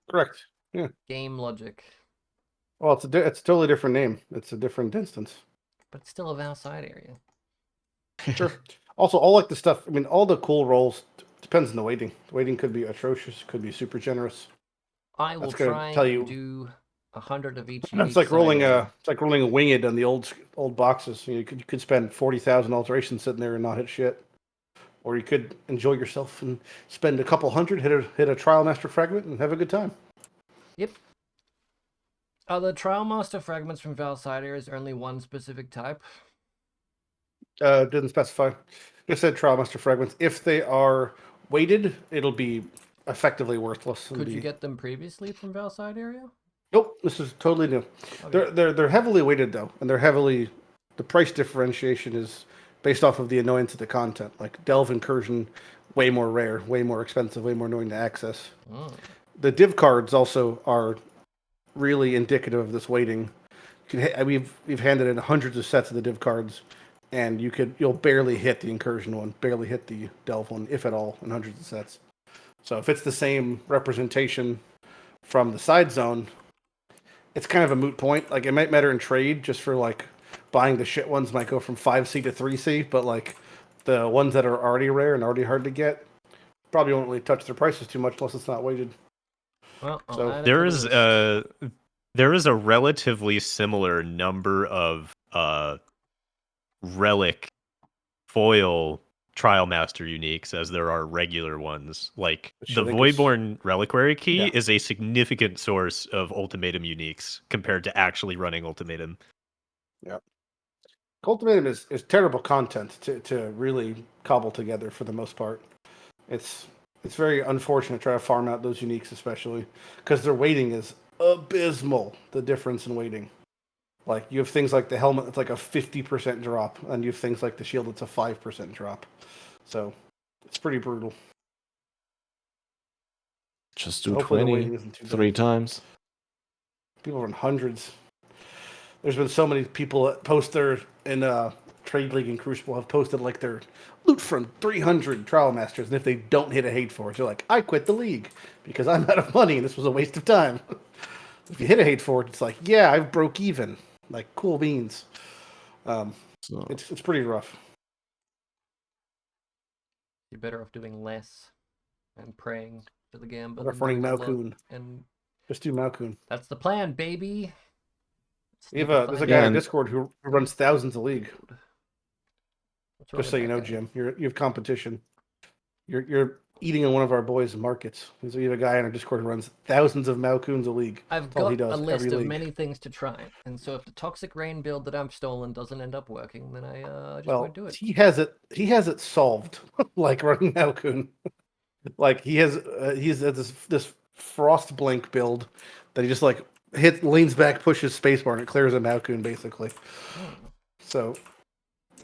Correct. Yeah. Game logic. Well, it's a totally different name. It's a different instance. But it's still a Val side area. Sure. Also, all like the stuff. I mean, all the cool rolls depends on the weighting. The weighting could be atrocious, could be super generous. I will try and do 100 of each. It's like rolling a winged on the old boxes. You could spend 40,000 alterations sitting there and not hit shit, or you could enjoy yourself and spend a couple hundred, hit a trial master fragment, and have a good time. Yep. Are the Trial Master fragments from Valsidirs only one specific type? Didn't specify. Just said Trial Master fragments. If they are weighted, it'll be effectively worthless. Could you get them previously from Valsidiria? Nope, this is totally new. Okay. They're heavily weighted though, and the price differentiation is based off of the annoyance of the content. Like Delve Incursion, way more rare, way more expensive, way more annoying to access. Oh. The div cards also are really indicative of this weighting. We've handed in hundreds of sets of the div cards, and you'll barely hit the Incursion one, barely hit the Delve one, if at all, in hundreds of sets. So if it's the same representation from the side zone, it's kind of a moot point. Like, it might matter in trade, just for like buying the shit ones might go from 5C to 3C, but like the ones that are already rare and already hard to get probably won't really touch their prices too much unless it's not weighted. Well, So there is a relatively similar number of relic foil Trial Master uniques as there are regular ones. Like the Voidborn Reliquary Key is a significant source of Ultimatum uniques compared to actually running Ultimatum. Yeah. Ultimatum is terrible content to really cobble together for the most part. It's very unfortunate to try to farm out those uniques, especially because their weighting is abysmal. The difference in weighting. Like, you have things like the helmet that's like a 50% drop, and you have things like the shield that's a 5% drop. So it's pretty brutal. Just do 20 3 times. People run hundreds. There's been so many people that post their in Trade League and Crucible have posted like their loot from 300 Trial Masters, and if they don't hit a hate for it, they're like, I quit the league because I'm out of money and this was a waste of time. If you hit a hate for it, it's like, yeah, I broke even. Like, cool beans. It's pretty rough. You're better off doing less and praying to the gambler. Better off running Malkoon. And just do Malkoon. That's the plan, baby. There's a guy on Discord who runs thousands of league. Just so you know, Jim, you have competition. You're eating in one of our boys' markets. We have a guy on our Discord who runs thousands of Malkoons a league. I've got a list of many things to try, and so if the Toxic Rain build that I've stolen doesn't end up working, then I just won't do it. He has it solved, like running Malkoon. Like he's this Frost Blink build that he just like leans back, pushes spacebar, and it clears a Malkoon basically. So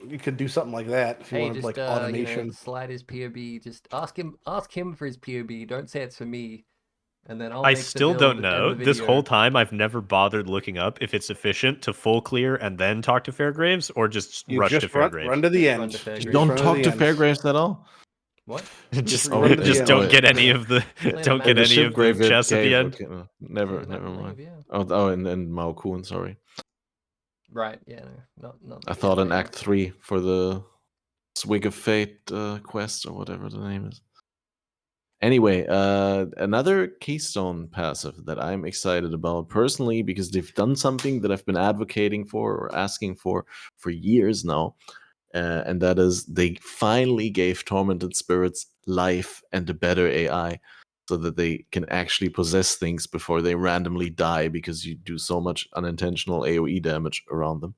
you could do something like that if you wanted like automation. Slide his POB. Just ask him for his POB. Don't say it's for me. And then I still don't know. This whole time, I've never bothered looking up if it's efficient to full clear and then talk to Fairgraves, or just rush to Fairgraves. Run to the end. Don't talk to Fairgraves at all. What? just don't get any of the chests at the end. Okay. Never mind. Oh, and Malkoon, sorry. Right, yeah, no, not I thought in Act 3 for the Swig of Fate quest or whatever the name is. Anyway, another Keystone passive that I'm excited about personally because they've done something that I've been advocating for or asking for years now. And that is they finally gave Tormented Spirits life and a better AI so that they can actually possess things before they randomly die because you do so much unintentional AoE damage around them.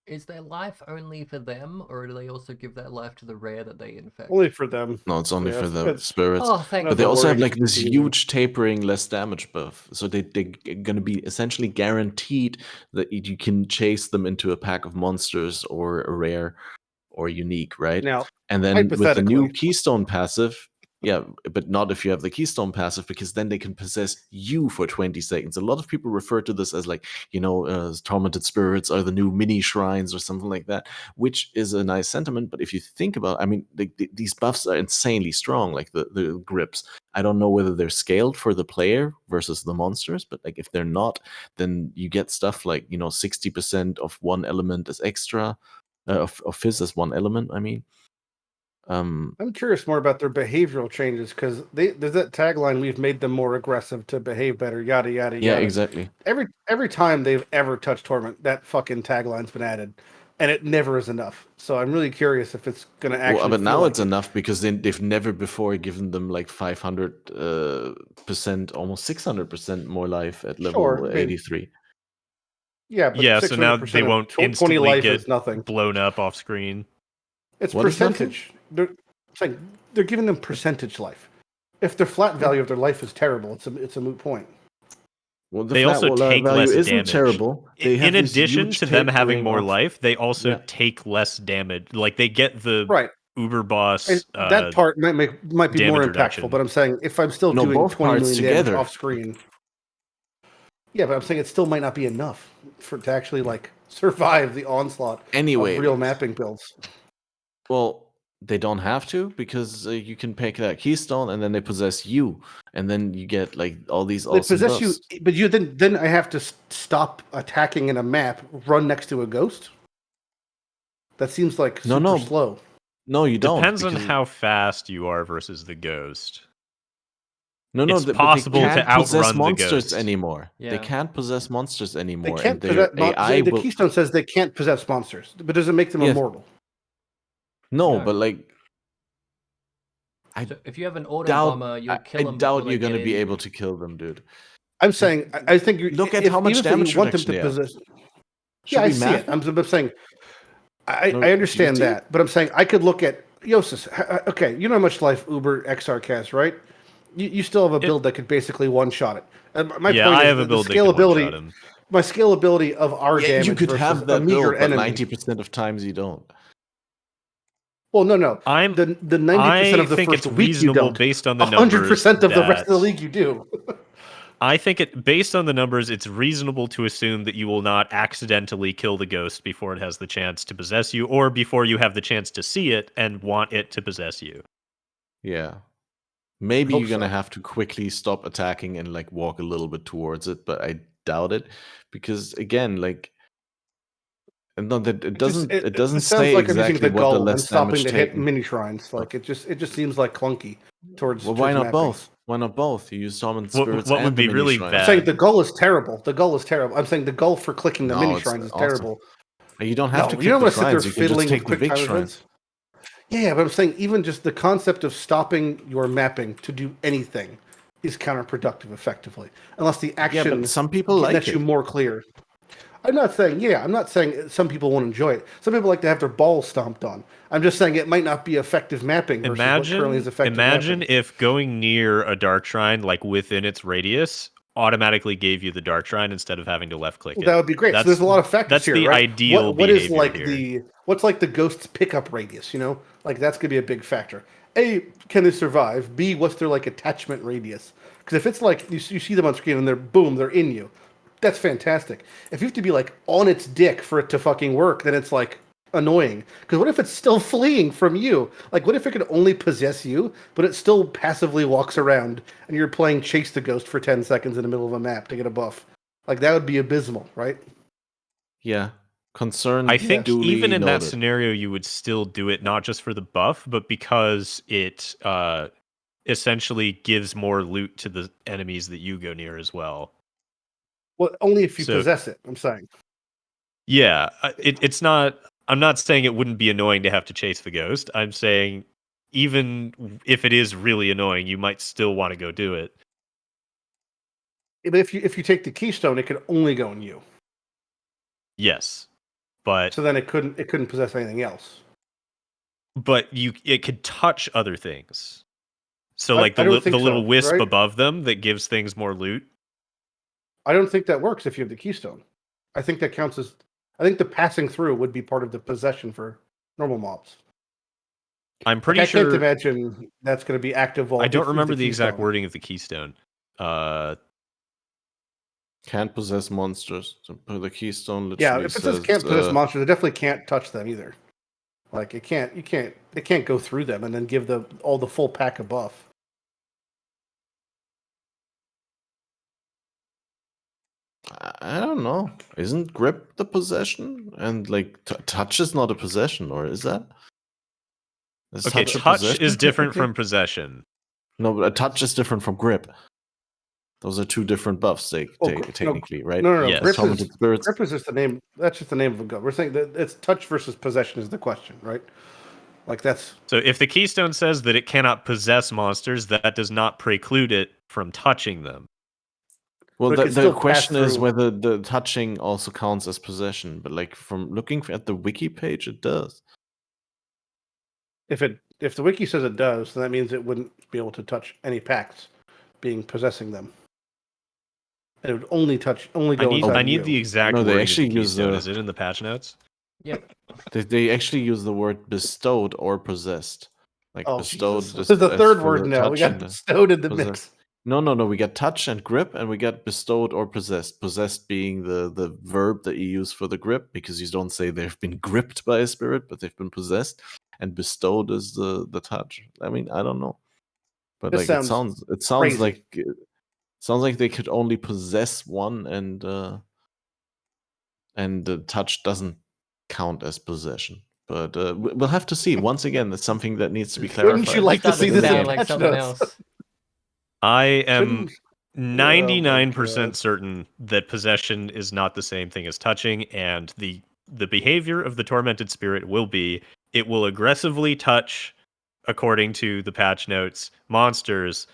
Is their life only for them, or do they also give that life to the rare that they infect? Only for them. No, it's only for the spirits. Oh, thank but they also have like this huge tapering less damage buff. So they're going to be essentially guaranteed that you can chase them into a pack of monsters or a rare or unique, right? Now, and then with the new Keystone passive, yeah, but not if you have the Keystone passive, because then they can possess you for 20 seconds. A lot of people refer to this as like, Tormented Spirits are the new mini shrines or something like that, which is a nice sentiment. But if you think about, these buffs are insanely strong, like the grips. I don't know whether they're scaled for the player versus the monsters, but like if they're not, then you get stuff like, 60% of one element as extra, of fizz as one element, I mean. I'm curious more about their behavioral changes because there's that tagline, we've made them more aggressive to behave better, yada yada yada. Yeah, exactly. Every time they've ever touched Torment, that fucking tagline's been added. and it never is enough. So I'm really curious if it's going to actually. Well, but now like it's enough because they've never before given them like 500%, almost 600% more life at level 83. Yeah, but yeah, so now they won't 20 instantly life get is nothing. blown up off screen. It's What is percentage. They're giving them percentage life. If their flat value of their life is terrible, it's a moot point. Well, They also take value less isn't damage. terrible. They have in this addition huge to them having tapering more off- life, they also take less damage. Like they get the Right. Uber boss. And that part might be more impactful, reduction. but I'm saying if I'm still doing both 20 parts million damage together. off screen. Yeah, but I'm saying it still might not be enough to actually like survive the onslaught of real mapping builds. Well, they don't have to because you can pick that keystone and then they possess you, and then you get like all these awesome They possess buffs. you, but you then I have to stop attacking in a map, run next to a ghost. That seems like super slow. No, you don't. Depends on how fast you are versus the ghost. No, it's possible they can't to possess outrun monsters the ghost anymore. Yeah. They can't possess monsters anymore. They can't and their possess. AI the will... keystone says they can't possess monsters, but does it make them immortal? No, but like, so if you have an auto bomber, you'll kill them. I doubt you're going to be able to kill them, dude. I'm saying, I think you look at how much damage you want them to possess. Yeah, I see it. I'm saying, I understand that, but I'm saying I could look at Jousis. Okay, you know how much life Uber XR has, right? You still have a build that could basically one-shot it. My point I is have a build the scalability. My scalability of our damage you could versus have that a meager build, but enemy. 90% of times you don't. Well, no. The 90% of the think first it's week you reasonable don't. based on the numbers. 100% of the rest of the league you do. I think based on the numbers, it's reasonable to assume that you will not accidentally kill the ghost before it has the chance to possess you, or before you have the chance to see it and want it to possess you. Yeah. Maybe you're gonna have to quickly stop attacking and like walk a little bit towards it, but I doubt it because again, like, and no, that it doesn't sounds say like I'm using exactly the what the goal less and stopping damage to hit taken. mini shrines. Like it just seems like clunky towards. Well, why not mapping. both? Why not both? You use summon spirits. What and would be the mini really shrines. bad? I'm saying the goal is terrible. I'm saying the goal for clicking the mini shrines is terrible. You don't have to click you don't the want to sit there shrines. You can just fiddling take with the quick big time shrines. events. Yeah, but I'm saying even just the concept of stopping your mapping to do anything is counterproductive, effectively, unless the action. Yeah, but some people like lets it. you more clear. I'm not saying some people won't enjoy it. Some people like to have their balls stomped on. I'm just saying it might not be effective mapping versus what currently is effective Imagine mapping. if going near a dark shrine, like within its radius, automatically gave you the dark shrine instead of having to left click it. That would be great. So there's a lot of factors that's here. the right? ideal what is behavior like here. what's like the ghost's pickup radius? You know, like that's gonna be a big factor. A, can they survive? B, what's their like attachment radius? Because if it's like you see them on screen and they're in you, that's fantastic. If you have to be like on its dick for it to fucking work, then it's like annoying. Because what if it's still fleeing from you? Like, what if it could only possess you, but it still passively walks around and you're playing Chase the Ghost for 10 seconds in the middle of a map to get a buff? Like, that would be abysmal, right? Yeah. Concern. I think even in that noted. scenario, you would still do it, not just for the buff, but because it essentially gives more loot to the enemies that you go near as well. Well, only if you possess it, I'm saying. Yeah, it's not... I'm not saying it wouldn't be annoying to have to chase the ghost. I'm saying even if it is really annoying, you might still want to go do it. But if you take the keystone, it could only go in you. Yes, but so then it couldn't possess anything else. But it could touch other things. So like the little wisp right? above them that gives things more loot. I don't think that works if you have the keystone. I think that counts as. I think the passing through would be part of the possession for normal mobs. I'm pretty sure. I can't imagine that's going to be active. I don't remember the exact wording of the keystone. Can't possess monsters. So the keystone literally yeah, if it says can't possess monsters, it definitely can't touch them either. Like it can't go through them and then give all the full pack of buff. I don't know. Isn't grip the possession? And like touch is not a possession, or is that? Okay, touch is different from possession. No, but a touch is different from grip. Those are two different buffs, technically, right? No. Yes. Grip is just the name. That's just the name of a gun. We're saying that it's touch versus possession is the question, right? Like that's. So if the keystone says that it cannot possess monsters, that does not preclude it from touching them. Well, the question is whether the touching also counts as possession. But like from looking at the wiki page, it does. If the wiki says it does, then that means it wouldn't be able to touch any packs being possessing them. It would only go inside I need you. the exact they wording actually of the use keystone. Is it in the patch notes? Yep. They actually use the word bestowed or possessed. Like bestowed. Jesus. There's a third word now. We got bestowed in the mix. No. We got touch and grip, and we got bestowed or possessed. Possessed being the verb that you use for the grip, because you don't say they've been gripped by a spirit, but they've been possessed. And bestowed is the touch. I mean, I don't know, but This like it sounds crazy. like they could only possess one, and the touch doesn't count as possession. But we'll have to see. Once again, that's something that needs to be clarified. Wouldn't you like to see this sound like something else? I am 99% certain that possession is not the same thing as touching, and the behavior of the tormented spirit will be it will aggressively touch, according to the patch notes, monsters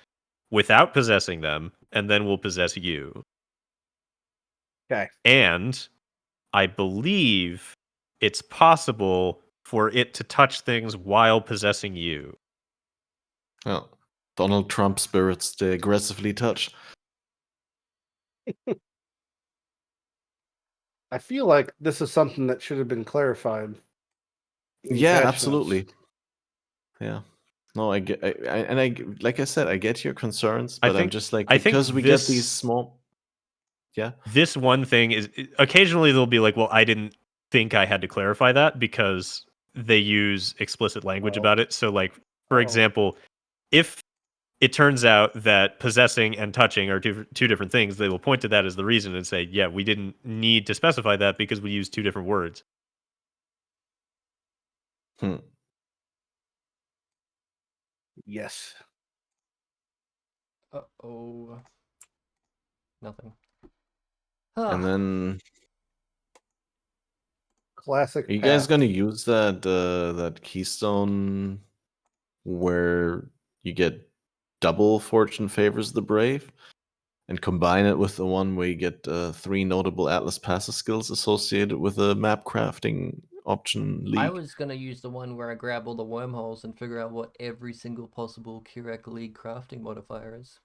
without possessing them, and then will possess you. Okay. And I believe it's possible for it to touch things while possessing you. Well, Donald Trump spirits, they aggressively touch. I feel like this is something that should have been clarified. Yeah, absolutely. Yeah. No, I get, like I said, I get your concerns, but I'm just like, because we get these small. Yeah. This one thing is occasionally they'll be like, well, I didn't think I had to clarify that because they use explicit language about it. So, like, for example, if it turns out that possessing and touching are two different things, they will point to that as the reason and say, yeah, we didn't need to specify that because we used two different words. Yes. Uh-oh. Nothing. And then classic. Are you guys gonna use that keystone where you get double fortune favors the brave, and combine it with the one where you get 3 notable Atlas passive skills associated with a map crafting option league? I was gonna use the one where I grab all the wormholes and figure out what every single possible Kirek League crafting modifier is.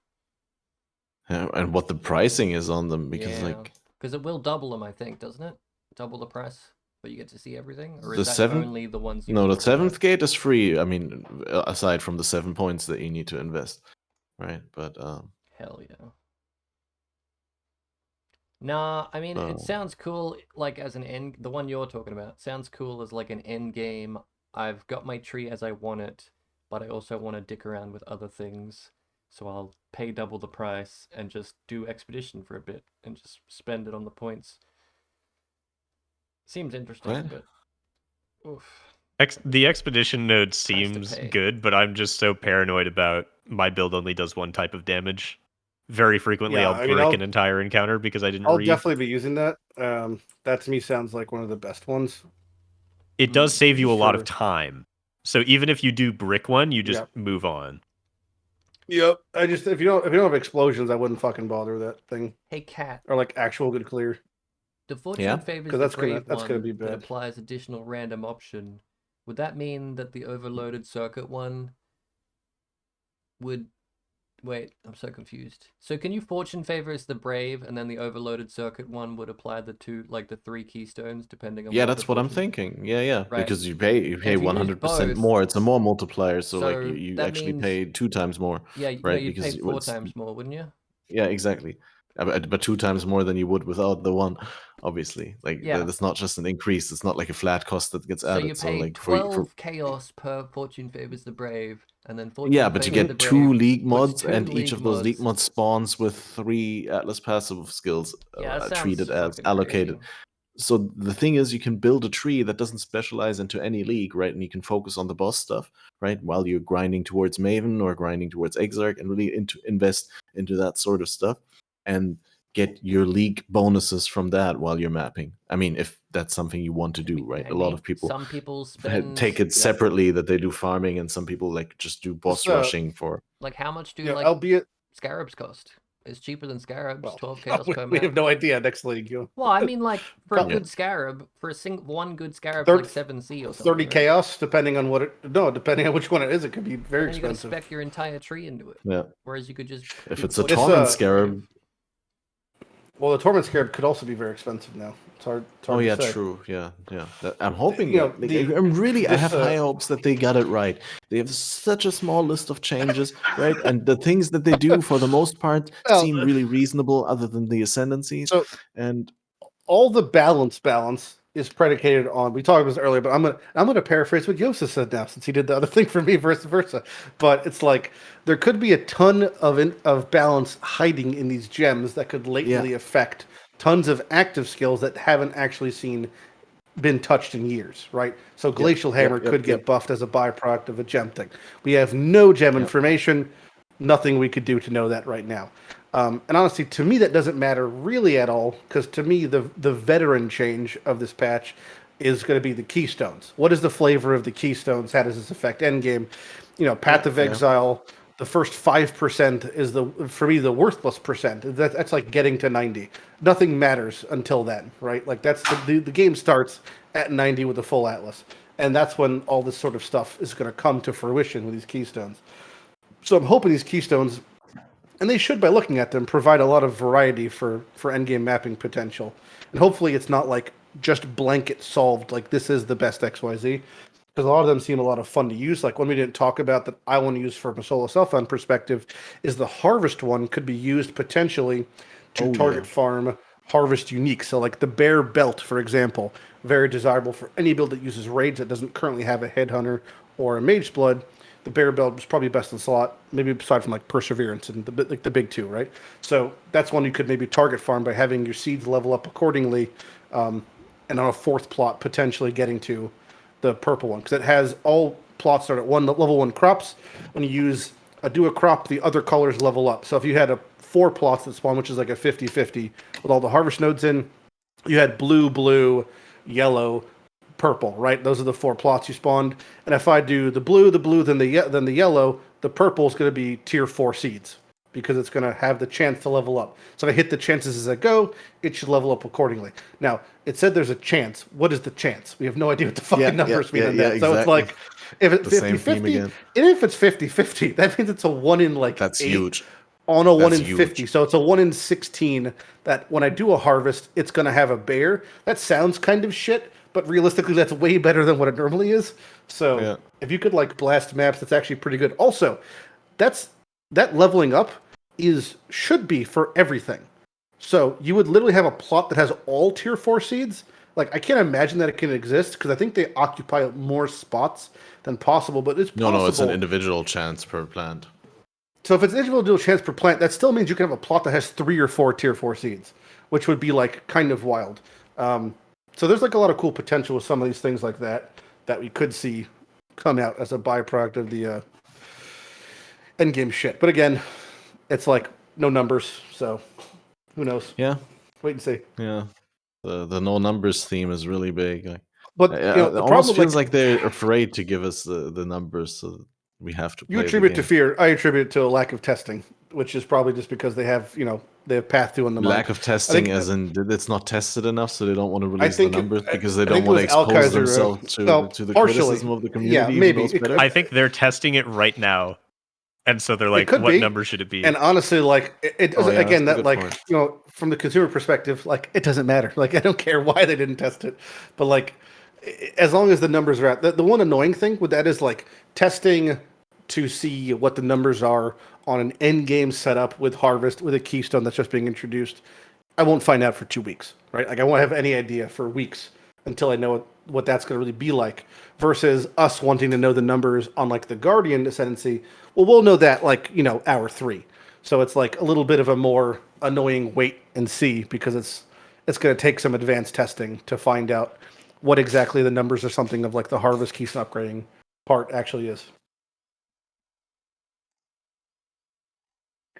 Yeah, and what the pricing is on them, because because it will double them, I think, doesn't it? Double the price, but you get to see everything, or the is that only the ones? No, the 7th gate is free. I mean, aside from the 7 points that you need to invest, right? But hell yeah. Nah, I mean, it sounds cool, like, as an end... The one you're talking about sounds cool as, like, an end game. I've got my tree as I want it, but I also want to dick around with other things. So I'll pay double the price and just do expedition for a bit and just spend it on the points. Seems interesting, but... Oof. The expedition node seems good, but I'm just so paranoid about my build only does one type of damage. Very frequently, I'll break an entire encounter because I didn't read. I'll definitely be using that. That to me sounds like one of the best ones. It does save you a lot of time. So even if you do brick one, you just move on. Yep. If you don't have explosions, I wouldn't fucking bother with that thing. Hey, Cat. Or like actual good clear. The fortune favors the brave gonna be bad. that applies additional random option. Would that mean that the overloaded circuit one would... Wait, I'm so confused. So can you fortune favor as the brave, and then the overloaded circuit one would apply the 3 keystones depending on... Yeah, that's what I'm thinking. Yeah. Right. Because you pay 100% more. It's a more multiplier, so like you actually pay 2 times more. Yeah, right? No, you pay 4 times more, wouldn't you? Yeah, exactly. But 2 times more than you would without the one, obviously. Like, that's not just an increase. It's not like a flat cost that gets added. So you pay like 12 chaos per fortune favors the brave, and then fortune but you get 2 league mods, and each of those league mods spawns with 3 Atlas passive skills treated as allocated. Crazy. So the thing is, you can build a tree that doesn't specialize into any league, right? And you can focus on the boss stuff, right? While you're grinding towards Maven or grinding towards Exarch, and really invest into that sort of stuff. and get your league bonuses from that while you're mapping. I mean, if that's something you want to do, right? A lot of people some people spend take it separately, that they do farming, and some people like just do boss rushing for. like how much do albeit scarabs cost? It's cheaper than scarabs, well, 12 chaos per we map. have no idea next league. Well, I mean, like for a Yeah. good scarab, for one good scarab, like 7C or something. 30 chaos, depending on depending on which one it is, it could be very expensive. You got to spec your entire tree into it. Yeah. Whereas you could just if it's a torment scarab. Well, the torment scarab could also be very expensive now. It's hard oh yeah, to say. true. Yeah. I'm hoping. You know, I have high hopes that they got it right. They have such a small list of changes, right? And the things that they do, for the most part, seem really reasonable, other than the ascendancies. So, and all the balance is predicated on. We talked about this earlier, but I'm gonna paraphrase what Jousis said now, since he did the other thing for me, vice versa. But it's like there could be a ton of balance hiding in these gems that could latently affect tons of active skills that haven't actually been touched in years, right? So Glacial Hammer could get buffed as a byproduct of a gem thing. We have no gem information, nothing we could do to know that right now. And honestly, to me, that doesn't matter really at all, because to me, the veteran change of this patch is going to be the keystones. What is the flavor of the keystones? How does this affect endgame? Path of Exile, the first 5% is for me the worthless percent. That's like getting to 90. Nothing matters until then, right? Like that's the game starts at 90 with a full atlas, and that's when all this sort of stuff is going to come to fruition with these keystones. So I'm hoping these keystones, and they should, by looking at them, provide a lot of variety for endgame mapping potential. And hopefully it's not like just blanket solved, like this is the best XYZ. Because a lot of them seem a lot of fun to use. Like one we didn't talk about that I want to use from a solo self-found perspective is the harvest one could be used potentially to target farm harvest unique. So like the bear belt, for example, very desirable for any build that uses raids that doesn't currently have a headhunter or a mage's blood. The bear belt is probably best in slot, maybe aside from like perseverance and the big two, right? So that's one you could maybe target farm by having your seeds level up accordingly, and on a fourth plot potentially getting to the purple one, because it has all plots start at level 1 crops. When you do a crop, the other colors level up. So if you had 4 plots that spawn, which is like a 50-50 with all the harvest nodes in, you had blue, yellow, purple, right? Those are the 4 plots you spawned. And if I do the blue, then the yellow, the purple is going to be tier 4 seeds, because it's going to have the chance to level up. So if I hit the chances as I go, it should level up accordingly. Now, it said there's a chance. What is the chance? We have no idea what the fucking numbers mean on that. Exactly. So it's like, if it's 50-50, and if it's 50-50, that means it's a 1 in like that's 8 huge. On a 1 in 50. So it's a 1 in 16 that when I do a harvest, it's going to have a bear. That sounds kind of shit, but realistically, that's way better than what it normally is. So if you could like blast maps, that's actually pretty good. Also, that leveling up should be for everything. So you would literally have a plot that has all tier 4 seeds. Like I can't imagine that it can exist, because I think they occupy more spots than possible, but it's possible. No, it's an individual chance per plant. So if it's an individual chance per plant, that still means you can have a plot that has 3 or 4 tier 4 seeds, which would be like kind of wild. So there's like a lot of cool potential with some of these things like that we could see come out as a byproduct of the endgame shit. But again, it's like no numbers, so who knows? Yeah. Wait and see. Yeah. The no numbers theme is really big. Like, but it almost feels like they're afraid to give us the numbers, so we have to play. You attribute it to fear. I attribute it to a lack of testing, which is probably just because they have Path 2 on the lack of testing, as in it's not tested enough, so they don't want to release the numbers because they don't want to expose themselves to the criticism of the community. Yeah, maybe. I think they're testing it right now, and so they're like, "What number should it be?" And honestly, like it doesn't. Again, that like point. From the consumer perspective, like it doesn't matter. Like I don't care why they didn't test it, but like as long as the numbers are out. The one annoying thing with that is like testing to see what the numbers are on an end game setup with harvest with a keystone that's just being introduced. I won't find out for 2 weeks, right? Like I won't have any idea for weeks until I know what that's going to really be like. Versus us wanting to know the numbers on like the Guardian ascendancy. Well, we'll know that like hour 3. So it's like a little bit of a more annoying wait and see, because it's going to take some advanced testing to find out what exactly the numbers or something of like the harvest keystone upgrading part actually is.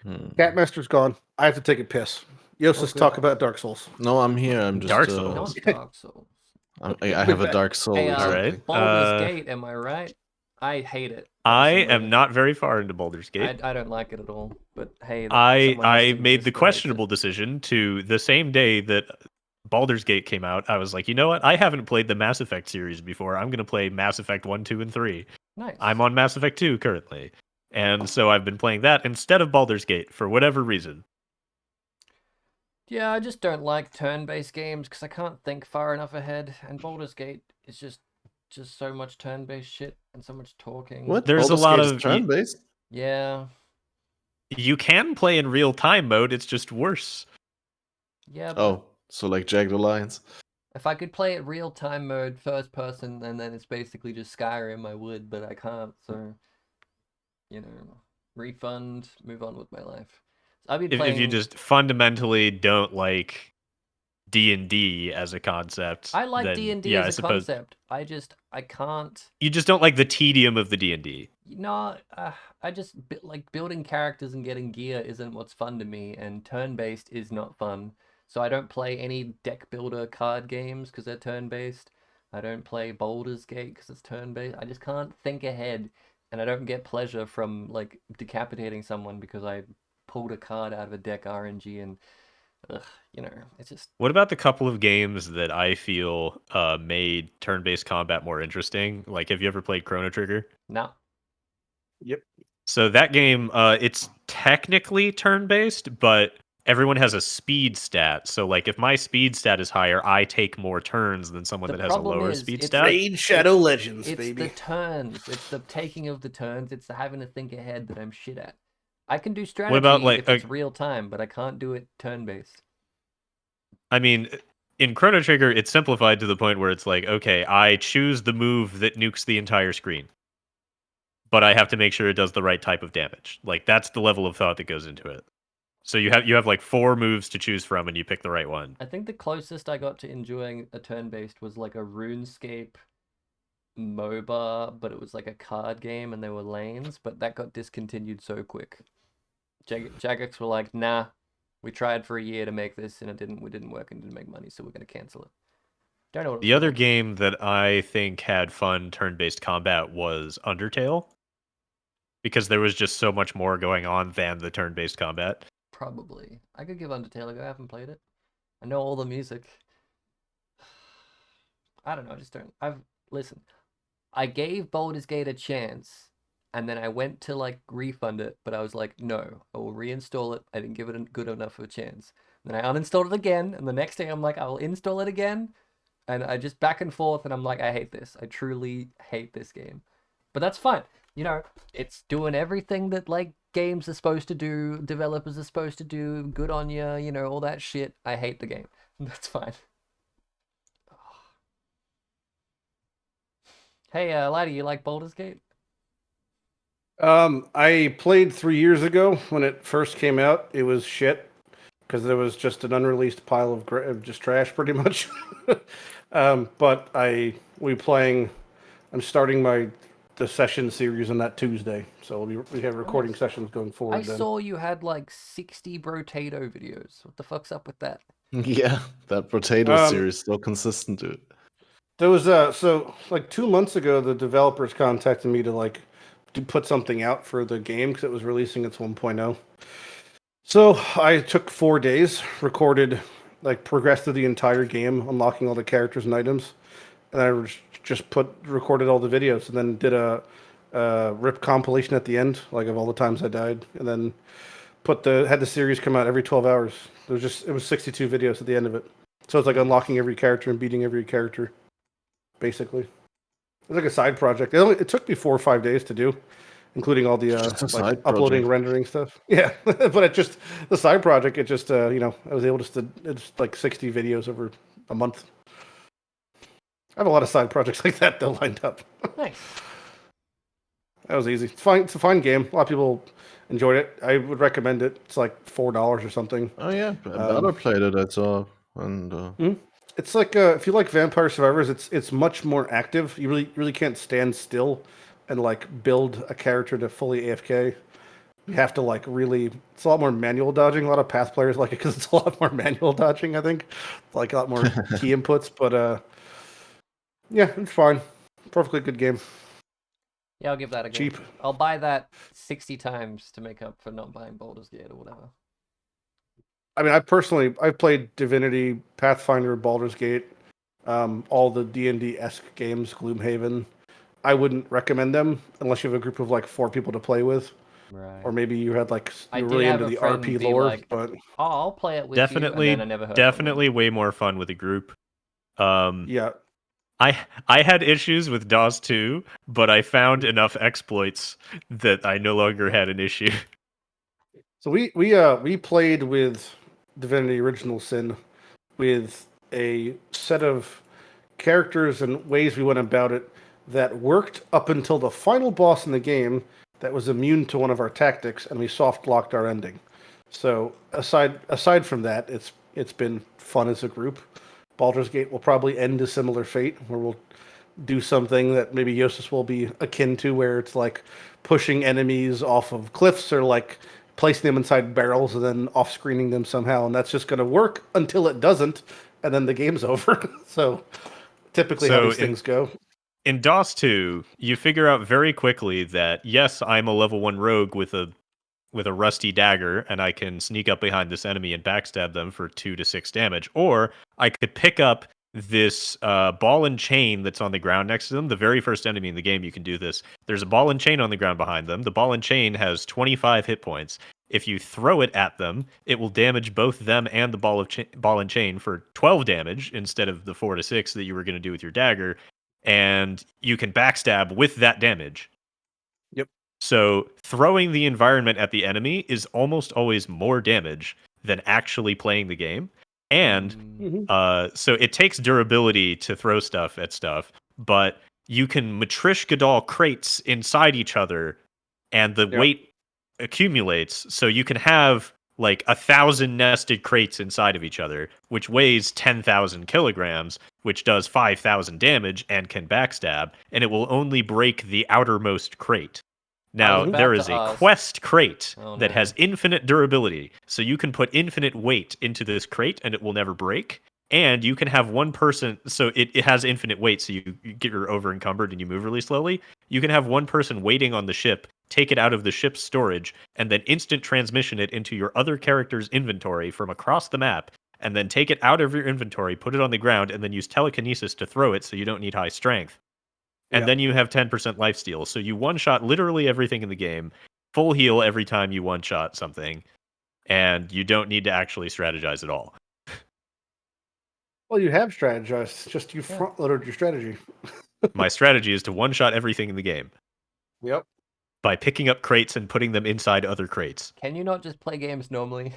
Catmaster's gone. I have to take a piss. Jousis, talk about Dark Souls. No, I'm here. I'm just Dark Souls. Not Dark Souls. I have a Dark Soul. Hey, Alright. Baldur's Gate, am I right? I hate it. I personally. am not very far into Baldur's Gate. I don't like it at all. But hey, I made the questionable decision to the same day that Baldur's Gate came out. I was like, you know what? I haven't played the Mass Effect series before. I'm going to play Mass Effect 1, 2, and 3. Nice. I'm on Mass Effect 2 currently. And so I've been playing that instead of Baldur's Gate for whatever reason. Yeah, I just don't like turn-based games because I can't think far enough ahead. And Baldur's Gate is just so much turn-based shit and so much talking. What? There's Baldur's a lot Gate is of turn-based. Yeah. You can play in real-time mode. It's just worse. Yeah. But Oh, so like Jagged Alliance. if I could play it real-time mode, first person, and then it's basically just Skyrim, I would, but I can't. So, refund, move on with my life. I've been playing... If you just fundamentally don't like D&D as a concept, I like then, D&D yeah, as a concept. I can't. You just don't like the tedium of the D&D. No, I just like building characters and getting gear isn't what's fun to me, and turn-based is not fun. So I don't play any deck builder card games because they're turn-based. I don't play Baldur's Gate because it's turn-based. I just can't think ahead, and I don't get pleasure from like decapitating someone because I pulled a card out of a deck RNG and it's just... What about the couple of games that I feel made turn-based combat more interesting? Like, have you ever played Chrono Trigger? No. Yep. So that game, it's technically turn-based, but everyone has a speed stat. So, like, if my speed stat is higher, I take more turns than someone that has a lower speed stat. Raid Shadow Legends, it's baby. It's the turns. It's the taking of the turns. It's the having to think ahead that I'm shit at. I can do strategy what about, like, if it's real time, but I can't do it turn-based. I mean, in Chrono Trigger, it's simplified to the point where it's like, okay, I choose the move that nukes the entire screen, but I have to make sure it does the right type of damage. Like, that's the level of thought that goes into it. So you have like 4 moves to choose from, and you pick the right one. I think the closest I got to enjoying a turn-based was like a RuneScape MOBA, but it was like a card game, and there were lanes, but that got discontinued so quick. Jagex were like, nah, we tried for a year to make this, and it didn't work and didn't make money, so we're going to cancel it. Don't know what the other game that I think had fun turn-based combat was Undertale, because there was just so much more going on than the turn-based combat. Probably. I could give Undertale a go. I haven't played it. I know all the music. I don't know. I just don't. Listen, I gave Baldur's Gate a chance, and then I went to like refund it, but I was like, no, I will reinstall it. I didn't give it a good enough of a chance. Then I uninstalled it again, and the next day I'm like, I will install it again, and I just back and forth, and I'm like, I hate this. I truly hate this game. But that's fine. It's doing everything that like games are supposed to do, developers are supposed to do, good on you, all that shit. I hate the game. That's fine. Hey, Lighty, you like Baldur's Gate? I played 3 years ago when it first came out. It was shit because there was just an unreleased pile of just trash, pretty much. But I'm starting the session series on that Tuesday, so we have recording sessions going forward. I saw you had like 60 Brotato videos. What the fuck's up with that? Yeah, that Brotato series so consistent, dude. There was so like 2 months ago, the developers contacted me to put something out for the game because it was releasing its 1.0. So I took 4 days, recorded, progressed through the entire game, unlocking all the characters and items, and I just recorded all the videos, and then did a rip compilation at the end, of all the times I died, and then had the series come out every 12 hours. It was 62 videos at the end of it. So it's like unlocking every character and beating every character, basically. It was like a side project. It took me 4 or 5 days to do, including all the uploading, rendering stuff. Yeah, but the side project. I was able to. It's like 60 videos over a month. I have a lot of side projects like that though lined up. Nice. That was easy. It's fine. It's a fine game. A lot of people enjoyed it. I would recommend it. It's like $4 or something. Oh yeah, I played it. I saw and. It's like if you like Vampire Survivors, it's much more active. You really can't stand still and build a character to fully AFK. You have to like really. It's a lot more manual dodging. A lot of Path players like it because it's a lot more manual dodging. I think, like a lot more key inputs. But yeah, it's fine. Perfectly good game. Yeah, I'll give that a go. Cheap. I'll buy that 60 times to make up for not buying Baldur's Gate or whatever. I mean, I've played Divinity, Pathfinder, Baldur's Gate, all the D&D-esque games, Gloomhaven. I wouldn't recommend them unless you have a group of like 4 people to play with. Right. Or maybe you had like I you're did really have into a the friend RP be lore, like, but "Oh, I'll play it with you," and Definitely, then I never heard from him. definitely way more fun with a group. yeah. I had issues with DOS 2, but I found enough exploits that I no longer had an issue. So we played with Divinity Original Sin with a set of characters and ways we went about it that worked up until the final boss in the game that was immune to one of our tactics, and we soft locked our ending. So aside from that, it's been fun as a group. Baldur's Gate will probably end a similar fate, where we'll do something that maybe Jousis will be akin to, where it's like pushing enemies off of cliffs or like placing them inside barrels and then off-screening them somehow, and that's just going to work until it doesn't, and then the game's over. So typically how these things go. In DOS 2, you figure out very quickly that yes, I'm a level 1 rogue with a rusty dagger, and I can sneak up behind this enemy and backstab them for 2 to 6 damage. Or I could pick up this ball and chain that's on the ground next to them. The very first enemy in the game, you can do this. There's a ball and chain on the ground behind them. The ball and chain has 25 hit points. If you throw it at them, it will damage both them and the ball and chain for 12 damage instead of the 4 to 6 that you were going to do with your dagger. And you can backstab with that damage. Yep. So throwing the environment at the enemy is almost always more damage than actually playing the game. And so it takes durability to throw stuff at stuff, but you can Matrish Gadol crates inside each other, and the weight accumulates. So you can have like 1,000 nested crates inside of each other, which weighs 10,000 kilograms, which does 5,000 damage and can backstab, and it will only break the outermost crate. Now, there is a quest crate that has infinite durability, so you can put infinite weight into this crate and it will never break. And you can have one person, so it has infinite weight, so you get over encumbered and you move really slowly. You can have one person waiting on the ship, take it out of the ship's storage, and then instant transmission it into your other character's inventory from across the map, and then take it out of your inventory, put it on the ground, and then use telekinesis to throw it so you don't need high strength. And then you have 10% lifesteal. So you one-shot literally everything in the game, full heal every time you one-shot something, and you don't need to actually strategize at all. Well, you have strategized, just you front-loaded your strategy. My strategy is to one-shot everything in the game. Yep. By picking up crates and putting them inside other crates. Can you not just play games normally?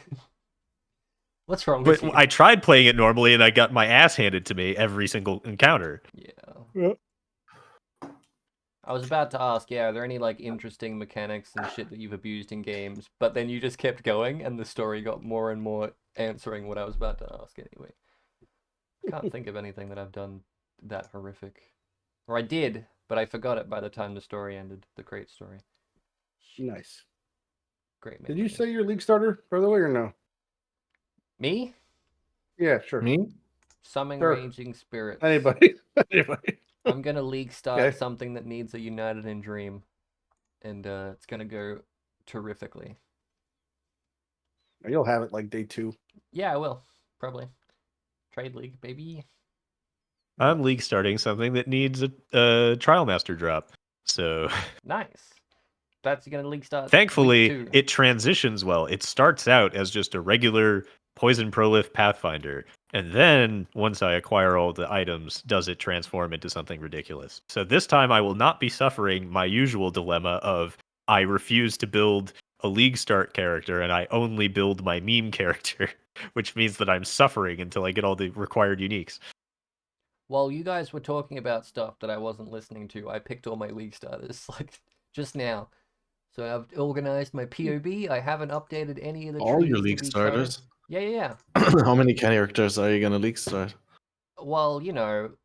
What's wrong with you? I tried playing it normally and I got my ass handed to me every single encounter. Yeah. I was about to ask, are there any like interesting mechanics and shit that you've abused in games? But then you just kept going and the story got more and more answering what I was about to ask anyway. Can't think of anything that I've done that horrific. Or I did, but I forgot it by the time the story ended, the crate story. Nice. Great. Did you say you're League starter, by the way, or no? Me? Yeah, sure. Me? Summoning Raging Spirits. Anybody. I'm gonna League start something that needs a United in Dream. And it's gonna go terrifically. You'll have it like day 2. Yeah, I will. Probably. Trade League, baby. I'm League starting something that needs a Trial Master drop. So nice. That's gonna League start. Thankfully, it transitions well. It starts out as just a regular Poison Prolif Pathfinder, and then once I acquire all the items, does it transform into something ridiculous. So this time I will not be suffering my usual dilemma of I refuse to build a League start character and I only build my meme character, which means that I'm suffering until I get all the required uniques. While you guys were talking about stuff that I wasn't listening to, I picked all my League starters like just now. So I've organized my POB. I haven't updated any of the all trees your League starters. Yeah. How many characters are you gonna League start? Well,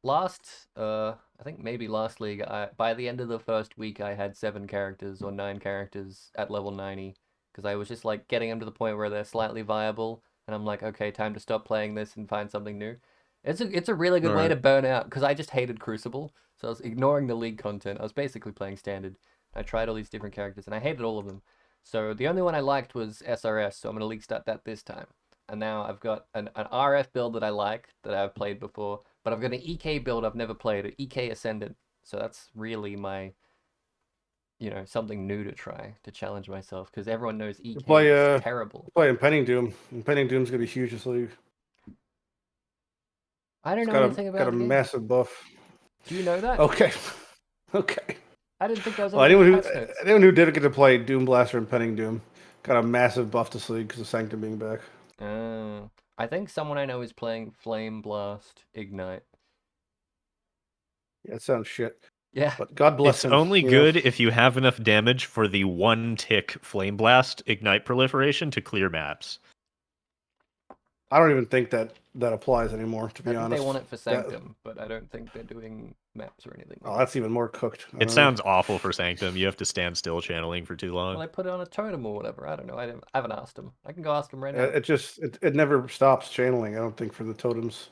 last I think maybe last league, by the end of the first week, I had 7 characters or 9 characters at level 90, because I was just like getting them to the point where they're slightly viable, and I'm like, okay, time to stop playing this and find something new. It's a really good way to burn out, because I just hated Crucible, so I was ignoring the League content. I was basically playing Standard. I tried all these different characters, and I hated all of them. So the only one I liked was SRS, so I'm gonna League start that this time. And now I've got an RF build that I like, that I've played before, but I've got an EK build I've never played, an EK Ascendant. So that's really my, something new to try, to challenge myself, because everyone knows EK is terrible. Play Impending Doom. Impending Doom's going to be huge this league. I don't know anything about it. Got a massive buff. Do you know that? Okay. Okay. I didn't think that was anyone who did get to play Doom Blaster and Impending Doom got a massive buff this league because of Sanctum being back. I think someone I know is playing Flame Blast Ignite. Yeah, it sounds shit. Yeah. But God bless him. It's only good if you have enough damage for the 1-tick Flame Blast Ignite proliferation to clear maps. I don't even think that applies anymore, to be honest. They want it for Sanctum, but I don't think they're doing maps or anything. Oh, that's even more cooked. It sounds awful for Sanctum. You have to stand still channeling for too long. Well, I put it on a totem or whatever. I don't know. I haven't asked them. I can go ask them right now. It never stops channeling, I don't think, for the totems.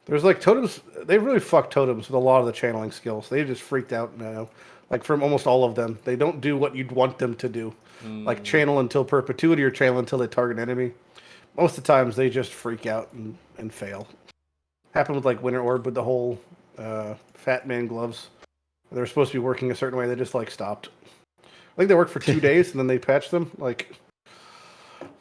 There's like totems, they really fuck totems with a lot of the channeling skills. They just freaked out now. Like from almost all of them. They don't do what you'd want them to do. Like channel until perpetuity or channel until they target enemy. Most of the times they just freak out and fail. Happened with like Winter Orb with the whole Fat Man gloves. They were supposed to be working a certain way, they just like stopped. I think they worked for 2 days and then they patched them.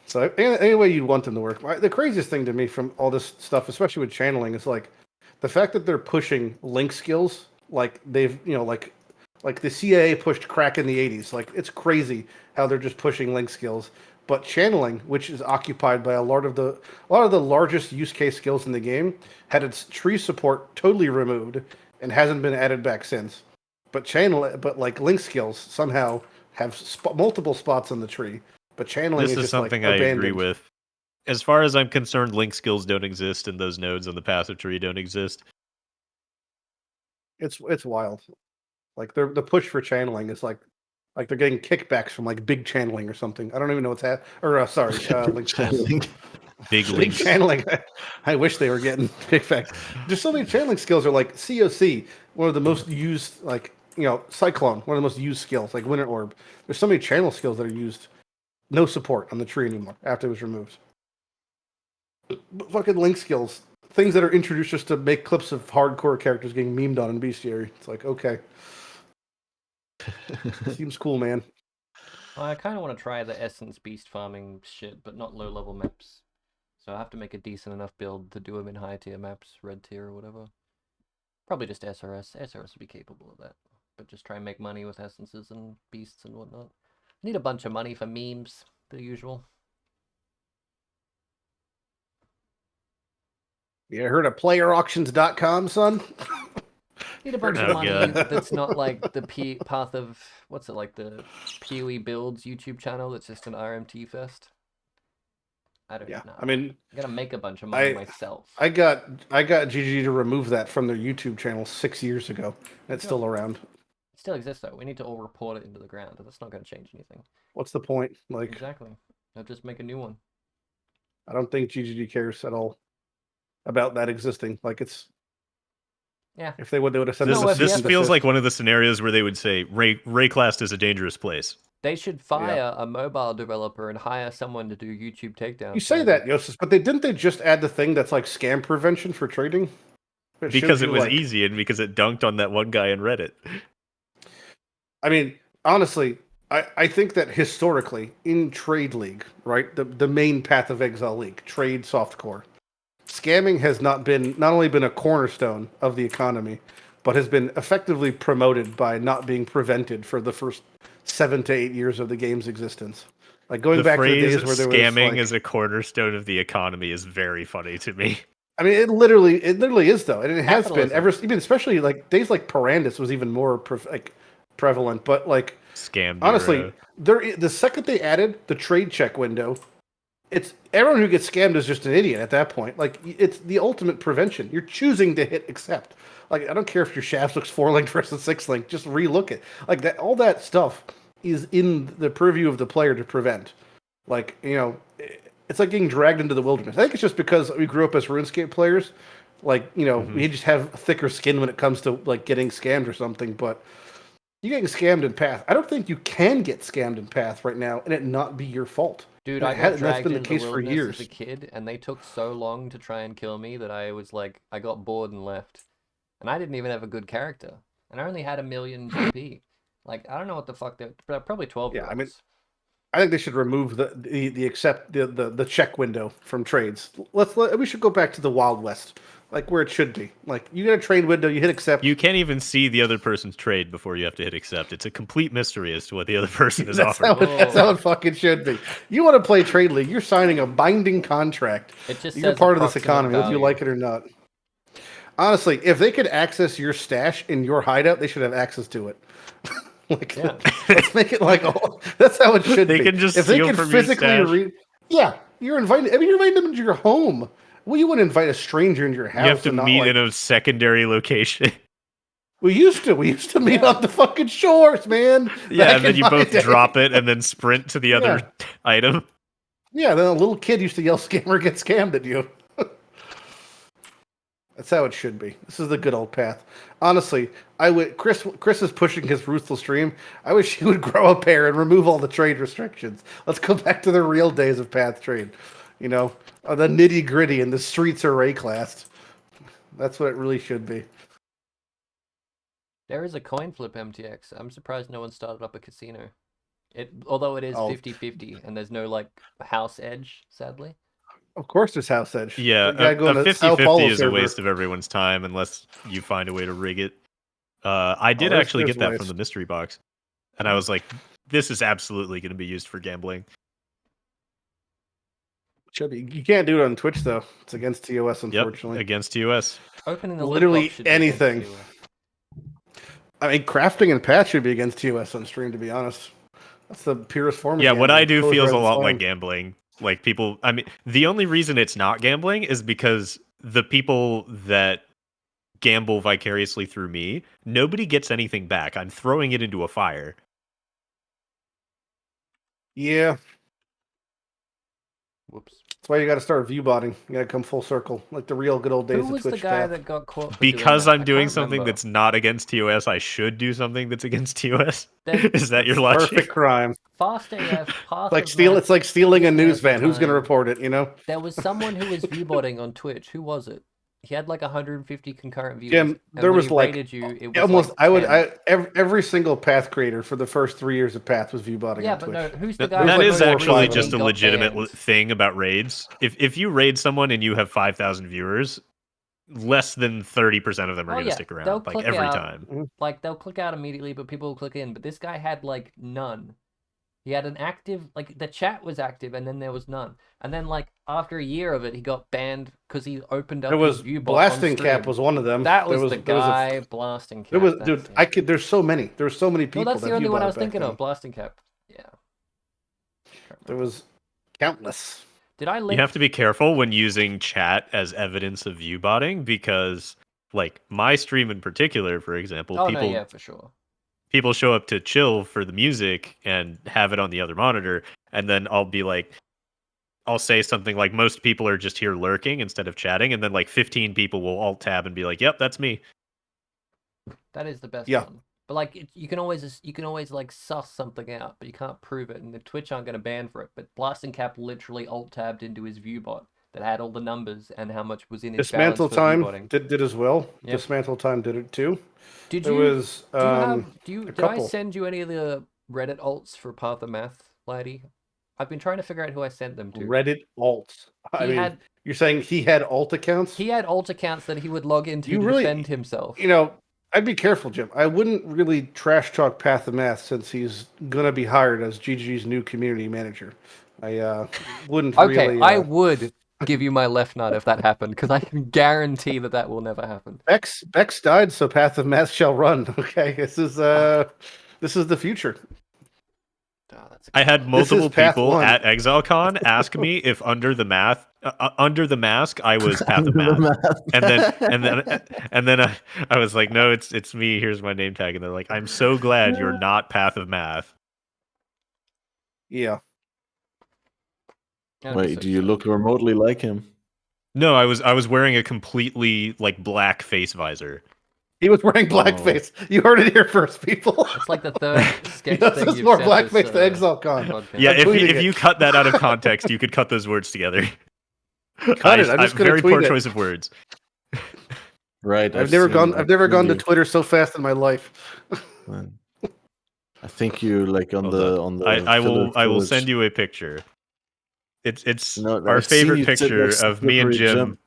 So any way you'd want them to work. The craziest thing to me from all this stuff, especially with channeling, is like the fact that they're pushing link skills. Like they've, like the CIA pushed crack in the 80s. Like it's crazy how they're just pushing link skills. But channeling, which is occupied by a lot of the largest use case skills in the game, had its tree support totally removed and hasn't been added back since. But like link skills somehow have multiple spots on the tree. But channeling is just something like I agree with. As far as I'm concerned, link skills don't exist, and those nodes on the passive tree don't exist. It's wild. Like the push for channeling is like they're getting kickbacks from like big channeling or something. I don't even know what's happening. Or sorry, link channeling. Big channeling. I wish they were getting kickbacks. Just so many channeling skills are like COC, one of the most used, like Cyclone, one of the most used skills, like Winter Orb. There's so many channel skills that are used. No support on the tree anymore after it was removed. But fucking link skills, things that are introduced just to make clips of hardcore characters getting memed on in Bestiary. It's like, okay. Seems cool, man. Well, I kind of want to try the Essence Beast farming shit, but not low-level maps. So I have to make a decent enough build to do them in high-tier maps, red tier or whatever. Probably just SRS. SRS would be capable of that. But just try and make money with essences and beasts and whatnot. Need a bunch of money for memes, the usual. You heard of playerauctions.com, son? Need a bunch of money that's not like the Path of, what's it, like the PoE Builds YouTube channel that's just an RMT fest? I don't know. I mean, I'm gonna make a bunch of money myself. I got GG to remove that from their YouTube channel 6 years ago. It's still around. It still exists though. We need to all report it into the ground. That's not gonna change anything. What's the point? Like exactly. I'll just make a new one. I don't think GGG cares at all about that existing. Like it's if they would have said this feels like one of the scenarios where they would say Rayclast is a dangerous place. They should fire a mobile developer and hire someone to do YouTube takedowns. You say that, Jousis, but didn't they just add the thing that's like scam prevention for trading? Because it was easy and because it dunked on that one guy in Reddit. I mean, honestly, I think that historically in Trade League, right, the main Path of Exile League, Trade Softcore, scamming has not only been a cornerstone of the economy, but has been effectively promoted by not being prevented for the first 7 to 8 years of the game's existence. Like going back to the days where there was scamming as a cornerstone of the economy is very funny to me. I mean, it literally is though, and it has been even especially like days like Parandus was even more prevalent. But like scam, honestly, the second they added the trade check window, it's everyone who gets scammed is just an idiot at that point. Like it's the ultimate prevention. You're choosing to hit accept. Like I don't care if your shafts looks 4-linked versus 6-linked, just relook it. Like that, all that stuff is in the purview of the player to prevent. Like, it's like getting dragged into the wilderness. I think it's just because we grew up as RuneScape players. Like, we just have thicker skin when it comes to like getting scammed or something. But you getting scammed in Path, I don't think you can get scammed in Path right now and it not be your fault. Dude, I got that's dragged been the into case the for wilderness years. as a kid, and they took so long to try and kill me that I was like, I got bored and left. And I didn't even have a good character, and I only had 1 million GP. Like, I don't know what the fuck they're probably 12-year-olds. Yeah, I mean, I think they should remove the check window from trades. We should go back to the Wild West, like where it should be. Like, you get a trade window, you hit accept. You can't even see the other person's trade before you have to hit accept. It's a complete mystery as to what the other person is offering. That's how it fucking should be. You want to play Trade League, you're signing a binding contract. It just you're says part of this approximate economy, whether you value. like it or not. Honestly, if they could access your stash in your hideout, they should have access to it. Like, Yeah. Let's make it like that's how it should be. They can just if they steal can from your physically stash. yeah, you're inviting. I mean, you're inviting them into your home. Well, you wouldn't invite a stranger into your house. You have to and not, meet like, in a secondary location. We used to meet on the fucking shores, man. Yeah, Back and then in you my both day. drop it and then sprint to the other item. Yeah, then a little kid used to yell "scammer, get scammed" at you. That's how it should be. This is the good old Path. Honestly, I would. Chris is pushing his ruthless dream. I wish he would grow a pair and remove all the trade restrictions. Let's go back to the real days of Path trade. The nitty gritty and the streets are Rayclassed. That's what it really should be. There is a coin flip MTX. I'm surprised no one started up a casino. Although it is 50-50 and there's no like house edge, sadly. Of course, there's house edge. Yeah, The guy going a to Sao 50-50 Paulo is a server. waste of everyone's time unless you find a way to rig it. I did there's- actually there's get that ways. from the mystery box. And I was like, this is absolutely going to be used for gambling. Should be. You can't do it on Twitch though. It's against TOS, unfortunately. Yep, against TOS. Opening the Literally loot box should be against anything. you. I mean, crafting and patch should be against TOS on stream, to be honest. That's the purest form of Yeah, what gambling. I do Close feels your a eyes lot and like slam. gambling. Like people, I mean, the only reason it's not gambling is because the people that gamble vicariously through me, nobody gets anything back. I'm throwing it into a fire. Yeah, Whoops. that's why you got to start view botting. You got to come full circle, like the real good old days Who of was Twitch. the guy Path. that got caught for Because doing that? I'm I doing can't something remember. that's not against TOS, I should do something that's against TOS. Then- Is that your logic? Perfect crime. Fast AF, Path Like of steal. It's like stealing a Path news of van. Who's going to Time. report it? You know, There was someone who was viewbotting on Twitch. Who was it? He had like 150 concurrent views. Jim. and There when was he like rated you, it was almost. like 10. Every single Path creator for the first 3 years of Path was view botting Yeah, on but Twitch. no, who's the guy? was That like is 4 or actually 5 just a got legitimate banned? thing about raids. If you raid someone and you have 5,000 viewers, less than 30% of them are Oh, going to yeah, stick they'll around, like click every out. time. Like they'll click out immediately, but people will click in. But this guy had like none. He had an active, like the chat was active, and then there was none. And then like after a year of it, he got banned because he opened up. There was his view bot Blasting on Cap stream. was one of them. That was, There the there was a- guy blasting cap. There was, that's dude. it. There's so many. There were so many people. No, that's that the only one I view-botted was back thinking then. of. Blasting cap. Yeah. There was countless. Did I You link? have to be careful when using chat as evidence of view botting because, like, my stream in particular, for example, Oh people no, yeah, for sure. people show up to chill for the music and have it on the other monitor, and then I'll be like, I'll say something like, most people are just here lurking instead of chatting, and then like 15 people will alt tab and be like, yep, that's me. That is the best Yeah. one. But like, you can always like suss something out, but you can't prove it, and the Twitch aren't going to ban for it. But Blasting Cap literally alt tabbed into his viewbot that had all the numbers and how much was in his balance Dismantle for Time viewbotting. did as well. Yep. Dismantle Time did it too. Did There you? was Did I couple. send you any of the Reddit alts for Path of Math, Lighty? I've been trying to figure out who I sent them to. Reddit alts. I He mean, had you're saying he had alt accounts? he had alt accounts that he would log into You to really- defend himself. You know, I'd be careful, Jim. I wouldn't really trash talk Path of Math since he's gonna be hired as GG's new community manager. I wouldn't Okay, really. I would give you my left nut if that happened, because I can guarantee that that will never happen. Bex died, so Path of Math shall run. Okay, this is the future. Oh, that's I had This is multiple Path people 1. at ExileCon ask me if under the mask I was Path of Math. And then I was like, no, it's me. Here's my name tag. And they're like, I'm so glad you're not Path of Math. Yeah. Wait, do you look remotely like him? No, I was wearing a completely like black face visor. He was wearing blackface. You heard it here first, people. It's like the third sketch This thing is you've more said blackface this, than ExileCon. podcast. Yeah, I'm if tweeting you it. cut that out of context, you could cut those words together. Cut it. I'm just gonna very tweet poor it. choice of words. Right. I've never gone to Twitter so fast in my life. I think you like on Hold the on. on the. I will footage. send you a picture. It's No, our I've seen favorite you sit picture next to of me and Slippery Jim.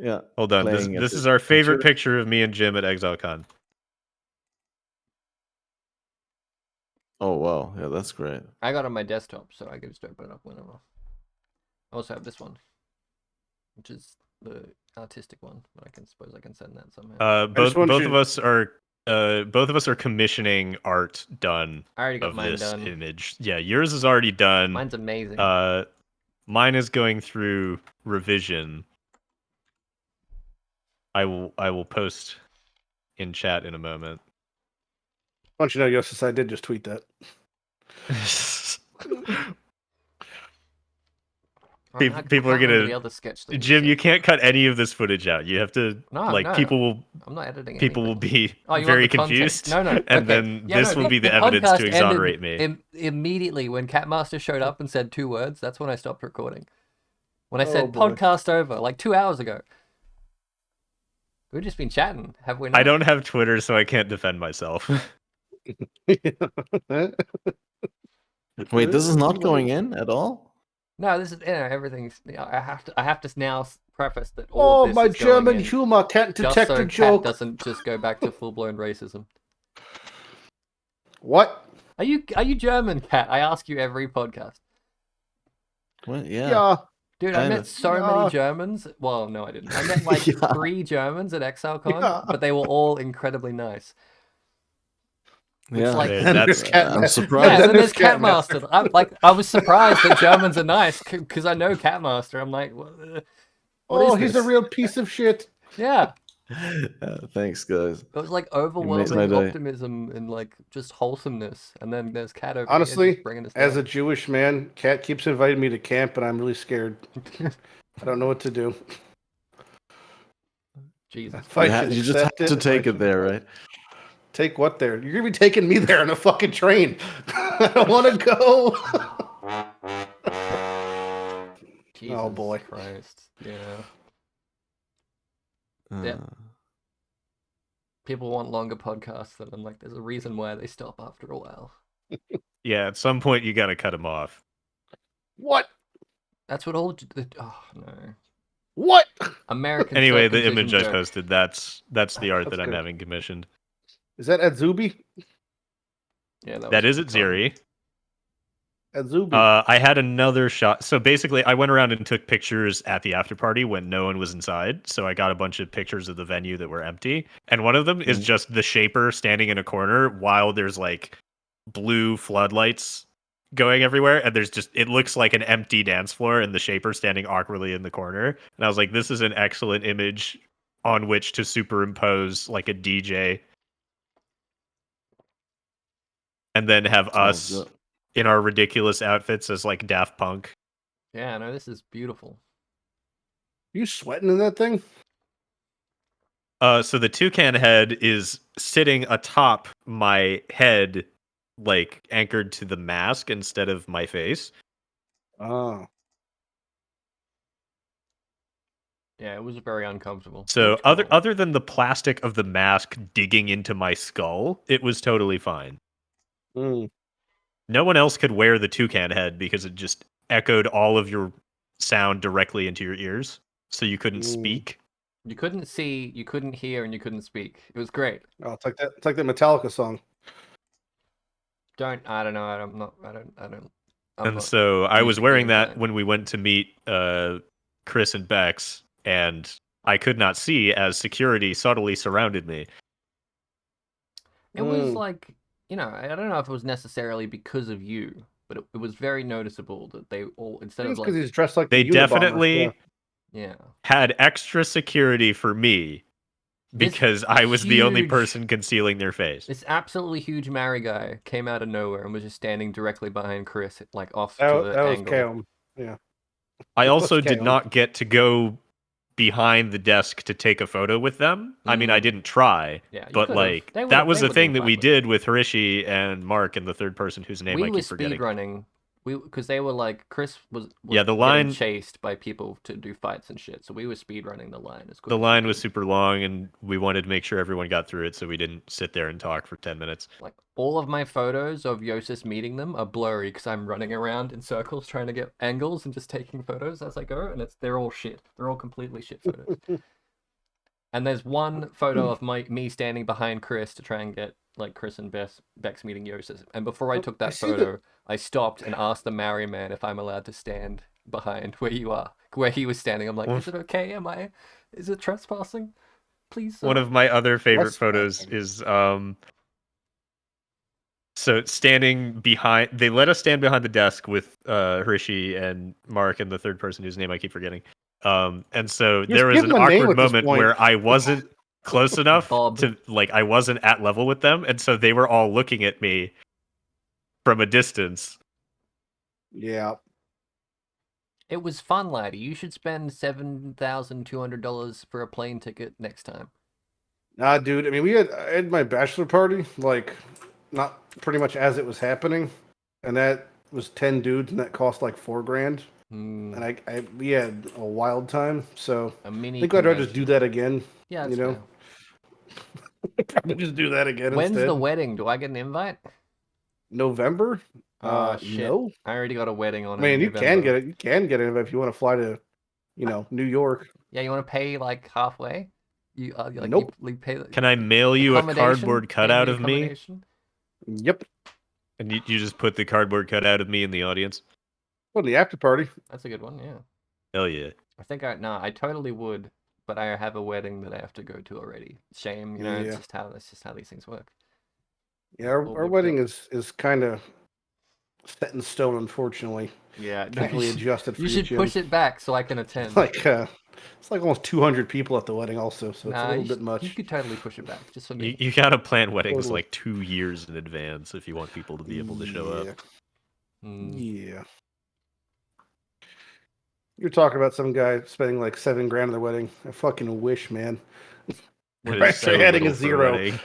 Yeah. Hold on. playing at This the is our favorite computer. picture of me and Jim at ExileCon. Oh wow, yeah, that's great. I got it on my desktop, so I can just open it up whenever. I also have this one, which is the artistic one, but I suppose I can send that somehow. Both of us are commissioning art done I already got of mine this done. image. Yeah, yours is already done. Mine's amazing. Mine is going through revision. I will post in chat in a moment. I want you to know, Jousis, I did just tweet that. People are gonna. The other sketch thing Jim, you can't cut any of this footage out. You have to people will. I'm not editing. People will be you very want the confused. No, and okay. then this will be the evidence to exonerate me. Immediately when Catmaster showed up and said 2 words, that's when I stopped recording. When I said boy. podcast over, like 2 hours ago. We've just been chatting, have we not? I don't have Twitter, so I can't defend myself. Wait, this is not going in at all? No, this is everything's. I have to now preface that all of this my is German going in humor can't just detect so a joke. Cat doesn't just go back to full blown racism. What? Are you German, Cat? I ask you every podcast. Well, yeah. Yeah. Dude, I met so many Germans. Well, no, I didn't. I met like 3 Germans at ExileCon, but they were all incredibly nice. Yeah, like, I'm surprised. Yeah, and there's Catmaster. I was surprised that Germans are nice because I know Catmaster. I'm like, what is he's this? a real piece of shit. Yeah. Thanks, guys. It was like overwhelming optimism and like just wholesomeness, and then there's Cat over Honestly, here bringing us as down. a Jewish man, Cat keeps inviting me to camp, and I'm really scared. I don't know what to do. Jesus, you just have to take it there, right? Take what there? You're gonna be taking me there on a fucking train. I don't want to go. Jesus oh boy, Christ! Yeah. Yeah. People want longer podcasts, and I'm like, there's a reason why they stop after a while. Yeah, at some point you gotta cut them off. What? That's what all. Oh no. What? American. Anyway, the image I joke. posted, that's the art that I'm having commissioned. Is that at Zuby? Yeah, that is at Ziri. At Zuby. I had another shot. So basically, I went around and took pictures at the after party when no one was inside. So I got a bunch of pictures of the venue that were empty. And one of them is just the Shaper standing in a corner while there's like blue floodlights going everywhere. And it looks like an empty dance floor and the Shaper standing awkwardly in the corner. And I was like, this is an excellent image on which to superimpose like a DJ. And then have us in our ridiculous outfits as like Daft Punk. Yeah, no, this is beautiful. You sweating in that thing? So the toucan head is sitting atop my head, like anchored to the mask instead of my face. Oh. Yeah, it was very uncomfortable. So other than the plastic of the mask digging into my skull, it was totally fine. No one else could wear the toucan head because it just echoed all of your sound directly into your ears, so you couldn't speak. You couldn't see, you couldn't hear, and you couldn't speak. It was great. Oh, it's like that. It's like the Metallica song. I don't know. And so I was wearing that when we went to meet Chris and Bex, and I could not see as security subtly surrounded me. It was like, I don't know if it was necessarily because of you, but it was very noticeable that they all, instead of like... because he's dressed like they the definitely yeah. had extra security for me, because I was the only huge- person concealing their face. This absolutely huge Mary guy came out of nowhere and was just standing directly behind Chris, like off to That, the that was angle. Cam. Yeah. I It also was did Cam. not get to go behind the desk to take a photo with them. I mean, I didn't try, Yeah, you but could've. like They would've- that was they the thing would've that been we fine with it. did with Harishi and Mark and the third person whose name I We were keep forgetting. speedrunning. Because they were like, Chris was Yeah, the getting line- chased by people to do fights and shit. So we were speedrunning the line as quick The as we line was could. super long, and we wanted to make sure everyone got through it, so we didn't sit there and talk for 10 minutes. Like, all of my photos of Jousis meeting them are blurry because I'm running around in circles trying to get angles and just taking photos as I go, and they're all shit. They're all completely shit photos. And there's one photo of me standing behind Chris to try and get like Chris and Bex meeting Jousis. And before I took that photo, I stopped and asked the Maori man if I'm allowed to stand behind where you are, where he was standing. I'm like, is it okay? Is it trespassing? Please. One of my other favorite photos Trespassing. is so standing behind. They let us stand behind the desk with Harishi and Mark and the third person whose name I keep forgetting. And so there was give an him a name awkward at this moment point. where I wasn't close enough Bob. to like I wasn't at level with them, and so they were all looking at me from a distance. Yeah. It was fun, Lighty. You should spend $7,200 for a plane ticket next time. Nah, dude. I mean, I had my bachelor party, like, not pretty much as it was happening, and that was 10 dudes, and that cost like $4,000. And we had a wild time. So A mini. I think I'd rather just do that again. Yeah, you know. Probably just do that again. When's instead. the wedding? Do I get an invite? November? Shit. No. I already got a wedding on. I mean, you November. can get it. You can get it if you want to fly to, New York. Yeah, you want to pay like halfway? You like Nope. you pay. Can I mail you a Accommodation? cardboard cutout of me? Accommodation? Yep. And you just put the cardboard cutout of me in the audience? Well, the after party. That's a good one. Yeah. Hell yeah. I think I totally would, but I have a wedding that I have to go to already. Shame, Yeah. It's just how these things work. Yeah, our wedding is kind of set in stone, unfortunately. Yeah, Can't adjusted for you should push it back so I can attend. It's like almost 200 people at the wedding, also, so it's a little bit much. You could totally push it back just for me. You gotta plan weddings Totally. like 2 years in advance if you want people to be able to show up. Yeah. You're talking about some guy spending like $7,000 on their wedding. I fucking wish, man. That Try is so adding a little for zero. wedding.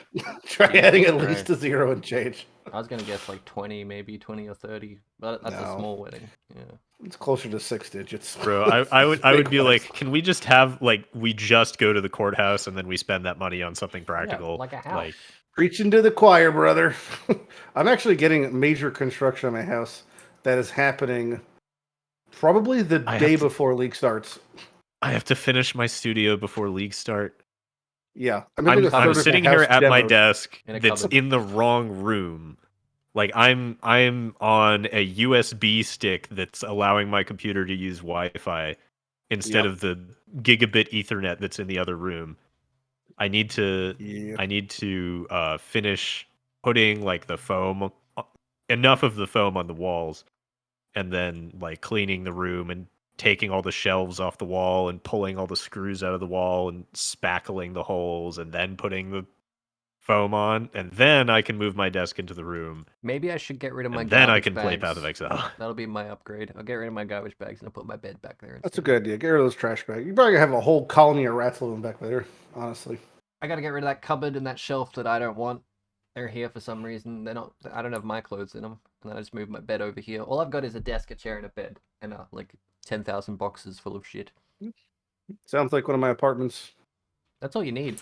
Try adding at Right. least a zero and change. I was gonna guess like 20, maybe 20 or 30, but that's a No. small wedding. Yeah. It's closer to 6 digits. Bro, I would be Big like, can we just have like we just go to the courthouse and then we spend that money on something practical? like a house. Preaching to the choir, brother. I'm actually getting major construction on my house that is happening probably the day before League starts. I have to finish my studio before League start. Yeah. I'm sitting here at my desk In a that's cupboard. in the wrong room. Like I'm on a USB stick that's allowing my computer to use Wi-Fi instead of the gigabit Ethernet that's in the other room. I need to finish putting like the foam, enough of the foam on the walls, and then like cleaning the room and taking all the shelves off the wall and pulling all the screws out of the wall and spackling the holes and then putting the foam on, and then I can move my desk into the room. Maybe I should get rid of my And garbage then I can play bags. Path of Exile. That'll be my upgrade. I'll get rid of my garbage bags and I'll put my bed back there. That's a good idea. Get rid of those trash bags. You probably have a whole colony of rats living back there, honestly. I gotta get rid of that cupboard and that shelf that I don't want. They're here for some reason. They're not. I don't have my clothes in them. And then I just move my bed over here. All I've got is a desk, a chair, and a bed, and like 10,000 boxes full of shit. Sounds like one of my apartments. That's all you need.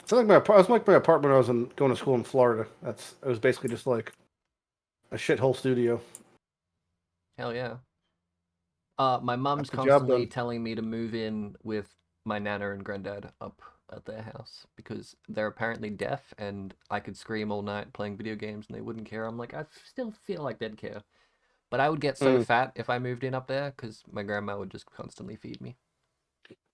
It's like my apartment when I was going to school in Florida. It was basically just like a shithole studio. Hell yeah. My mum's Got the job constantly done. telling me to move in with my nana and granddad up at their house because they're apparently deaf and I could scream all night playing video games and they wouldn't care. I'm like, I still feel like they'd care. But I would get so fat if I moved in up there because my grandma would just constantly feed me.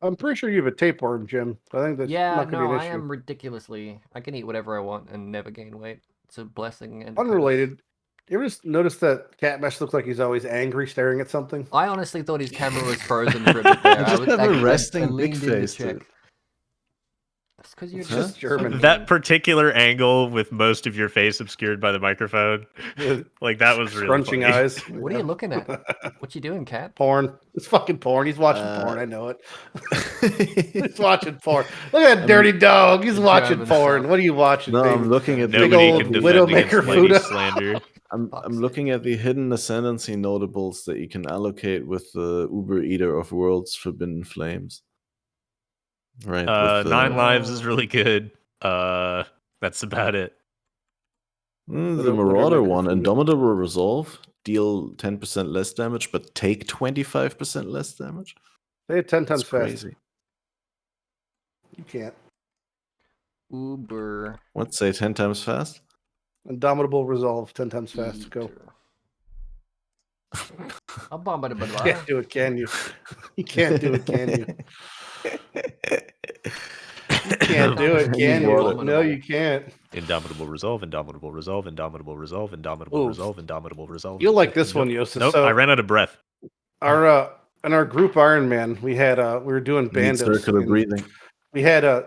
I'm pretty sure you have a tapeworm, Jim. I think that's not going to be an I issue. am ridiculously. I can eat whatever I want and never gain weight. It's a blessing. And Unrelated. You ever just notice that Catmaster looks like he's always angry, staring at something? I honestly thought his camera was frozen for a bit there. You just have a resting I leaned big in to face, check. dude. It's because you're It's just German. That particular angle with most of your face obscured by the microphone, like that was really Scrunching funny. eyes. What are you looking at? What you doing, Cat? Porn. It's fucking porn. He's watching porn. I know it. He's watching porn. Look at that dirty dog. He's watching German porn. stuff. What are you watching? No, baby? I'm looking at Nobody old can defend Widowmaker against Lighty Fuda. slander. I'm looking at the hidden ascendancy notables that you can allocate with the Uber Eater of Worlds Forbidden Flames. Right. with the, 9 lives is really good. That's about it. the Marauder one, Indomitable Resolve, deal 10% less damage, but take 25% less damage. Say it 10 times That's fast. crazy. You can't. Uber. What, say 10 times fast? Indomitable Resolve 10 times fast. Go. I'll bomb it, You can't do it, can you? You can't do it, can you? You can't do it, can you? No, you can't. Indomitable resolve, indomitable resolve, indomitable resolve, indomitable resolve, indomitable resolve. You'll like this one, Jousis. Nope, So I ran out of breath. our in our group Iron Man, we had we were doing bandits. Circular breathing. We had a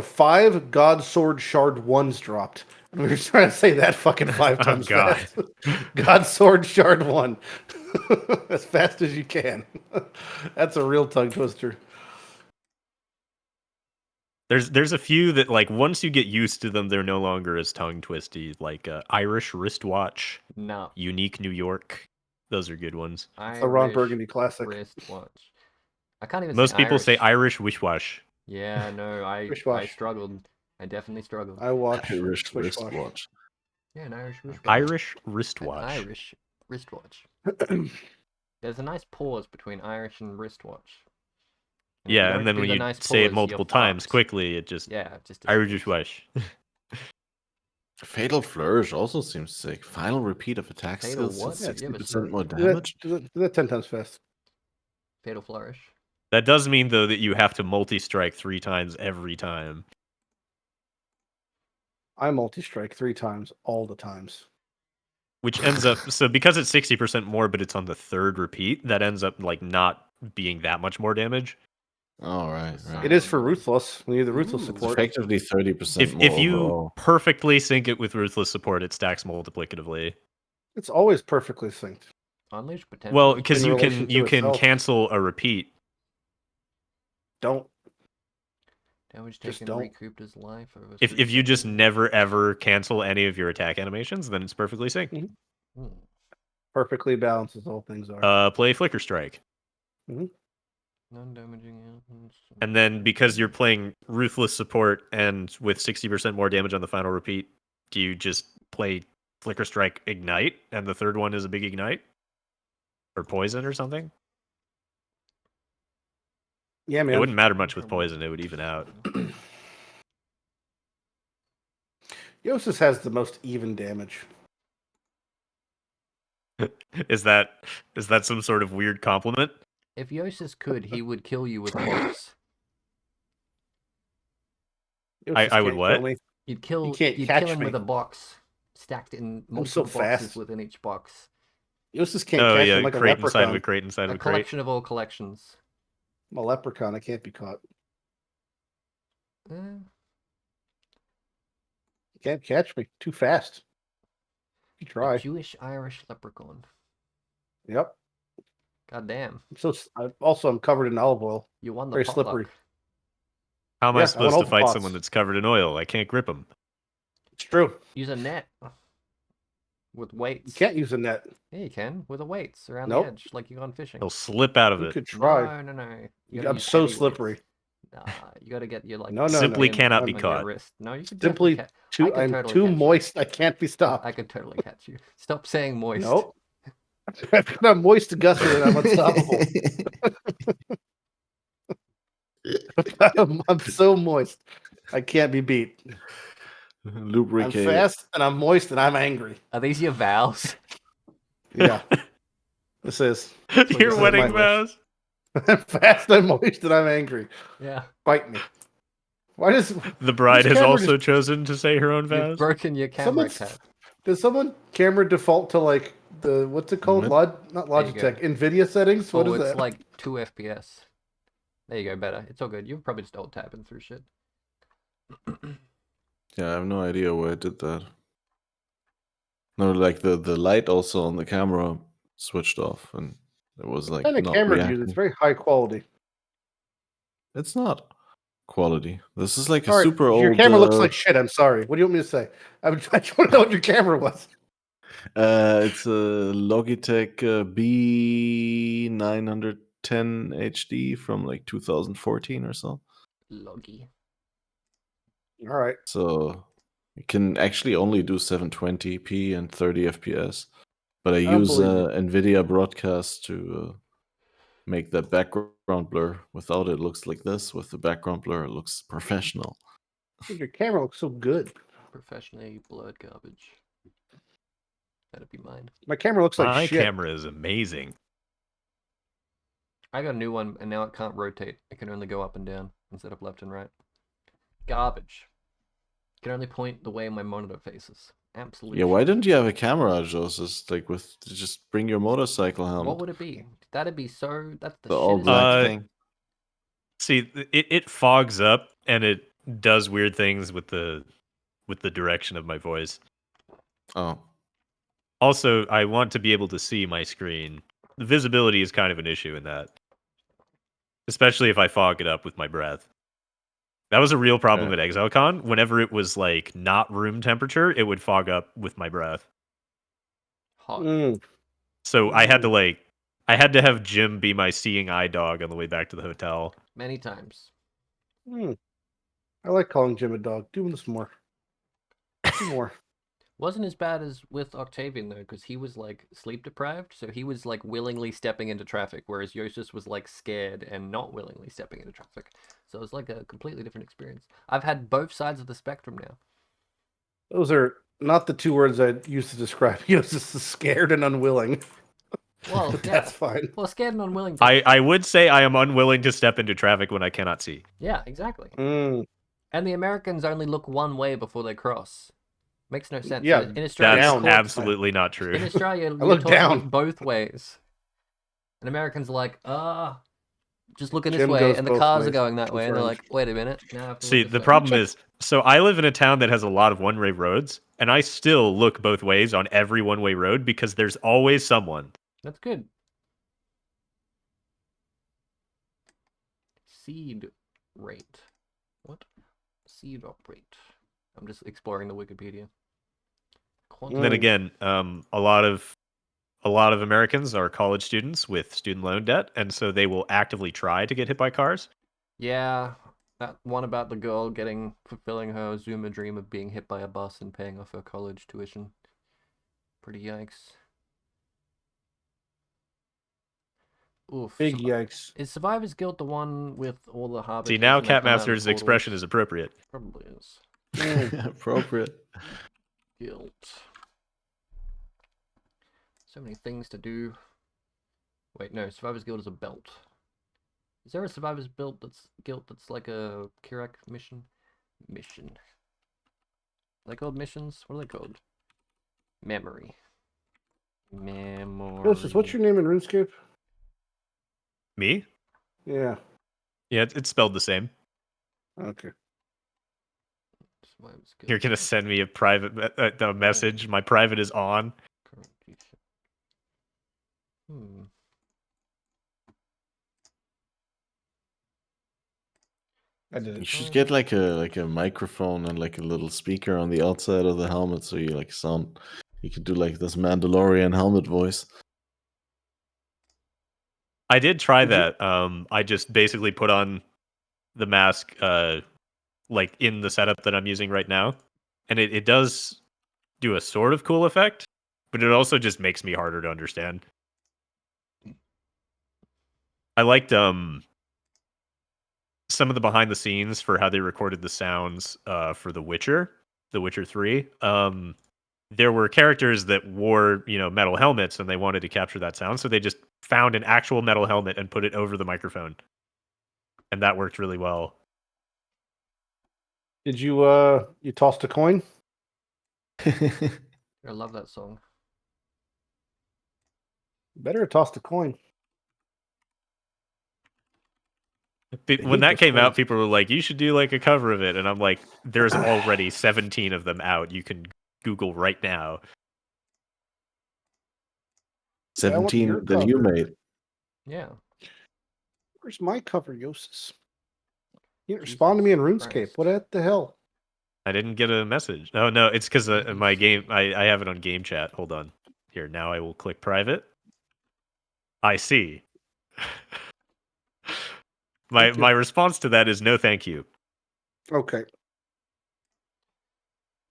5 God Sword Shard 1s dropped. And we were trying to say that fucking 5 times God. fast. God Sword Shard 1. As fast as you can. That's a real tongue twister. There's a few that, like, once you get used to them, they're no longer as tongue twisty. Like Irish wristwatch, No. Unique New York. Those are good ones. It's a Ron Burgundy classic. Wristwatch. I can't even. Most people say Irish. Irish wishwash. Yeah, no, I Wishwash. struggled. I definitely struggled. I watch Irish Wishwash. wristwatch. Yeah, an Irish wristwatch. Irish An wristwatch. Irish wristwatch. There's a nice pause between Irish and wristwatch. If you Yeah, don't and then do when the you nice say it pause, multiple you're times fucked. quickly, it just Yeah, just Irish disappears. wishwash. Fatal Flourish also seems sick. Final repeat of attack Fatal skills, what? Yeah, 60% more Do damage. that 10 times fast. Fatal flourish. That does mean, though, that you have to multi-strike 3 times every time. I multi-strike 3 times all the times. Which ends up, so because it's 60% more, but it's on the 3rd repeat, that ends up, like, not being that much more damage. All right, right. It is for Ruthless. We need the Ruthless Ooh. It's support. effectively 30% more If you overall. perfectly sync it with Ruthless support, it stacks multiplicatively. It's always perfectly synced. Unleash potential. Well, because in you relation can to itself. cancel a repeat. Don't. Damage just taken don't. recouped his life. Over If 3 you just seconds. never ever cancel any of your attack animations, then it's perfectly synced. Hmm. Perfectly balanced as all things are. Play Flicker Strike. Non-damaging elements. And then because you're playing Ruthless support and with 60% more damage on the final repeat, do you just play Flicker Strike Ignite and the 3rd one is a big Ignite? Or Poison or something? Yeah, man. It wouldn't matter much with Poison, it would even out. Jousis has the most even damage. Is that some sort of weird compliment? If Jousis could, he would kill you with box. Jousis I would can't what? kill me. You'd kill. You can't You'd catch kill him me. with a box stacked in so multiple boxes fast. within each box. Jousis can't Oh catch yeah, me like a crate inside of leprechaun. a crate inside of A a crate. collection of all collections. I'm a leprechaun. I can't be caught. Eh, You can't catch me. Too fast. You a try. Jewish Irish leprechaun. Yep. God damn. I'm covered in olive oil. You won the Very potluck. slippery. How am I Yeah, I supposed want to all the fight pots. someone that's covered in oil? I can't grip him. It's true. Use a net. With weights. You can't use a net. Yeah, you can. With the weights around Nope. the edge, like you gone fishing. He'll slip out of You it. could try. No. You gotta I'm use so heavy weights. slippery. Nah, you gotta get your like. No, Simply pin cannot be on your caught. wrist. No, you could Simply definitely I could I'm totally too catch you. moist. I can't be stopped. I could totally catch you. Stop saying moist. Nope. I'm moist to guster and I'm unstoppable. I'm so moist. I can't be beat. I'm Lubricate. fast and I'm moist and I'm angry. Are these your vows? Yeah. This is. That's what Your this is wedding my life. vows. I'm fast, I'm moist, and I'm angry. Yeah. Fight me. Why does The bride Whose has camera also chosen to say her own You've vows. broken your camera Someone's- cap. does someone camera default to like the what's it called? What? Not There you go. Logitech, Nvidia settings. What Oh, is it's that? like 2 FPS. There you go, better. It's all good. You're probably just old tapping through shit. Yeah, I have no idea where I did that. No, like the light also on the camera switched off, and it was like And a not camera to use. It's reacting. very high quality. It's not quality. This is like a All right, super your old. camera looks like shit. I'm sorry. What do you want me to say? I just want to know what your camera was. It's a Logitech B910 HD from like 2014 or so. Loggy. All right. So it can actually only do 720p and 30 FPS. But I I use believe you. NVIDIA Broadcast to make that background blur. Without it looks like this. With the background blur, it looks professional. Dude, your camera looks so good. Professionally blurred garbage. That'd be mine. My camera looks like My shit. camera is amazing. I got a new one, and now it can't rotate. It can only go up and down instead of left and right. Garbage. It can only point the way my monitor faces. Absolutely. Yeah, why didn't you have a camera, Jousis? Like just bring your motorcycle helmet. What would it be? That'd be so. That's the all shittest black thing. thing. See, it fogs up and it does weird things with the direction of my voice. Oh. Also, I want to be able to see my screen. The visibility is kind of an issue in that. Especially if I fog it up with my breath. That was a real problem at ExileCon. Whenever it was like not room temperature, it would fog up with my breath. Hot. So I had to have Jim be my seeing eye dog on the way back to the hotel. Many times. I like calling Jim a dog. Do this more. Do more. Wasn't as bad as with Octavian though, because he was like sleep deprived, so he was like willingly stepping into traffic, whereas Jousis was like scared and not willingly stepping into traffic. So it was like a completely different experience. I've had both sides of the spectrum now. Those are not the two words I used to describe you as scared and unwilling. Well, But yeah. that's fine. Well, scared and unwilling. I would say I am unwilling to step into traffic when I cannot see. Yeah, exactly. And the Americans only look one way before they cross. Makes no sense. Yeah, in Australia, that's down. absolutely not true. In Australia, I look you're taught to down. look both ways. And Americans are like, just looking this Jim way, goes and the both cars are ways. going that way, and they're Confirmed. like, wait a minute. Now I have to See, look the this way. problem is, so I live in a town that has a lot of one-way roads, and I still look both ways on every one-way road because there's always someone. That's good. Seed rate. What? Seed rate. I'm just exploring the Wikipedia. Then again, a lot of Americans are college students with student loan debt, and so they will actively try to get hit by cars. Yeah, that one about the girl fulfilling her Zuma dream of being hit by a bus and paying off her college tuition. Pretty yikes. Oof. Big yikes. Is Survivor's Guild the one with all the harbors? See, now Catmaster's expression is appropriate. Probably is. Appropriate. Guild. So many things to do. Wait, no, Survivor's Guild is a belt. Is there a Survivor's Guild that's like a Kirak mission? Mission. Are they called missions? What are they called? Memory. Joseph, what's your name in RuneScape? Me? Yeah. Yeah, it's spelled the same. Okay. You're gonna send me a private message. My private is on. I did it. You should get like a microphone and like a little speaker on the outside of the helmet, so you like sound. You could do like this Mandalorian helmet voice. I did try that. I just basically put on the mask, like in the setup that I'm using right now, and it does do a sort of cool effect, but it also just makes me harder to understand. I liked some of the behind the scenes for how they recorded the sounds for The Witcher 3. There were characters that wore, metal helmets, and they wanted to capture that sound, so they just found an actual metal helmet and put it over the microphone, and that worked really well. Did you you tossed a coin? I love that song. Better have tossed a coin. When that came out, people were like, "You should do like a cover of it," and I'm like, "There's already 17 of them out. You can Google right now." 17 that you made. Yeah. Where's my cover, Jousis? You didn't respond to me in RuneScape. Christ. What the hell? I didn't get a message. Oh no, it's because my game. I have it on game chat. Hold on. Here, now I will click private. I see. My response to that is no, thank you. Okay.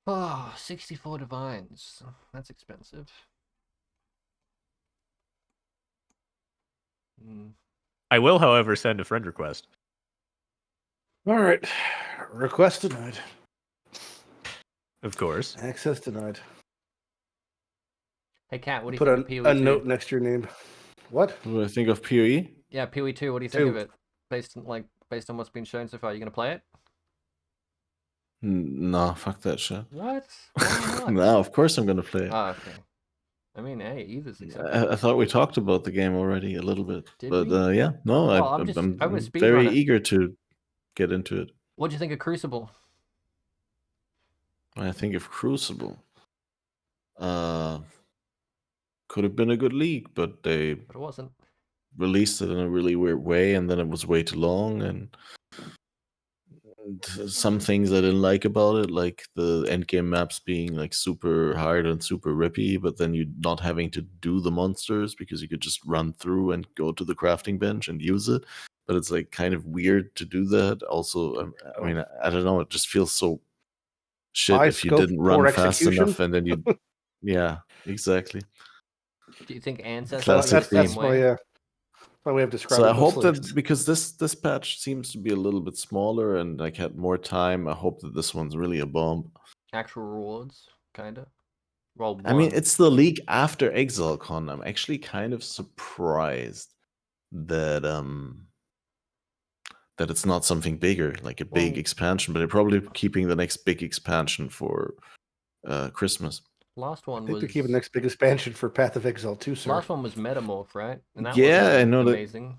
Oh, 64 divines. That's expensive. I will, however, send a friend request. All right. Request denied. Of course. Access denied. Hey, Kat, what do you Put think of PoE 2? a note next to your name. What? What do I think of PoE? Yeah, PoE 2. What do you think of it? Based on what's been shown so far, you gonna play it? Nah, fuck that shit. What? Why not? No, of course I'm gonna play it. Oh, okay. I mean, hey, either's acceptable. I thought we talked about the game already a little bit. Did but we? yeah, no, Well, I'm a very speedrunner. eager to get into it. What do you think of Crucible? I think of Crucible. Could have been a good league, but it wasn't. Released it in a really weird way, and then it was way too long, and some things I didn't like about it, like the endgame maps being like super hard and super rippy, but then you not having to do the monsters because you could just run through and go to the crafting bench and use it. But it's like kind of weird to do that. Also, I mean, I don't know. It just feels so shit High if you scope, didn't poor run fast execution. enough, and then you, yeah, exactly. Do you think Ancestors Classic are the same That's way? my way of describing So it. I hope that because this patch seems to be a little bit smaller and like had more time, I hope that this one's really a bomb. Actual rewards, kinda. Roll one. I mean, it's the league after ExileCon. I'm actually kind of surprised that that it's not something bigger, like a big expansion, but they're probably keeping the next big expansion for Christmas. Last one I think was they're keeping the next big expansion for Path of Exile too, sir. last one was Metamorph, right? And that Yeah, was I know amazing.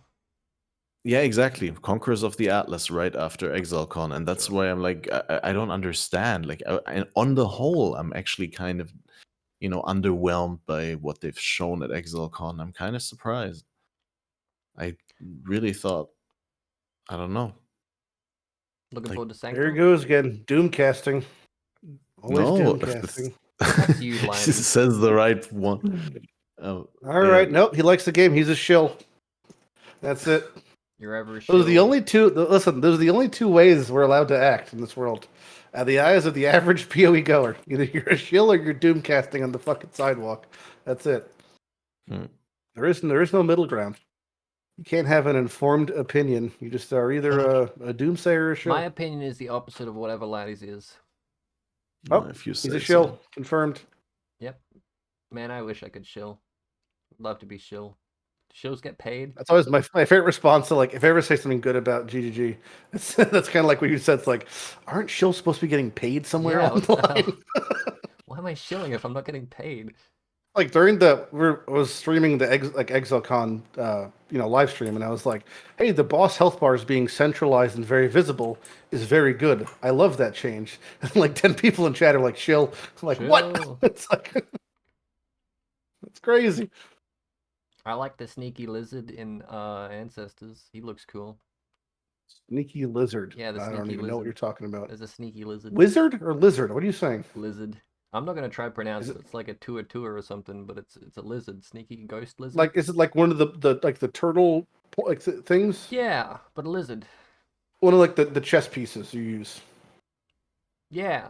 Yeah, exactly. Conquerors of the Atlas right after ExileCon, and that's why I'm like, I don't understand. Like, on the whole, I'm actually kind of, underwhelmed by what they've shown at ExileCon. I'm kind of surprised. I really thought, I don't know. Looking Like, forward to Sanctum. There he goes again. Doom casting. Always doom casting. That's you, Lighty. Says the right one. All right. Nope. He likes the game. He's a shill. That's it. You're ever a Those are the shill. only two. Listen, those are the only two ways we're allowed to act in this world. At the eyes of the average PoE goer, either you're a shill or you're doom casting on the fucking sidewalk. That's it. There is no middle ground. You can't have an informed opinion. You just are either a doomsayer or a shill. My opinion is the opposite of whatever Lighty's is. Oh, if you he's say a shill. so. Confirmed. Yep. Man, I wish I could shill. Love to be shill. Shills get paid. That's always my favorite response to, like, if I ever say something good about GGG, that's kind of like what you said. It's like, aren't shills supposed to be getting paid somewhere Yeah, on the line? Why am I shilling if I'm not getting paid? Like during I was streaming the ExileCon live stream, and I was like, hey, the boss health bars being centralized and very visible is very good. I love that change. And like 10 people in chat are like, shill. I'm like, Shill. what? It's like, it's crazy. I like the sneaky lizard in Ancestors. He looks cool. Sneaky lizard. Yeah, the I sneaky don't even lizard. know what you're talking about. There's a sneaky lizard. Wizard or lizard? What are you saying? Lizard. I'm not gonna try to pronounce it. It's like a tua or something, but it's a lizard, sneaky ghost lizard. Like, is it like one of the turtle things? Yeah, but a lizard. One of like the chess pieces you use. Yeah.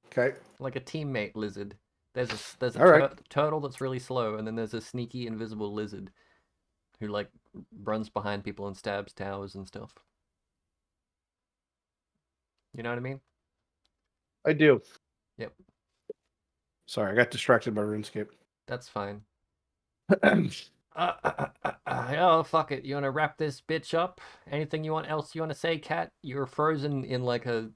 Okay. Like a teammate lizard. There's a turtle that's really slow, and then there's a sneaky invisible lizard who like runs behind people and stabs towers and stuff. You know what I mean? I do. Yep. Sorry, I got distracted by RuneScape. That's fine. Oh, fuck it. You want to wrap this bitch up? Anything else you want to say, Kat? You're frozen in like a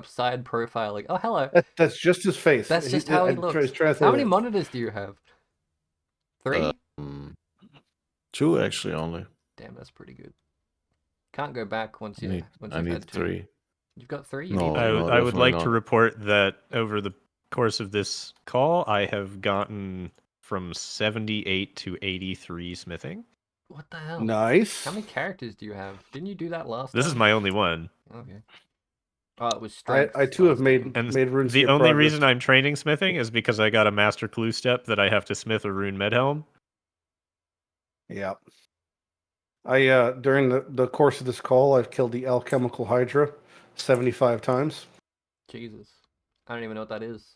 side profile. Like, oh, hello. That's just his face. That's just how he looks. How many monitors do you have? 3? 2 actually only. Damn, that's pretty good. Can't go back once I you've need had 2. 3. You've got 3. You No, need I, more. I would definitely like to not. report that over the course of this call, I have gotten from 78 to 83 smithing. What the hell? Nice. How many characters do you have? Didn't you do that last This time? is my only one. Okay. Oh, it was strength. I too have last made time. And runes. the only reason I'm training smithing is because I got a master clue step that I have to smith a rune medhelm. Yeah. I during the course of this call, I've killed the alchemical hydra 75 times. Jesus. I don't even know what that is.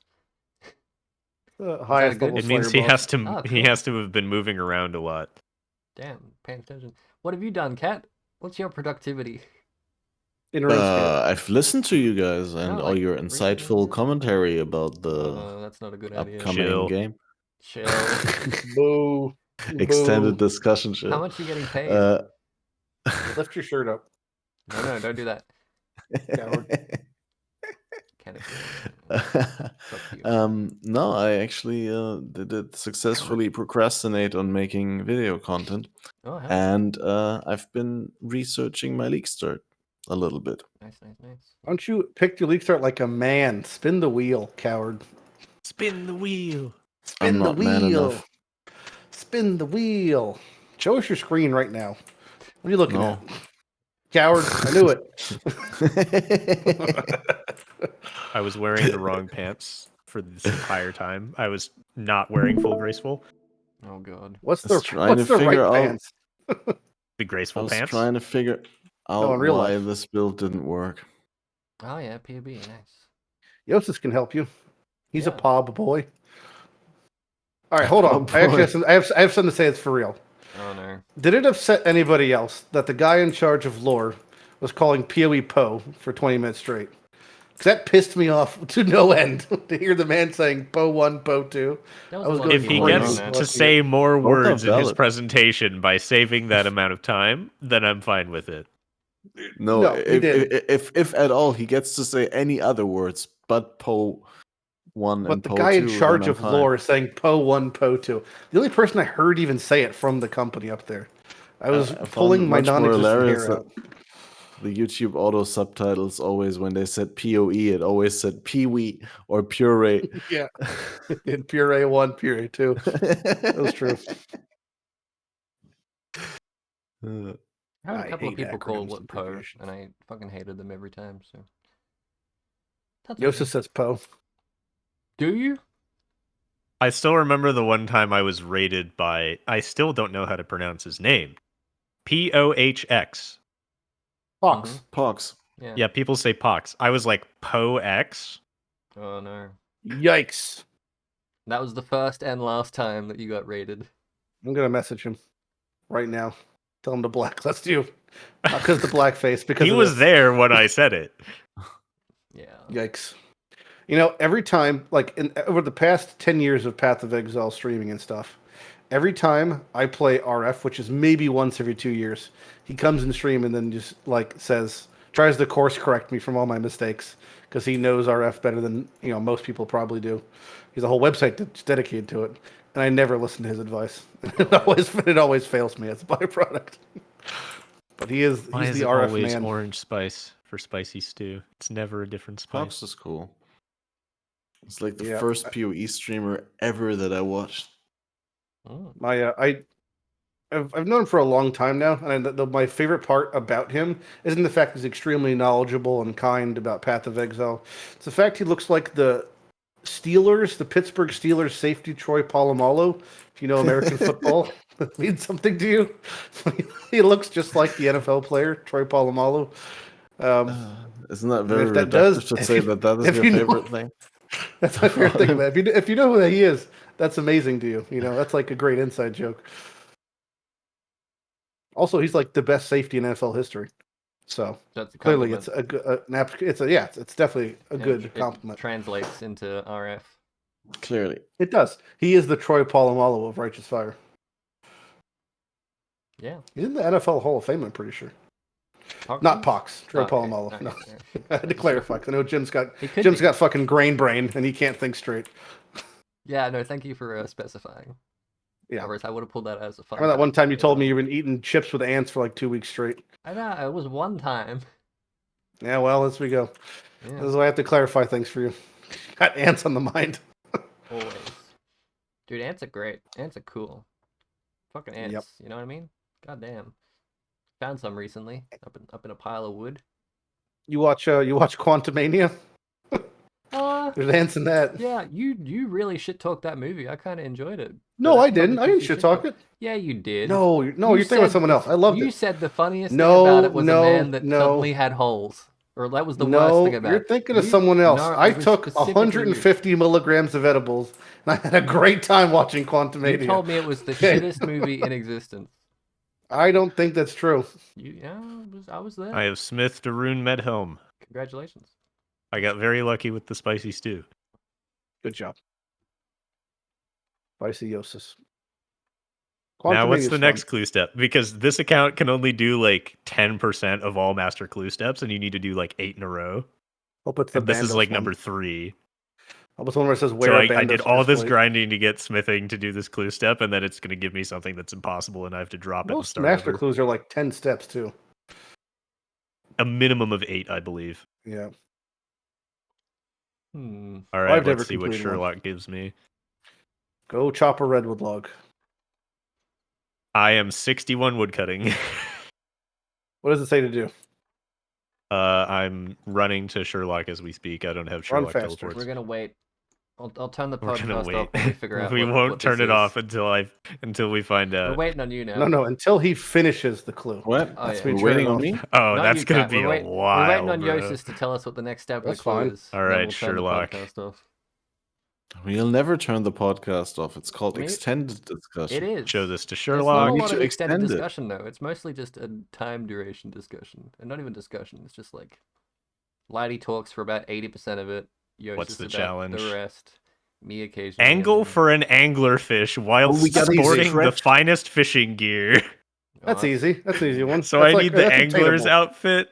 Highest good? level It means Slayer he boss. has to Oh, he cool. has to have been moving around a lot. Damn, paying attention. What have you done, Kat? What's your productivity? in RuneScape. I've listened to you guys and Oh, all like your recently, insightful yeah? commentary about the That's not a good idea. upcoming Chill. game. Chill. Boo. Extended Boo. discussion shit. How much are you getting paid? Lift your shirt up. No, don't do that. Coward. Can't Fuck you. No, I actually did successfully procrastinate on making video content, Oh, hell. and I've been researching my league start a little bit. Nice. Why don't you pick your league start like a man? Spin the wheel, coward. Spin the wheel. Spin I'm the not man wheel. enough. Spin the wheel. Show us your screen right now. What are you looking No. at? Coward. I knew it. I was wearing the wrong pants for this entire time. I was not wearing full graceful. Oh, God. What's I was the trying to right figure out- pants? The I graceful was pants. trying to figure Oh, out in real why life. this build didn't work. Oh, yeah, POB. Nice. Jousis can help you. He's a Yeah. POB boy. All right, hold on. POB I actually boy. have I have something to say. It's for real. Oh, no. Did it upset anybody else that the guy in charge of lore was calling PoE PoE for 20 minutes straight? Because that pissed me off to no end to hear the man saying PoE 1, PoE 2. That was I was a lot going of If he people gets doing that. to say more Both are words in his valid. presentation by saving that amount of time, then I'm fine with it. No, he didn't. if at all he gets to say any other words but PoE 1 But and the PoE guy 2, in charge then of I'm fine. lore is saying PoE 1, PoE 2. The only person I heard even say it from the company up there. I was I found pulling it my much more non-existent hilarious hair that out. the YouTube auto subtitles always, when they said PoE, it always said Pee-wee or Puree. Yeah. In Puree 1, Puree 2. That was true. I had a I couple of hate people call acronyms what and PoE, abbreviations. and I fucking hated them every time, so. That's Jousis okay. says PoE. Do you? I still remember the one time I was raided by, I still don't know how to pronounce his name. POHX. Fox. Pox. Yeah. Yeah, people say Pox. I was like, POX? Oh, no. Yikes. That was the first and last time that you got raided. I'm going to message him right now. Tell him to blacklist you. Not because the blackface, because He of was this. there when I said it. Yeah. Yikes. You know, every time, like over the past 10 years of Path of Exile streaming and stuff, every time I play RF, which is maybe once every 2 years, he comes in stream and then just like tries to course correct me from all my mistakes because he knows RF better than most people probably do. He's a whole website that's dedicated to it, and I never listen to his advice. It always fails me as a byproduct. But he's Why is the it RF always man. orange spice for spicy stew? It's never a different spice. Pox is cool. It's like the Yeah. first PoE streamer ever that I watched. Oh. I've known him for a long time now, and my favorite part about him isn't the fact he's extremely knowledgeable and kind about Path of Exile. It's the fact he looks like the Pittsburgh Steelers safety Troy Polamalu. If you know American football, that means something to you. He looks just like the NFL player Troy Polamalu. Isn't that if very that reductive does- to if say you- that is if your you know- favorite thing? That's my favorite thing about it. If you know who he is, that's amazing to you. That's like a great inside joke. Also, he's like the best safety in NFL history. So That's a clearly, compliment. it's definitely a good It compliment. translates into RF. Clearly. It does. He is the Troy Polamalu of Righteous Fire. Yeah. He's in the NFL Hall of Fame, I'm pretty sure. Pox Not is? Pox, Troy Okay, Polamalu. okay, No. yeah. I had to clarify because I know Jim's got He could be. fucking brain and he can't think straight. Yeah, no, thank you for specifying. Yeah. Otherwise, I would have pulled that as a fun. I remember that one time you told me you you've been eating chips with ants for like 2 weeks straight. I know, it was one time. Yeah, well, as we go. Yeah. This is why I have to clarify things for you. Got ants on the mind. Always. Dude, ants are great. Ants are cool. Fucking ants. Yep. You know what I mean? God damn. Found some recently up in a pile of wood. You watch Quantumania? There's ants in that. Yeah, you really shit talked that movie. I kind of enjoyed it. No, I didn't. I didn't shit talk it. Yeah, you did. No, you're thinking about someone else. I loved it. You said the funniest thing about it was a man that suddenly had holes. Or that was the worst thing about it. You're thinking of someone else. No, I took 150 milligrams of edibles, and I had a great time watching Quantumania. You told me it was the shittest movie in existence. I don't think that's true. I was there. I have Smith Darun Medhelm. Congratulations. I got very lucky with the spicy stew. Good job. Spicy Jousis. Now, what's the next clue step? Because this account can only do like 10% of all master clue steps, and you need to do like 8 in a row. Hope it's the and this is like one. number 3. Hope it's one where it says where. So I did all this grinding to get smithing to do this clue step, and then it's going to give me something that's impossible, and I have to drop it and start master over. clues are like 10 steps too. A minimum of 8, I believe. Yeah. All right, let's see what Sherlock gives me. Go chop a redwood log. I am 61 woodcutting. What does it say to do? I'm running to Sherlock as we speak. I don't have Sherlock teleports. We're gonna wait. I'll turn the podcast off when we figure out. We won't turn it off until we find out. We're waiting on you now. No, until he finishes the clue. What? We're waiting on me? Oh, not that's gonna be a while. We're waiting on Jousis to tell us what the next step of the clue is. All right, Sherlock. We'll never turn the podcast off. It's called extended discussion. It is. Show this to There's Sherlock. not a lot of extended discussion though. It's mostly just a time duration discussion, and not even discussion. It's just like Lighty talks for about 80% of it. Jousis What's the about challenge? The rest. Me occasionally. Angle for an anglerfish while sporting the finest fishing gear. That's easy. That's an easy one. So I need the angler's outfit.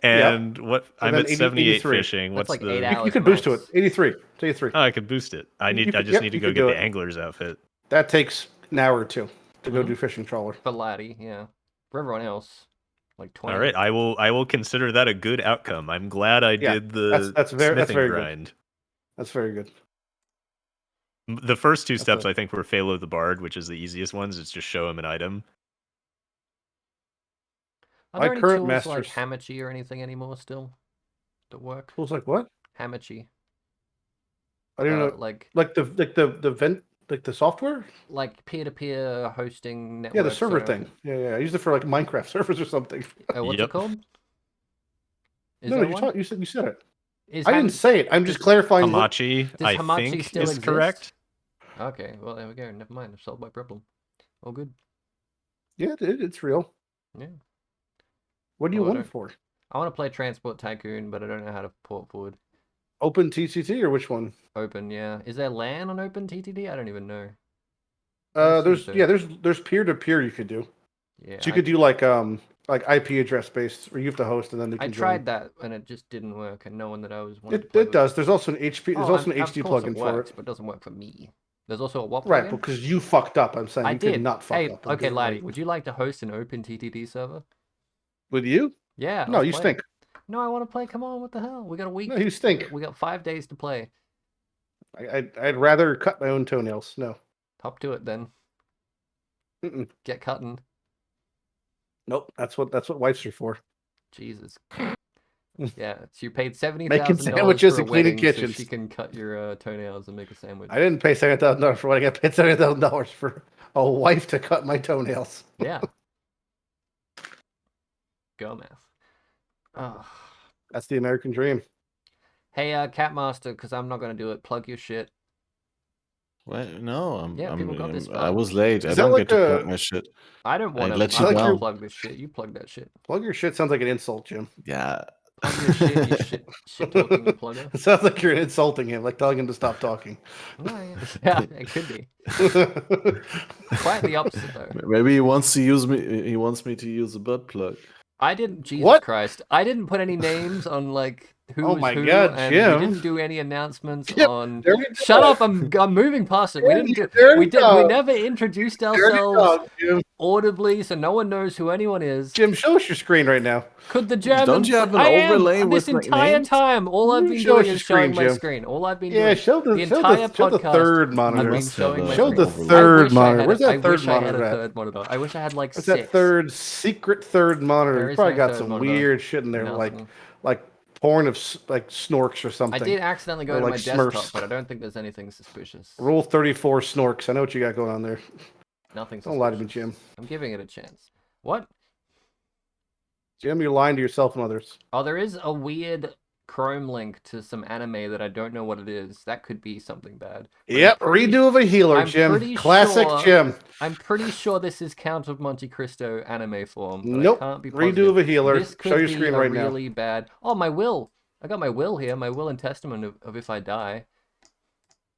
And what? I'm at 78 83. fishing. What's like the? 8 hours you can boost to it. 83. 83. Oh, I can boost it. I just need to go get the angler's outfit. That takes an hour or 2 to go do fishing trawler. For Lighty, yeah. For everyone else, like 20. All right, I will consider that a good outcome. I'm glad I did the smithing grind. Good. That's very good. The first 2 steps I think were Phalo the Bard, which is the easiest ones. It's just show him an item. Are there any tools like Hamachi or anything anymore still that work? Tools like what? Hamachi. I don't know. Like the vent, like the software. Like peer-to-peer hosting network. Yeah, the server thing. Yeah. I use it for like Minecraft servers or something. What's it called? No, you said it. I didn't say it. I'm just clarifying. Hamachi, I think, is correct. Okay, well there we go. Never mind. I've solved my problem. All good. Yeah, it's real. Yeah. What do you want it for? I want to play Transport Tycoon, but I don't know how to port forward. Open TTT or which one? Open, yeah. Is there LAN on Open TTT? I don't even know. There's peer to peer you could do. Yeah. So you could do like IP address based, where you have to host and then they can. I tried that and it just didn't work, and no one that I was wanting to play it does. There's also an HP. There's also an HD plugin for it, but it doesn't work for me. There's also a what plugin? Right, because you fucked up. I'm saying I you did could not fuck up. Okay, Lighty, would you like to host an Open TTT server? With you? Yeah. No, you stink. No, I want to play. Come on, what the hell? We got a week. No, you stink. We got 5 days to play. I'd rather cut my own toenails. No. Hop to it then. Mm-mm. Get cutting. Nope, that's what wives are for. Jesus. Yeah, so you paid $70,000 making sandwiches and cleaning kitchens. So she can cut your toenails and make a sandwich. I didn't pay $70,000 for what I got paid $70,000 for a wife to cut my toenails. Yeah. Go math. Oh. That's the American dream. Hey, Catmaster, because I'm not going to do it. Plug your shit. What? No, I was late. I Is don't that get to plug my shit. I don't want let to you down. plug this shit. You plug that shit. Plug your shit sounds like an insult, Jim. Yeah. Plug your shit, you shit talking plugger. It sounds like you're insulting him, like telling him to stop talking. Yeah, it could be. Quite the opposite, though. Maybe he wants to use me. He wants me to use a butt plug. I didn't. Jesus Christ! I didn't put any names on like who Oh was my who, God, and Jim. we didn't do any announcements Jim, on. there we go. Shut up! I'm moving past it. We There didn't do. there We you did. We go. never introduced There you ourselves go, Jim. audibly, so no one knows who anyone is. Jim, show us your screen right now. Could the German? Don't you have an I overlay am. with This like entire names? time, all I've been Show doing us your is showing screen, my Jim. screen. All I've been Yeah, doing. show the entire podcast. third monitor. I've been must have showing my Show the screen. third I monitor. wish Where's that I third wish I had monitor a at? third monitor. I wish I had like What's 6. that third secret third monitor? There You is probably no got third some monitor. weird shit in there, Nothing. like porn of like snorks or something. I did accidentally go Or to like my desktop, Smurfs. but I don't think there's anything suspicious. Rule 34 snorks. I know what you got going on there. Nothing suspicious. Don't lie to me, Jim. I'm giving it a chance. What? Jim, you're lying to yourself and others. Oh, there is a weird Chrome link to some anime that I don't know what it is. That could be something bad. But Yep, redo of a healer, I'm Jim. pretty Classic sure- Jim. I'm pretty sure this is Count of Monte Cristo anime form. But Nope. I can't be Redo positive. of a healer. This could Show your be screen a right now. really bad. Oh, my will. I got my will here. My will and testament of if I die.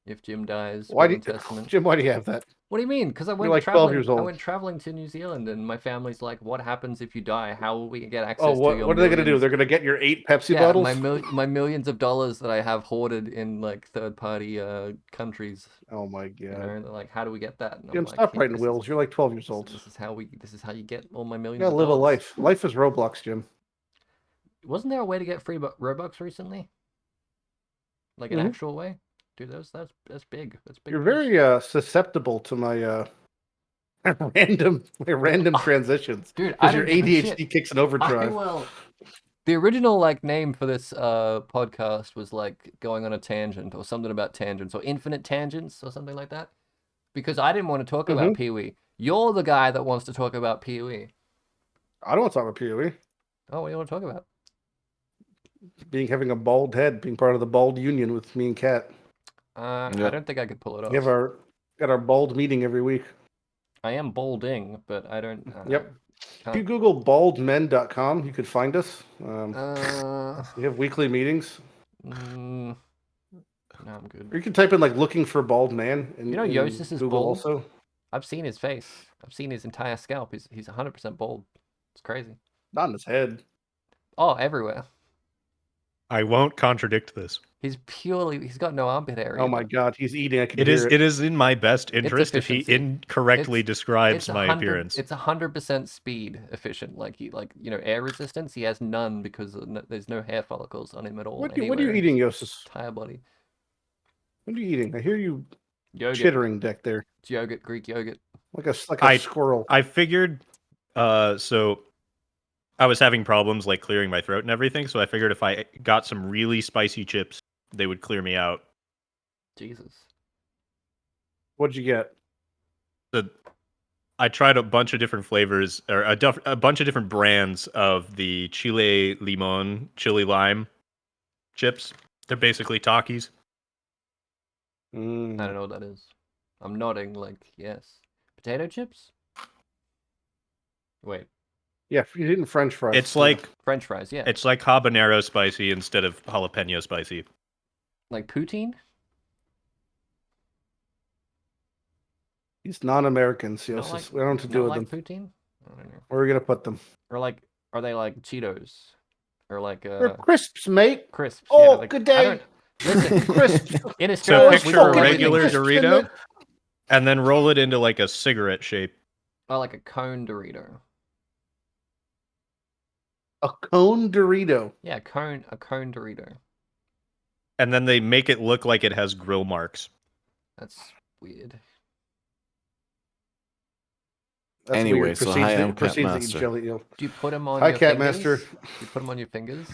If Jim dies. Why will do and testament. Jim? Why do you have that? What do you mean? Because I went like 12 traveling. years I old. went traveling to New Zealand, and my family's like, "What happens if you die? How will we get access Oh, to what your are they gonna do? millions?" They're gonna get your 8 Pepsi Yeah, bottles. my millions of dollars that I have hoarded in like third-party countries. Oh my You god. know, they're like, "How do we get that?" And I'm Jim, like, stop "Yeah, writing this wills. You're like 12 years old. This is how we. This is how you get all my You millions. gotta of live a dollars. life. Life is Roblox, Jim. Wasn't there a way to get free Robux recently? Like an Mhm. actual way? Dude, that's big. That's big. You're news. very susceptible to my random transitions. Dude, I Because your don't give a ADHD shit. kicks in I overdrive. will. The original like name for this podcast was like going on a tangent or something about tangents or infinite tangents or something like that. Because I didn't want to talk about PoE. You're the guy that wants to talk about PoE. I don't want to talk about PoE. Oh, what do you want to talk about? Having a bald head, being part of the bald union with me and Kat. I don't think I could pull it off. We have got our bald meeting every week. I am balding, but I don't. Yep. If can't- you Google baldmen.com, you could find us. Uh, We have weekly meetings. no, I'm good. Or you can type in like looking for bald man in, You know in Jousis is Google bald? also. I've seen his face. I've seen his entire scalp. He's 100% bald. It's crazy. Not in his head. Oh, everywhere. I won't contradict this. He's got no armpit area. Oh my god, he's eating. I can It hear is. it. It is in my best interest if he efficiency. incorrectly describes my appearance. It's 100% speed efficient. Like air resistance. He has none because there's no hair follicles on him at all. What are you anywhere in eating, his Jousis? entire body. What are you eating? I hear you Yogurt. chittering back there, It's yogurt. Greek yogurt. like a squirrel. I figured. So I was having problems like clearing my throat and everything. So I figured if I got some really spicy chips, they would clear me out. Jesus. What'd you get? I tried a bunch of different flavors or a bunch of different brands of the chile limon, chili lime chips. They're basically Takis. I don't know what that is. I'm nodding like yes. Potato chips? Wait. Yeah, you didn't French fries. It's like French fries, yeah. it's like habanero spicy instead of jalapeno spicy. Like poutine? He's non-American, so Not like- we don't know what to do with like them. poutine? I don't know. Where are we gonna put them? Or like, are they like Cheetos? Or like They're crisps, mate. crisps? Oh, like, good I day. don't- Listen, Crisps. in So Australia, we picture call a fucking everything regular crisps, crisps. Dorito, isn't it? and then roll it into like a cigarette shape. Oh, like a cone Dorito. A cone Dorito. Yeah, a cone Dorito. And then they make it look like it has grill marks. That's weird. That's Anyway, weird. so hi, I'm proceeds to eat Catmaster. jelly eel. Do you put them on Hi, your Catmaster. fingers? You put them on your fingers?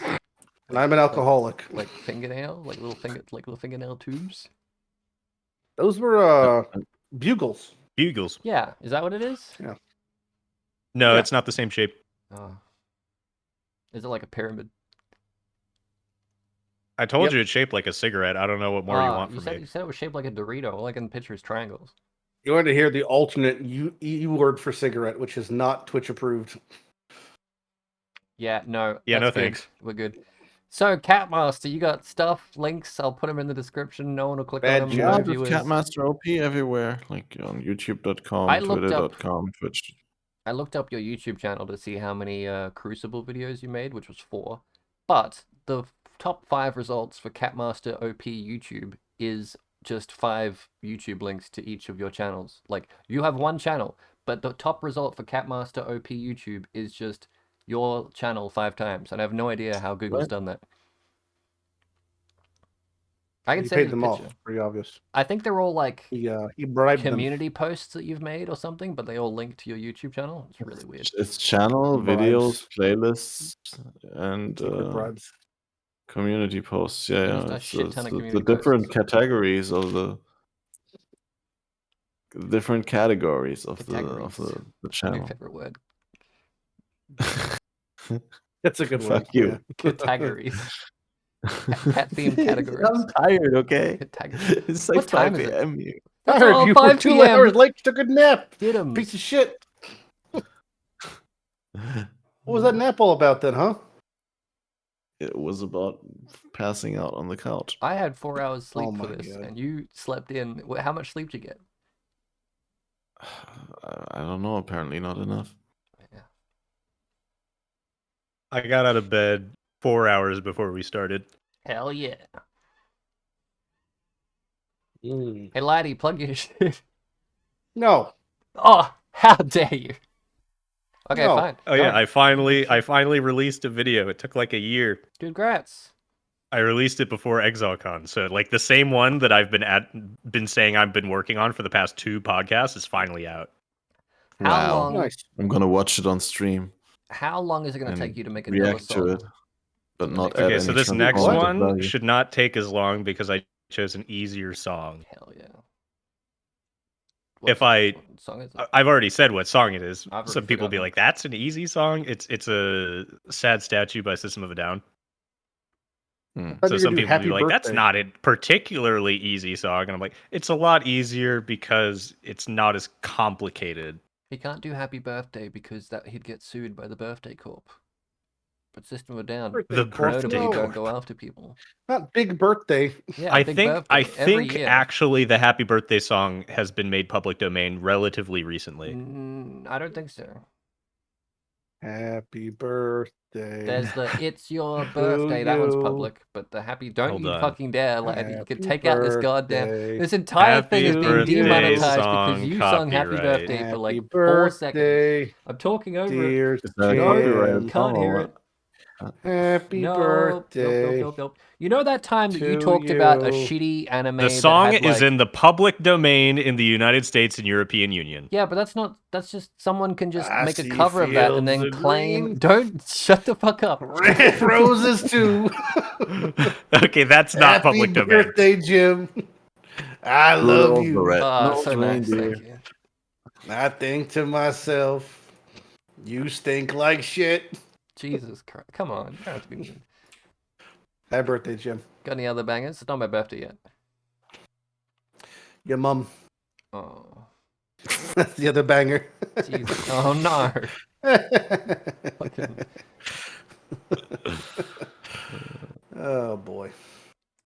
And I'm an alcoholic. Like fingernail? Like little fingernail tubes? Those were bugles. Bugles. Yeah, is that what it is? No, Yeah. it's not the same shape. Oh. Is it like a pyramid? I told Yep. you it's shaped like a cigarette. I don't know what more you want from you me. said it was shaped like a Dorito, all I can picture is triangles. You wanted to hear the alternate EU word for cigarette, which is not Twitch approved. Yeah, no. Yeah, that's no good. thanks. We're good. So, Catmaster, you got stuff, links. I'll put them in the description. No one will click Bad on them. job. No Yeah, with viewers. CatmasterOP everywhere, like on YouTube.com, I looked up- Twitter.com, Twitch. I looked up your YouTube channel to see how many Crucible videos you made, which was 4. But the top 5 results for CatmasterOP YouTube is just 5 YouTube links to each of your channels. Like, you have one channel, but the top result for CatmasterOP YouTube is just your channel 5 times, and I have no idea how Google's done that. I can He send paid you them the off. picture. Pretty obvious. I think they're all like He bribed them. community posts that you've made or something, but they all link to your YouTube channel. It's really weird. It's channel, Bribes. videos, playlists, and Secret bribes. community posts. Yeah, Just yeah. a It's, shit it's ton of the community different posts. categories of the different categories of Categories. the New channel. favorite word. That's a good word. Fuck you. Categories. Cat themed categories. I'm tired, okay? Categories. It's like What time 5 is it? a.m. here. I That's heard all you 5 were 2 p.m. hours late. You took a nap. Get 'em. Piece of shit. What was that nap all about then, huh? It was about passing out on the couch. I had 4 hours sleep Oh for my this, God. and you slept in. How much sleep did you get? I don't know. Apparently, not enough. Yeah. I got out of bed 4 hours before we started. Hell yeah. Mm. Hey, Lighty, plug your shit. No. Oh, how dare you? Okay, No. fine. Oh yeah, Go. I finally released a video. It took like a year. Congrats. I released it before ExileCon, so like the same one that I've been saying I've been working on for the past 2 podcasts is finally out. How Wow. long? Nice. I'm gonna watch it on stream How long is it going and to take you to make another react song? to it, but the not next add Okay, any so this next transformative one value. should not take as long because I chose an easier song. Hell yeah. If what song is it? I've already said what song it is. I've Some already people will be forgotten. like, "That's an easy song." It's a Sad Statue by System of a Down. So some people will be like, "That's not a particularly easy song," and I'm like, "It's a lot easier because it's not as complicated." He can't do Happy Birthday because he'd get sued by the Birthday Corp. But System of a Down, The Birthday notably Corp. don't go after people. Not Big Birthday. Yeah, I Big think Birthday, every year. actually the Happy Birthday song has been made public domain relatively recently. I don't think so. Happy birthday. There's the It's Your Birthday, that one's public, but the Happy, don't Hold you on. fucking dare, lad. You could Happy take out this goddamn, birthday this entire Happy thing is being birthday demonetized because song you sung Happy copyright. Birthday for like Happy 4 seconds. birthday, I'm talking over it. dear Is that a No, copyrighted song can't or hear what? it. Happy birthday. Nope. You know that time that you to talked about a you. shitty anime The song that had, is like... in the public domain in the United States and European Union. Yeah, but that's just someone can just I make a see cover of that and fields then of claim... green. Don't shut the fuck up. Red roses too. Okay, that's not public Happy domain. birthday, Jim. I love Rudolph the you. red-nosed So nice, reindeer. thank you. I think to myself, you stink like shit. Jesus Christ, come on, you don't have to be mean. Happy birthday, Jim. Got any other bangers? It's not my birthday yet. Your mum. Oh, That's the other banger. Jesus. Oh no. Fucking... Oh boy.